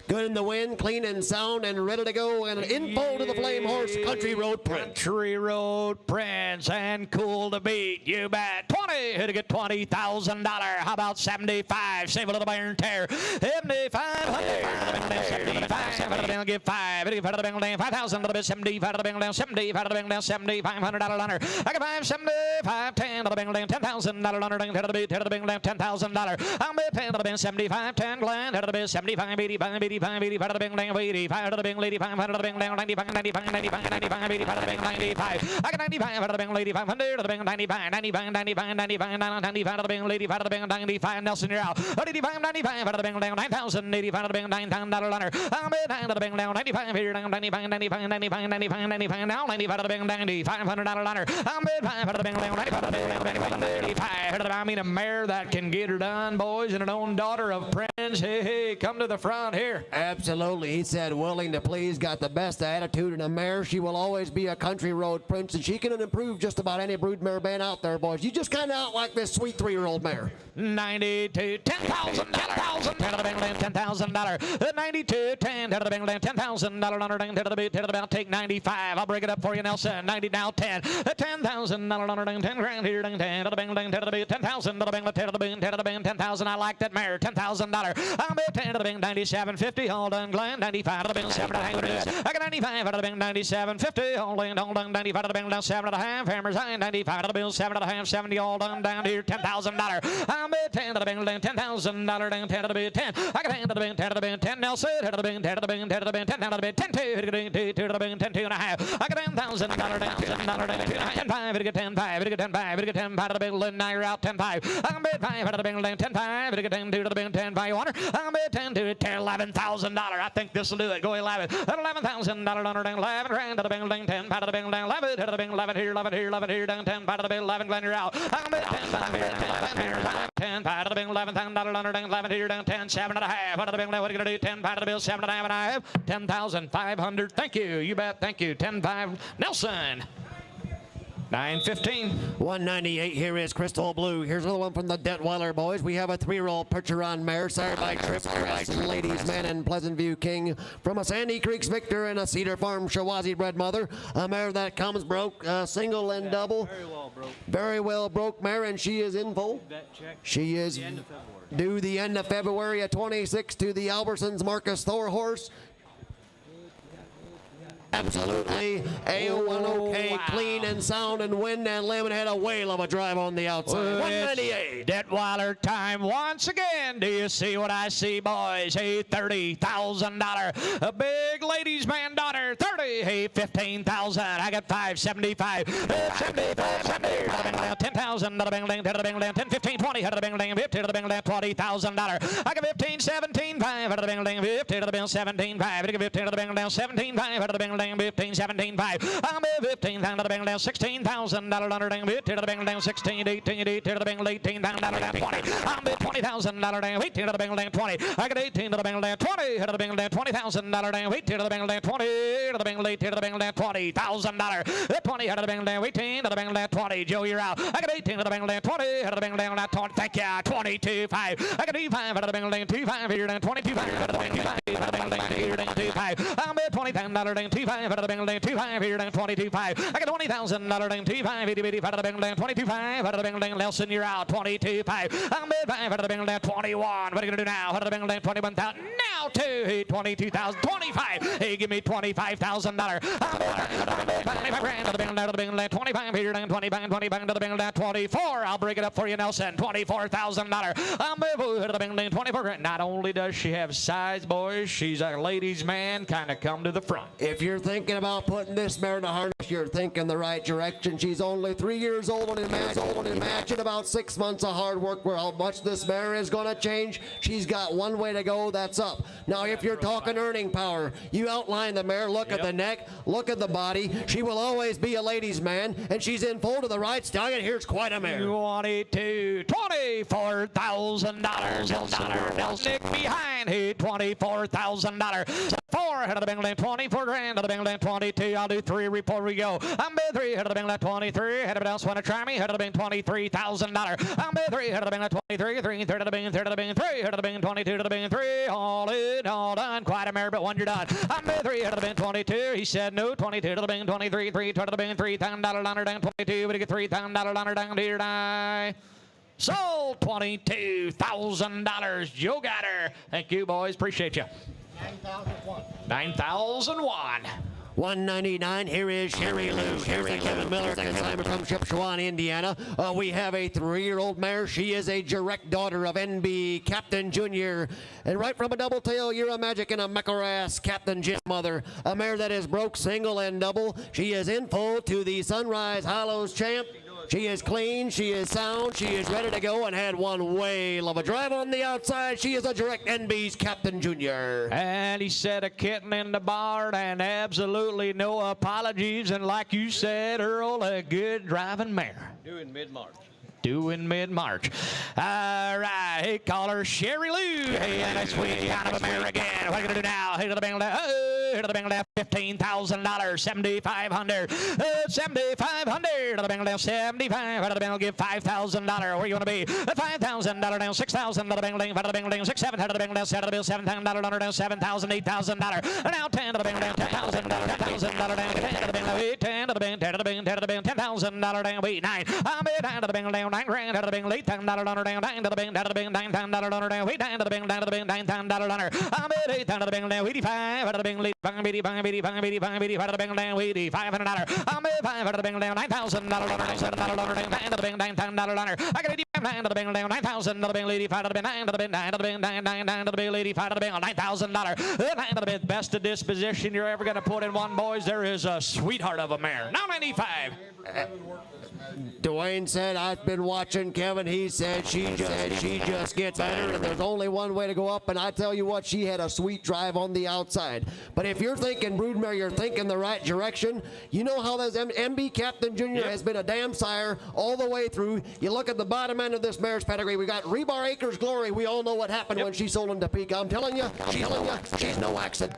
Good in the wind, clean and sound, and ready to go. And in full to the Flame Horse, Country Road Prince. Country Road Prince, and cool to beat. You bet. 20 to get $20,000. How about 75? Save a little iron tear. 7,500. 75. Give 5. Give 5,000 to the bit. 75 to the bingle down. 75 to the bingle down. $7,500 runner. I got 5, 75, 10 to the bingle down. $10,000 runner. To the beat. To the bingle down. $10,000. I'm at 10 to the bin. 75, 10 Glenn. To the bit. 75, 85, 85, 85 to the bingle down. 85 to the bingle. 85 to the bingle down. 95, 95, 95, 95, 85 to the bingle. 95. I got 95 to the bingle. 8500 to the bingle. 95, 95, 95, 95, 95 to the bingle. 85 to the bingle. 95. Nelson, you're out. 85, 95 to the bingle down. 9,000. 85 to the bingle. $9,000 runner. I'm at 9 to the bingle down. 95 here down. 95, 95, 95, 95, 95 now. 95 to the bingle. $9,500 runner. I'm at 5 to the bingle down. 95 to the bingle. 95. I mean, a mare that can get her done, boys, and an own daughter of Prince. Hey, come to the front here. Absolutely. He said willing to please, got the best attitude in a mare. She will always be a Country Road Prince, and she can improve just about any broodmare band out there, boys. You just kind of out like this sweet 3-year-old mare. 92, $10,000, 10,000, 10 to the bingle down, $10,000. 92, 10 to the bingle down, $10,000 under down, 10 to the beat, 10 to the belt, take 95. I'll break it up for you, Nelson. 90 now, 10. $10,000 under down, 10 grand here down, 10 to the bingle down, 10 to the beat, 10,000 to the bingle, 10 to the bin, 10 to the bin, 10,000. I like that mare, $10,000. I'm at 10 to the bingle, 97.50, all done, Glenn. 95 to the bingle, 7 to the hang. I got 95 to the bingle, 97.50, all done, 95 to the bingle, down 7 to the half. Hammers high, 95 to the bingle, 7 to the half, 70, all done, down here, $10,000. I'm at 10 to the bingle, down $10,000, down 10 to the bid, 10. I got 10 to the bin, 10 to the bin, 10 Nelson, 10 to the bin, 10 to the bin, 10 to the bin, 10 down to the bid, 10 2 to the bin, 10 2 and a half. I got $10,000 down, $10,000 10 5, it get 10 5, it get 10 5, it get 10 5 to the bingle, and now you're out 10 5. I'm at 5 to the bingle, down 10 5, it get 10 2 to the bin, 10 5 water. I'm at 10 2 $11,000. I think this will do it. Go 11. $11,000 under down 11 grand to the bingle, down 10 5 to the bingle, down 11 to the bingle, 11 here, 11 here, 11 here, down 10 5 to the bingle, 11 Glenn, you're out. I'm at 10 5 here, 10 5 to the bingle, $11,000 under down 11 here, down 10 7 and a half. Out of the bingle, what are you going to do? 10 5 to the bill, 7 and a half. 10,500. Thank you. You bet. Thank you. 10 5. Nelson. 915. 198. Here is Crystal Blue. Here's another one from the Detweiler boys. We have a 3-year-old Percheron mare, sired by Trip, Ladies Man and Pleasant View King, from a Sandy Creeks Victor and a Cedar Farm Shawazi bred mother. A mare that comes broke, single and double. Very well broke. Very well broke mare, and she is in full. Vet check. She is The end of February. due the end of February at 26 to the Albertsons Marcus Thor horse. Absolutely. A1OK, wow. clean and sound and wind and lemon had a whale of a drive on the outside. 198. Detweiler time once again. Do you see what I see, boys? Hey, $30,000. A big ladies' man daughter. 30. Hey, 15,000. I got 575. 75. 10,000. 10, 15, 20. 50 $20,000. I got 15, 17, 5. 50 17, 5. 15 17, 5. 15, 17, 5. I'm 15, $16,000. 50 16, 18, 18, $18,000. 20. I'm at $20,000. 18 to the bank, 20. I got 18 to the bank, 20. Hit to the bank, $20,000. 18 to the bank, 20. To the bank, 18 to the bank, $20,000. 20 to the bank, 18 to the bank, 20. Joe, you're out. I got 18 to the bank, 20. Hit to the bank, 20. Thank you. 22, 5. I got 25 to the bank, 25 here, 22, 5 to the bank, 5 here, 25. I'm at $20,000. 25 to the bank, 25 here, 22, 5. I got $20,000. 25 to the bank, 22, 5 to the bank. Nelson, you're out. 22, 5. I'm at 5 to the bank, 21. What are you going to do now? Out of the bank, 21,000. Now 2, 22,000, 25. Hey, give me $25,000. 25 grand to the bank, 25 here, 25 to the bank, 24. I'll break it up for you, Nelson. $24,000. I'm to the bank, 24 grand. Not only does she have size, boys, she's a ladies' man. Kind of come to the front. If you're thinking about putting this mare in a harness, you're thinking the right direction. She's only 3 years old, and imagine about 6 months of hard work where how much this mare is going to change. She's got one way to go, that's up. Now, if you're talking earning power, you outline the mare, look at the neck, look at the body. She will always be a ladies' man, and she's in full to the right stallion. Here's quite a mare. 22, $24,000. Nelson Nick behind. He $24,000. 4 head of the bank, 24 grand to the bank, 22. I'll do 3 before we go. I'm bid 3 head of the bank, 23. Head of it else want to try me. Head of the bank, $23,000. I'm bid 3 head of the bank, 23. 3 third of the bank, 3 head of the bank, 22 to the bank, 3. All in, all done. Quite a mare, but when you're done. I'm bid 3 head of the bank, 22. He said no. 22 to the bank, 23. 3 to the bank, $3,000 down, 22. But he get $3,000 down here die. Sold $22,000. Joe got her. Thank you, boys. Appreciate you. 9,001. 9,001. 199. Here is Sherry Lou. Here's a Kevin Miller consignment from Chippewa, Indiana. We have a 3-year-old mare. She is a direct daughter of NB Captain Jr. And right from a double tail, you're a magic and a Mecoras Captain Jim's mother. A mare that is broke single and double. She is in full to the Sunrise Hollows champ. She is clean, she is sound, she is ready to go, and had one whale of a drive on the outside. She is a direct NB's Captain Jr. And he said a kitten in the barn and absolutely no apologies. And like you said, Earl, a good driving mare. Due in mid-March. Due in mid-March. All right, hey, call her Sherry Lou. Hey, and a sweet kind of a mare again. What are you going to do now? Hey, to the bank left. To the bank left. $15,000. 7,500. 7,500. To the bank left. 75. To the bank will give $5,000. Where you want to be? $5,000 down. 6,000. To the bank left. To the bank left. 6, 7. To the bank left. Set of the bill. $7,000 down. 7,000. $8,000. Now 10 to the bank down. $10,000. $10,000 down. 10 to the bank left. 10 to the bank. 10 to the bank. 10 to the bank. $10,000 down. 8, 9. I'm down to the bank down. 9 grand out of the bank, $8,000 down, 9 to the bank, down to the bank, $9,000 down, 8 down to the bank, down to the bank, $9,000 down. I'm at 8 down to the bank, down 85 out of the bank, 85 out of the bank, down $8,500. I'm at 5 out of the bank, down $9,000 down, $7,000 down, 9 to the bank, $9,000 down. I got 85 9 to the bank, down 9,000 to the bank, 85 to the bank, 9 to the bank, 9 to the bank, 9 to the bank, 85 to the bank, $9,000. 9 to the bank, best of disposition you're ever going to put in one, boys. There is a sweetheart of a mare. Now 95. Dwayne said, I've been watching Kevin. He said she just gets better, and there's only one way to go up. And I tell you what, she had a sweet drive on the outside. But if you're thinking broodmare, you're thinking the right direction. You know how this MB Captain Jr. has been a damn sire all the way through. You look at the bottom end of this mare's pedigree. We got Rebar Acres Glory. We all know what happened when she sold in Topeka. I'm telling you, she's no accident.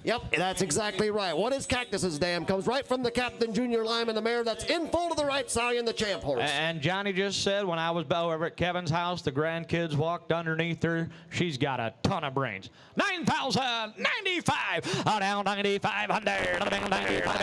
Yep, that's exactly right. What is Cactus's Dam? Comes right from the Captain Junior Lime and the mare that's in full to the right side in the champ horse. And Johnny just said when I was over at Kevin's house, the grandkids walked underneath her. She's got a ton of brains. 9,095. Down 9,500.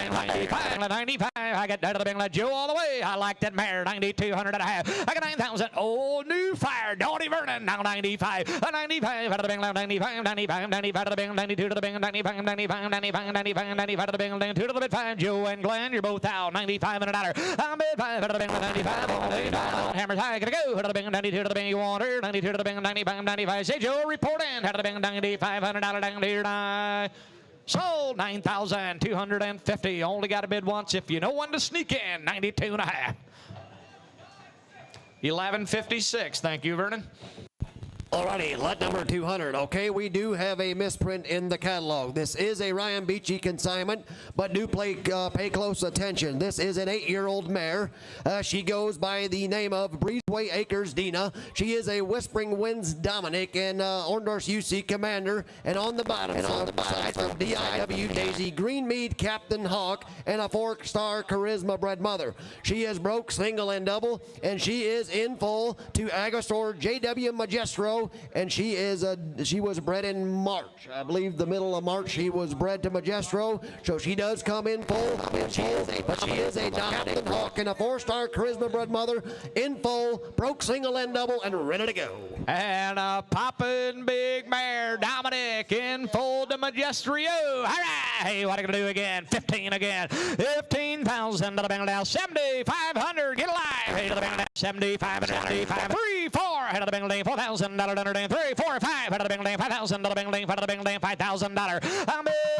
95. 95. I got out of the Bing, Joe all the way. I like that mare, 9,200 and a half. I got 9,000. Oh, new fire, Donnie Vernon, now 95. 95 out of the Bing, 95, 95, 95 out of the Bing, 92 to the Bing, 95, 95, 95, 95, 95 out of the Bing, 92 to the bit 5. Joe and Glenn, you're both out, 95 and a dollar. I'm bid 5 out of the Bing, 95. Hammers high, gotta go. Out of the Bing, 92 to the Bing, you want her, 92 to the Bing, 95, 95. Say Joe, report in. Out of the Bing, 95, $100 down here. Sold 9,250. Only got to bid once if you know when to sneak in. 92 and a half. 1156. Thank you, Vernon. Alrighty, lot number 200. Okay, we do have a misprint in the catalog. This is a Ryan Beachy consignment, but do pay close attention. This is an 8-year-old mare. She goes by the name of Breezeway Acres Dina. She is a Whispering Winds Dominic and Orndorff's UC Commander. And on the bottom side from DIW Daisy Greenmead Captain Hawk and a 4-star Charisma bred mother. She is broke, single, and double, and she is in full to Agostore JW Magistro. And she was bred in March. I believe the middle of March she was bred to Magistro. So she does come in full. But she is a Captain Hawk and a 4-star Charisma bred mother in full, broke, single, and double, and ready to go. And a poppin' big mare, Dominic, in full to Magistrio. All right, hey, what are you gonna do again? 15 again. 15,000 to the Bengals now. 7,500. Get alive. Hey, to the Bengals now. 75 and 75. 3, 4. Head of the Bengals. $4,000 under 3, 4, 5. Head of the Bengals. $5,000 to the Bengals. Head of the Bengals. $5,000.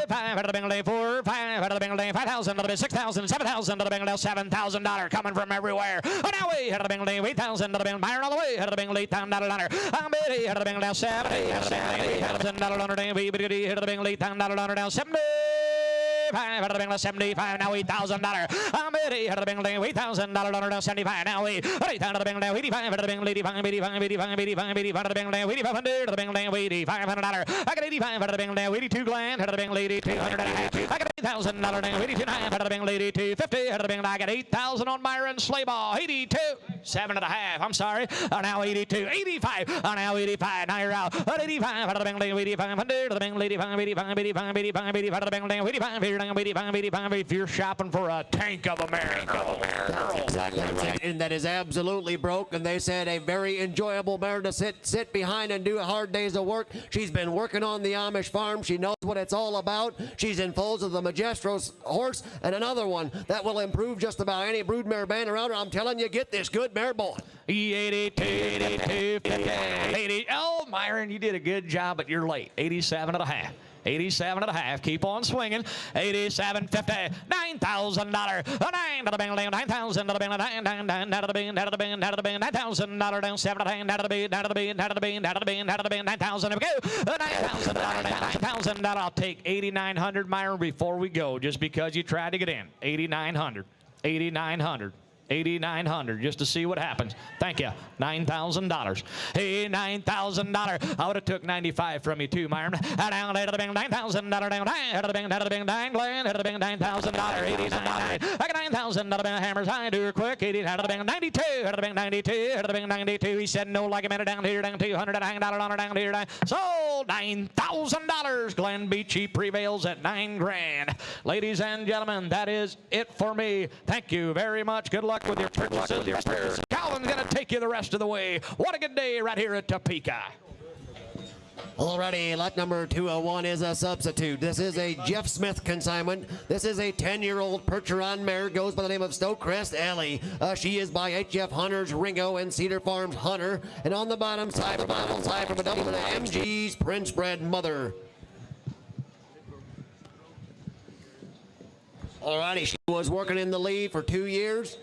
5 head of the Bengals. 4, 5 head of the Bengals. 5,000 to the Bengals. 6,000. 7,000 to the Bengals. $7,000 coming from everywhere. Oh, now we head of the Bengals. 8,000 to the Bengals. Byron all the way. Head of the Bengals. $8,000. I'm bid. Head of the Bengals now. $7,000 under 3. We bid. Head of the Bengals. $8,000 now. 75 out of the Bengals, 75 now $8,000. I'm at 8 out of the Bengals, $8,000 now 75 now 8 out of the Bengals, 85 out of the Bengals, 85 out of the Bengals, 8,500 out of the Bengals, $8,500. I got 85 out of the Bengals, 82 Glenn out of the Bengals, 8,200. I got $8,000 now 82 out of the Bengals, 8250 out of the Bengals. I got 8,000 on Myron Slayball, 82 7.5. I'm sorry. Now 82, 85. Now 85. Now you're out. 85 out of the Bengals, 8,500 out of the Bengals, 85 out of the Bengals, 85. If you're shopping for a tank of a mare. That's exactly right. And that is absolutely broke. And they said a very enjoyable mare to sit behind and do hard days of work. She's been working on the Amish farm. She knows what it's all about. She's in foals of the Magistros horse and another one that will improve just about any broodmare band around her. I'm telling you, get this good mare boy. 82, 82, 80. Oh, Myron, you did a good job, but you're late. 87 and a half. 87 and a half. Keep on swinging. 87.50. $9,000. 9 to the Bengals. 9,000 to the Bengals. 9 out of the Bengals. Out of the Bengals. Out of the Bengals. $9,000 down. 7 to the Bengals. Out of the Bengals. Out of the Bengals. Out of the Bengals. Out of the Bengals. Out of the Bengals. 9,000. Here we go. $9,000. $9,000. I'll take 8,900, Myron, before we go, just because you tried to get in. 8,900. 8,900. 8,900 just to see what happens. Thank you. $9,000. Hey, $9,000. I would have took 95 from you too, Myron. Down to the Bengals, $9,000 down. Out of the Bengals, out of the Bengals, Glenn, out of the Bengals, $9,000. 89. I got 9,000 out of the Bengals. Hammers high, do her quick. 80 out of the Bengals, 92. Out of the Bengals, 92. Out of the Bengals, 92. He said no like a minute down here, down 200 and hang dollar down here. Sold $9,000. Glenn Beachy prevails at $9,000. Ladies and gentlemen, that is it for me. Thank you very much. Good luck with your purchases. Calvin's going to take you the rest of the way. What a good day right here at Topeka. Alrighty, lot number 201 is a substitute. This is a Jeff Smith consignment. This is a 10-year-old Percheron mare, goes by the name of Stokecrest Ellie. She is by HF Hunters Ringo and Cedar Farms Hunter. And on the bottom side from a double MG's Prince Bred Mother. Alrighty, she was working in the lead for 2 years.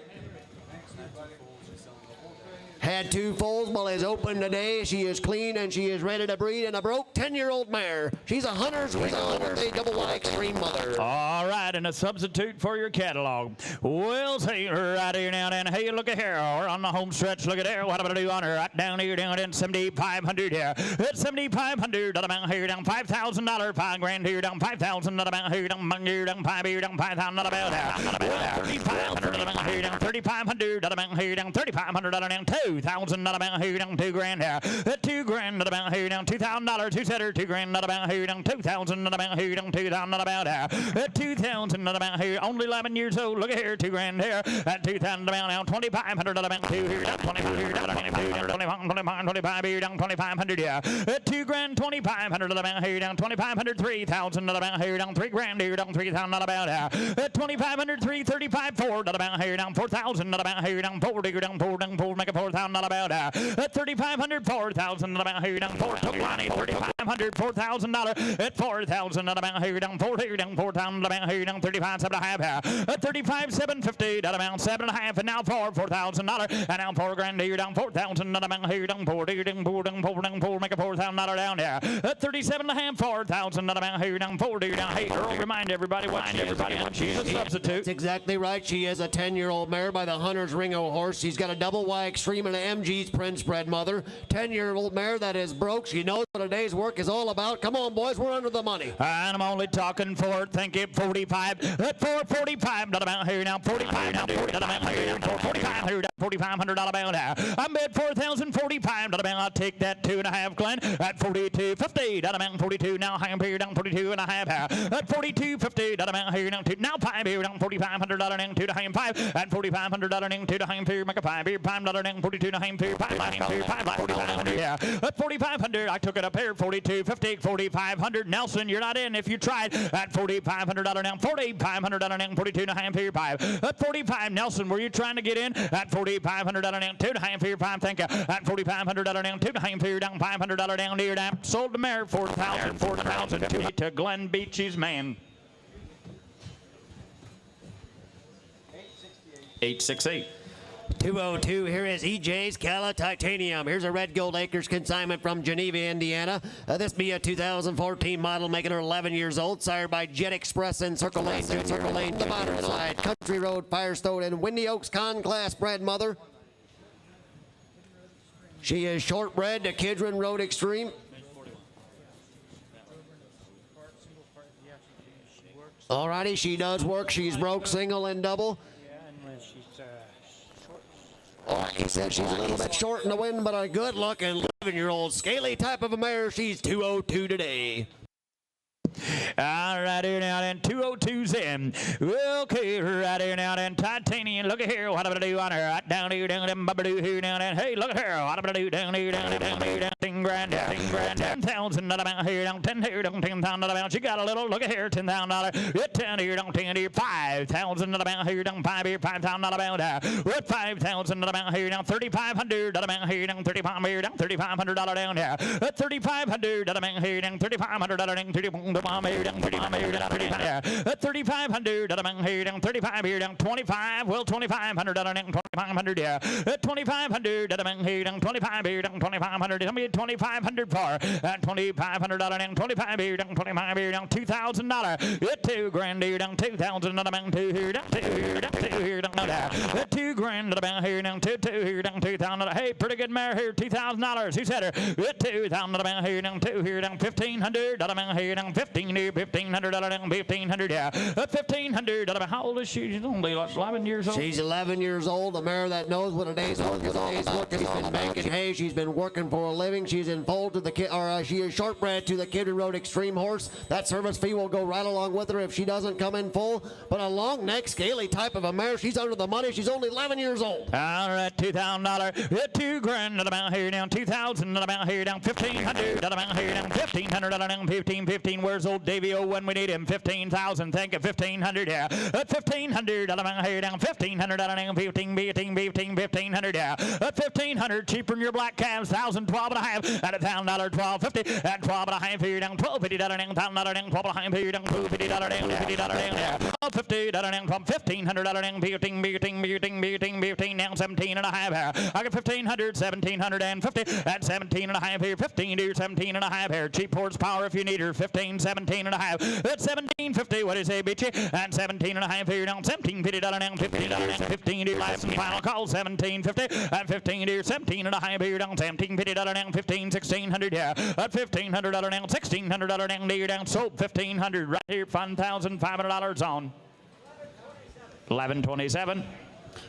Had 2 foals, well, is open today. She is clean and she is ready to breed. And a broke 10-year-old mare. She's a Hunter's Ringo with a double Y extreme mother. All right, and a substitute for your catalog. We'll see her right here now. Then, hey, look at here. We're on the home stretch. Look at there. What am I going to do on her? Right down here, down in 7,500 here. It's 7,500 to the amount here, down $5,000. $5,000 here, down 5,000 to the amount here, down 5 here, down 5,000 to the amount there. 3,500 to the amount here, down 3,500 to the amount here, down 3,500 down 2. $2,000 here down $2,000 here. $2,000 here down $2,000. Two setter $2,000 here down $2,000 here down $2,000 here. $2,000 here. Only 11 years old. Look at here. $2,000 here. At $2,000 now. $2,500 two here down 25 here down 25 here down 2,500 here. $2,000 $2,500 here down 2,500 $3,000 here down $3,000 here down $3,000 here. $2,500 $3,35 $4 here down $4,000 here down $4 here down $4 make a $4,000 $3,500 $4,000 here down $4,500 $4,000 at $4,000 here down $4,000 here down 35 7.5 35 750 7.5 and now $4,000 and now $4,000 here down $4,000 here down $4 make a $4,000 down there 37.5 $4,000 here down $40 down. Hey, Earl, remind everybody what she's a substitute. That's exactly right. She is a 10-year-old mare by the Hunter's Ringo horse. She's got a double Y Extreme and an MG's Prince bred mother. 10-year-old mare that is broke. She knows what a day's work is all about. Come on, boys, we're under the money. And I'm only talking for, think it, 45. At $445 here now, 45 now, $40 here now, 45 here down, $4,500 bound now. I'm bid $4,045 I'll take that 2.5, Glenn. At $42.50 42 now, high here down 42.5 at $42.50 here down 2 now 5 here down $4,500 down 2 to high 5 at $4,500 down 2 to high here make a 5 here $5 down 42 to high here 5 $4,500 yeah at $4,500 I took it up here $42.50 $4,500 Nelson you're not in if you tried at $4,500 down $4,500 down 42 to high here 5 at $45 Nelson were you trying to get in at $4,500 down 2 to high here 5 thank you at $4,500 down 2 to high here down $500 down here down sold the mare $4,000 to Glenn Beachy's man. 868. 202, here is EJ's Cala Titanium. Here's a Red Gold Acres consignment from Geneva, Indiana. This be a 2014 model, making her 11 years old, sired by Jet Express and Circle Lane, the modern side, Country Road, Firestone, and Windy Oaks Con-Class bred mother. She is shortbred to Kidron Road Extreme. Alrighty, she does work. She's broke, single, and double. He said she's a little bit short in the wind, but a good-looking 11-year-old scaly type of a mare. She's 202 today. All right, here now, then 202's in. Okay, right here now, then Titanium. Look at here, what I'm gonna do on her. Right down here, down there, bubba-doo here now, then. Hey, look at her, what I'm gonna do down here, down here, down here, down. $10,000, $10,000 here, down 10 here, down $10,000. She got a little. Look at here, $10,000. 10 here, down 10 here, $5,000 here, down 5 here, $5,000. With $5,000 here, down $3,500 here, down 35 here, down $3,500 down there. At $3,500 here, down $3,500 down 35 here, down 35 here, down 35 here. At $3,500 here, down 35 here, down 25. Well, $2,500 down 2,500 yeah. At $2,500 here, down 25 here, down 2,500. Tell me $2,500 for. At $2,500 down 25 here, down 25 here, down $2,000. At $2,000 here, down $2,000 down 2 here, down 2 here, down 2 here, down there. At $2,000 down here, down 2 here, down $2,000. Hey, pretty good mare here, $2,000. Who said her? At $2,000 down here, down 2 here, down $1,500 down here, down 15 here, $1,500 down 1,500 yeah. At $1,500. How old is she? She's only like 11 years old. She's 11 years old. A mare that knows what a day's work is all about. She's been banking hay. She's been working for a living. She's in foal to the she is shortbred to the Kidron Road Extreme horse. That service fee will go right along with her if she doesn't come in full. But a long neck, scaly type of a mare. She's under the money. She's only 11 years old. All right, $2,000. At $2,000 about here down 2,000 about here down 1,500 about here down 1,500 down 15. Where's old Davey O when we need him? 15,000. Think of 1,500 yeah. At 1,500 about here down 1,500 down 1500 yeah. At 1,500 cheaper than your black calves. 1,012 and a half. At $1,000 $1,250. At 12 and a half here down $1,250 down $1,000 down 12 and a half here down $250 down $50 down yeah. $1,250 down from 1,500 down 15 down 17 and a half here. I got 1,500 1,750 at 17 and a half here 15 to 17 and a half here. Cheap horsepower if you need her. 15 17 and a half at 1750. What do you say, Beachy? At 17 and a half here down 1750 down 15 down 15 to last and final call 1750 at 15 to 17 and a half here down 1750 down 15 1600 yeah. At $1,500 down 1,600 down here down sold 1,500 right here $1,500 on 1127.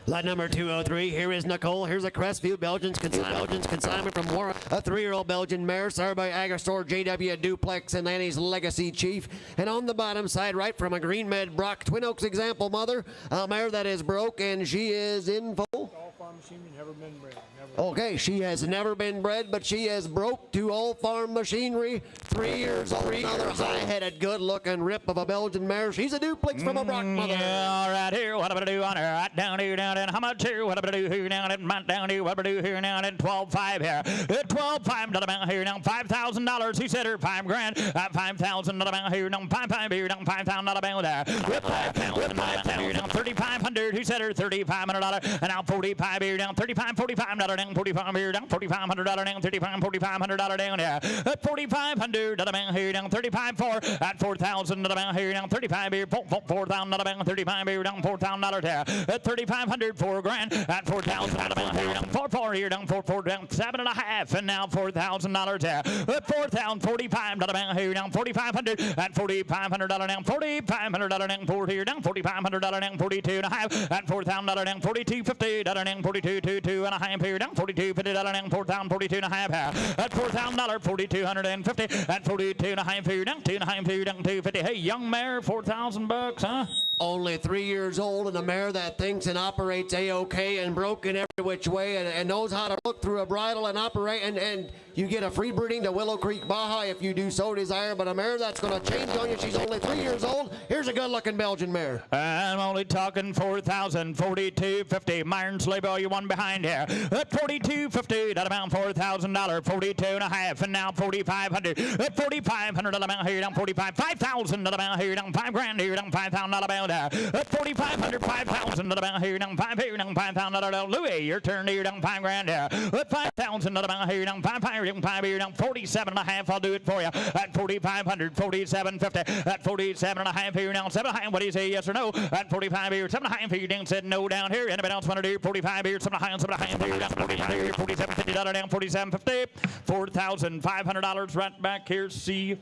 Lot number 203, here is Nicole. Here's a Crestview Belgians consignment from Warren. A 3-year-old Belgian mare, started by Agristore JW Duplex and Annie's Legacy Chief. And on the bottom side, right from a Green Med Brock Twin Oaks example mother, a mare that is broke, and she is in full. All farm machinery, never been bred. Never. Okay, she has never been bred, but she is broke to all farm machinery. 3 years old, another high-headed, good-looking rip of a Belgian mare. She's a duplex from a Brock mother. Yeah, all right here. What am I gonna do on her? Right down here, down in how much here? What am I gonna do here now? Down here. What am I gonna do here now? 12.5 here. 12.5 to the amount here now. $5,000. He said her $5,000. 5,000 to the amount here now. 5,000 here now. 5,000 to the amount there. With 5,000 here now. 3,500. He said her $3,500. And now 45 here now. 35, $45 down. 45 here down. $4,500 down. 35, $4,500 down here. At 4,500 to the amount here down. 35 4 at 4,000 to the amount here down. 35 here. 4,000 to the amount. 35 here down. $4,000 there. At 3,500, $4,000 at 4,000 to the amount here down. 4 here down. 4 down. 7.5 and now $4,000 there. At 4,000, 45 to the amount here down. 4,500 at $4,500 down. $4,500 down. 4 here down. $4,500 down. 42.5 at $4,000 down. 42.50 down. 42.2 here down. 42.50 down. 4,000, 42.5 at $4,000. 4,250 at 42.5 here down. 2.5 here down. 250. Hey, young mare, $4,000, huh? Only 3 years old and a mare that thinks and operates A-OK and broken every which way and knows how to look through a bridle and operate, and you get a free breeding to Willow Creek Baja if you do so desire, but a mare that's going to change on you. She's only 3 years old. Here's a good-looking Belgian mare. I'm only talking 4,000, 42.50. Myron Slaybo, you one behind here. At 42.50, that amount $4,000, 42.5, and now 4,500. At 4,500, that amount here down 45, 5,000, that amount here down $5,000 here down 5,000, that amount there. At 4,500, 5,000, that amount here down 5 here down 5,000, that Louis, your turn here down $5,000 there. At 5,000, that amount here down 5 here down 47.5. I'll do it for you. At 4,500, 47.50. At 47.5 here down 7.5. What do you say? Yes or no? At 45 here, 7.5 here down. Said no down here. Anybody else want to do 45 here, 7.5 here down 45 here, 47.50 down 47.50. $4,500 right back here. See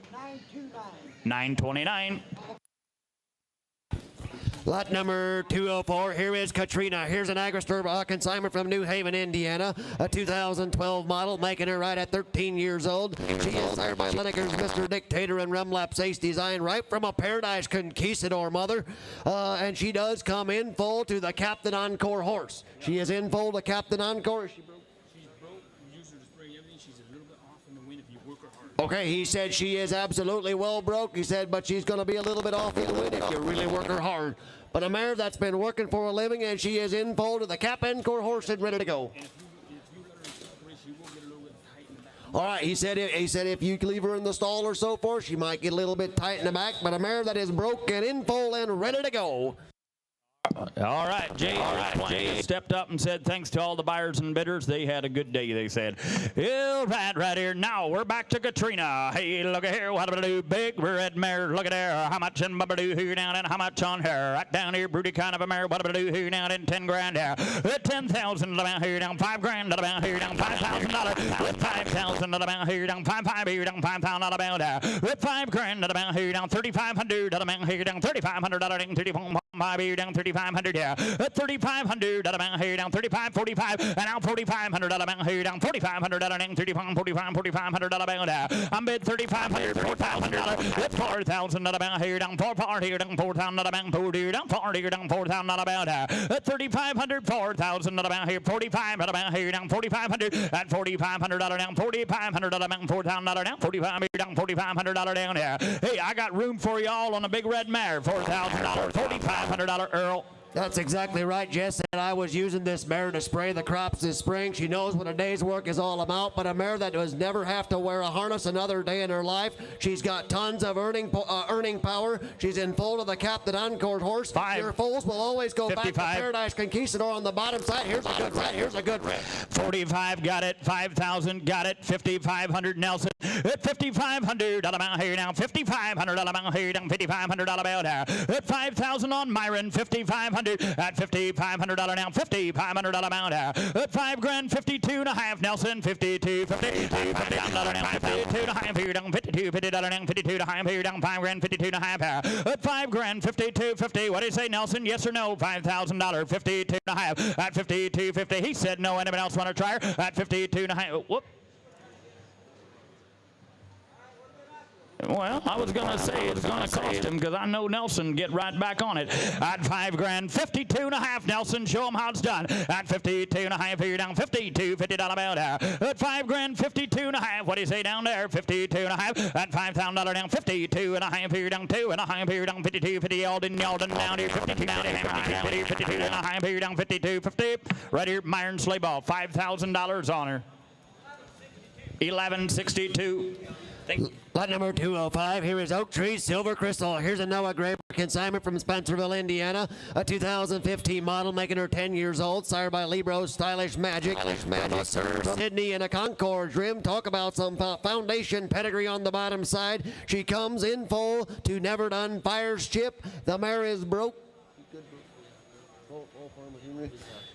929. Lot number 204, here is Katrina. Here's an Agristore consignment from New Haven, Indiana. A 2012 model, making her right at 13 years old. She is hired by Lineker's Mr. Dictator and Remlap's Ace Design, right from a Paradise Conquistador mother. And she does come in full to the Captain Encore horse. She is in full to Captain Encore. She's broke. You use her to spray everything. She's a little bit off in the wind if you work her hard. Okay, he said she is absolutely well broke. He said, but she's going to be a little bit off in the wind if you really work her hard. But a mare that's been working for a living, and she is in full to the Cap Encore horse and ready to go. And if you let her in stock race, she will get a little bit tight in the back. All right, he said if you leave her in the stall or so forth, she might get a little bit tight in the back, but a mare that is broke and in full and ready to go. All right, Jay stepped up and said thanks to all the buyers and bidders. They had a good day, they said. All right here. Now we're back to Katrina. Hey, look at here. What am I do? Big red mare. Look at there. How much in do here down and how much on her? Right down here, broody kind of a mare. What am I do here down in 10 grand here? 10,000 about here down 5 grand about here down $5,000. With 5,000 about here down 5 here down 5,000 about there. With 5 grand about here down 3,500 about here down 3,500 $5 here down 3,500 here. 3,500 about here down 35, 45, and now 4,500 about here down 4,500 down 35, 45, 4,500 about there. I'm bid 3,500, 4,000 with 4,000 about here down 4 here down 4,000 about 4 here down 4 here down 4,000 about there. 3,500, 4,000 about here 45 about here down 4,500 at 4,500 down 4,500 about 4,000 down 45 here down 4,500 down here. Hey, I got room for y'all on a big red mare. $4,000, $4,500 Earl. That's exactly right, Jess. And I was using this mare to spray the crops this spring. She knows what a day's work is all about, but a mare that does never have to wear a harness another day in her life. She's got tons of earning power. She's in full to the Captain Encore horse. 5. Your foals will always go 55. back to Paradise Conquistador on the bottom side. Here's a good red. Here's a good red. 45, got it. 5,000, got it. 5,500, Nelson. 5,500 about here now. 5,500 about here down. 5,500 about here. 5,000 on Myron. 5,500 $5,500 at $5,500 down, $5,500 amount at $5 grand, 52 and a half. Nelson, 52, 50, $50 down, 52 and a half. Here down, 52, $50 down, 52 and a half. Here down, $5 grand, 52 and a half. $5 grand, 52, 50. What do you say, Nelson? Yes or no? $5,000, 52 and a half at 52, 50. He said no. Anyone else want to try her at 52 and a half? Whoop. Well, I was going to say it's going to cost him because I know Nelson get right back on it. At $5 grand, 52 and a half. Nelson, show him how it's done. At 52 and a half, here down 52, $50 about there. At $5 grand, 52 and a half. What do you say down there? 52 and a half. At $5,000 down, 52 and a half, here down 2 and a half, here down 52, 50. Y'all done down here, 52 down here, 52 and a half, here down 52, 50. Right here, Myron Slayball, $5,000 on her. 1162. Thank you. Lot number 205, here is Oak Tree Silver Crystal. Here's a Noah Gray consignment from Spencerville, Indiana. A 2015 model, making her 10 years old. Sired by Libro's Stylish Magic. Sydney in a Concord rim. Talk about some foundation pedigree on the bottom side. She comes in full to Never Done Fire's chip. The mare is broke.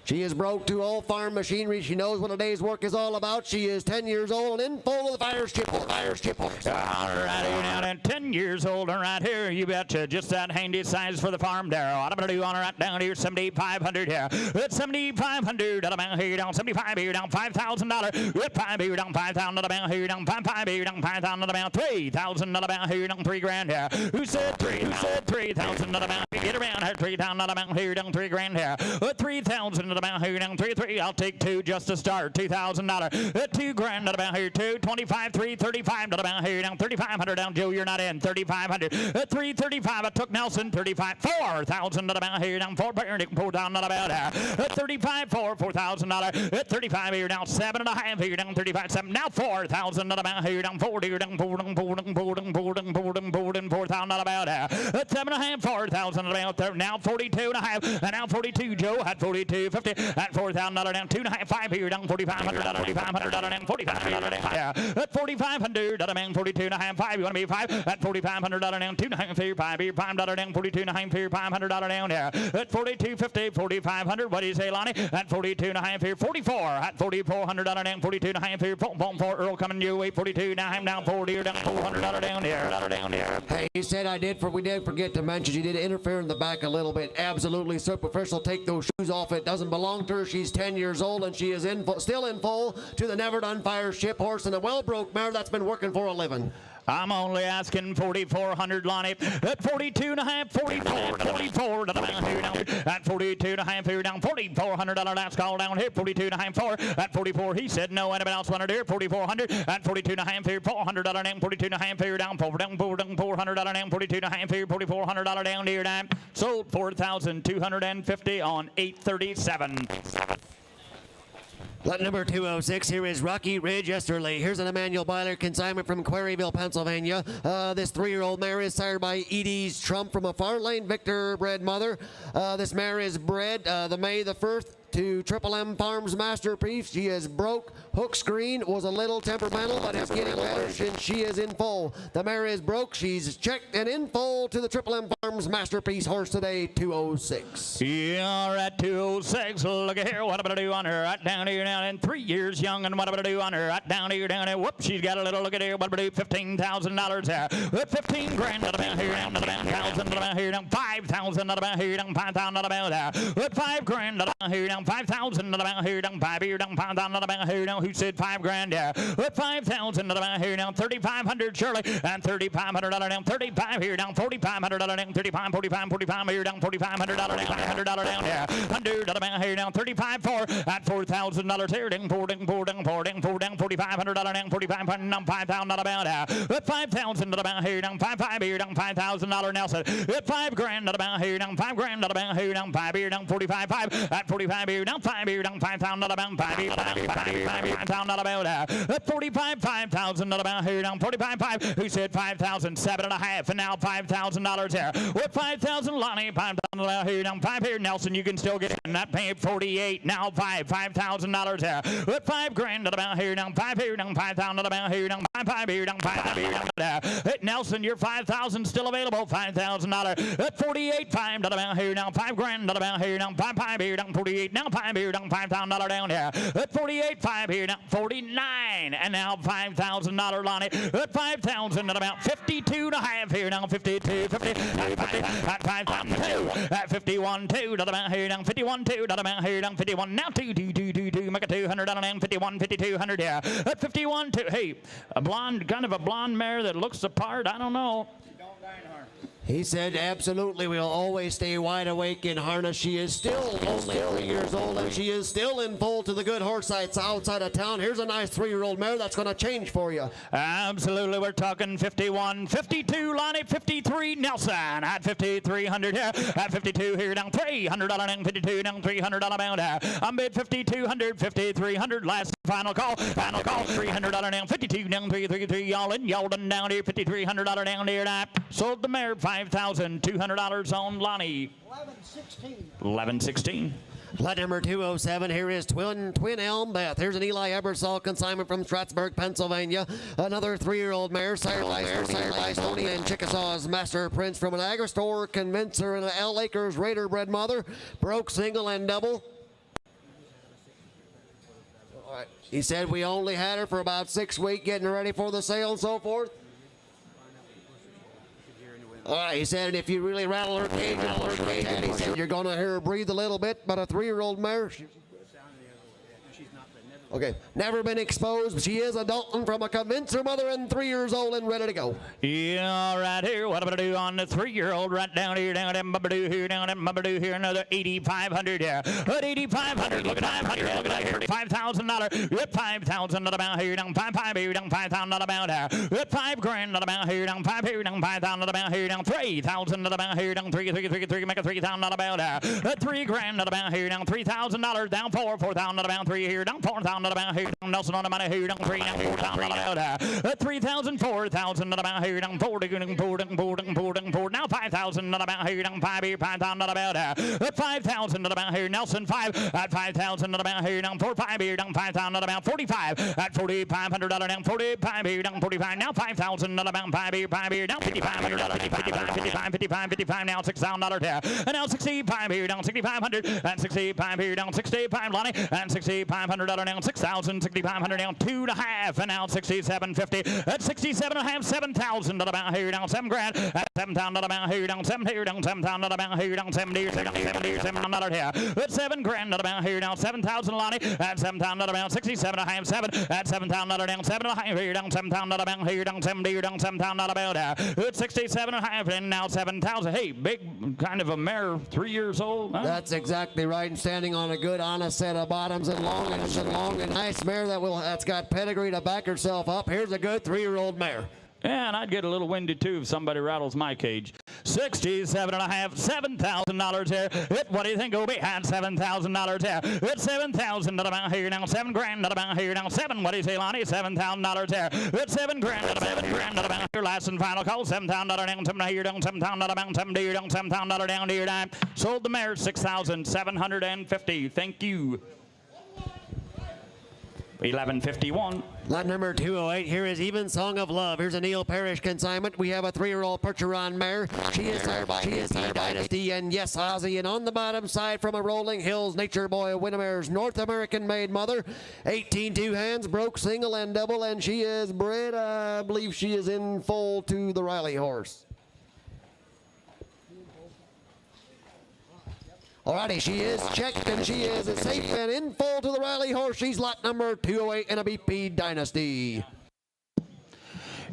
She is broke to all farm machinery. She knows what a day's work is all about. She is 10 years old and in full of the Fire's chip horse. All right, now then, 10 years old and right here, you betcha, just that handy size for the farm there. What I'm going to do on her right down here, 7,500 here. It's 7,500 down here, down 75 here, down $5,000. With 5 here, down 5,000 down here, down 5 here, down 5,000 down 3,000 down here, down 3 grand here. Who said 3? Who said 3,000 down? Get around here, 3,000 down here, down 3 grand here. 3,000 down here, down 3. I'll take 2 just to start. $2,000. 2 grand about here, 2. 25, 3, 35 about here, down 3,500 down. Joe, you're not in. 3,500. 335. I took Nelson. 35. 4,000 about here, down 4. 4,000 about here. 35, 4,000. 35 here, down 7.5 here, down 35. 7. Now 4,000 about here, down 40 here, down 4,000 about here. 7.5, 4,000 about there. Now 42.5. And now 42. Joe had 42, 50. At $4,000 down, 2.5, 5 here down, $4,500 down, $4,500 down, yeah. At $4,500 down, 42.5, 5. You want to be 5? At $4,500 down, 2.5 here, 5 here, $5 down, 42.5 here, $500 down there. At 42.50, 4,500. What do you say, Lonnie? At 42.5 here, 44. At $4,400 down, 42.5 here, 4 Earl coming your way, 42 down 40 here, down $400 down here. Hey, he said we did forget to mention she did interfere in the back a little bit. Absolutely superficial. Take those shoes off. It doesn't belong to her. She's 10 years old and she is still in full to the Never Done Fire ship horse and a well-broke mare that's been working for a living. I'm only asking 4,400, Lonnie. At 42.5, 44 down here down. At 42.5 here down, $4,400 last call down here. 42.5, 4. At 44, he said no. Anybody else want to do it? 4,400. At 42.5 here, $400 down. 42.5 here down, $400 down. 42.5 here, $4,400 down here down. Sold 4,250 on 837. Lot number 206, here is Rocky Ridge Esterly. Here's an Emmanuel Byler consignment from Quarryville, Pennsylvania. This 3-year-old mare is sired by Edie's Trump from a Farlane Victor bred mother. This mare is bred the May the 1st to Triple M Farms Masterpiece. She is broke. Hook screen was a little temperamental, but it's getting better since she is in full. The mare is broke. She's checked and in full to the Triple M Farms Masterpiece horse today, 206. Yeah, at 206. Look at here. What am I going to do on her? Right down here now. And 3 years young. And what am I going to do on her? Right down here, down here. Whoops, she's got a little. Look at here. What am I going to do? $15,000 there. 15 grand about here down, $1,000 about here down, 5,000 about here down, 5,000 about there. 5 grand about here down, 5,000 about here down, 5 here down, 5,000 about here down. Who said 5 grand there? 5,000 about here down, 3,500 Shirley, and 3,500 down, 35 here down, 4,500 down, 35, 45 here down, $4,500 down, $500 down here, 100 about here down, 35 4 at $4,000 here down, 4 down, 4,500 down, 4,500 down, 5,000 about there. 5,000 about here down, 5 here down, $5,000 Nelson. 5 grand about here down, 5 grand about here down, 5 here down, 45 5 at 45 here, down 5 here, down 5,000 about 5 here, 5,000 about 45, 5,000 about here, down 45, 5. Who said 5,000? 7.5, and now $5,000 here. With 5,000, Lonnie, 5,000 about here, down 5 here. Nelson, you can still get it. Not paying 48, now $5,000 here. With 5 grand about here, down 5 here, down 5,000 about here, down 5 here, down 5 here, down Nelson, your 5,000 still available. $5,000 at 48, 5 about here, down 5 grand about here, down 5 here, down 48, now 5 here, down $5,000 down here. At 48, 5 here, down 49, and now $5,000 Lonnie. At 5,000 at about 52.5 here, down 52, 50, at 5,002, at 51, 2 about here, down 51, 2 about here, down 51, now 2, make it 200 down 51, 5,200 here. At 51, 2, hey, a blonde, kind of a blonde mare that looks the part, I don't know. He said, absolutely, we'll always stay wide awake in harness. She is still only 3 years old, and she is still in full to the good horse sites outside of town. Here's a nice 3-year-old mare that's going to change for you. Absolutely, we're talking 51, 52, Lonnie, 53, Nelson, at 5,300 here, at 52 here, down $300, down 52, down $300 bound. I'm bid 5,200, 5,300, last final call, $300 down 52, down 333, y'all in, y'all done down here, $5,300 down here, and I sold the mare, $5,200 on Lonnie. 11-16. Lot number 207, here is Twin Elm Beth. Here's an Eli Ebersol consignment from Strattsburg, Pennsylvania. Another 3-year-old mare, sired by Stoney and Chickasaw's Master Prince from an Agristore Convincer and an L. Acres Raider bred mother. Broke single and double. All right. He said we only had her for about 6 weeks, getting ready for the sale and so forth. All right, he said, if you really rattle her cage, he said, you're going to hear her breathe a little bit, but a 3-year-old mare. Okay, never been exposed. She is a Dalton from a Convincer mother and 3 years old and ready to go. Yeah, right here. What am I going to do on the 3-year-old? Right down here, down at Mabadoo here, down at Mabadoo here. Another 8,500 here. At 8,500, look at 500, look at that here. $5,000. At 5,000 at about here, down 5 here, down 5,000 at about here. At 5 grand at about here, down 5 here, down 5,000 at about here, down 3,000 at about here, down 3, make a 3,000 at about here. At 3 grand at about here, down $3,000, down 4,000 at about 3 here, down 4,000 at about here, down Nelson on the money here, down 3, down 4,000 at about here. 3,000, 4,000 at about here, down 4, down 4, now 5,000 at about here, down 5 here, 5,000 at about here. At 5,000 at about here, Nelson 5, at 5,000 at about here, down 4, 5 here, down 5,000 at about 45, at 4,500 down 45 here, down 45, now 5,000 at about 5 here, down 5,500, 55, now $6,000 here, and now 65 here, down 6,500, and 65 here, down 65, Lonnie, and 6,500 down 6,000, 6,500 down 2.5, and now 67.50, at 67.5, 7,000 at about here, down 7 grand, at 7,000 at about here, down 7 here, down 7,000 at about here, down 70 here, $7 here, at 7 grand at about here, down 7,000, Lonnie, at 7,000 at about 67.5, 7, at 7,000 at down 7.5 here, down 7,000 at about here, down 70 here, down 7,000 at about at 67.5, and now 7,000. Hey, big kind of a mare, 3 years old. Huh? That's exactly right, and standing on a good, honest set of bottoms and long and nice mare that's got pedigree to back herself up. Here's a good 3-year-old mare. Yeah, and I'd get a little windy too if somebody rattles my cage. 67.5, $7,000 here. What do you think, Obie? At $7,000 here. It's 7,000 at about here now. 7 grand at about here now. 7. What do you say, Lonnie? $7,000 here. It's 7 grand at about here. Last and final call. $7,000 down. 7 here down. $7,000 about 7 here down. $7,000 down here down. Sold the mare $6,750. Thank you. 11:51. Lot number 208, here is Even Song of Love. Here's a Neil Parrish consignment. We have a 3-year-old Percheron mare. She is Dynasty, and yes, Ozzy. And on the bottom side from a Rolling Hills Nature Boy Winnemere's North American-made mother. 18 2-hands, broke single and double, and she is bred, I believe she is in full to the Riley horse. Alrighty, she is checked and she is safe and in full to the Riley horse. She's lot number 208 in a BP Dynasty.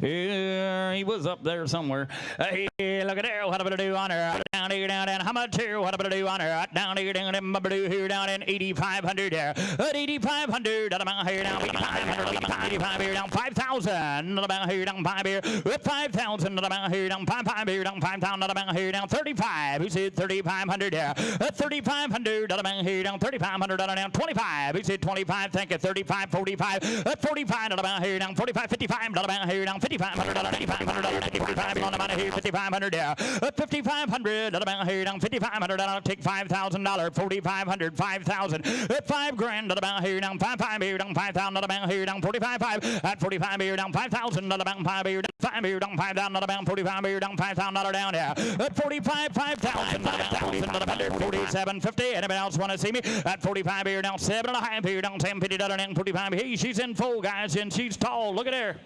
He was up there somewhere. Look at there. What am I going to do on her? down here, down in how much here? What about do on her? Down here, down in here, down in 8,500 there. At 8,500, about here, down 8,500, here, down 5,000, about here, down 5 here. At 5,000, about here, down 5 here, down 5,000, about here, down 35. Who said 3,500 there? At 3,500, about here, down 3,500, down 25. Who said 25? Thank you. 35, 45. At 45, about here, down 45, 55, about here, down 5,500, 8,500, 55, on about here, 5,500 there. At 5,500, about here, down 5,500, I'll take $5,000, 4,500, 5,000. At $5,000, about here, down 5 here, down 5,000, about here, down 45,500. At 45 here, down 5,000, about 5 here, down 5 here, down 5,000, about 45 here, down $5,000 down there. At 45, 5,000, about 47.50. Anybody else want to see me? At 45 here, down 7.5 here, down 7.50, down 45. Hey, she's in full, guys, and she's tall. Look at her.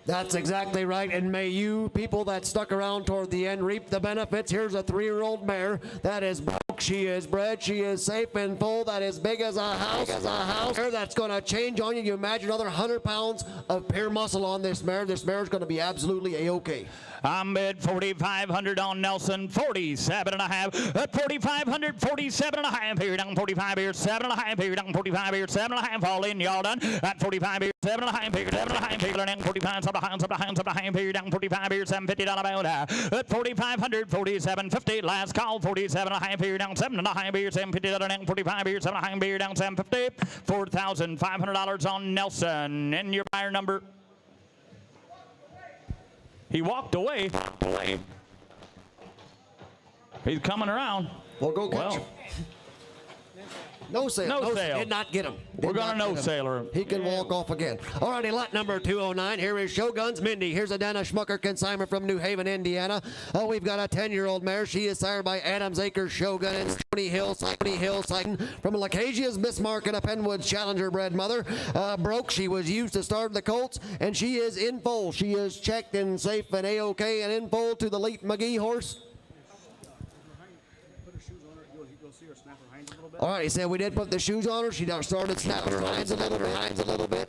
That's exactly right, and may you people that stuck around toward the end reap the benefits. Here's a 3-year-old mare that is broke. She is bred. She is safe and full. That is big as a house. Mare that's going to change on you. You imagine another 100 pounds of pure muscle on this mare. This mare is going to be absolutely A-OK. I'm bid 4,500 on Nelson, 47.5. At 4,500, 47.5 here, down 45 here, 7.5 here, down 45 here, 7.5 all in, y'all done. At 45 here, 7.5 here, 7.5 here, down 45, up the hand here, down 45 here, 750 down about at 4,500, 47.50, last call, 47.5 here, down 7.5 here, 750 down 45 here, 7.5 here, down 750, $4,500 on Nelson, and your buyer number. He walked away. He's coming around. We'll go catch him. No sale. No sale. Did not get him. We're going to no-sailer him. He can walk off again. All righty, lot number 209. Here is Shogun's Mindy. Here's a Dana Schmucker consignment from New Haven, Indiana. Oh, we've got a 10-year-old mare. She is sired by Adams Acres Shogun and Stony Hill Cycling from Lacasia's Bismarck and a Penwood's Challenger bred mother. Broke. She was used to start the colts, and she is in full. She is checked and safe and A-OK and in full to the late McGee horse. All right, he said we did put the shoes on her. She started snapping her hinds a little bit.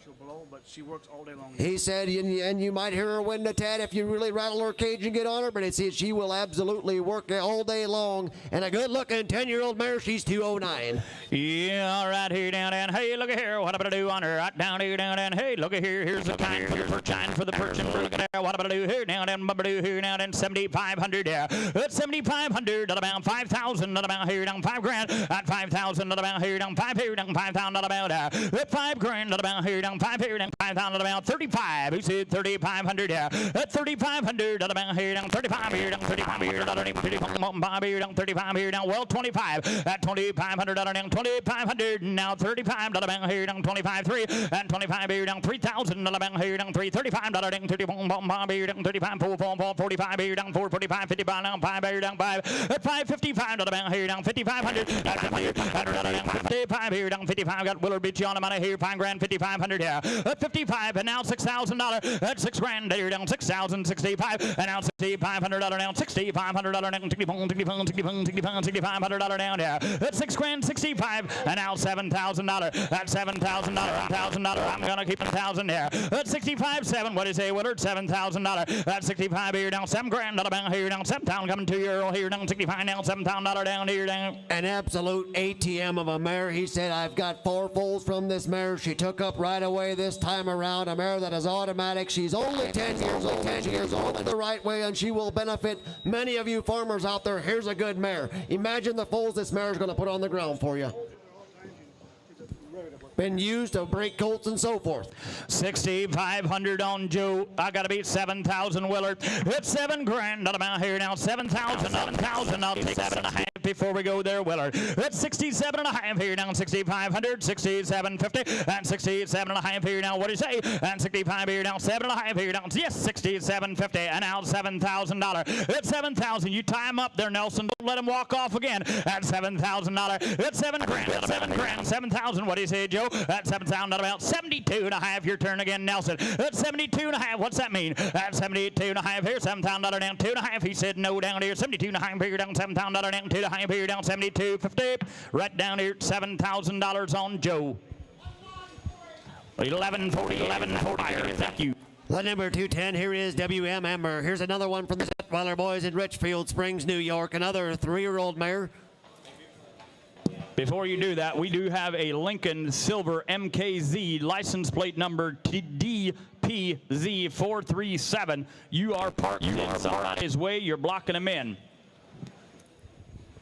She'll blow, but she works all day long. He said, and you might hear her win the tad if you really rattle her cage and get on her, but he said she will absolutely work all day long. And a good-looking 10-year-old mare, she's 209. Yeah, all right, here, down, and hey, look at here. What am I going to do on her? Right down here, down, and hey, look at here. Here's the kind for the perch, for the perch. Look at there. What am I going to do here, down, and do here, down, and 7,500 there. At 7,500, at about 5,000, at about here, down 5 grand. At 5,000, at about here, down 5 here, down 5,000, at about at 5 grand, at about here, down 5 here, down 5,000, at about 35. Who said 3,500 there? At 3,500, at about here, down 35 here, down 35 here, down 35 here, down 35 here, down well 25. At 2,500, down 2,500, now 35, down about here, down 25.3. At 25 here, down 3,000, down about here, down 335, down 35 here, down 35, 45 here, down 445, 55, down 5 here, down 5. At 555, down about here, down 5,500. At 55 here, down 55. Got Willard Beachy on him out of here, 5 grand, 5,500 here. At 55, and now $6,000. At 6 grand here, down 6,065. And now $6,500 down, $6,500 down, $6,500 down here. At 6 grand, 65, and now $7,000. At $7,000, $1,000. I'm gonna keep $1,000 there. At 65, 7. What do you say, Willard? $7,000. At 65 here, down 7 grand, down here, down 7,000 coming to your here, down 65, down $7,000 down here, down. An absolute ATM of a mare. He said, I've got 4 foals from this mare. She took up right away this time around. A mare that is automatic. She's only 10 years old the right way, and she will benefit many of you farmers out there. Here's a good mare. Imagine the foals this mare is going to put on the ground for you. Been used to break colts and so forth. 6,500 on Joe. I got to beat 7,000 Willard. It's 7 grand. Not about here now. 7,000. I'll take 7.5 before we go there, Willard. It's 67.5 here down 6,500. 67.50 and 67.5 here now. What do you say? And 65 here down 7.5 here down. Yes, 67.50 and now $7,000. It's 7,000. You tie him up there, Nelson. Don't let him walk off again. At $7,000. It's 7 grand. 7 grand. 7,000. What do you say, Joe? That's $7,000 about 72.5. Your turn again, Nelson. That's 72.5. What's that mean? That's 72.5 here. $7,000 down 2.5. He said no down here. 72.5 here down $7,000 down 2.5 here down 72.50. Right down here $7,000 on Joe. 1140. Thank you. Lot number 210, here is WM Amber. Here's another one from the Detweiler boys in Richfield Springs, New York. Another 3-year-old mare. Before you do that, we do have a Lincoln Silver MKZ license plate number DPZ437. You are parked on his way. You're blocking him in.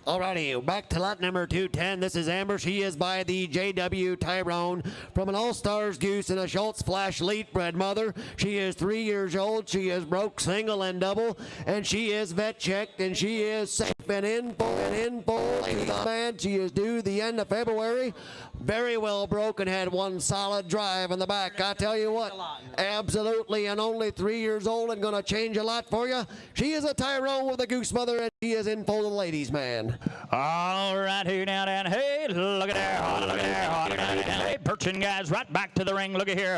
Alrighty, back to lot number 210. This is Amber. She is by the JW Tyrone from an All-Stars Goose and a Schultz Flash Elite bred mother. She is 3 years old. She is broke single and double, and she is vet checked, and she is safe and in full. Man, she is due the end of February. Very well broke and had one solid drive in the back. I tell you what, absolutely, and only 3 years old and going to change a lot for you. She is a Tyrone with a goose mother, and she is in full of ladies, man. All right, here now, and hey, look at there, look at there, hey, perching guys, right back to the ring. Look at here,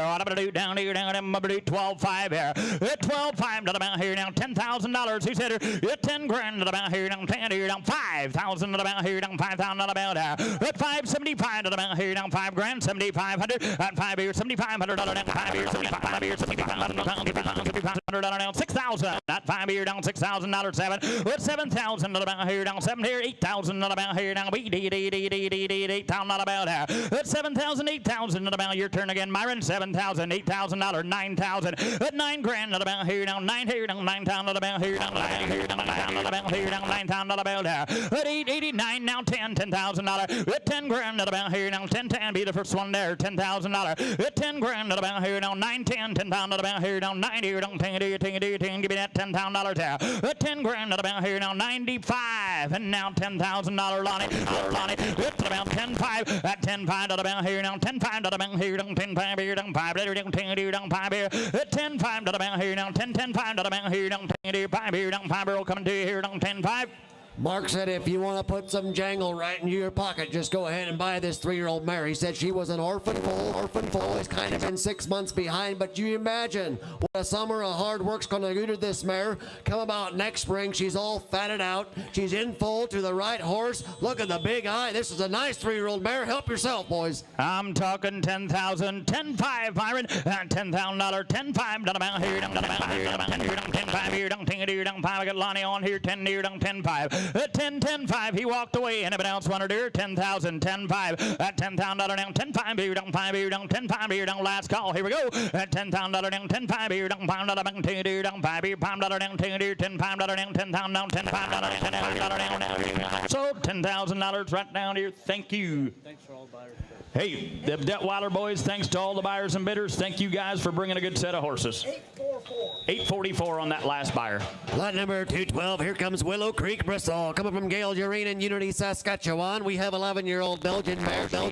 down here, 12.5 here, 12.5 to the mount here now, $10,000. Who said it? 10 grand to the mount here now, 10 here down, 5,000 to the mount here down, 5,000 to the mount there, at 575 to the mount here down, 5 grand, 7,500 at 5 here, $7,500 down, 5 here, 75 here, $7,500 down, 6,000 at 5 here down, $6,000, 7, at 7,000 to the mount here down, 7 here, 8,000 to the mount here down, 8,000 not about there, at 7,000, 8,000 to the mount. Your turn again, Myron, 7,000, $8,000, 9,000 at 9 grand to the mount here down, 9 here down, 9,000 to the mount here down, 9 here down, 9,000 to the mount here down, 9,000 to the mount there, at 889 now, $10,000 at 10 grand to the mount here down, 10 be the first one there, $10,000 at 10 grand to the mount here down, 910 10,000 to the mount here down, 90 here down, 10 give me that $10,000 there, at 10 grand to the mount here down, 95 and now $10,000 Lonnie, at about 10.5 at 10.5 to the mount here down, 10.5 to the mount here down, 10.5 here down, 5 here down, 10 here down, 5 here at 10.5 to the mount here down, 10.5 to the mount here down, 10 here, 5 here down, 5 here coming to you here down, 10.5. Mark said if you want to put some jangle right in your pocket, just go ahead and buy this 3-year-old mare. He said she was an orphan foal. He's kind of been 6 months behind, but you imagine what a summer of hard work's going to do to this mare. Come about next spring, she's all fatted out. She's in full to the right horse. Look at the big eye. This is a nice 3-year-old mare. Help yourself, boys. I'm talking 10,000, 10.5, Byron, $10,000, 10.5 to the mount here, down, 10.5 here, down, 10 here, down, 5. I got Lonnie on here, 10 here, down, 10.5. At 10.5, he walked away, and if it else wanted here, 10,000, 10.5 at $10,000 down, 10.5 here down, 5 here down, 10.5 here down. Last call, here we go. At $10,000 down, 10.5 here down, $5 10 here down, 5 here, $5 down, 10 here, $10 down, 10,000 down, $10,500 down. So $10,000 right down here. Thank you. Thanks for all the buyers. Hey, the Detweiler boys, thanks to all the buyers and bidders. Thank you guys for bringing a good set of horses. 844 on that last buyer. Lot number 212, here comes Willow Creek Bristol. Coming from Gale Urine in Unity, Saskatchewan. We have 11-year-old Belgian mare by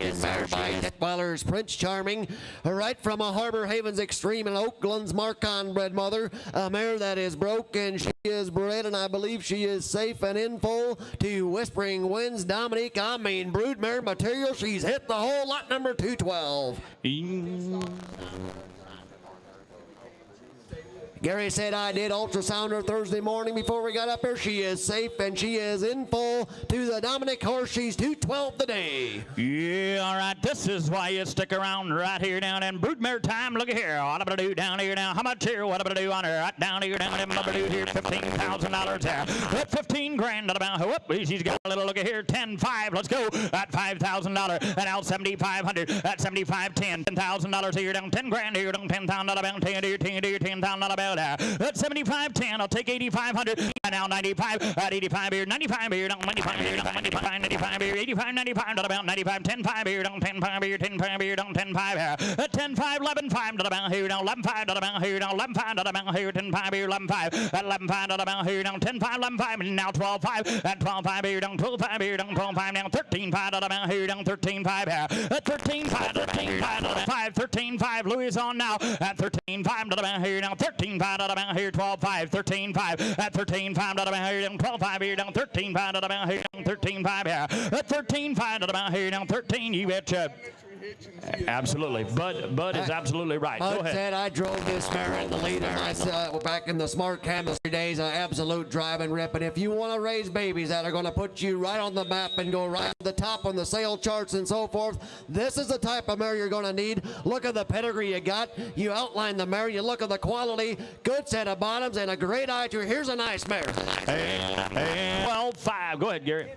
Detweiler's Prince Charming. Right from a Harbor Havens Extreme and Oakland's Marcon bred mother. A mare that is broken. She is bred, and I believe she is safe and in full to Whispering Winds. Dominique, I mean broodmare material. She's hit the hole. Lot number 212. Gary said I did ultrasound her Thursday morning before we got up here. She is safe and she is in full to the Dominic horse. She's 212 today. Yeah, all right. This is why you stick around right here down in broodmare time. Look at here. What am I do down here now? How much here? What am I do on her? Right down here, down I'm gonna do here. $15,000 there. At 15 grand about. Whoop, she's got a little look at here. 10.5. Let's go. At $5,000. And out 7,500. At 75.10. $10,000 here down. 10 grand here down. $10,000 about. 10 here. 10,000 about. At 75.10, I'll take 8,500. And now 95. At 85 here, 95 here, down 95 here, down 95, 95 here, 85, 95 to about 95, 10.5 here, down 10.5 here, 10.5 here, down 10.5 here. At 10.5, 11.5 to the bound here, down 11.5 to the bound here, down 11.5 to the bound here, 10.5 here, 11.5. At 11.5 to the bound here, down 10.5, 11.5, and now 12.5. At 12.5 here, down 12.5 here, down 12.5, now 13.5 to the bound here, down 13.5 here. At 13.5 to the 13.5, 13.5. Louis is on now. At 13.5 to the bound here, now 13.5 to the bound here, 12.5, 13.5. At 13.5 to the bound here, down 12.5 here, down 13.5 to the bound here, down 13.5 here. At 13.5 to the bound here, down 13. You betcha. Absolutely. Bud is absolutely right. Go Bud ahead. said I drove this mare in the lead back in the smart chemistry days, an absolute drive and rip. And if you want to raise babies that are going to put you right on the map and go right to the top on the sale charts and so forth, this is the type of mare you're going to need. Look at the pedigree you got. You outline the mare. You look at the quality. Good set of bottoms and a great eye to her. Here's a nice mare. 12-5. Go ahead, Gary.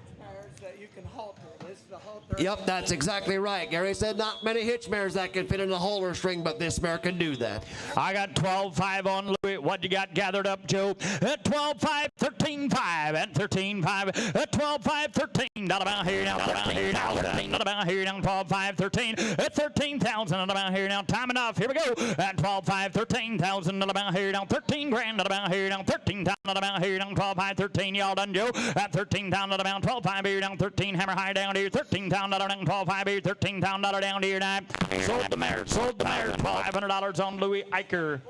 Yep, that's exactly right. Gary said not many hitch mares that can fit in a halter string, but this mare can do that. I got 12-5 on Louis. What you got gathered up, Joe? At 12-5, 13-5, at 13-5, at 12-5, 13. Not about here now. Not about here now. 12-5, 13. At 13,000. Not about here now. Time enough. Here we go. At 12-5, 13,000. Not about here now. 13 grand. Not about here now. 13,000. Not about here now. 12-5, 13. Y'all done, Joe? At 13,000. Not about 12-5 here now. 13. Hammer high down here. 13,000. $13 down, 12.5 here, $13 down here now. Sold the mare, $500 on Louis Eicher,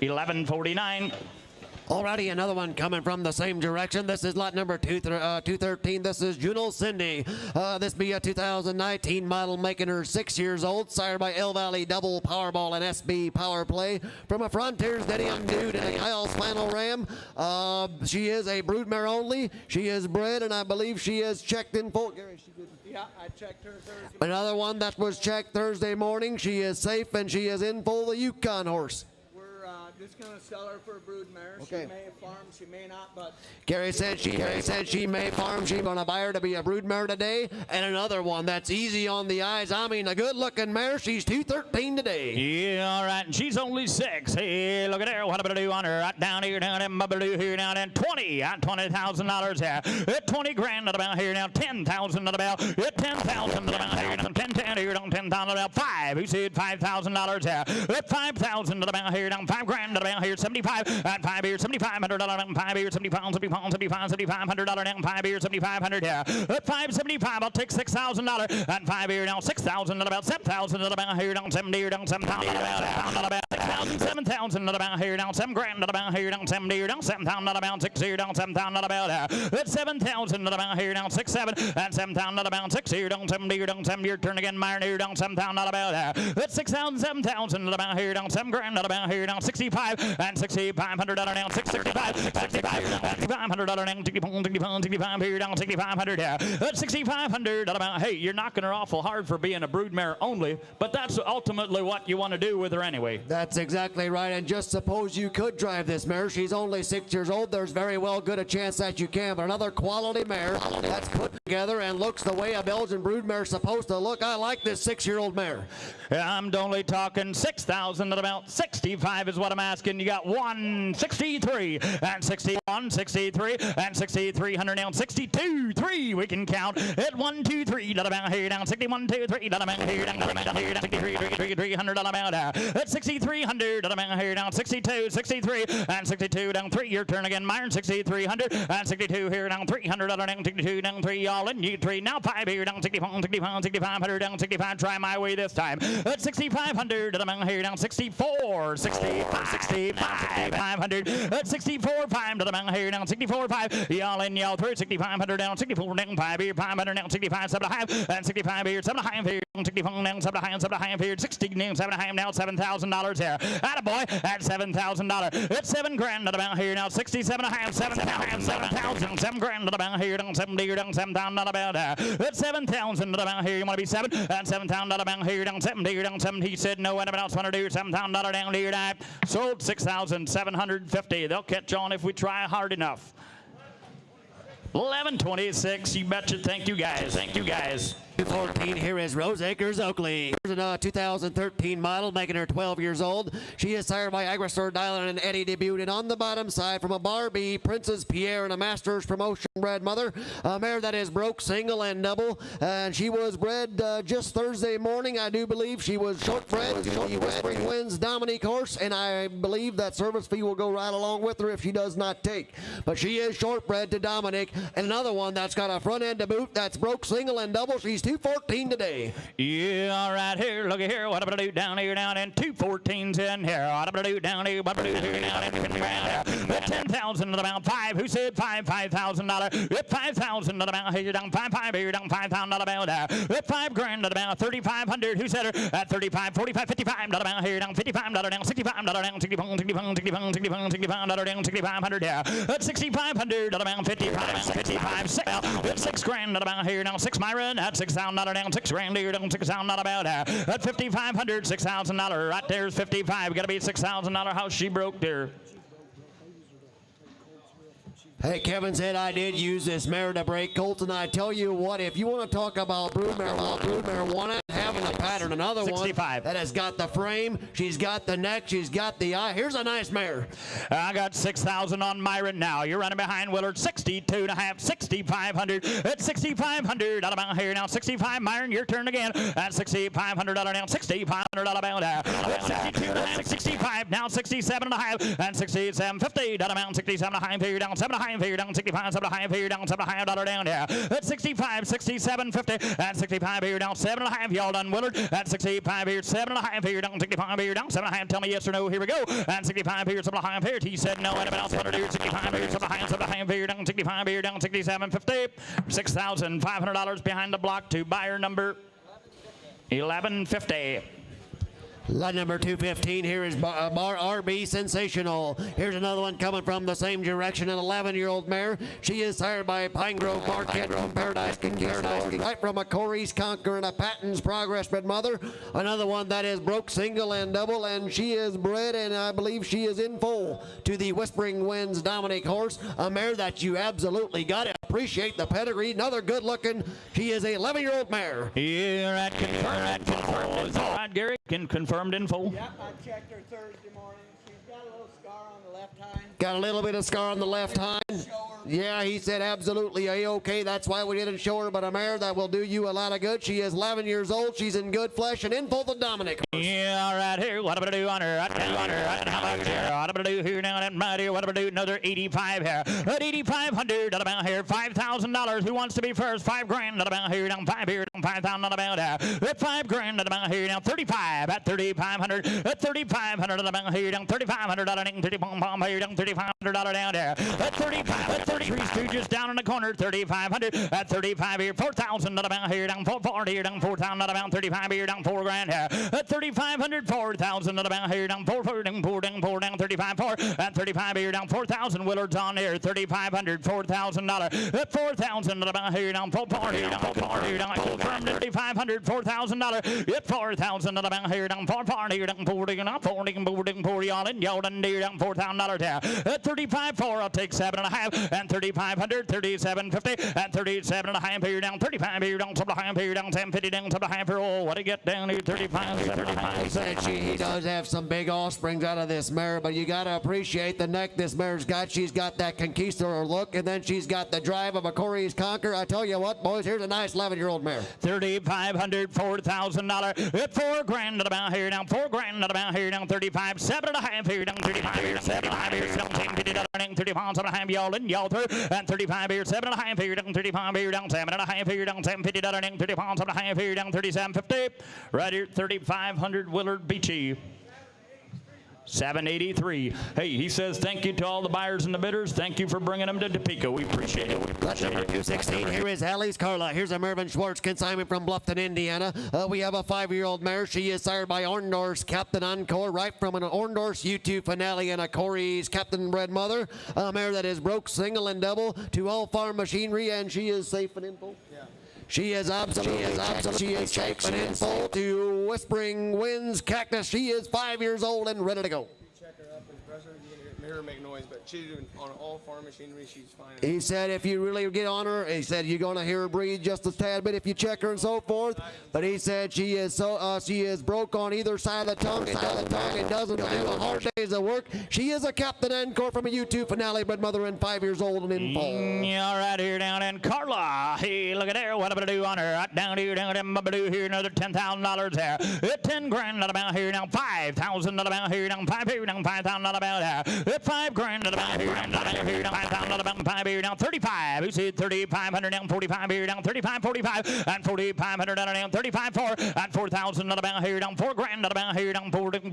$11.49. Alrighty, another one coming from the same direction. This is lot number 213. This is Juno Cindy. This be a 2019 model, making her 6 years old. Sired by El Valley Double Powerball and SB Power Play. From a Frontiers Denny Dude and a Kyle Spinal Ram. She is a broodmare only. She is bred, and I believe she is checked in full. Gary, she did. Yeah, I checked her Thursday. Another one that was checked Thursday morning. She is safe, and she is in full, the Yukon horse. Just gonna sell her for a brood mare. Okay. She may farm, she may not, but Gary said she may farm. She's gonna buy her to be a brood mare today. And another one that's easy on the eyes. I mean, a good-looking mare. She's 213 today. Yeah, all right, and she's only 6. Hey, look at there. What am I do on her? Right down here, down in Bubbaloo here now, and 20 at $20,000 here. At 20 grand at about here now. 10,000 at about. At 10,000 at about here now. 10 here down 10,000 at about 5. Who said $5,000 here? At 5,000 at about here down 5 grand. Down here 75 at 5 here $7,500 down 5 here 75 $7,500 down 5 here $7,500 here at 575. I'll take $6,000 at 5 here now 6,000 at about 7,000 at about here down 70 here down 7,000 at about 7,000 at about here down 7 grand at about here down 70 here down 7,000 at about 6 here down 7,000 at about at 7,000 at about here down 6 7 at 7,000 at about 6 here down 70 here down 7 here turn again Myron here down 7,000 at about at 6,000 7,000 at about here down 7 grand at about here down 65 and $6,500 down 665 $6,500 down 65 here down 6,500 here at 6,500 about. Hey, you're knocking her awful hard for being a broodmare only, but that's ultimately what you want to do with her anyway. That's exactly right. And just suppose you could drive this mare. She's only 6 years old. There's very well good a chance that you can. But another quality mare that's put together and looks the way a Belgian broodmare is supposed to look. I like this 6-year-old mare. I'm only talking 6,000 at about 65 is what I'm asking. You got 163 and 61, 63 and 6,300 down 62, 3 we can count at 1, 2, 3 about here down 61, 2, 3 about here down 63, 300 about at 6,300 about here down 62, 63 and 62 down 3. Your turn again, Myron 6,300 and 62 here down 300 down 62 down 3 all in you 3 now 5 here down 65, 6,500 down 65. Try my way this time at 6,500 down here down 64, 65 500 at 64 5 to the mountain here down 64 5 y'all in y'all through 6,500 down 64 down 5 here 500 down 65 7 and 65 here 7 here 64 down 7 here 60 down 7 now $7,000 here attaboy at $7,000 at 7 grand to the mountain here now 67 7,000 7 grand to the mountain here down 70 down 7,000 about at 7,000 to the mountain here you want to be 7 and 7,000 to the mountain here down 70 down 7 he said no anybody else want to do $7,000 down here now sold 6,750. They'll catch on if we try hard enough. 11:26. You betcha. Thank you guys. 14, here is Rose Acres Oakley. Here's a 2013 model, making her 12 years old. She is sired by Agrastor Dylan and Eddie debuted on the bottom side from a Barbie, Princess Pierre, and a Masters promotion bred mother. A mare that is broke single and double. And she was bred just Thursday morning. I do believe she was short bred to the Whispering Winds Dominique horse, and I believe that service fee will go right along with her if she does not take. But she is short bred to Dominique. And another one that's got a front end to boot that's broke single and double. She's 214 today. Yeah, all right here, look at here. What I'm gonna do down here, down in 214's in here. What I'm gonna do down here, what I'm gonna do here, down in 50 grand here. 10,000 to the amount 5. Who said $5,000? 5,000 to the amount here, down 5 here, down 5,000 to the amount there. 5 grand to the amount 3,500. Who said her? At 35, 45, 55 to the amount here, down $55 down 65 down 65 down 6,500 there. At 6,500 to the amount 55, 6 grand to the amount here, down 6 Myron. At $6,000 down 6 grand here, down 6,000 about there. At 5,500, $6,000 right there's 55. Got to be $6,000 house she broke there. Hey, Kevin said I did use this mare to break colts, and I tell you what, if you want to talk about brood marijuana, having a pattern, another 65. one that has got the frame, she's got the neck, she's got the eye. Here's a nice mare. I got 6,000 on Myron now. You're running behind Willard, 62 and a half, 6,500. At 6,500 out about here now. 65 Myron, your turn again. At 6,500 out now. 6,500 out about there. At 62 and a half, 65 now. 67 and a half and 67.50 down amount. 67 and a half here down 7 and a half here down 65 7 and a half here down 7 and a half dollar down here. At 65 67.50 at 65 here down 7 and a half. Y'all done Willard. At 65 here 7 and a half here down 65 here down 7 and a half. Tell me yes or no. Here we go. At 65 here 7 and a half here. He said no. Anybody else? 65 here 7 and a half here down 65 here down 67.50. $6,500 behind the block to buyer number 1150. Line number 215 here is Bar RB Sensational. Here's another one coming from the same direction, an 11-year-old mare. She is sired by Pine Grove Marquette from Paradise Conquistador, right from a Corey's Conquer and a Patton's Progress bred mother. Another one that is broke single and double, and she is bred, and I believe she is in full to the Whispering Winds Dominic horse, a mare that you absolutely got to appreciate the pedigree. Another good-looking, she is a 11-year-old mare. Here at confirmed. All right, Gary, confirmed in full. Yep, I checked her Thursday morning. She's got a little scar on the left hind. Got a little bit of scar on the left hind. Yeah, he said absolutely A-okay. That's why we didn't show her, but a mare that will do you a lot of good. She is 11 years old. She's in good flesh and in full the Dominic. Yeah, all right, here. What am I going to do on her? What am I going to do here now? And right here. What am I going to do? Another 85 here. At 8,500 at about here. $5,000. Who wants to be first? 5 grand at about here. Down 5 here. Down 5,000 at about here. At 5 grand at about here. Now 35 at 3,500. At 3,500 at about here. Down 3,500 at 35 here. Down 3,500 down there. At 35. At 33 Stooges down in the corner. 3,500 at 35 here. 4,000 at about here. Down 440 here. Down 4,000 at about 35 here. Down 4 grand here. At 3,500, 4,000 at about here. Down 4 down 35 4 at 35 here. Down 4,000 Willards on there. 3,500, $4,000 at 4,000 at about here. Down 440 down 440 down confirmed at 3,500, $4,000 at 4,000 at about here. Down 440 down 40 down 40 y'all in y'all done there. Down $4,000 there. At 35 4 I'll take 7.5 and 3,500, 37.50 and 37.5 here. Down 35 here. Down 7.5 here. Down 7.50 down 7.5 here. Oh, what do you get down here? 35 He said he does have some big offsprings out of this mare, but you got to appreciate the neck this mare's got. She's got that conquistador look, and then she's got the drive of a Corey's Conquer. I tell you what, boys, here's a nice 11-year-old mare. 3,500, $4,000 at 4 grand at about here. Down 4 grand at about here. Down 35, 7.5 here. Down 35 here. 7.5 here. Down 10.50 35 7.5 y'all in y'all through. And 35 here. 7.5 here. Down 35 here. Down 7.5 here. Down 7.50 down 35 7.5 here. Down 37.50. Right here. 3,500 Willard Beachy. 783. Hey, he says thank you to all the buyers and the bidders. Thank you for bringing them to Topeka. We appreciate it. That's number 216. Here is Allie's Carla. Here's a Mervyn Schwartz consignment from Bluffton, Indiana. We have a 5-year-old mare. She is sired by Orndorff's Captain Encore, right from an Orndorff's U2 finale and a Corey's Captain bred mother. A mare that is broke single and double to all farm machinery, and she is safe and in full. She is absolutely safe and in full to Whispering Winds Cactus. She is 5 years old and ready to go. Check her up and press her. You can hear her make noise, but she's doing on all farm machinery. She's fine. He said if you really get on her, he said you're going to hear her breathe just a tad bit if you check her and so forth. But he said she is broke on either side of the tongue. It doesn't do a hard days of work. She is a Captain Encore from a U2 finale, but mother and 5 years old and in full. Yeah, right here down in Carla. Hey, look at there. What am I going to do on her? Right down here, down there. I'm going to do here another $10,000 there. At 10 grand, not about here. Down 5,000, not about here. Down 5 here. Down 5,000, not about there. At 5 grand, not about here. Down 5 here. Down 5,000, not about 5 35 here down 35. Who said 3,500 down 45 here down 35, 45 and 4,500 down 35, 4 and 4,000 about here down 4 grand about here down 4,000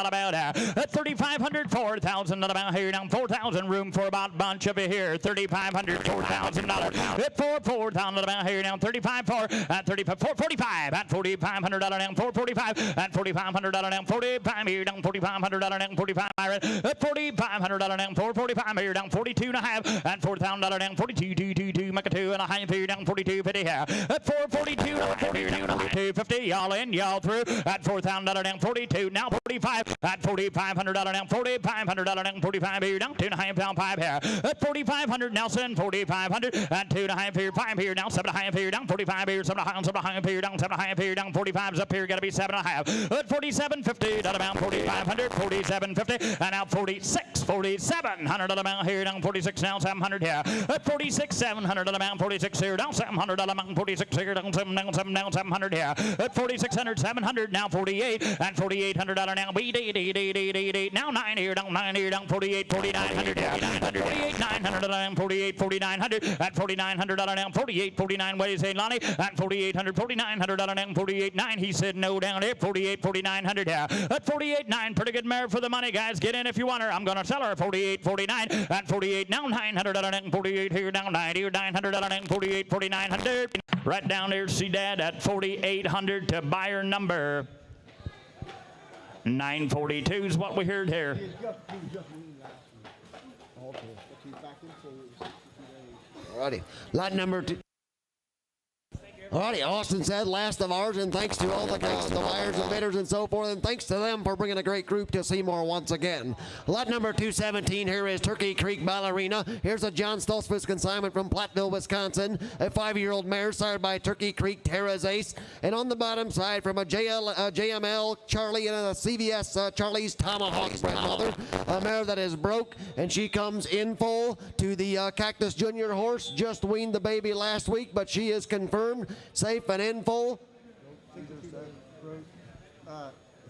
about at 3,500, 4,000 about here down 4,000. Room for about bunch over here. 3,500, $4,000 at 4,000 about here down 35, 4 at 35, 445 at 4,500 down 445 at 4,500 down 45 here down 4,500 down 45 at 4,500 down 445 here down 42 and a half at 4,000 down 42 2 make a 2 and a half here down 42 50 here at 442 42 50 y'all in y'all through at 4,000 down 42 now 45 at 4,500 down 4,500 down 45 here down 2 and a half down 5 here at 4,500 Nelson 4,500 at 2 and a half here 5 here down 7 and a half here down 45 here 7 and a half here down 7 and a half here down 45's up here gotta be 7 and a half at 47.50 down about 4,500 47.50 and now 46 4,700 down about here down 46 now 700 here at 46 700 down about 46 here down 700 down about 46 here down 7 down 7 down 700 here at 4,600 700 now 48 and 4,800 now B now 9 here down 9 here down 48 4,900 here 48 900 down 48 4,900 at 4,900 down 48 49 what do you say Lonnie at 4,800 4,900 down 48 9 he said no down here 48 4,900 here at 48 9 pretty good mare for the money guys get in if you want her I'm gonna sell her 48 49 at 48 now 900 down 48 here down 90 or 900 down 48 4,900 right down there see dad at 4,800 to buyer number 942 is what we heard here. Alrighty, lot number 2. Alrighty, Austin said last of ours, and thanks to all the buyers and bidders and so forth, and thanks to them for bringing a great group to Seymour once again. Lot number 217 here is Turkey Creek Ballerina. Here's a John Stoltzfus consignment from Platteville, Wisconsin. A 5-year-old mare sired by Turkey Creek Tara's Ace. And on the bottom side from a JML Charlie and a CVS Charlie's Tomahawk spread mother. A mare that is broke, and she comes in full to the Cactus Junior horse. Just weaned the baby last week, but she is confirmed. Safe and in full.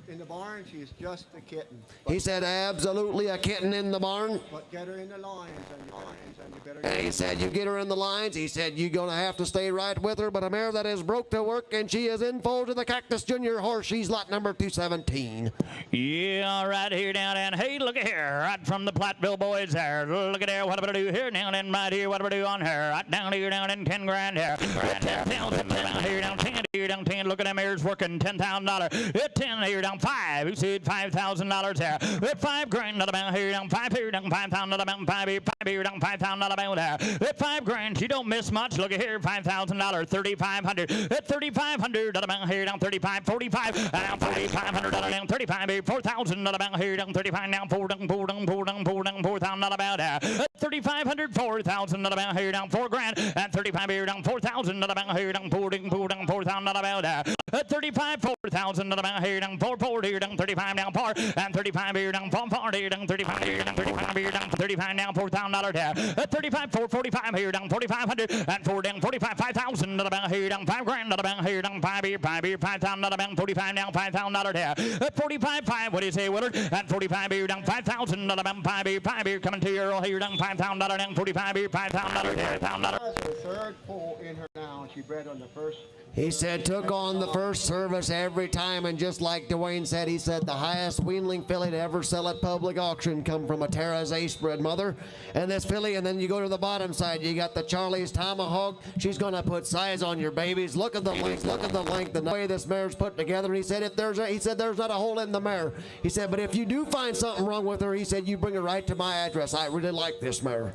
In the barn, she's just a kitten. He said absolutely a kitten in the barn. But get her in the lines, and you better And he said you get her in the lines. He said you're going to have to stay right with her. But a mare that is broke to work, and she is in full to the Cactus Junior horse. She's lot number 217. Yeah, right here down and hey, look at here, right from the Platteville boys there. Look at there, what am I do here now and right here, what am I do on her? Right down here, down in 10 grand here. Right down here, down 10 here, down 10. Look at them mares working $10,000. At 10 here, down 5. Who said $5,000 there? At 5 grand, not about here, down 5 here, down 5,000, not about 5 here, down 5,000, not about there. At 5 grand, she don't miss much. Look at here, $5,000, 3,500. At 3,500, not about here, down 35, 45, down 4,500, down 35 here, 4,000, not about here, down 35, down 4,000, not about there. At 3,500, 4,000, not about here, down 4 grand, and 35 here, down 4,000, not about here, down 4,000, not about there. At 35, 4,000, not about here, down 4, here, down 35, down 4, and 35 here, down 4, here, down 35 here, down 35 here, down 35, down $4,000 there. At 35, 445 here, down 4,500, and 4 down 45, 5,000, not about here, down 5 grand, not about here, down 5 here, 5,000, not about 45, down $5,000 there. At 45, 5, what do you say, Willard? At 45 here, down 5,000, not about 5 here, coming to your here, down $5,000, down 45 here, $5,000 there, $1,000. That's her third pull in her now, and she bred on the first. He said took on the first service every time, and just like Dwayne said, he said the highest weanling filly to ever sell at public auction come from a Tara's Ace bred mother. And this filly, and then you go to the bottom side, you got the Charlie's Tomahawk. She's going to put size on your babies. Look at the length, and the way this mare's put together. And he said there's not a hole in the mare. He said, but if you do find something wrong with her, he said you bring her right to my address. I really like this mare.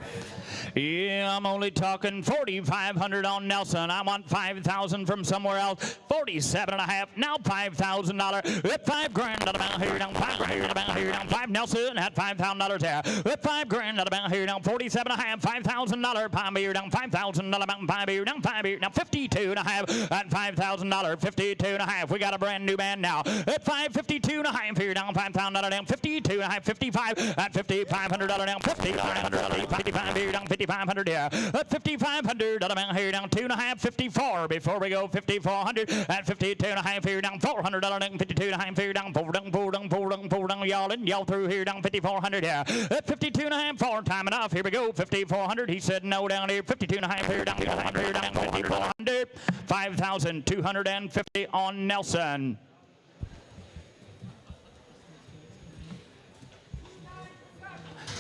Yeah, I'm only talking 4,500 on Nelson. I want 5,000 from somewhere else. 47.5. Now $5,000. At 5 grand, not about here, down 5 grand, not about here, down 5 Nelson at $5,000 there. At 5 grand, not about here, down 47.5. $5,000. Palm here, down 5,000, not about 5 here, down 5 here, now 52.5 at $5,000. 52.5. We got a brand new band now. At 552.5 here, down 5,000 down 52.5, 55 at $5,500 down 55 here, down 5,500 here. At 5,500 down here, down 2.5, 54 before we go 5,400 at 52.5 here, down $400 down 52.5, here down, four down, y'all in, y'all through here down, 5,400 here. At 52.5 for time enough. Here we go, 5,400. He said no down here, 52.5 here down, 5,400. 5,250 on Nelson.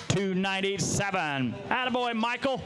$297. Attaboy, Michael.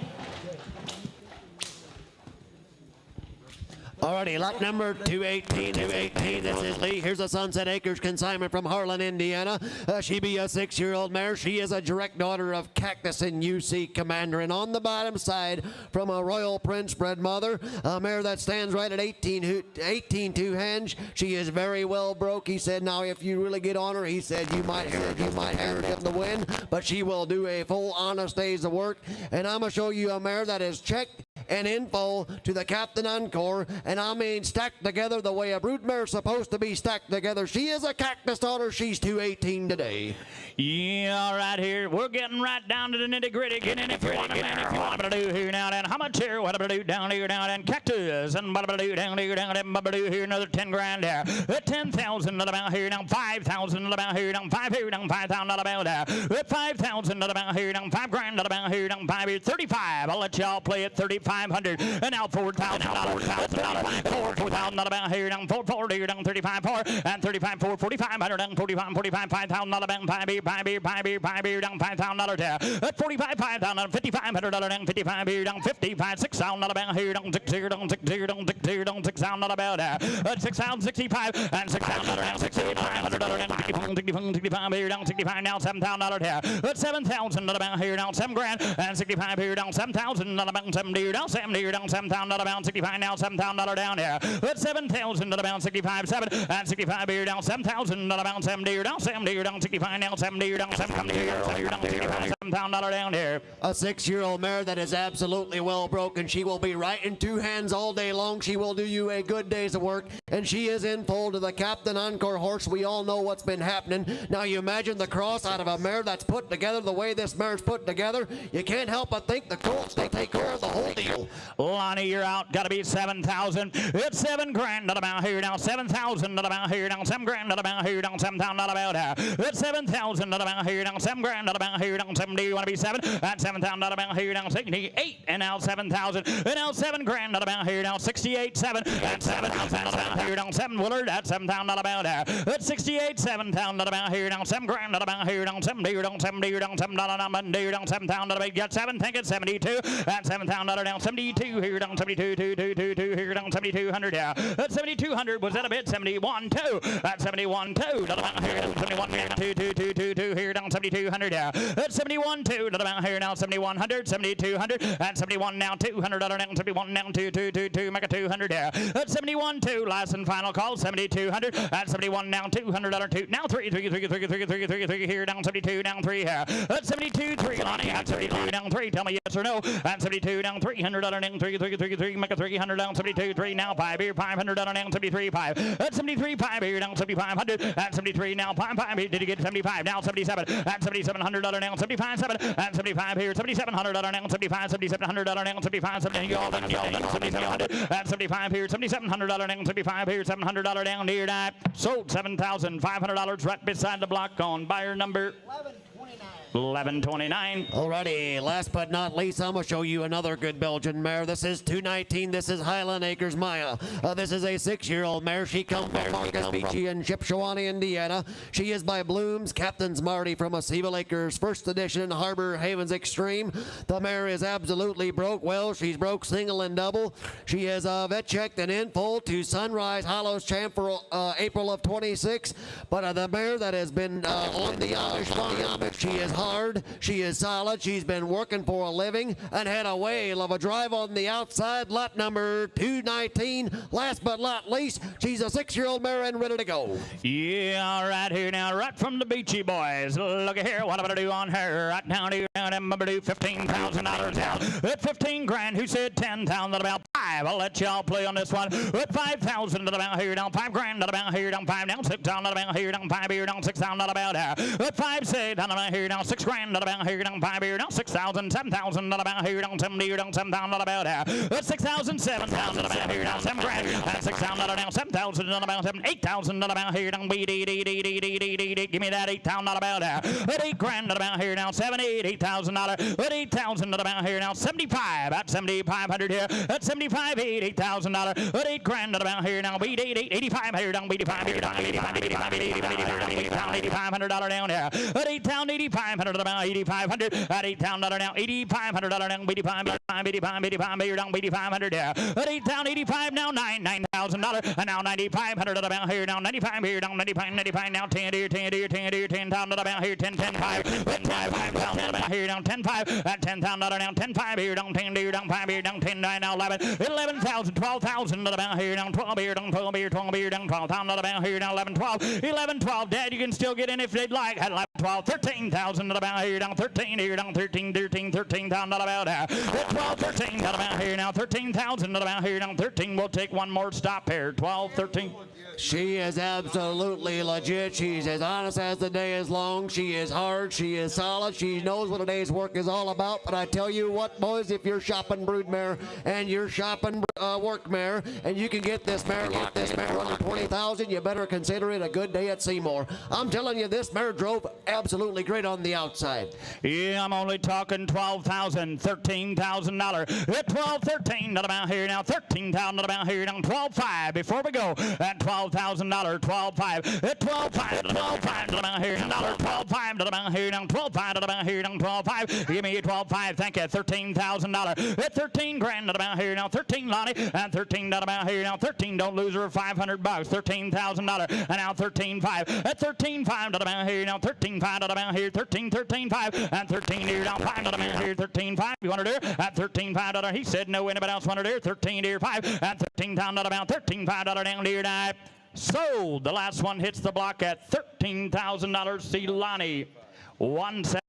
Alrighty, lot number 218. This is Lee. Here's a Sunset Acres consignment from Harlan, Indiana. She be a 6-year-old mare. She is a direct daughter of Cactus and UC Commander. And on the bottom side, from a Royal Prince bred mother, a mare that stands right at 18 two hands. She is very well broke. He said, now if you really get on her, he said you might have her in the win, but she will do a full honest day's of work. And I'm gonna show you a mare that is checked and in full to the Captain Encore, and I mean stacked together the way a brood mare's supposed to be stacked together. She is a Cactus daughter. She's 218 today. Yeah, right here. We're getting right down to the nitty-gritty. Get in if you want to do here now and how much here? What do down here now and Cactus and what do down here here another 10 grand there. 10,000 about here now, 5,000 about here now, 5 here now, 5,000 about there. 5,000 about here now, 5 grand about here now, 5 here, 35. I'll let y'all play it 3,500 and now $4,000. $4,000 about here down 440 here down 35 4 and 35 4 4,500 down 45 45 $5,000 about 5 here down $5,000 there. At 45 $5,000 $5,500 down 55 here down 55 $6,000 about here down 6 here down 6 here down 6 here down $6,000 about there. At 6,065 and $6,000 down $6,500 down 65 here down 65 now $7,000 there. At 7,000 about here down 7 grand and 65 here down 7,000 about 70 here down 70 here down $7,000 about 65 now $7,000 down there. At 7,000 about 65 7 and 65 here down 7,000 about 70 here down 70 here down 65 now 70 here down 70 here down $7,000 down here. A 6-year-old mare that is absolutely well broken. She will be right in 2 hands all day long. She will do you a good day's of work, and she is in full to the Captain Encore horse. We all know what's been happening. Now you imagine the cross out of a mare that's put together the way this mare's put together. You can't help but think the Colts, they take care of the whole deal. Lonnie, you're out. Got to be 7,000. It's 7 grand about here down 7,000 about here down 7 grand about here down 7,000 about here. It's 7,000 about here down 7 grand about here down 70. You want to be 7 and 7,000 about here down 68 and now 7,000 and now 7 grand about here down 68 7 and 7,000 about here down 7 Willard at 7,000 about there. It's 68 7,000 about here down 7 grand about here down 70 down 70 down 7 down 7,000 about get 7 think it's 72 and 7,000 down 72 here down 72 2 here down 7,200 yeah. At 7,200 was that a bit 71 2 at 71 2 here 71 2 here down 7,200 yeah. At 71 2 here now 7,100 7,200 and 71 now 200 down 71 now 2 make a 200 yeah. At 71 2 last and final call 7,200 at 71 now 200 2 now 3 here down 72 down 3 here. At 72 3 Lonnie at 72 down 3 tell me yes or no. At 72 down 300 down 3 make a 300 down 72 3 now 5 here 500 down 73 5 at 73 5 here down 7,500 at 73 now 5 here did you get 75 now 77 at 7,700 down 75 7 at 75 here 7,700 down 75 7,700 down 75 7 y'all 7,700 at 75 here 7,700 down 75 here $700 down here that sold $7,500 right beside the block on buyer number 1129. Alrighty, last but not least, I'm going to show you another good Belgian mare. This is 219. This is Highland Acres Maya. This is a 6-year-old mare. She comes from Marcus Beachy in Shipshewana, Indiana. She is by Blooms, Captain's Marty from Aceval Acres, first edition Harbor Havens Extreme. The mare is absolutely broke well. She's broke single and double. She is vet checked and in full to Sunrise Hollows champ for April of 26. But the mare that has been on the Amish farm, she is hard, she is solid, she's been working for a living and had a whale of a drive on the outside. Lot number 219. Last but not least, she's a 6-year-old mare and ready to go. Yeah, right here now, right from the Beachy boys. Look at here, what I'm going to do on her. Right down here, I'm going to do $15,000 down. At 15 grand, who said 10,000 about 5? I'll let y'all play on this one. At 5,000 about here down 5 grand about here down 5 down 6,000 about here down 5 here down 6,000 about there. At 5 say down about about here down 6 grand about here down 5 here down 6,000 7,000 about here down 70 here down 7,000 about there 6,000 7,000 about here down 7 grand 6,000 down 7,000 about 7 8,000 about here down give me that 8,000 about there 8 grand about here now 7 8,000 8,000 about here now 75 at 7,500 here at 75 8,000 8 grand about here now 85 here down 85 here down 8,500 down here at 8,500 about 8,500 at 8,000 now 8,500 down 85 here down 8,500 here at 8,085 now 9,000 and now 9,500 about here now 95 here down 95 now 10 here 10,000 about here 10 5 5,000 about here down 10 5 at 10,000 down 10 5 here down 10 here down 5 here down 10 9 now 11,000 12,000 about here down 12 here down 12 here 12 here down 12,000 about here down 11 12 Dad, you can still get in if they'd like at 11 12 13,000 about here down 13 here down 13,000 about there 12 13 about here now 13,000 about here down 13 we'll take one more stop here 12 13 She is absolutely legit. She's as honest as the day is long. She is hard. She is solid. She knows what a day's work is all about. But I tell you what, boys, if you're shopping broodmare and you're shopping work mare, and you can get this mare under 20,000, you better consider it a good day at Seymour. I'm telling you, this mare drove absolutely great on the outside. Yeah, I'm only talking $12,000, $13,000. At 12, 13, not about here now. 13,000, not about here now. 12,500 before we go. At $12,000, 12,500. At 12,500, 12,500, not about here now. 12,500, not about here now. 12,500, not about here now. 12,500. Give me a 12,500. Thank you. $13,000. At 13 grand, not about here now. 13, Lonnie. And 13, not about here now. 13, don't lose her $500. $13,000. And now 13,500. At 13,500, not about here now. 13,500, not about here. 13,500. And 13 here down 5, not about here. 13,500. You want to do? At 13,500. He said no. Anybody else want to do? 13 here 5. And 13,000, not about 13,500 down here 9. Sold. The last one hits the block at $13,000. See Lonnie. 1 7.